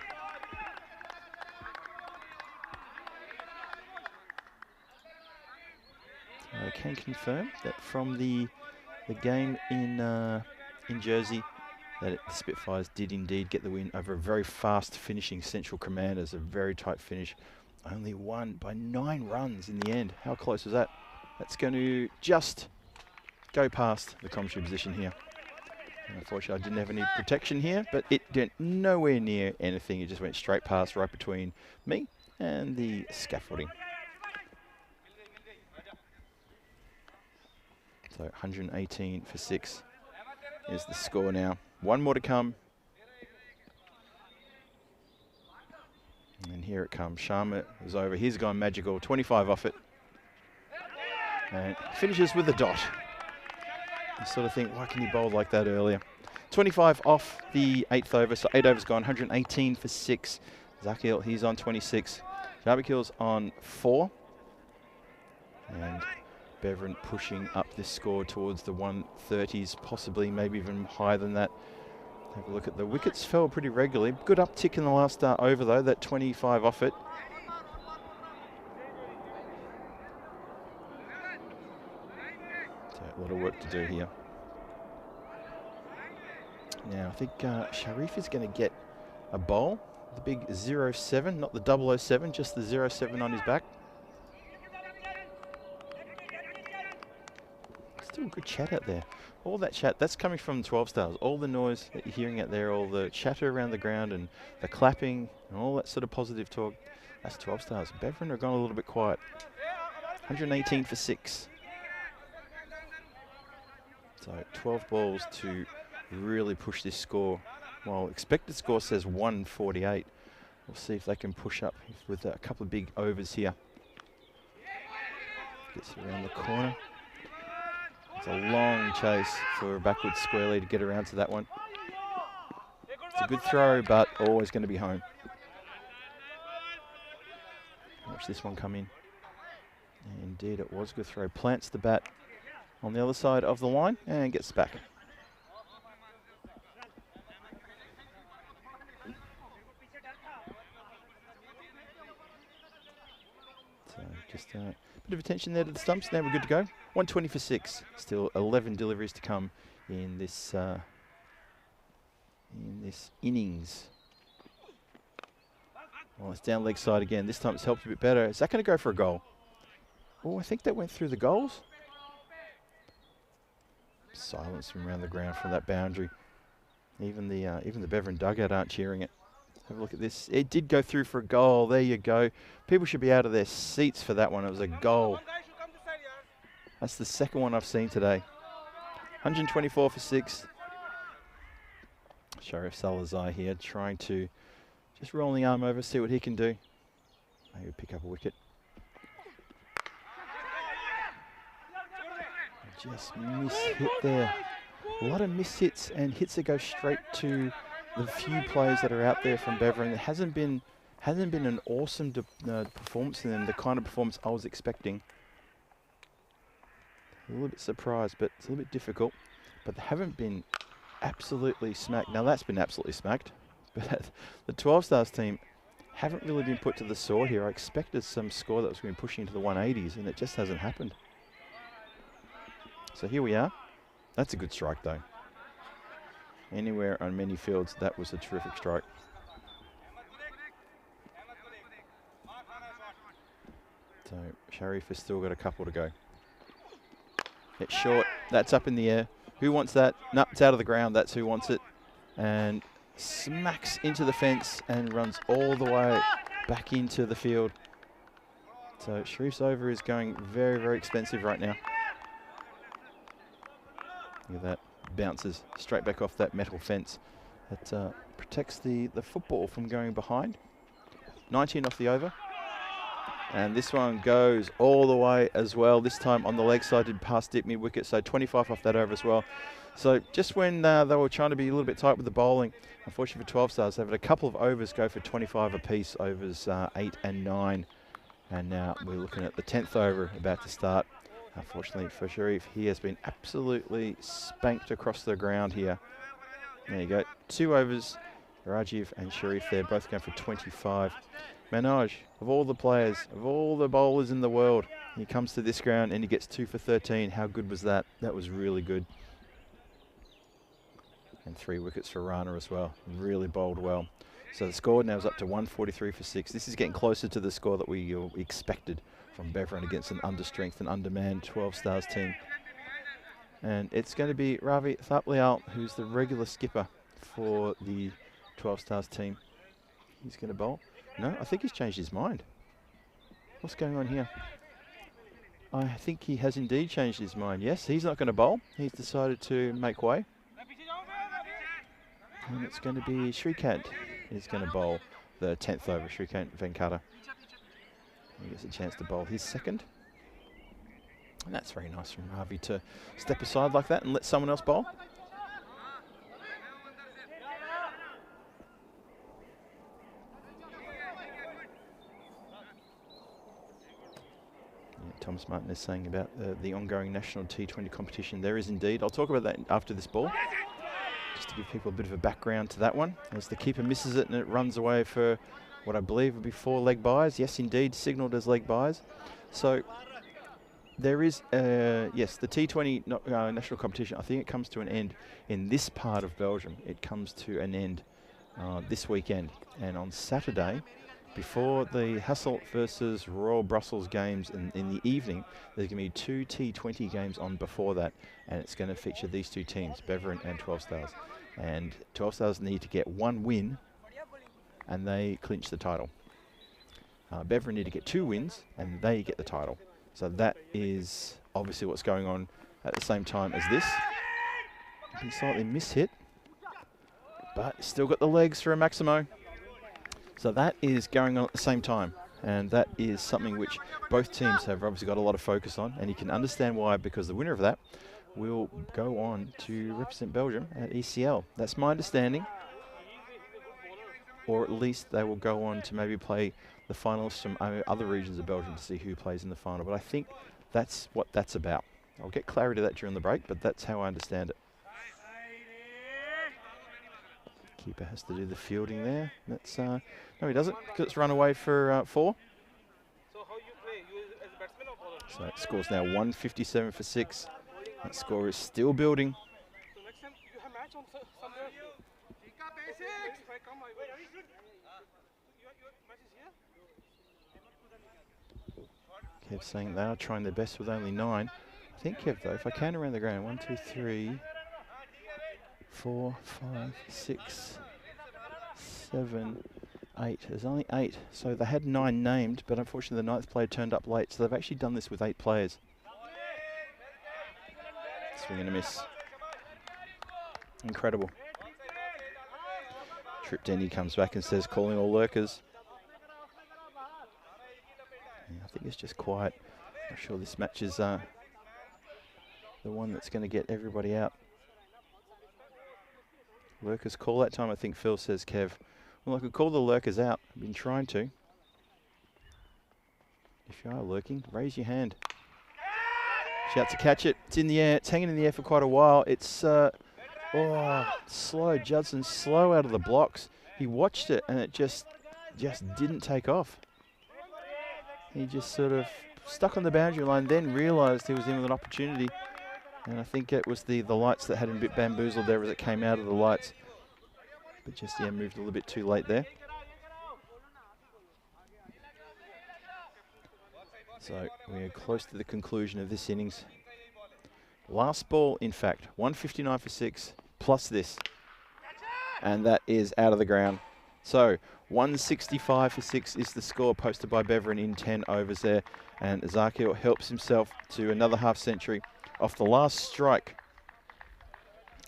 I can confirm that from the game in Jersey, that the Spitfires did indeed get the win over a very fast finishing Central Commanders, a very tight finish. Only won by 9 runs in the end. How close was that? That's going to just go past the commentary position here. And unfortunately, I didn't have any protection here, but it went nowhere near anything. It just went straight past, right between me and the scaffolding. So 118 for 6 is the score now. One more to come. And here it comes. Sharma is over. He's gone magical. 25 off it. And finishes with a dot. You sort of think, why can you bowl like that earlier? 25 off the 8th over. So 8 overs gone. 118 for 6. Zakil, he's on 26. Jabakil's on 4. And Beveron pushing up this score towards the 130s, possibly maybe even higher than that. Have a look at the wickets. Fell pretty regularly. Good uptick in the last over though. That 25 off it. So a lot of work to do here. Now I think Sharif is going to get a bowl. The big 07, not the 007, just the 07 on his back. Still good chat out there. All that chat, that's coming from 12 stars. All the noise that you're hearing out there, all the chatter around the ground and the clapping and all that sort of positive talk, that's 12 stars. Beveren are gone a little bit quiet. 118 for 6. So 12 balls to really push this score. Well, expected score says 148. We'll see if they can push up with a couple of big overs here. Gets around the corner. It's a long chase for a backwards squarely to get around to that one. It's a good throw, but always going to be home. Watch this one come in. And indeed, it was a good throw. Plants the bat on the other side of the line and gets back. So just a bit of attention there to the stumps. Now we're good to go. 120 for 6. Still 11 deliveries to come in this innings. Well, it's down leg side again. This time it's helped a bit better. Is that going to go for a goal? Oh, I think that went through the goals. Silence from around the ground from that boundary. Even the Beveren dugout aren't cheering it. Have a look at this. It did go through for a goal. There you go. People should be out of their seats for that one. It was a goal. That's the second one I've seen today. 124 for 6. Sharif Salazar here trying to just roll the arm over, see what he can do. Maybe pick up a wicket. Just miss-hit there. A lot of miss-hits and hits that go straight to the few players that are out there from Beveren. It hasn't been an awesome performance in them, the kind of performance I was expecting. A little bit surprised, but it's a little bit difficult. But they haven't been absolutely smacked. Now that's been absolutely smacked. But the 12 Stars team haven't really been put to the sword here. I expected some score that was going to be pushing into the 180s, and it just hasn't happened. So here we are. That's a good strike, though. Anywhere on many fields, that was a terrific strike. So Sharif has still got a couple to go. It's short. That's up in the air. Who wants that? No, it's out of the ground. That's who wants it. And smacks into the fence and runs all the way back into the field. So Sharif's over is going very, very expensive right now. Look at that. Bounces straight back off that metal fence. It protects the football from going behind. 19 off the over. And this one goes all the way as well. This time on the leg side, did pass dip mid-wicket, so 25 off that over as well. So just when they were trying to be a little bit tight with the bowling, unfortunately for 12 Stars, they've had a couple of overs go for 25 apiece, overs 8 and 9. And now we're looking at the 10th over about to start. Unfortunately for Sharif, he has been absolutely spanked across the ground here. There you go, 2 overs. Rajiv and Sharif there, both going for 25. Manoj, of all the players, of all the bowlers in the world, he comes to this ground and he gets 2 for 13. How good was that? That was really good. And 3 wickets for Rana as well. Really bowled well. So the score now is up to 143 for 6. This is getting closer to the score that we expected from Beveren against an understrength and undermanned 12 Stars team. And it's going to be Ravi Thaplial, who's the regular skipper for the 12 Stars team. He's going to bowl. No, I think he's changed his mind. What's going on here? I think he has indeed changed his mind. Yes, he's not going to bowl. He's decided to make way. And it's going to be Shrikant is going to bowl the 10th over, Shrikant Venkata. He gets a chance to bowl his second. And that's very nice from Ravi to step aside like that and let someone else bowl. Thomas Martin is saying about the ongoing national T20 competition. There is indeed. I'll talk about that after this ball. Just to give people a bit of a background to that one, as the keeper misses it and it runs away for what I believe would be 4 leg byes. Yes, indeed, signalled as leg byes. So there is, yes, the T20 national competition, I think it comes to an end in this part of Belgium. It comes to an end this weekend. And on Saturday, before the Hasselt versus Royal Brussels games in the evening, there's going to be 2 T20 games on before that. And it's going to feature these 2 teams, Beveren and 12 Stars. And 12 Stars need to get 1 win, and they clinch the title. Beveren need to get 2 wins, and they get the title. So that is obviously what's going on at the same time as this. Been slightly mishit, but still got the legs for a Maximo. So that is going on at the same time, and that is something which both teams have obviously got a lot of focus on, and you can understand why, because the winner of that will go on to represent Belgium at ECL. That's my understanding. Or at least they will go on to maybe play the finalists from other regions of Belgium to see who plays in the final. But I think that's what that's about. I'll get clarity to that during the break, but that's how I understand it. Keeper has to do the fielding there. That's no, he doesn't, because it's run away for 4. So it scores now 157 for 6. That score is still building. Kev saying they are trying their best with only 9. I think Kev, though, if I can around the ground, 1, 2, 3, 4, 5, 6, 7, 8. There's only 8. So they had 9 named, but unfortunately the 9th player turned up late. So they've actually done this with 8 players. Swing and a miss. Incredible. Trip Denny comes back and says, calling all lurkers. Yeah, I think it's just quiet. I'm sure this match is the one that's going to get everybody out. Lurkers call that time, I think Phil says, Kev. Well, I could call the lurkers out. I've been trying to. If you are lurking, raise your hand. Shout to catch it. It's in the air. It's hanging in the air for quite a while. It's slow. Judson slow out of the blocks. He watched it and it just didn't take off. He just sort of stuck on the boundary line, then realised he was in with an opportunity. And I think it was the lights that had him a bit bamboozled there as it came out of the lights. But just, yeah, moved a little bit too late there. So we are close to the conclusion of this innings. Last ball, in fact, 159 for 6, plus this. And that is out of the ground. So 165 for 6 is the score posted by Beveren in 10 overs there. And Ezekiel helps himself to another half century off the last strike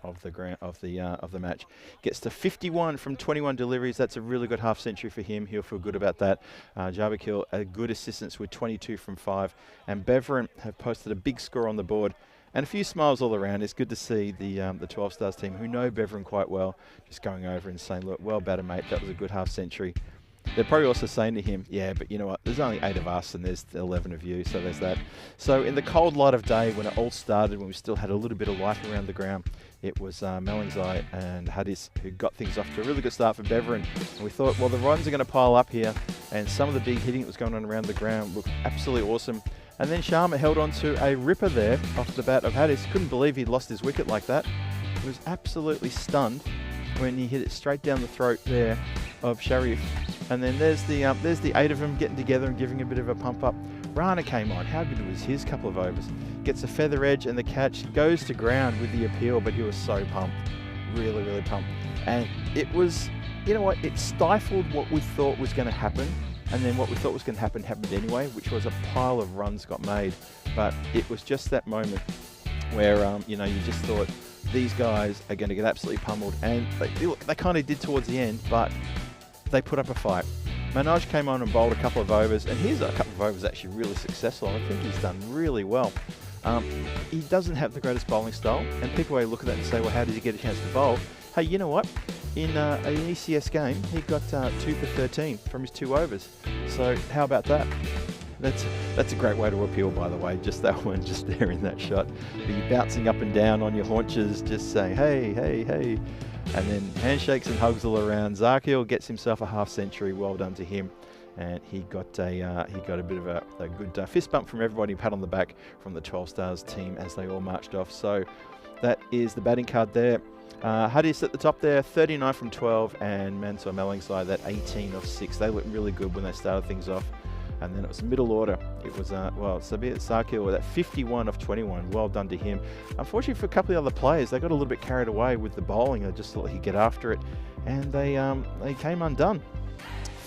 of the match. Gets to 51 from 21 deliveries. That's a really good half century for him. He'll feel good about that. Jabakil, a good assistance with 22 from 5. And Beveren have posted a big score on the board. And a few smiles all around. It's good to see the 12 Stars team, who know Beveren quite well, just going over and saying, look, well batted, mate. That was a good half century. They're probably also saying to him, yeah, but you know what? There's only 8 of us and there's 11 of you, so there's that. So in the cold light of day, when it all started, when we still had a little bit of light around the ground, it was Mellingsley and Hadis who got things off to a really good start for Beveren. And we thought, well, the runs are going to pile up here, and some of the big hitting that was going on around the ground looked absolutely awesome. And then Sharma held on to a ripper there off the bat of Hadis. Couldn't believe he'd lost his wicket like that. He was absolutely stunned when he hit it straight down the throat there of Sharif. And then there's the 8 of them getting together and giving a bit of a pump up. Rana came on. How good was his couple of overs? Gets a feather edge and the catch goes to ground with the appeal, but he was so pumped. Really, really pumped. And it was, you know what, it stifled what we thought was going to happen. And then what we thought was going to happen happened anyway, which was a pile of runs got made. But it was just that moment where, you just thought these guys are going to get absolutely pummeled. And they kind of did towards the end, but they put up a fight. Manoj came on and bowled a couple of overs, and here's a couple of overs actually really successful. I think he's done really well. He doesn't have the greatest bowling style, and people look at that and say, well, how did he get a chance to bowl? Hey, you know what? In an ECS game, he got 2 for 13 from his 2 overs. So how about that? That's a great way to appeal, by the way, just that one, just there in that shot. You're bouncing up and down on your haunches, just saying, hey, hey, hey. And then handshakes and hugs all around. Zarkiel gets himself a half century. Well done to him. And he got a bit of a good fist bump from everybody, pat on the back from the 12 Stars team as they all marched off. So that is the batting card there. Hadis at the top there, 39 from 12, and Mansour Malingside, that 18 of 6. They looked really good when they started things off. And then it was middle order. It was, Sabir Zarkiel with that 51 of 21. Well done to him. Unfortunately for a couple of other players, they got a little bit carried away with the bowling. They just thought he'd get after it. And they came undone.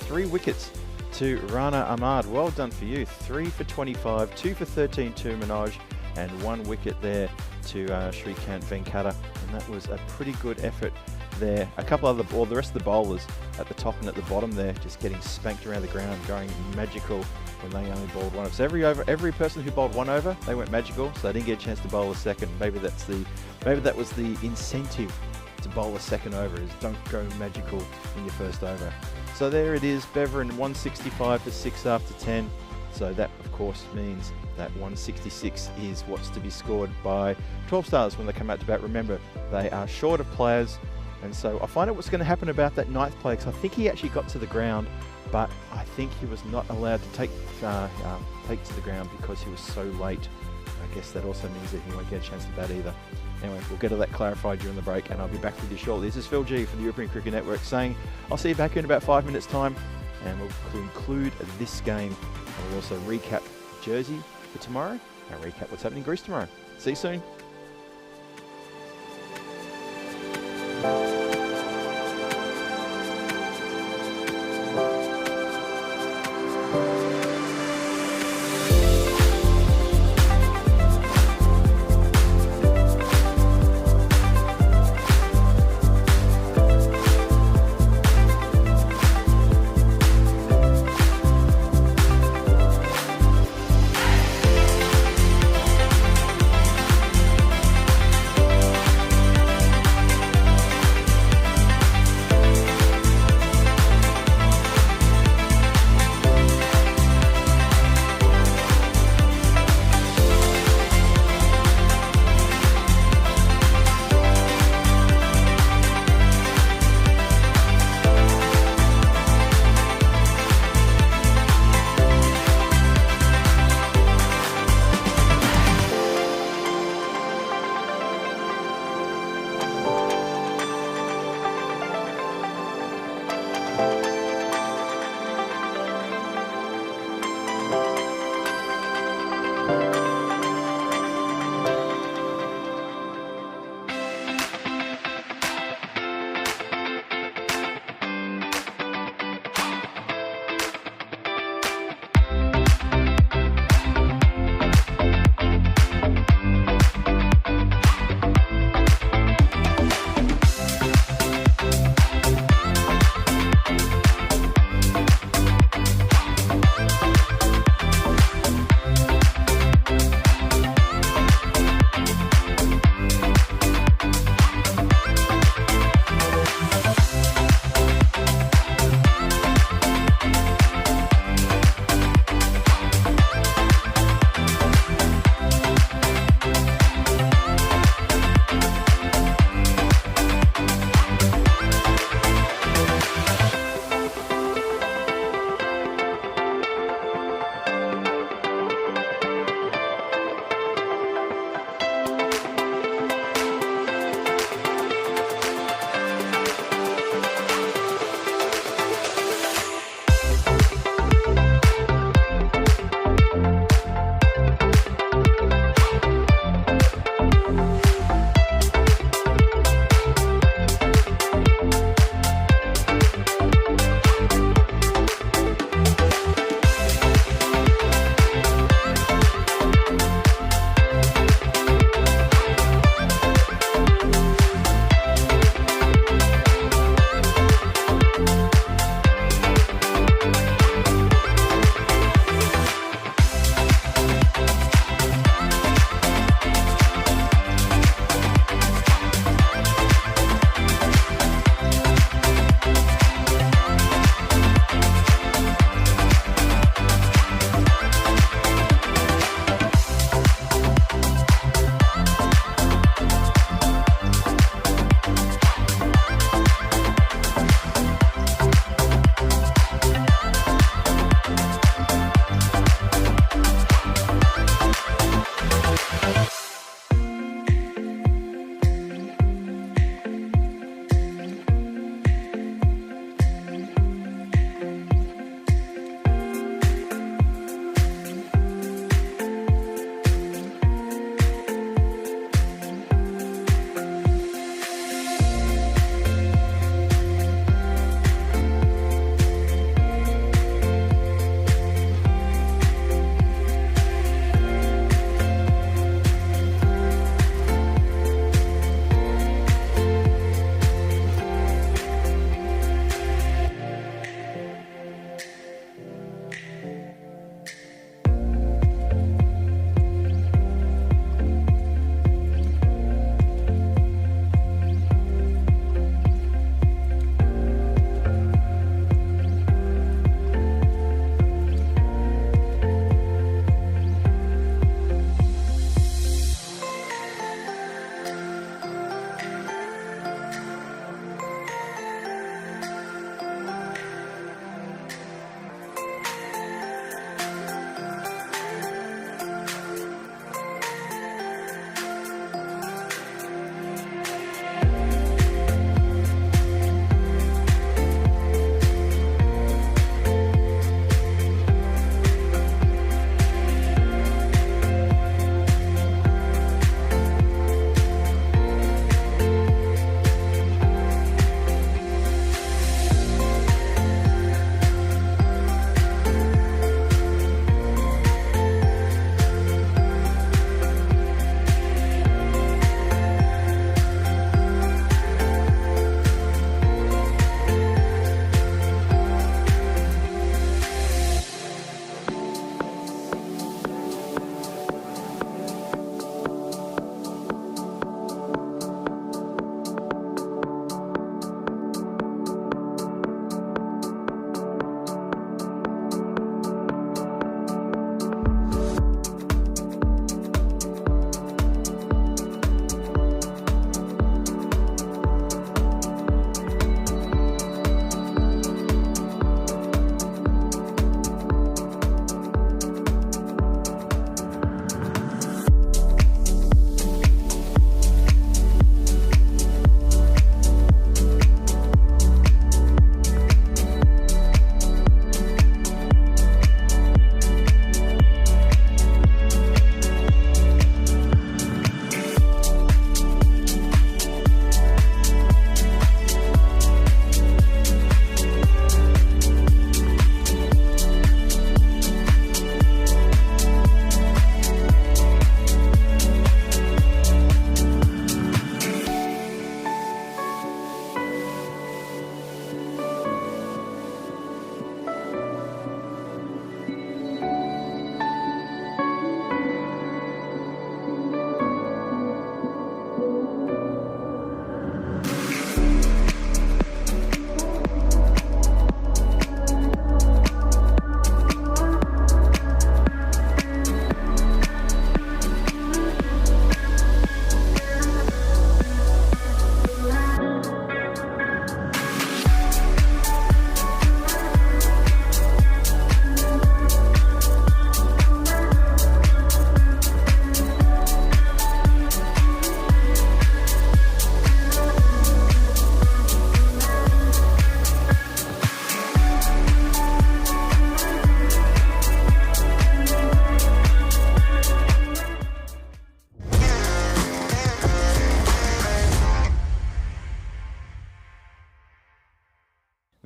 3 wickets to Rana Ahmad. Well done for you. 3 for 25, 2 for 13 to Manoj, and 1 wicket there to Shrikant Venkata. And that was a pretty good effort there. A couple other, the rest of the bowlers at the top and at the bottom there, just getting spanked around the ground, going magical when they only bowled 1 over. So every person who bowled 1 over, they went magical. So they didn't get a chance to bowl a second. Maybe that was the incentive to bowl a second over, is don't go magical in your first over. So there it is, Beverin 165 for 6 after 10. So that, of course, means that 166 is what's to be scored by 12 Stars when they come out to bat. Remember, they are short of players. And so I find out what's going to happen about that 9th player, because I think he actually got to the ground, but I think he was not allowed to take to the ground because he was so late. I guess that also means that he won't get a chance to bat either. Anyway, we'll get all that clarified during the break, and I'll be back with you shortly. This is Phil G from the European Cricket Network saying I'll see you back in about 5 minutes' time, and we'll conclude this game. And we'll also recap Jersey for tomorrow and recap what's happening in Greece tomorrow. See you soon.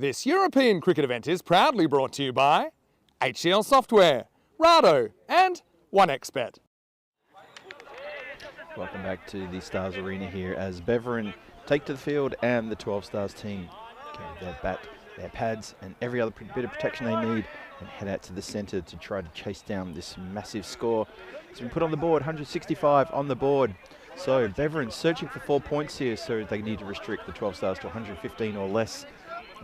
This European cricket event is proudly brought to you by HCL Software, Rado and 1xBet. Welcome back to the Stars Arena here as Beveren take to the field and the 12 Stars team carry their bat, their pads and every other bit of protection they need and head out to the centre to try to chase down this massive score. It's been put on the board, 165 on the board. So Beveren searching for 4 points here, so they need to restrict the 12 Stars to 115 or less.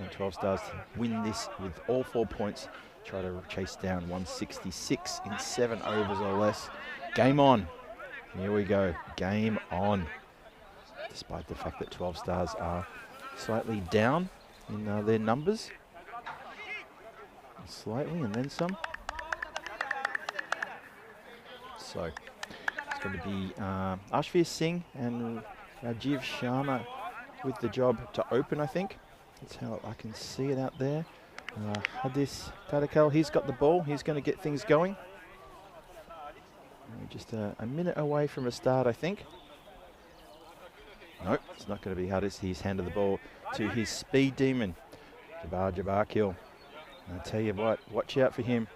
And 12 Stars to win this with all 4 points, try to chase down 166 in 7 overs or less. Game on. Here we go, game on. Despite the fact that 12 Stars are slightly down in their numbers. Slightly and then some. So it's going to be Ashvir Singh and Rajiv Sharma with the job to open, I think. That's how I can see it out there. Hadis Tadakal, he's got the ball. He's going to get things going. Just a minute away from a start, I think. Nope, it's not going to be Hadis. He's handed the ball to his speed demon, Jabbar. I tell you what, watch out for him.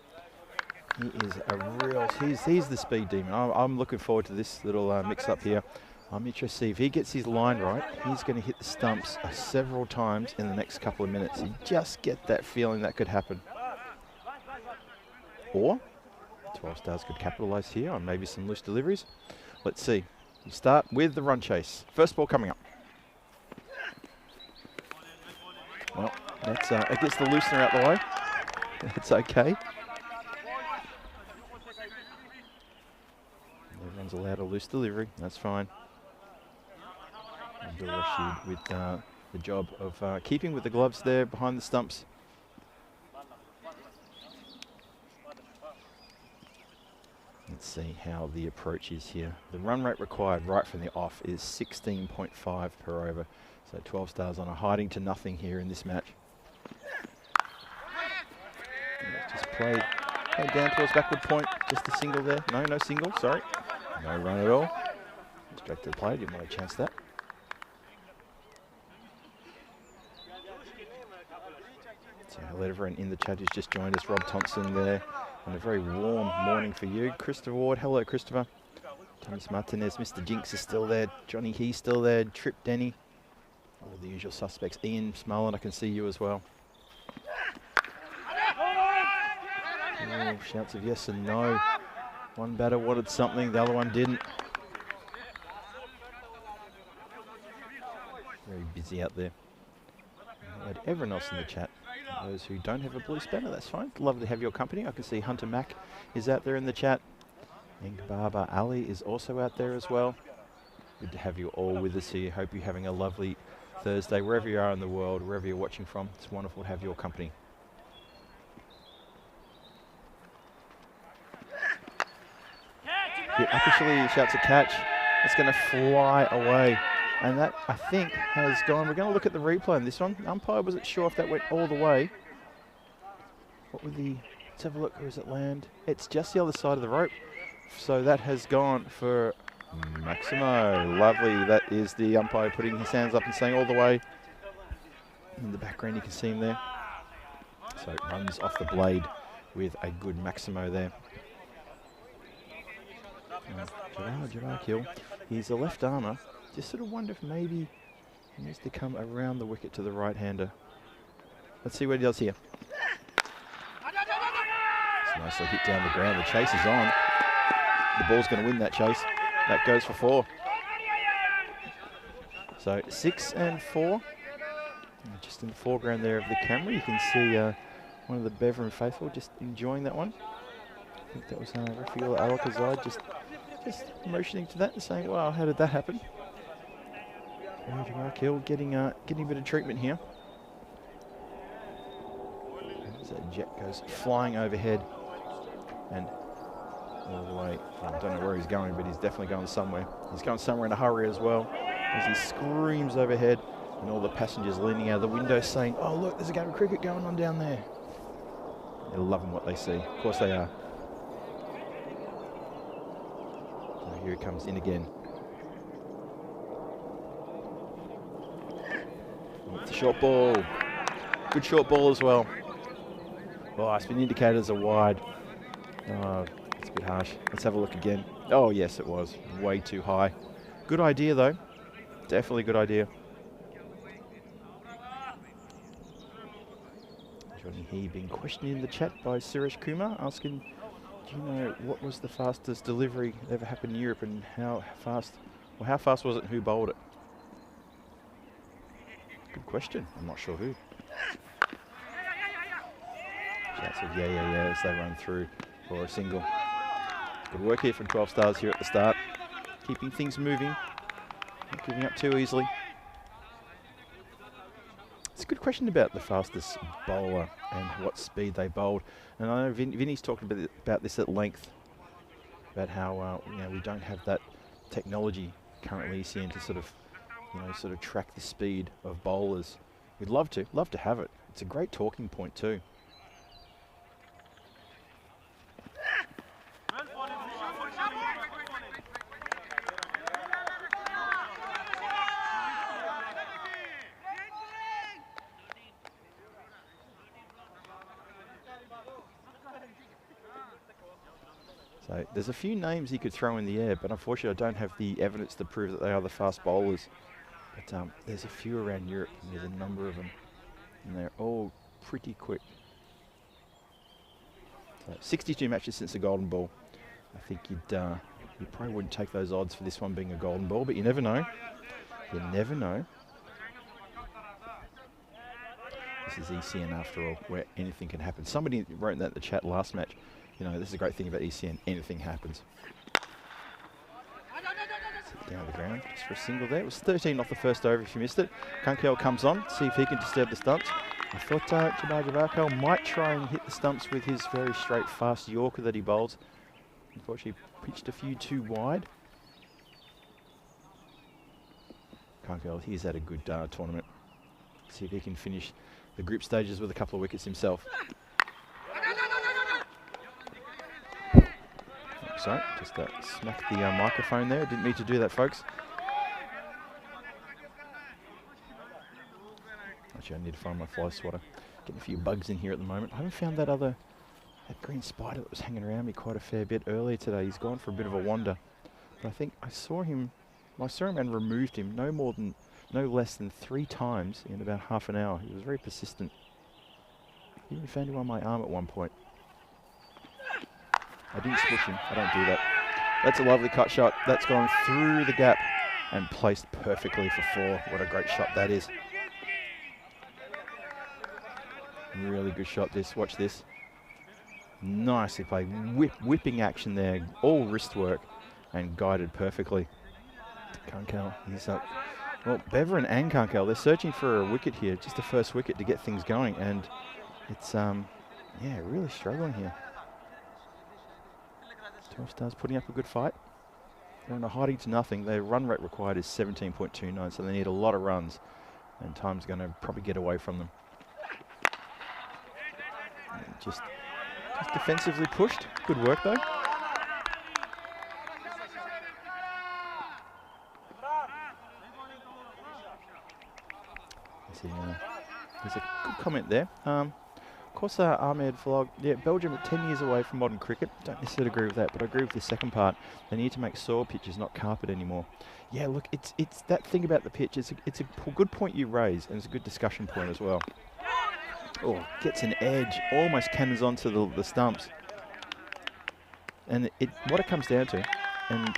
He is a real, he's the speed demon. I'm looking forward to this little mix-up here. I'm interested to see if he gets his line right. He's going to hit the stumps several times in the next couple of minutes. You just get that feeling that could happen. Or 12 Stars could capitalise here on maybe some loose deliveries. Let's see. We start with the run chase. First ball coming up. Well, that's it gets the loosener out the way. That's okay. Everyone's allowed a loose delivery. That's fine. Abdul Rashid with the job of keeping with the gloves there behind the stumps. Let's see how the approach is here. The run rate required right from the off is 16.5 per over. So 12 Stars on a hiding to nothing here in this match. Just play down towards backward point. Just a single there. No single, sorry. No run at all. Straight to the play, didn't want to chance that. So everyone in the chat who's just joined us, Rob Thompson there. And a very warm morning for you. Christopher Ward, hello Christopher. Thomas Martinez, Mr. Jinx is still there. Johnny He's still there. Trip Denny. All the usual suspects. Ian Smallen, I can see you as well. Oh, shouts of yes and no. One batter wanted something, the other one didn't. Very busy out there. I'll add everyone else in the chat. Those who don't have a blue spanner, that's fine. Love to have your company. I can see Hunter Mack is out there in the chat. And Baba Ali is also out there as well. Good to have you all with us here. Hope you're having a lovely Thursday, wherever you are in the world, wherever you're watching from. It's wonderful to have your company. Hit officially shouts a catch. It's going to fly away. And that, I think, has gone. We're going to look at the replay on this one. The umpire wasn't sure if that went all the way. What would the... Let's have a look. Where does it land? It's just the other side of the rope. So that has gone for Maximo. Lovely. That is the umpire putting his hands up and saying all the way. In the background, you can see him there. So it runs off the blade with a good Maximo there. Jabbar Kill. He's a left armer. Just sort of wonder if maybe he needs to come around the wicket to the right-hander. Let's see what he does here. It's nicely hit down the ground. The chase is on. The ball's going to win that chase. That goes for 4. So 6 and 4. And just in the foreground there of the camera, you can see one of the Beveren faithful just enjoying that one. I think that was Rafiul Al-Khazai just motioning to that and saying, wow, how did that happen? Jabbar Kill getting a bit of treatment here. As that jet goes flying overhead and all the way. I don't know where he's going, but he's definitely going somewhere. He's going somewhere in a hurry as well, as he screams overhead, and all the passengers leaning out of the window saying, "Oh look, there's a game of cricket going on down there." They're loving what they see. Of course they are. So here he comes in again. It's a short ball. Good short ball as well. Oh, spin indicators are wide. Oh, it's a bit harsh. Let's have a look again. Oh, yes, it was. Way too high. Good idea, though. Definitely good idea. Joining here, being questioned in the chat by Suresh Kumar, asking, do you know what was the fastest delivery that ever happened in Europe and how fast was it and who bowled it? Good question. I'm not sure who. Chat said, yeah, as they run through for a single. Good work here from 12 Stars here at the start. Keeping things moving, not giving up too easily. It's a good question about the fastest bowler and what speed they bowled. And I know Vinny's talked about this at length, about how we don't have that technology currently, ECN, to sort of track the speed of bowlers. We'd love to have it. It's a great talking point too. So there's a few names he could throw in the air, but unfortunately I don't have the evidence to prove that they are the fast bowlers. But there's a few around Europe, and there's a number of them, and they're all pretty quick. So 62 matches since the Golden Ball. I think you probably wouldn't take those odds for this one being a Golden Ball, but you never know. You never know. This is ECN after all, where anything can happen. Somebody wrote that in the chat last match. You know, this is a great thing about ECN. Anything happens. Sit down the ground just for a single there. It was 13 off the first over if you missed it. Kunkel comes on, see if he can disturb the stumps. I thought Jabbar Jabarkal might try and hit the stumps with his very straight, fast Yorker that he bowls. Unfortunately, pitched a few too wide. Kunkel, he's had a good tournament. See if he can finish the group stages with a couple of wickets himself. Sorry, just smacked the microphone there. Didn't mean to do that, folks. Actually, I need to find my fly swatter. Getting a few bugs in here at the moment. I haven't found that green spider that was hanging around me quite a fair bit earlier today. He's gone for a bit of a wander. But I think I saw him and removed him no less than 3 times in about half an hour. He was very persistent. He even found him on my arm at one point. I didn't squish him. I don't do that. That's a lovely cut shot. That's gone through the gap and placed perfectly for 4. What a great shot that is. Really good shot this. Watch this. Nicely played. Whipping action there. All wrist work and guided perfectly. Kunkel, he's up. Well, Beverin and Kunkel, they're searching for a wicket here. Just the first wicket to get things going. And it's, really struggling here. 12 Stars putting up a good fight. They're in a hiding to nothing. Their run rate required is 17.29, so they need a lot of runs, and time's going to probably get away from them. And just defensively pushed. Good work though. There's a good comment there. Of course, Ahmed Vlog, Belgium are 10 years away from modern cricket. Don't necessarily agree with that, but I agree with the second part. They need to make soil pitches, not carpet anymore. Yeah, look, it's that thing about the pitch. It's a good point you raise, and it's a good discussion point as well. Oh, gets an edge, almost cannons onto the stumps. And what it comes down to, and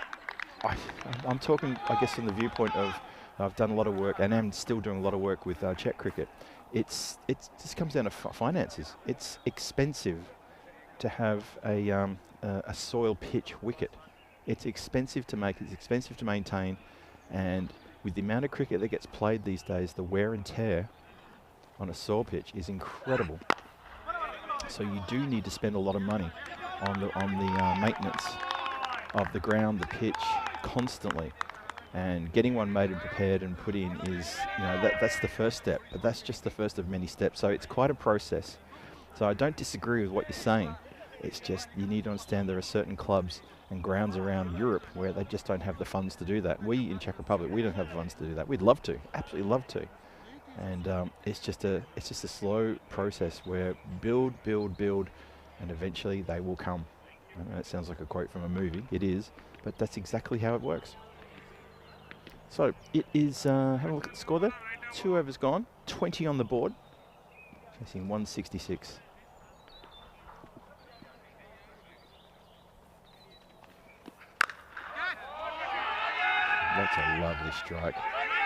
I'm talking, I guess, from the viewpoint of I've done a lot of work, and am still doing a lot of work with Czech cricket. It just comes down to finances. It's expensive to have a soil pitch wicket. It's expensive to make. It's expensive to maintain, and with the amount of cricket that gets played these days, the wear and tear on a soil pitch is incredible. So you do need to spend a lot of money on the maintenance of the ground, the pitch, constantly. And getting one made and prepared and put in is, that's the first step. But that's just the first of many steps. So it's quite a process. So I don't disagree with what you're saying. It's just you need to understand there are certain clubs and grounds around Europe where they just don't have the funds to do that. We in Czech Republic, we don't have the funds to do that. We'd love to, absolutely love to. And it's just a slow process where build, and eventually they will come. I know it sounds like a quote from a movie. It is, but that's exactly how it works. So it is, have a look at the score there. 2 overs gone, 20 on the board, facing 166. That's a lovely strike.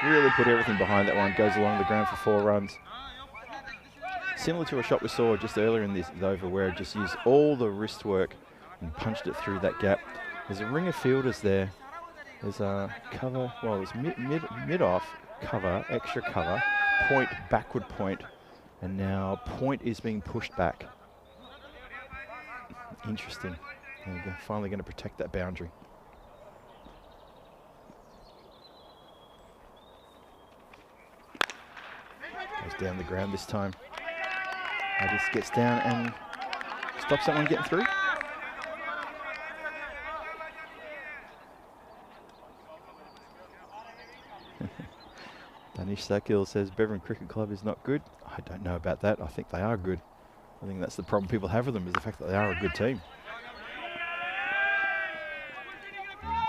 Really put everything behind that one. Goes along the ground for 4 runs. Similar to a shot we saw just earlier in this over where it just used all the wrist work and punched it through that gap. There's a ring of fielders there. There's a cover, well, it's mid-off, cover, extra cover, point, backward point, and now point is being pushed back. Interesting. And they're finally going to protect that boundary. Goes down the ground this time. Just gets down and stops that one getting through. Danish Sakil says Bevan Cricket Club is not good. I don't know about that. I think they are good. I think that's the problem people have with them, is the fact that they are a good team.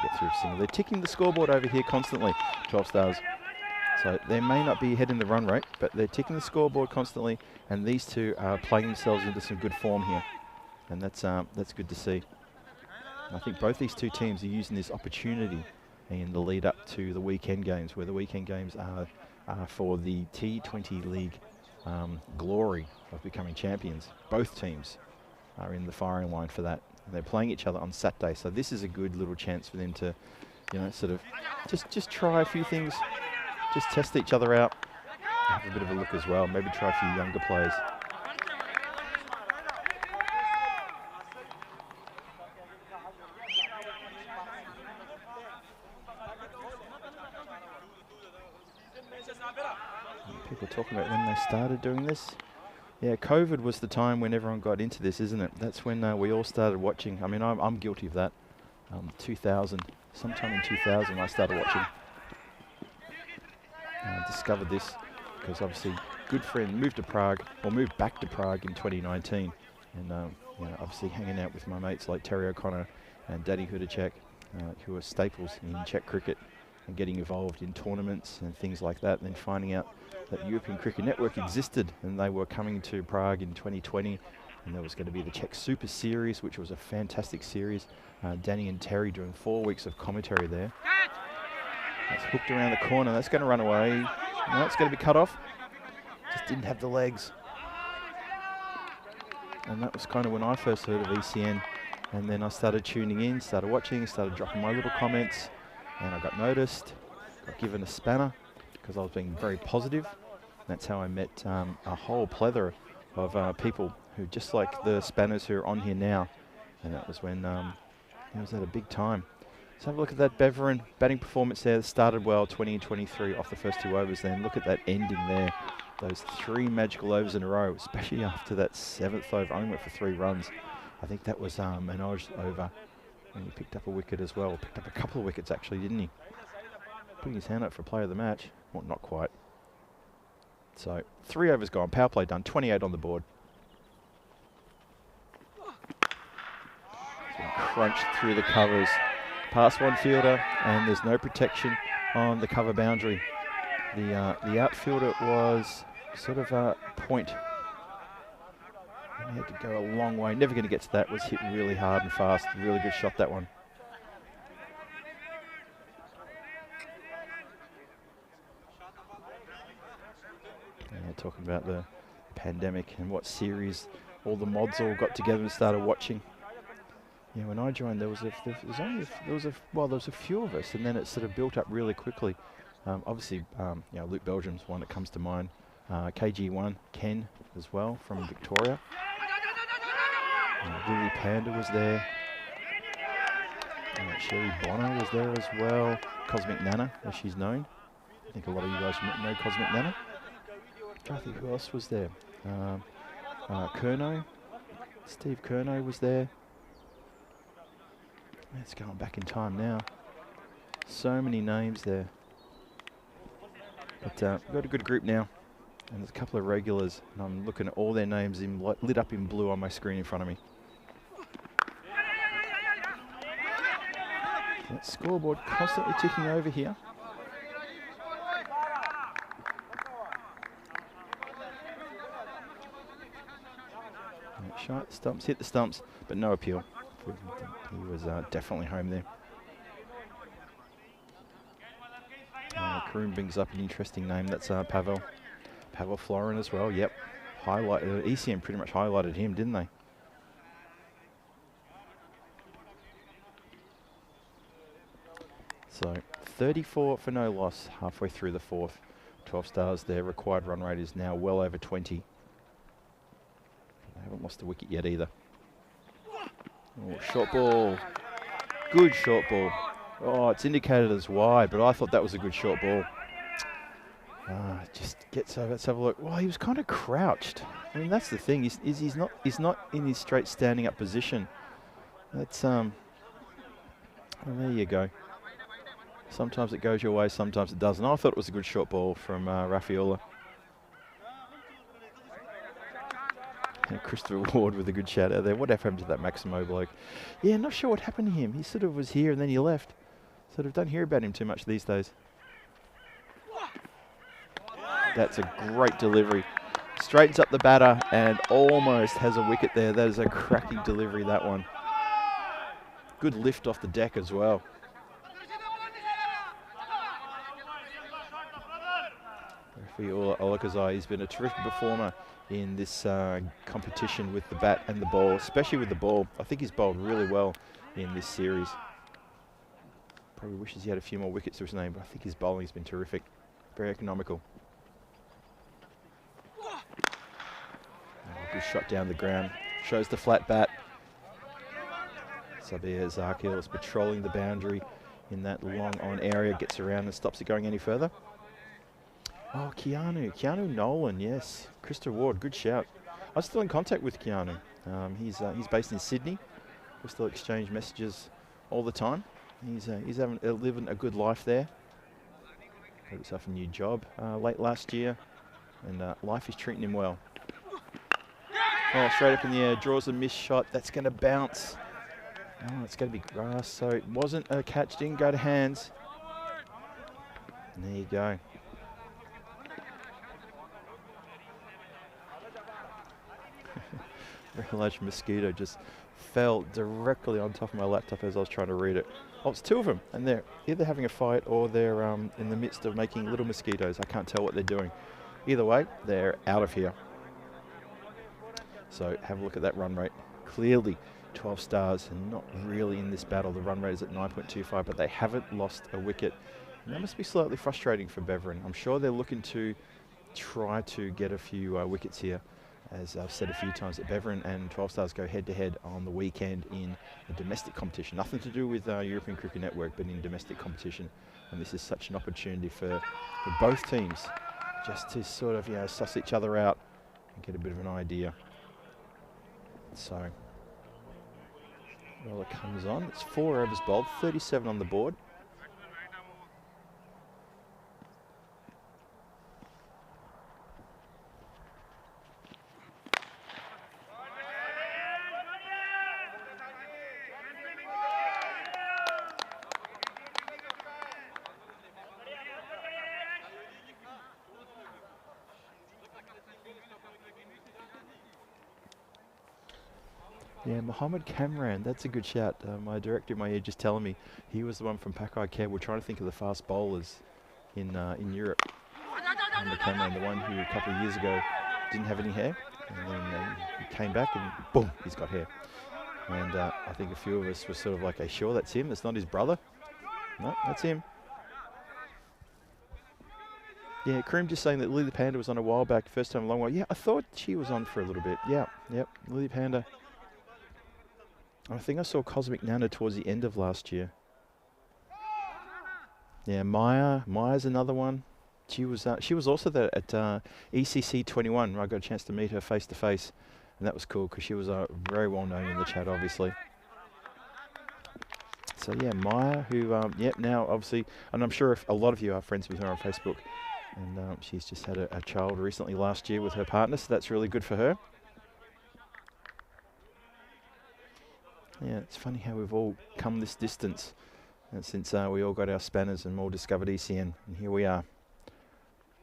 Get through single. They're ticking the scoreboard over here constantly, 12 stars. So they may not be ahead in the run rate, but they're ticking the scoreboard constantly, and these two are playing themselves into some good form here. And that's good to see. And I think both these two teams are using this opportunity in the lead up to the weekend games, where the weekend games are for the T20 League glory of becoming champions. Both teams are in the firing line for that. And they're playing each other on Saturday, so this is a good little chance for them to, you know, sort of just try a few things, just test each other out, have a bit of a look as well, maybe try a few younger players. People talking about when they started doing this. Yeah, COVID was the time when everyone got into this, isn't it? That's when we all started watching. I mean, I'm guilty of that. 2000, sometime in 2000 I started watching. Discovered this because obviously good friend moved to Prague, or moved back to Prague in 2019. And you know, obviously hanging out with my mates like Terry O'Connor and Danny Hudacek, who are staples in Czech cricket, and getting involved in tournaments and things like that, and then finding out that European Cricket Network existed, and they were coming to Prague in 2020, and there was going to be the Czech Super Series, which was a fantastic series. Danny and Terry doing 4 weeks of commentary there. That's hooked around the corner. That's going to run away. No, it's going to be cut off. Just didn't have the legs. And that was kind of when I first heard of ECN. And then I started tuning in, started watching, started dropping my little comments. And I got noticed, got given a spanner because I was being very positive. That's how I met a whole plethora of people who, just like the spanners who are on here now. And that was when it was at a big time. So have a look at that Beverin batting performance there. Started well, 20 and 23 off the first 2 overs. Then look at that ending there. Those 3 magical overs in a row, especially after that 7th over. Only went for 3 runs. I think that was Manoj's over. And he picked up a wicket as well. Picked up a couple of wickets actually, didn't he? Putting his hand up for player of the match. Well, not quite. So 3 overs gone. Power play done. 28 on the board. It's been crunched through the covers. Past one fielder, and there's no protection on the cover boundary. The outfielder was sort of a point. And he had to go a long way. Never going to get to that. Was hit really hard and fast. Really good shot, that one. And talking about the pandemic and what series all the mods all got together and started watching. Yeah, when I joined, there was a few of us, and then it sort of built up really quickly. Obviously, you know, Luke Belgium's one that comes to mind. KG1, Ken as well from Victoria. Lily Panda was there. Sherry Bonner was there as well. Cosmic Nana, as she's known. I think a lot of you guys know Cosmic Nana. I'm trying to think who else was there. Kerno. Steve Kerno was there. It's going back in time now. So many names there. But we've got a good group now. And there's a couple of regulars, and I'm looking at all their names lit up in blue on my screen in front of me. That scoreboard constantly ticking over here. Shot stumps, hit the stumps, but no appeal. He was definitely home there. Karoon brings up an interesting name. That's Pavel Florin as well. Yep, ECN pretty much highlighted him, didn't they? So 34 for no loss halfway through the fourth. 12 stars. Their required run rate is now well over 20. They haven't lost a wicket yet either. Oh, short ball. Good short ball. Oh, it's indicated as wide, but I thought that was a good short ball. Just gets over. Let's have a look. Well, he was kind of crouched. I mean, that's the thing. He's not in his straight standing up position. That's well, there you go. Sometimes it goes your way, sometimes it doesn't. I thought it was a good short ball from Rafaela. And Christopher Ward with a good shout out there. What happened to that Maximo bloke? Yeah, not sure what happened to him. He sort of was here and then he left. Sort of don't hear about him too much these days. That's a great delivery. Straightens up the batter and almost has a wicket there. That is a cracking delivery, that one. Good lift off the deck as well. Olakazai, he's been a terrific performer in this competition with the bat and the ball, especially with the ball. I think he's bowled really well in this series. Probably wishes he had a few more wickets to his name, but I think his bowling has been terrific. Very economical. Oh, good shot down the ground. Shows the flat bat. Sabir Zakil is patrolling the boundary in that long on area, gets around and stops it going any further. Oh, Keanu Nolan, yes. Christopher Ward, good shout. I'm still in contact with Keanu. He's based in Sydney. We still exchange messages all the time. He's living a good life there. Got himself a new job late last year, and life is treating him well. Oh, straight up in the air, draws a missed shot. That's going to bounce. Oh, it's going to be grass, so it wasn't a catch, didn't go to hands. And there you go. Very large mosquito just fell directly on top of my laptop as I was trying to read it. Oh, it's two of them, and they're either having a fight or they're in the midst of making little mosquitoes. I can't tell what they're doing. Either way, they're out of here. So have a look at that run rate. Clearly 12 stars and not really in this battle. The run rate is at 9.25, but they haven't lost a wicket. And that must be slightly frustrating for Beveren. I'm sure they're looking to try to get a few wickets here. As I've said a few times, that Beveren and 12 stars go head-to-head on the weekend in a domestic competition. Nothing to do with European Cricket Network, but in domestic competition. And this is such an opportunity for both teams just to sort of, suss each other out and get a bit of an idea. So, well, it comes on. It's 4 overs bowled, 37 on the board. Yeah, Mohammed Kamran, that's a good shout. My director in my ear just telling me he was the one from Packard Care. We're trying to think of the fast bowlers in Europe. Mohammed Kamran, the one who a couple of years ago didn't have any hair, and then he came back and boom, he's got hair. And I think a few of us were sort of like, "Are you sure that's him? That's not his brother?" No, that's him. Yeah, Kareem just saying that Lily Panda was on a while back, first time a long while. Yeah, I thought she was on for a little bit. Yeah, yep, Lily Panda. I think I saw Cosmic Nana towards the end of last year. Yeah, Maya's another one. She was also there at ECC 21. Where I got a chance to meet her face to face, and that was cool because she was very well known in the chat, obviously. So yeah, Maya, who now obviously, and I'm sure if a lot of you are friends with her on Facebook. And she's just had a child recently last year with her partner, so that's really good for her. Yeah, it's funny how we've all come this distance since we all got our spanners and all discovered ECN, and here we are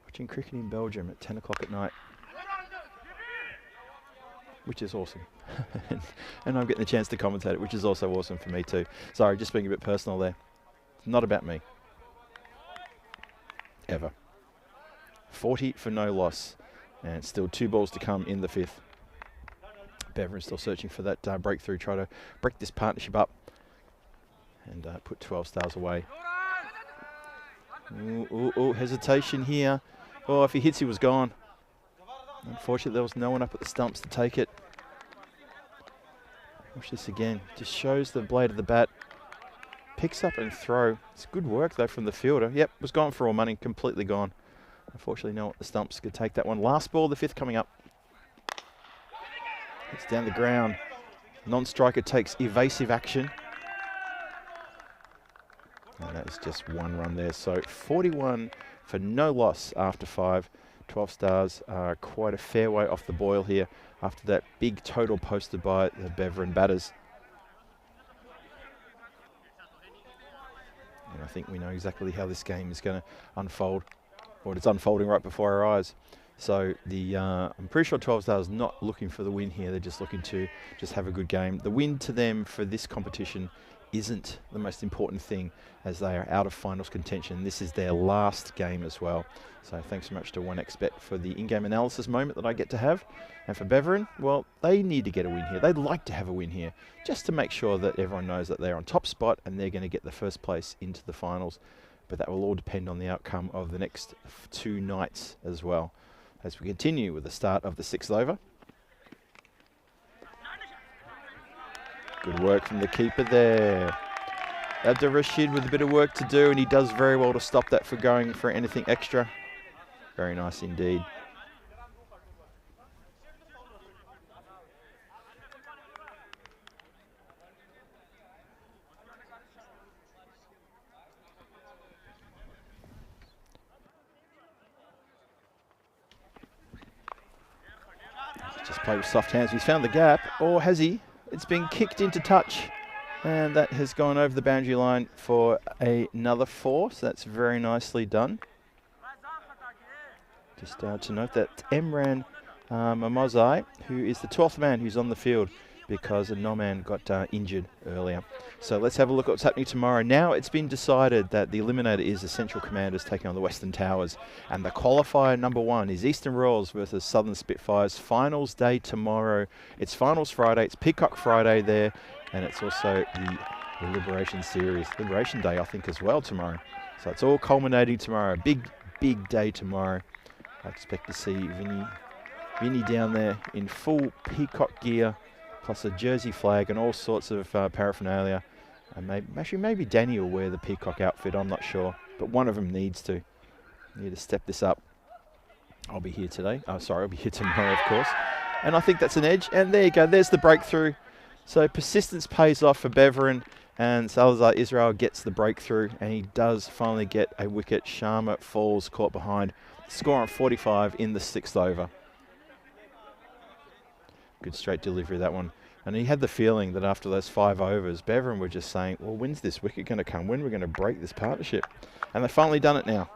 watching cricket in Belgium at 10 o'clock at night, which is awesome. And I'm getting the chance to commentate it, which is also awesome for me too. Sorry, just being a bit personal there. It's not about me. Ever. 40 for no loss, and still 2 balls to come in the 5th. Beverin still searching for that breakthrough, try to break this partnership up and put 12 stars away. Ooh, hesitation here. Oh, if he hits, he was gone. Unfortunately, there was no one up at the stumps to take it. Watch this again. Just shows the blade of the bat. Picks up and throw. It's good work, though, from the fielder. Yep, was gone for all money. Completely gone. Unfortunately, no one at the stumps could take that one. Last ball, the 5th coming up. It's down the ground. Non-striker takes evasive action. And that is just 1 run there. So 41 for no loss after 5. 12 stars are quite a fair way off the boil here after that big total posted by the Beverin batters. And I think we know exactly how this game is going to unfold, or it's unfolding right before our eyes. So I'm pretty sure 12 stars not looking for the win here. They're just looking to just have a good game. The win to them for this competition isn't the most important thing, as they are out of finals contention. This is their last game as well. So thanks so much to 1xBet for the in-game analysis moment that I get to have. And for Beverin, well, they need to get a win here. They'd like to have a win here, just to make sure that everyone knows that they're on top spot and they're going to get the first place into the finals. But that will all depend on the outcome of the next 2 nights as well, as we continue with the start of the 6th over. Good work from the keeper there. Abdur Rashid with a bit of work to do, and he does very well to stop that for going for anything extra. Very nice indeed. Just play with soft hands. He's found the gap, or has he? It's been kicked into touch, and that has gone over the boundary line for another 4, so that's very nicely done. Just to note that Emran Mamozai, who is the 12th man who's on the field, because a no-man got injured earlier. So let's have a look at what's happening tomorrow. Now it's been decided that the eliminator is the Central Commanders taking on the Western Towers, and the qualifier number 1 is Eastern Royals versus Southern Spitfires. Finals day tomorrow. It's Finals Friday. It's Peacock Friday there, and it's also the Liberation Series. Liberation Day, I think, as well tomorrow. So it's all culminating tomorrow. Big day tomorrow. I expect to see Vinny down there in full peacock gear, plus a jersey flag and all sorts of paraphernalia. And maybe Danny will wear the peacock outfit, I'm not sure. But one of them needs to step this up. I'll be here today. Oh, sorry, I'll be here tomorrow, of course. And I think that's an edge. And there you go, there's the breakthrough. So persistence pays off for Beverin, and Salazar Israel gets the breakthrough, and he does finally get a wicket. Sharma falls caught behind. Score on 45 in the 6th over. Good straight delivery, that one. And he had the feeling that after those 5 overs, Beverin were just saying, well, when's this wicket going to come? When are we going to break this partnership? And they've finally done it now.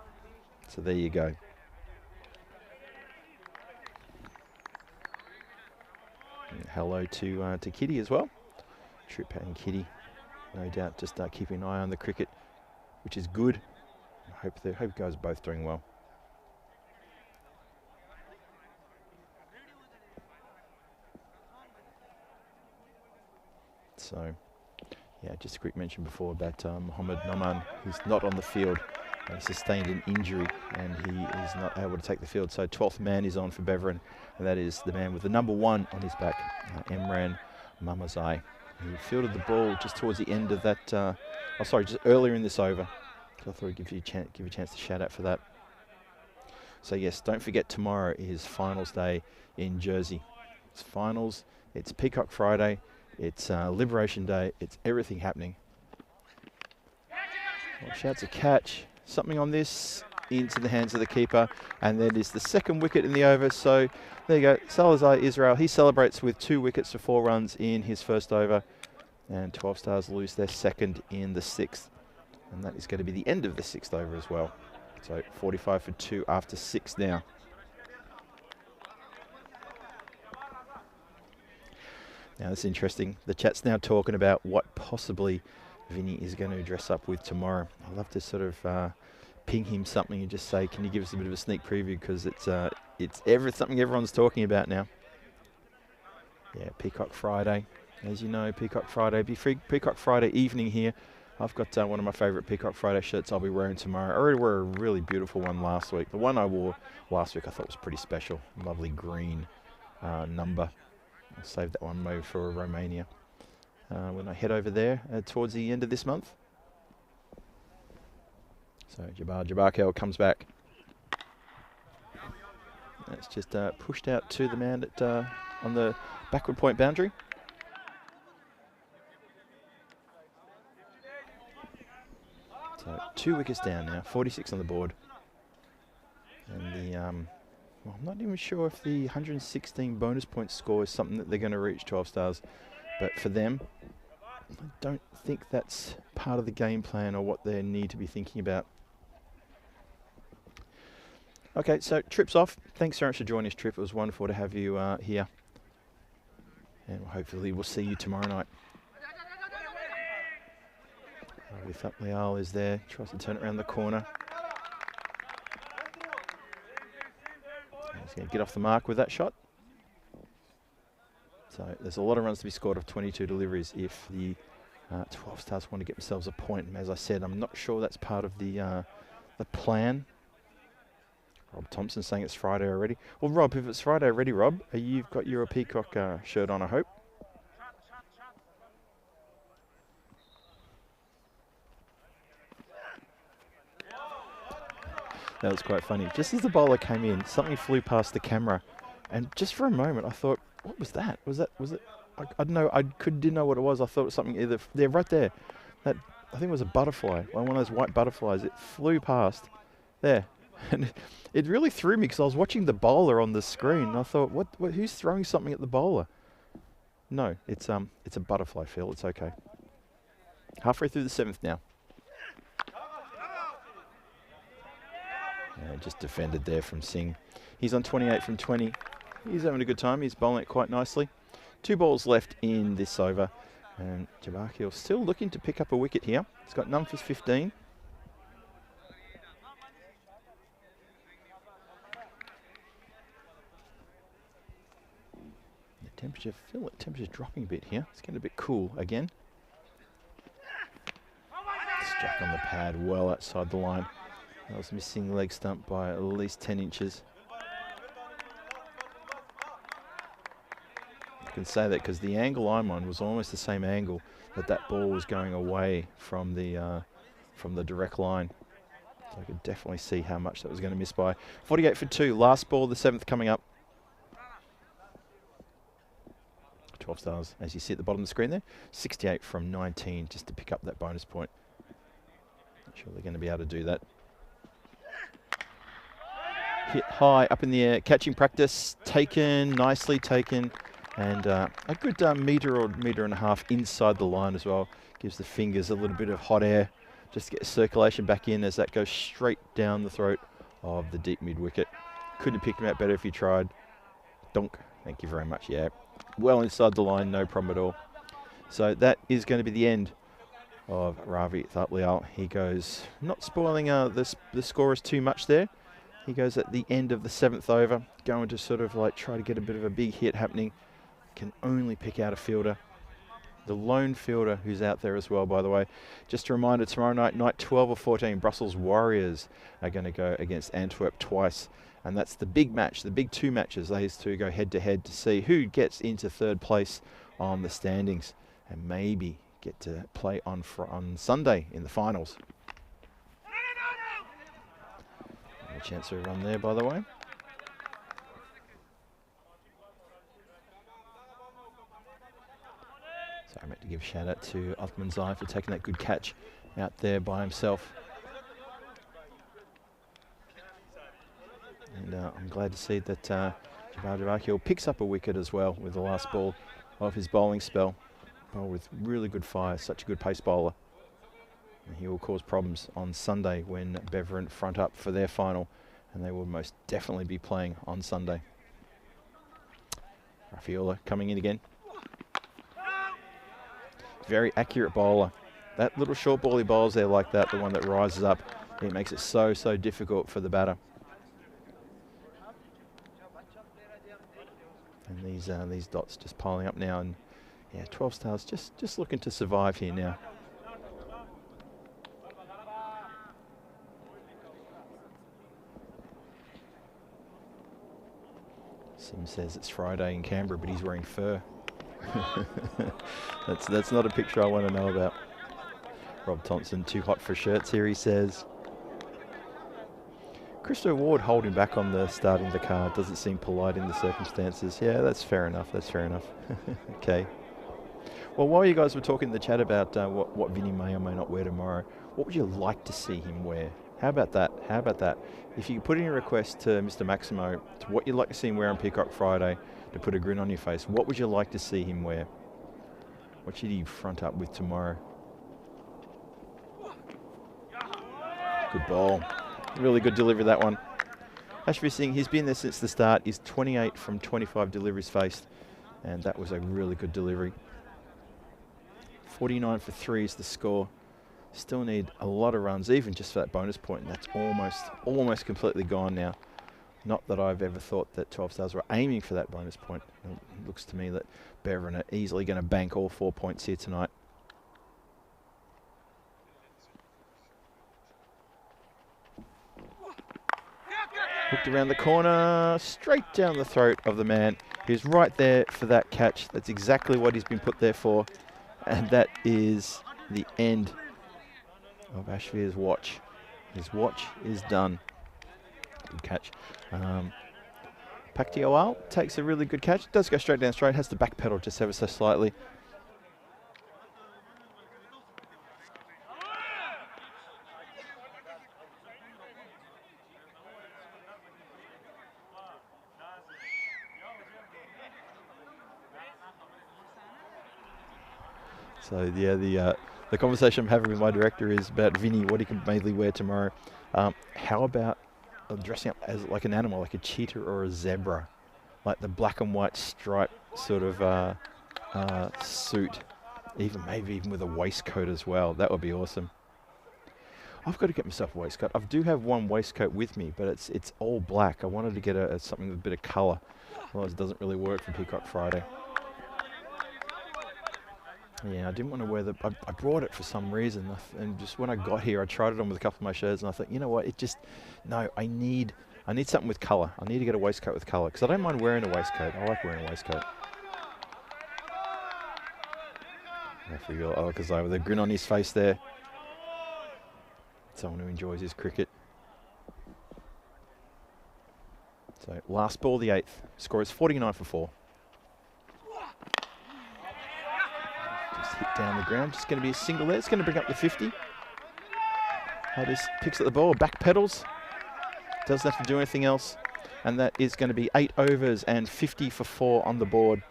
So there you go. And hello to Kitty as well. Trip and Kitty, no doubt, just keeping an eye on the cricket, which is good. I hope you guys are both doing well. So, yeah, just a quick mention before about Mohammad Noman, who's not on the field. He sustained an injury and he is not able to take the field. So 12th man is on for Beverin, and that is the man with the number 1 on his back, Emran Mamazai. He fielded the ball just towards the end of that, just earlier in this over. So I thought I'd give you a chance to shout out for that. So yes, don't forget tomorrow is finals day in Jersey. It's finals, it's Peacock Friday, it's Liberation Day, it's everything happening. Well, shouts a catch. Something on this. into the hands of the keeper, and that is the second wicket in the over. So there you go, Salazar Israel, he celebrates with 2 wickets for 4 runs in his first over, and 12 Stars lose their second in the 6th, and that is going to be the end of the 6th over as well. So 45 for 2 after 6 now. Now, that's interesting. The chat's now talking about what possibly Vinny is going to dress up with tomorrow. I'd love to sort of ping him something and just say, can you give us a bit of a sneak preview? Because it's something everyone's talking about now. Yeah, Peacock Friday. As you know, Peacock Friday. Be free Peacock Friday evening here. I've got one of my favourite Peacock Friday shirts I'll be wearing tomorrow. I already wore a really beautiful one last week. The one I wore last week I thought was pretty special. Lovely green number. I'll save that one maybe for Romania when I head over there towards the end of this month. So Jabarkel comes back. That's just pushed out to the man at, on the backward point boundary. So 2 wickets down now, 46 on the board. And the well, I'm not even sure if the 116 bonus point score is something that they're going to reach, 12 Stars. But for them, I don't think that's part of the game plan or what they need to be thinking about. Okay, so Trip's off. Thanks so much for joining us, Trip. It was wonderful to have you here. And hopefully we'll see you tomorrow night. With up Leal is there, tries to turn it around the corner. He's going to get off the mark with that shot. So there's a lot of runs to be scored of 22 deliveries if the 12 Stars want to get themselves a point. And as I said, I'm not sure that's part of the plan. Rob Thompson saying it's Friday already. Well, Rob, if it's Friday already, Rob, you've got your Peacock shirt on, I hope. That was quite funny. Just as the bowler came in, something flew past the camera, and just for a moment, I thought, "What was that? Was it? I don't know. Didn't know what it was. I thought it was something either there, right there. That I think it was a butterfly, one of those white butterflies. It flew past there, and it really threw me because I was watching the bowler on the screen. And I thought, "What? Who's throwing something at the bowler?" No, it's a butterfly, Phil. It's okay. Halfway through the 7th now. Just defended there from Singh. He's on 28 from 20. He's having a good time. He's bowling it quite nicely. 2 balls left in this over. And Jabarkiel still looking to pick up a wicket here. He's got none for 15. The temperature, feel the temperature's dropping a bit here. It's getting a bit cool again. Struck on the pad well outside the line. That was missing leg stump by at least 10 inches. I can say that because the angle I'm on was almost the same angle that ball was going away from the direct line. So I could definitely see how much that was going to miss by. 48 for 2, last ball, the 7th coming up. 12 Stars, as you see at the bottom of the screen there. 68 from 19 just to pick up that bonus point. Not sure they're going to be able to do that. Hit high up in the air, catching practice, taken, nicely taken, and a good metre or metre and a half inside the line as well. Gives the fingers a little bit of hot air, just to get circulation back in as that goes straight down the throat of the deep mid wicket. Couldn't have picked him out better if he tried. Donk, thank you very much, yeah. Well inside the line, no problem at all. So that is going to be the end of Ravi Thaplial. He goes, not spoiling the scorers too much there. He goes at the end of the 7th over, going to sort of like try to get a bit of a big hit happening. Can only pick out a fielder. The lone fielder who's out there as well, by the way. Just a reminder, tomorrow night 12 or 14, Brussels Warriors are going to go against Antwerp twice. And that's the big match, the big 2 matches. These 2 go head-to-head to see who gets into 3rd place on the standings and maybe get to play on Sunday in the finals. A chance for a run there, by the way. So I meant to give a shout out to Uthman Zai for taking that good catch out there by himself. And I'm glad to see that Jabbar Jabbar picks up a wicket as well with the last ball of his bowling spell. Bowled with really good fire, such a good pace bowler. And he will cause problems on Sunday when Beveren front up for their final, and they will most definitely be playing on Sunday. Rafiola coming in again. Very accurate bowler. That little short ball he bowls there like that, the one that rises up, it makes it so difficult for the batter. And these dots just piling up now, and yeah, 12 Stars just looking to survive here now. Sim says it's Friday in Canberra, but he's wearing fur. That's not a picture I want to know about. Rob Thompson, too hot for shirts here, he says. Christopher Ward holding back on the starting the car doesn't seem polite in the circumstances. Yeah, that's fair enough. That's fair enough. Okay. Well, while you guys were talking in the chat about what Vinny may or may not wear tomorrow, what would you like to see him wear? How about that? How about that? If you could put in a request to Mr. Maximo to what you'd like to see him wear on Peacock Friday to put a grin on your face, what would you like to see him wear? What should he front up with tomorrow? Good ball. Really good delivery, that one. Ashby Singh, he's been there since the start. He's 28 from 25 deliveries faced, and that was a really good delivery. 49 for 3 is the score. Still need a lot of runs, even just for that bonus point, and that's almost completely gone now. Not that I've ever thought that 12 Stars were aiming for that bonus point. It looks to me that Beveren are easily going to bank all 4 points here tonight. Hooked around the corner, straight down the throat of the man who's right there for that catch. That's exactly what he's been put there for. And that is the end of Ashvir's watch. His watch is done. Good catch. Paktiawal takes a really good catch. Does go straight down straight. Has to backpedal just ever so slightly. So yeah, the conversation I'm having with my director is about Vinny, what he can mainly wear tomorrow. How about dressing up as like an animal, like a cheetah or a zebra, like the black and white stripe sort of suit, maybe even with a waistcoat as well. That would be awesome. I've got to get myself a waistcoat. I do have one waistcoat with me, but it's all black. I wanted to get something with a bit of colour, otherwise it doesn't really work for Peacock Friday. Yeah, I didn't want to wear I brought it for some reason, and just when I got here, I tried it on with a couple of my shirts, and I thought, you know what, I need something with colour. I need to get a waistcoat with colour, because I don't mind wearing a waistcoat. I like wearing a waistcoat. Because with a grin on his face there. Someone who enjoys his cricket. So, last ball, the 8th. Score is 49 for 4. Hit down the ground, just going to be a single there. It's going to bring up the 50. Hadis picks at the ball, back pedals. Doesn't have to do anything else. And that is going to be 8 overs and 50 for 4 on the board.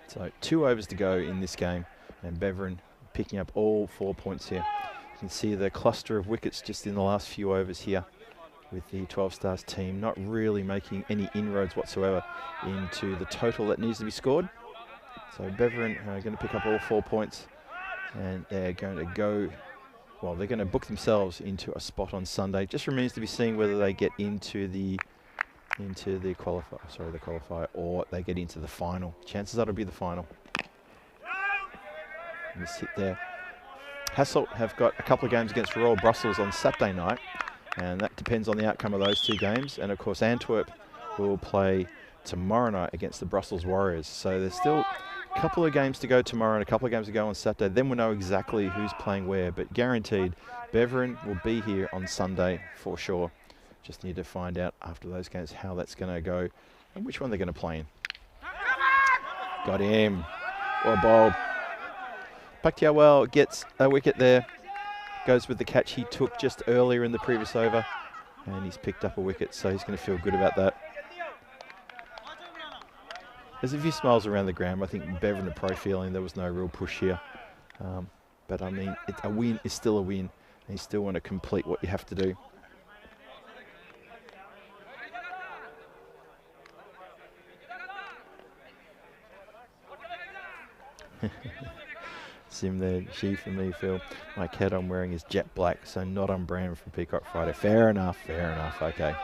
So 2 overs to go in this game, and Beveren picking up all 4 points here. You can see the cluster of wickets just in the last few overs here, with the 12 Stars team not really making any inroads whatsoever into the total that needs to be scored. So Beveren are going to pick up all 4 points, and they're going to go, well, they're going to book themselves into a spot on Sunday. Just remains to be seen whether they get into the qualifier, or they get into the final. Chances are it'll be the final. Just hit there. Hasselt have got a couple of games against Royal Brussels on Saturday night, and that depends on the outcome of those 2 games. And of course, Antwerp will play tomorrow night against the Brussels Warriors. So there's still a couple of games to go tomorrow and a couple of games to go on Saturday. Then we'll know exactly who's playing where. But guaranteed, Beveren will be here on Sunday for sure. Just need to find out after those games how that's going to go and which one they're going to play in. Got him. Well bowled. Paktiawal gets a wicket there. goes with the catch he took just earlier in the previous over. And he's picked up a wicket, so he's going to feel good about that. There's a few smiles around the ground. I think Bevan are pro feeling there was no real push here. But I mean, a win is still a win. And you still want to complete what you have to do. Sim there, she for me, Phil. My cat I'm wearing is jet black, so not on brand for Peacock Friday. Fair enough, okay.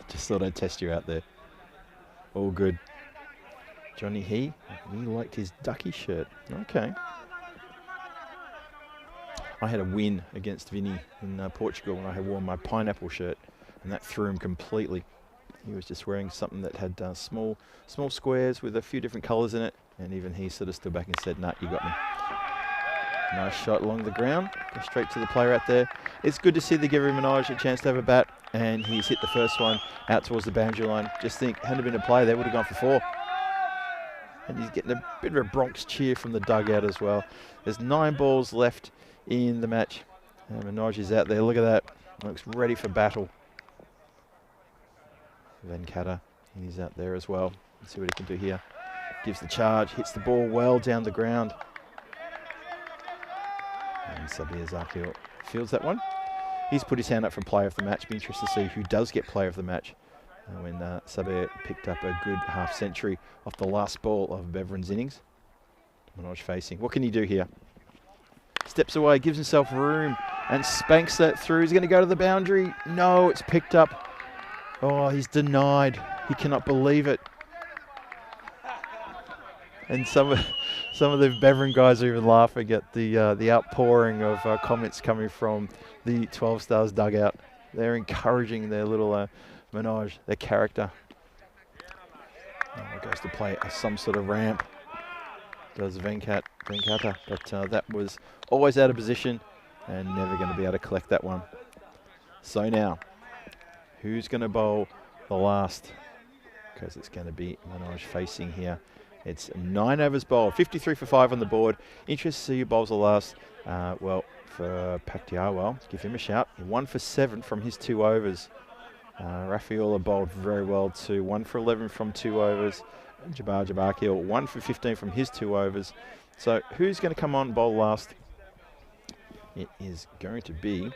Just thought I'd test you out there. All good. Johnny he liked his ducky shirt. Okay. I had a win against Vinny in Portugal when I had worn my pineapple shirt, and that threw him completely. He was just wearing something that had small squares with a few different colours in it, and even he sort of stood back and said, "Nah, you got me." Nice shot along the ground. Go straight to the player out there. It's good to see the Gary Minaj a chance to have a bat, and he's hit the first one out towards the boundary line. Just think, hadn't been a play, they would have gone for 4. And he's getting a bit of a Bronx cheer from the dugout as well. There's 9 balls left in the match. Minaj is out there. Look at that. Looks ready for battle. Venkata, he's out there as well. Let's see what he can do here. Gives the charge, hits the ball well down the ground. And Sabir Zakir fields that one. He's put his hand up for player of the match. Be interested to see who does get player of the match. When Sabir picked up a good half century off the last ball of Bevan's innings. Minaj facing. What can he do here? Steps away, gives himself room and spanks that through. He's going to go to the boundary. No, it's picked up. Oh, he's denied. He cannot believe it. And some of the Bevan guys are even laughing at the outpouring of comments coming from the 12 Stars dugout. They're encouraging their little Minaj, their character. Oh, goes to play some sort of ramp. Does Venkata, but that was always out of position and never going to be able to collect that one. So now, who's going to bowl the last? Because it's going to be Minaj facing here. It's 9 overs bowled, 53 for 5 on the board. Interested to see who bowls the last. Well, for Paktiawal, give him a shout. 1 for 7 from his 2 overs. Rafiola bowled very well too. 1 for 11 from 2 overs. Jabakil 1 for 15 from his 2 overs. So who's going to come on and bowl last? It is going to be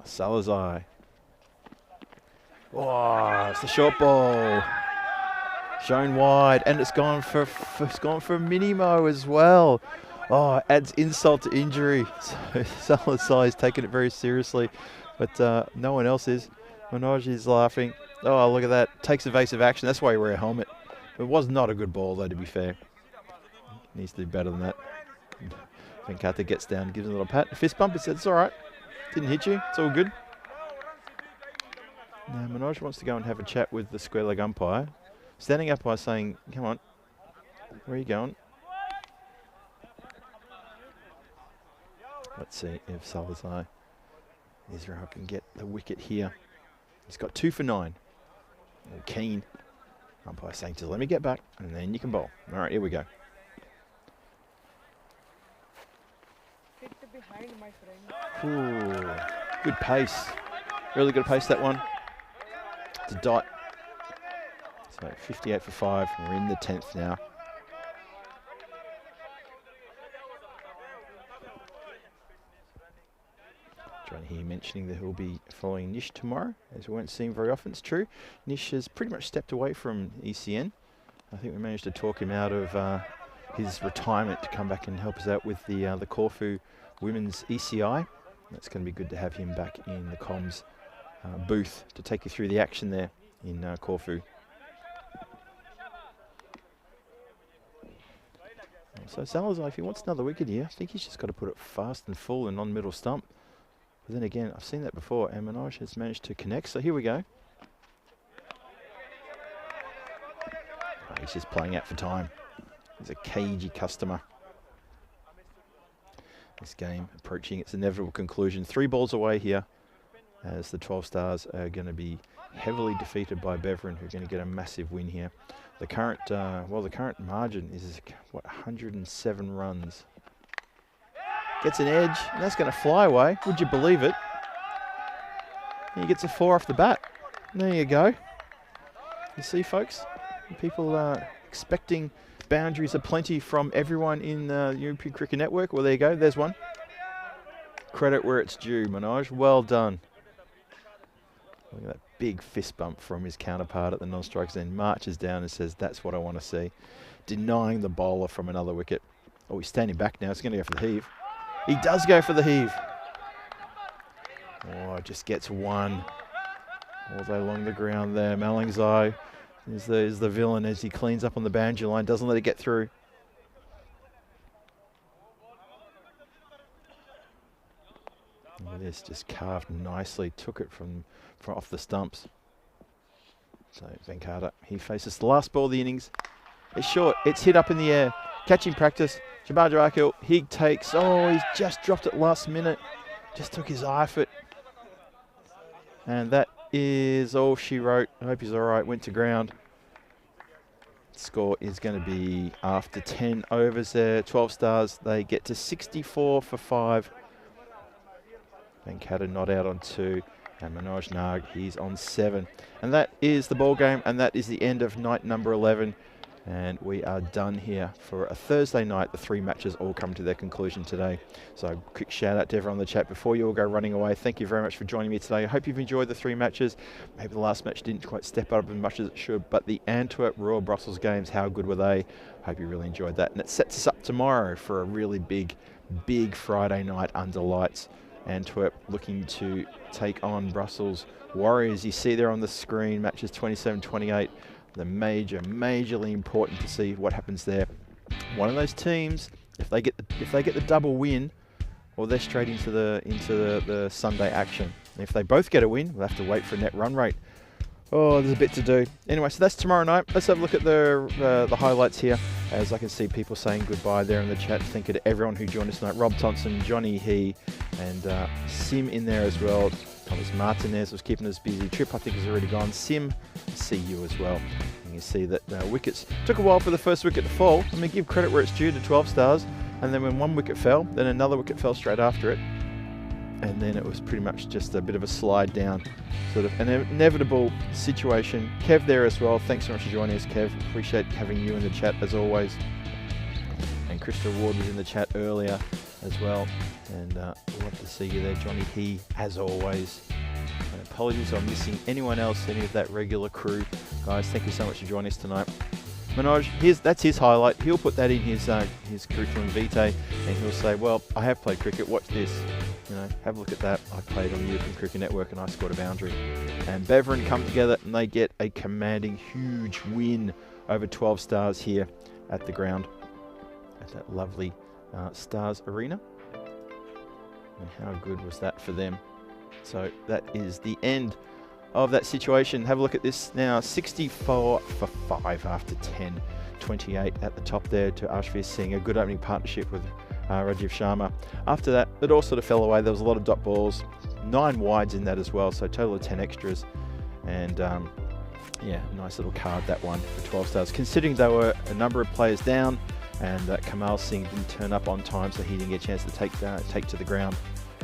Salazar. Oh, it's the short ball. Shown wide, and it's gone for a mini-mo as well. Oh, adds insult to injury. So Salazar is taking it very seriously, but no one else is. Minaj is laughing. Oh, look at that. Takes evasive action. That's why you wear a helmet. It was not a good ball, though, to be fair. Needs to do better than that. Venkata gets down, gives him a little pat. Fist bump, he said, it's all right. Didn't hit you. It's all good. Now, Minaj wants to go and have a chat with the square leg umpire. Standing up by saying, come on, where are you going? Let's see if Salazar Israel can get the wicket here. He's got 2 for 9. Keen. Umpire saying, just let me get back, and then you can bowl. All right, here we go. Ooh, good pace. Really good pace, that one. It's a dot. So 58 for 5. We're in the 10th now. John here mentioning that he'll be following Nish tomorrow, as we won't see him very often. It's true. Nish has pretty much stepped away from ECN. I think we managed to talk him out of his retirement to come back and help us out with the Corfu Women's ECI. That's going to be good to have him back in the comms booth to take you through the action there in Corfu. So Salazar, if he wants another wicket here, I think he's just got to put it fast and full and on middle stump. But then again, I've seen that before, and Minaj has managed to connect, so here we go. Oh, he's just playing out for time. He's a cagey customer. This game approaching its inevitable conclusion. 3 balls away here, as the 12 Stars are going to be heavily defeated by Bevan, who are going to get a massive win here. The current, the current margin is, what, 107 runs. Gets an edge, and that's going to fly away. Would you believe it? He gets a 4 off the bat. There you go. You see, folks, people are expecting boundaries aplenty from everyone in the European Cricket Network. Well, there you go. There's one. Credit where it's due, Manoj. Well done. Look at that big fist bump from his counterpart at the non-strikes, then marches down and says, that's what I want to see. Denying the bowler from another wicket. Oh, he's standing back now. He's going to go for the heave. He does go for the heave. Oh, just gets one. All the way along the ground there. Malangzai is the villain as he cleans up on the boundary line. Doesn't let it get through. Look at this, just carved nicely. Took it from off the stumps. So Venkata, he faces the last ball of the innings. It's short. It's hit up in the air. Catching practice. Shabadra Akil, he takes. Oh, he's just dropped it last minute. Just took his eye for it. And that is all she wrote. I hope he's all right. Went to ground. Score is going to be after 10 overs there. 12 stars. They get to 64 for 5. Venkata not out on 2. And Manoj Nag, he's on 7. And that is the ball game. And that is the end of night number 11. And we are done here for a Thursday night. The 3 matches all come to their conclusion today. So quick shout out to everyone in the chat before you all go running away. Thank you very much for joining me today. I hope you've enjoyed the 3 matches. Maybe the last match didn't quite step up as much as it should, but the Antwerp Royal Brussels games, how good were they? Hope you really enjoyed that. And it sets us up tomorrow for a really big Friday night under lights. Antwerp looking to take on Brussels Warriors. You see there on the screen, matches 27-28. The majorly important to see what happens there. One of those teams, if they get the double win, well, they're straight into the Sunday action. And if they both get a win, we'll have to wait for a net run rate. Oh, there's a bit to do. Anyway, so that's tomorrow night. Let's have a look at the highlights here. As I can see people saying goodbye there in the chat. Thank you to everyone who joined us tonight. Rob Thompson, Johnny He, and Sim in there as well. Thomas Martinez was keeping us busy. Trip, I think, is already gone. Sim, see you as well. And you see that wickets took a while for the first wicket to fall. I mean, give credit where it's due to 12 stars. And then when one wicket fell, then another wicket fell straight after it. And then it was pretty much just a bit of a slide down. Sort of an inevitable situation. Kev there as well. Thanks so much for joining us, Kev. Appreciate having you in the chat as always. And Krista Ward was in the chat earlier as well. And we'll have to see you there, Johnny He, as always. And apologies if I'm missing anyone else, any of that regular crew. Guys, thank you so much for joining us tonight. Manoj, that's his highlight. He'll put that in his curriculum vitae, and he'll say, well, I have played cricket, watch this. You know, have a look at that. I played on the European Cricket Network and I scored a boundary. And Beveren come together and they get a commanding, huge win over 12 stars here at the ground at that lovely Stars Arena. And how good was that for them? So that is the end of that situation. Have a look at this now. 64 for 5 after 10. 28 at the top there to Ashveer Singh. A good opening partnership with Rajiv Sharma. After that, it all sort of fell away. There was a lot of dot balls. 9 wides in that as well, so a total of 10 extras. And yeah, nice little card, that one, for 12 stars. Considering there were a number of players down, and Kamal Singh didn't turn up on time, so he didn't get a chance to take to the ground.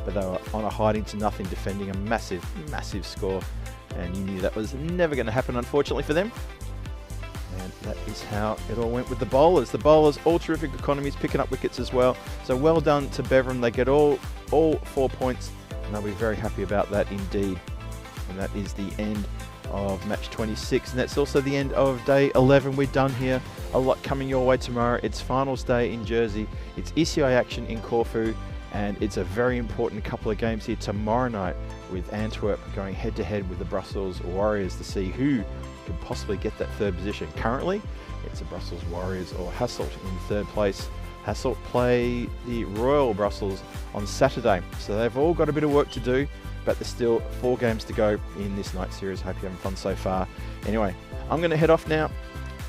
But they were on a hiding to nothing, defending a massive score. And you knew that was never going to happen, unfortunately, for them. And that is how it all went with the bowlers. The bowlers, all terrific economies, picking up wickets as well. So well done to Beveren. They get all 4 points, and they'll be very happy about that indeed. And that is the end of match 26. And that's also the end of day 11. We're done here. A lot coming your way tomorrow. It's finals day in Jersey. It's ECI action in Corfu. And it's a very important couple of games here tomorrow night, with Antwerp going head-to-head with the Brussels Warriors to see who could possibly get that 3rd position. Currently, it's the Brussels Warriors or Hasselt in 3rd place. Hasselt play the Royal Brussels on Saturday, so they've all got a bit of work to do, but there's still 4 games to go in this night series. Hope you're having fun so far. Anyway, I'm going to head off now,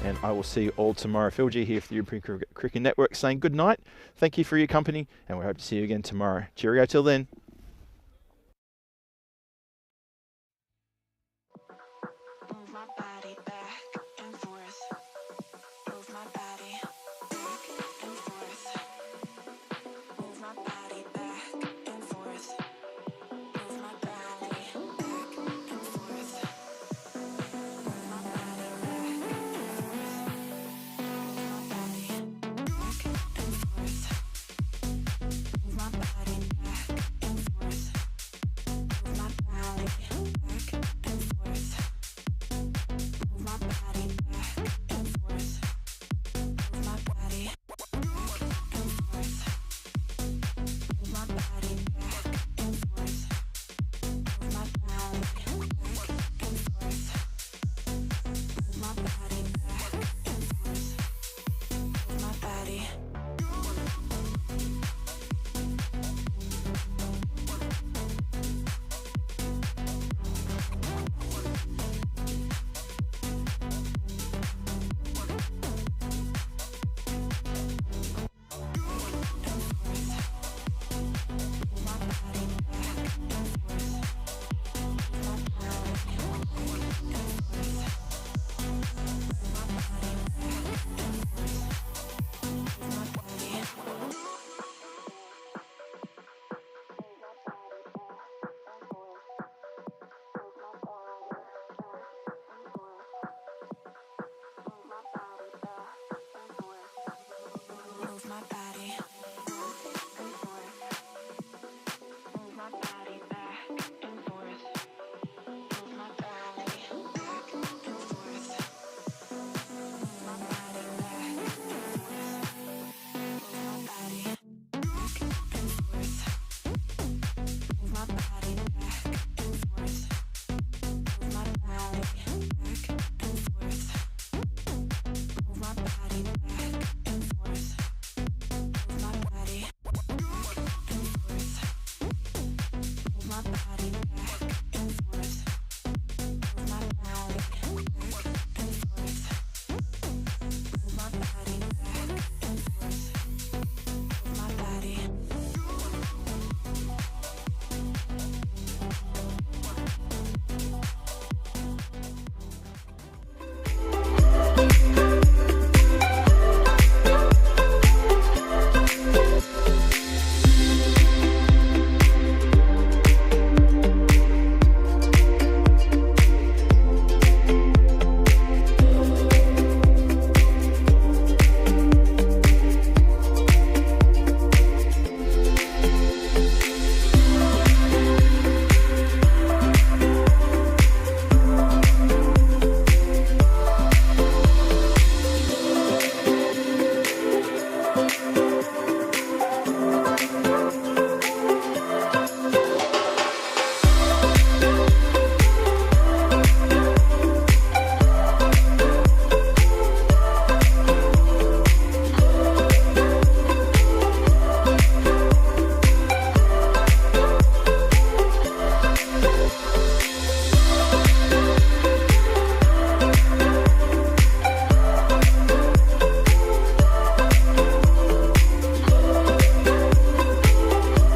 and I will see you all tomorrow. Phil G here for the European Cricket Network saying good night. Thank you for your company, and we hope to see you again tomorrow. Cheerio till then.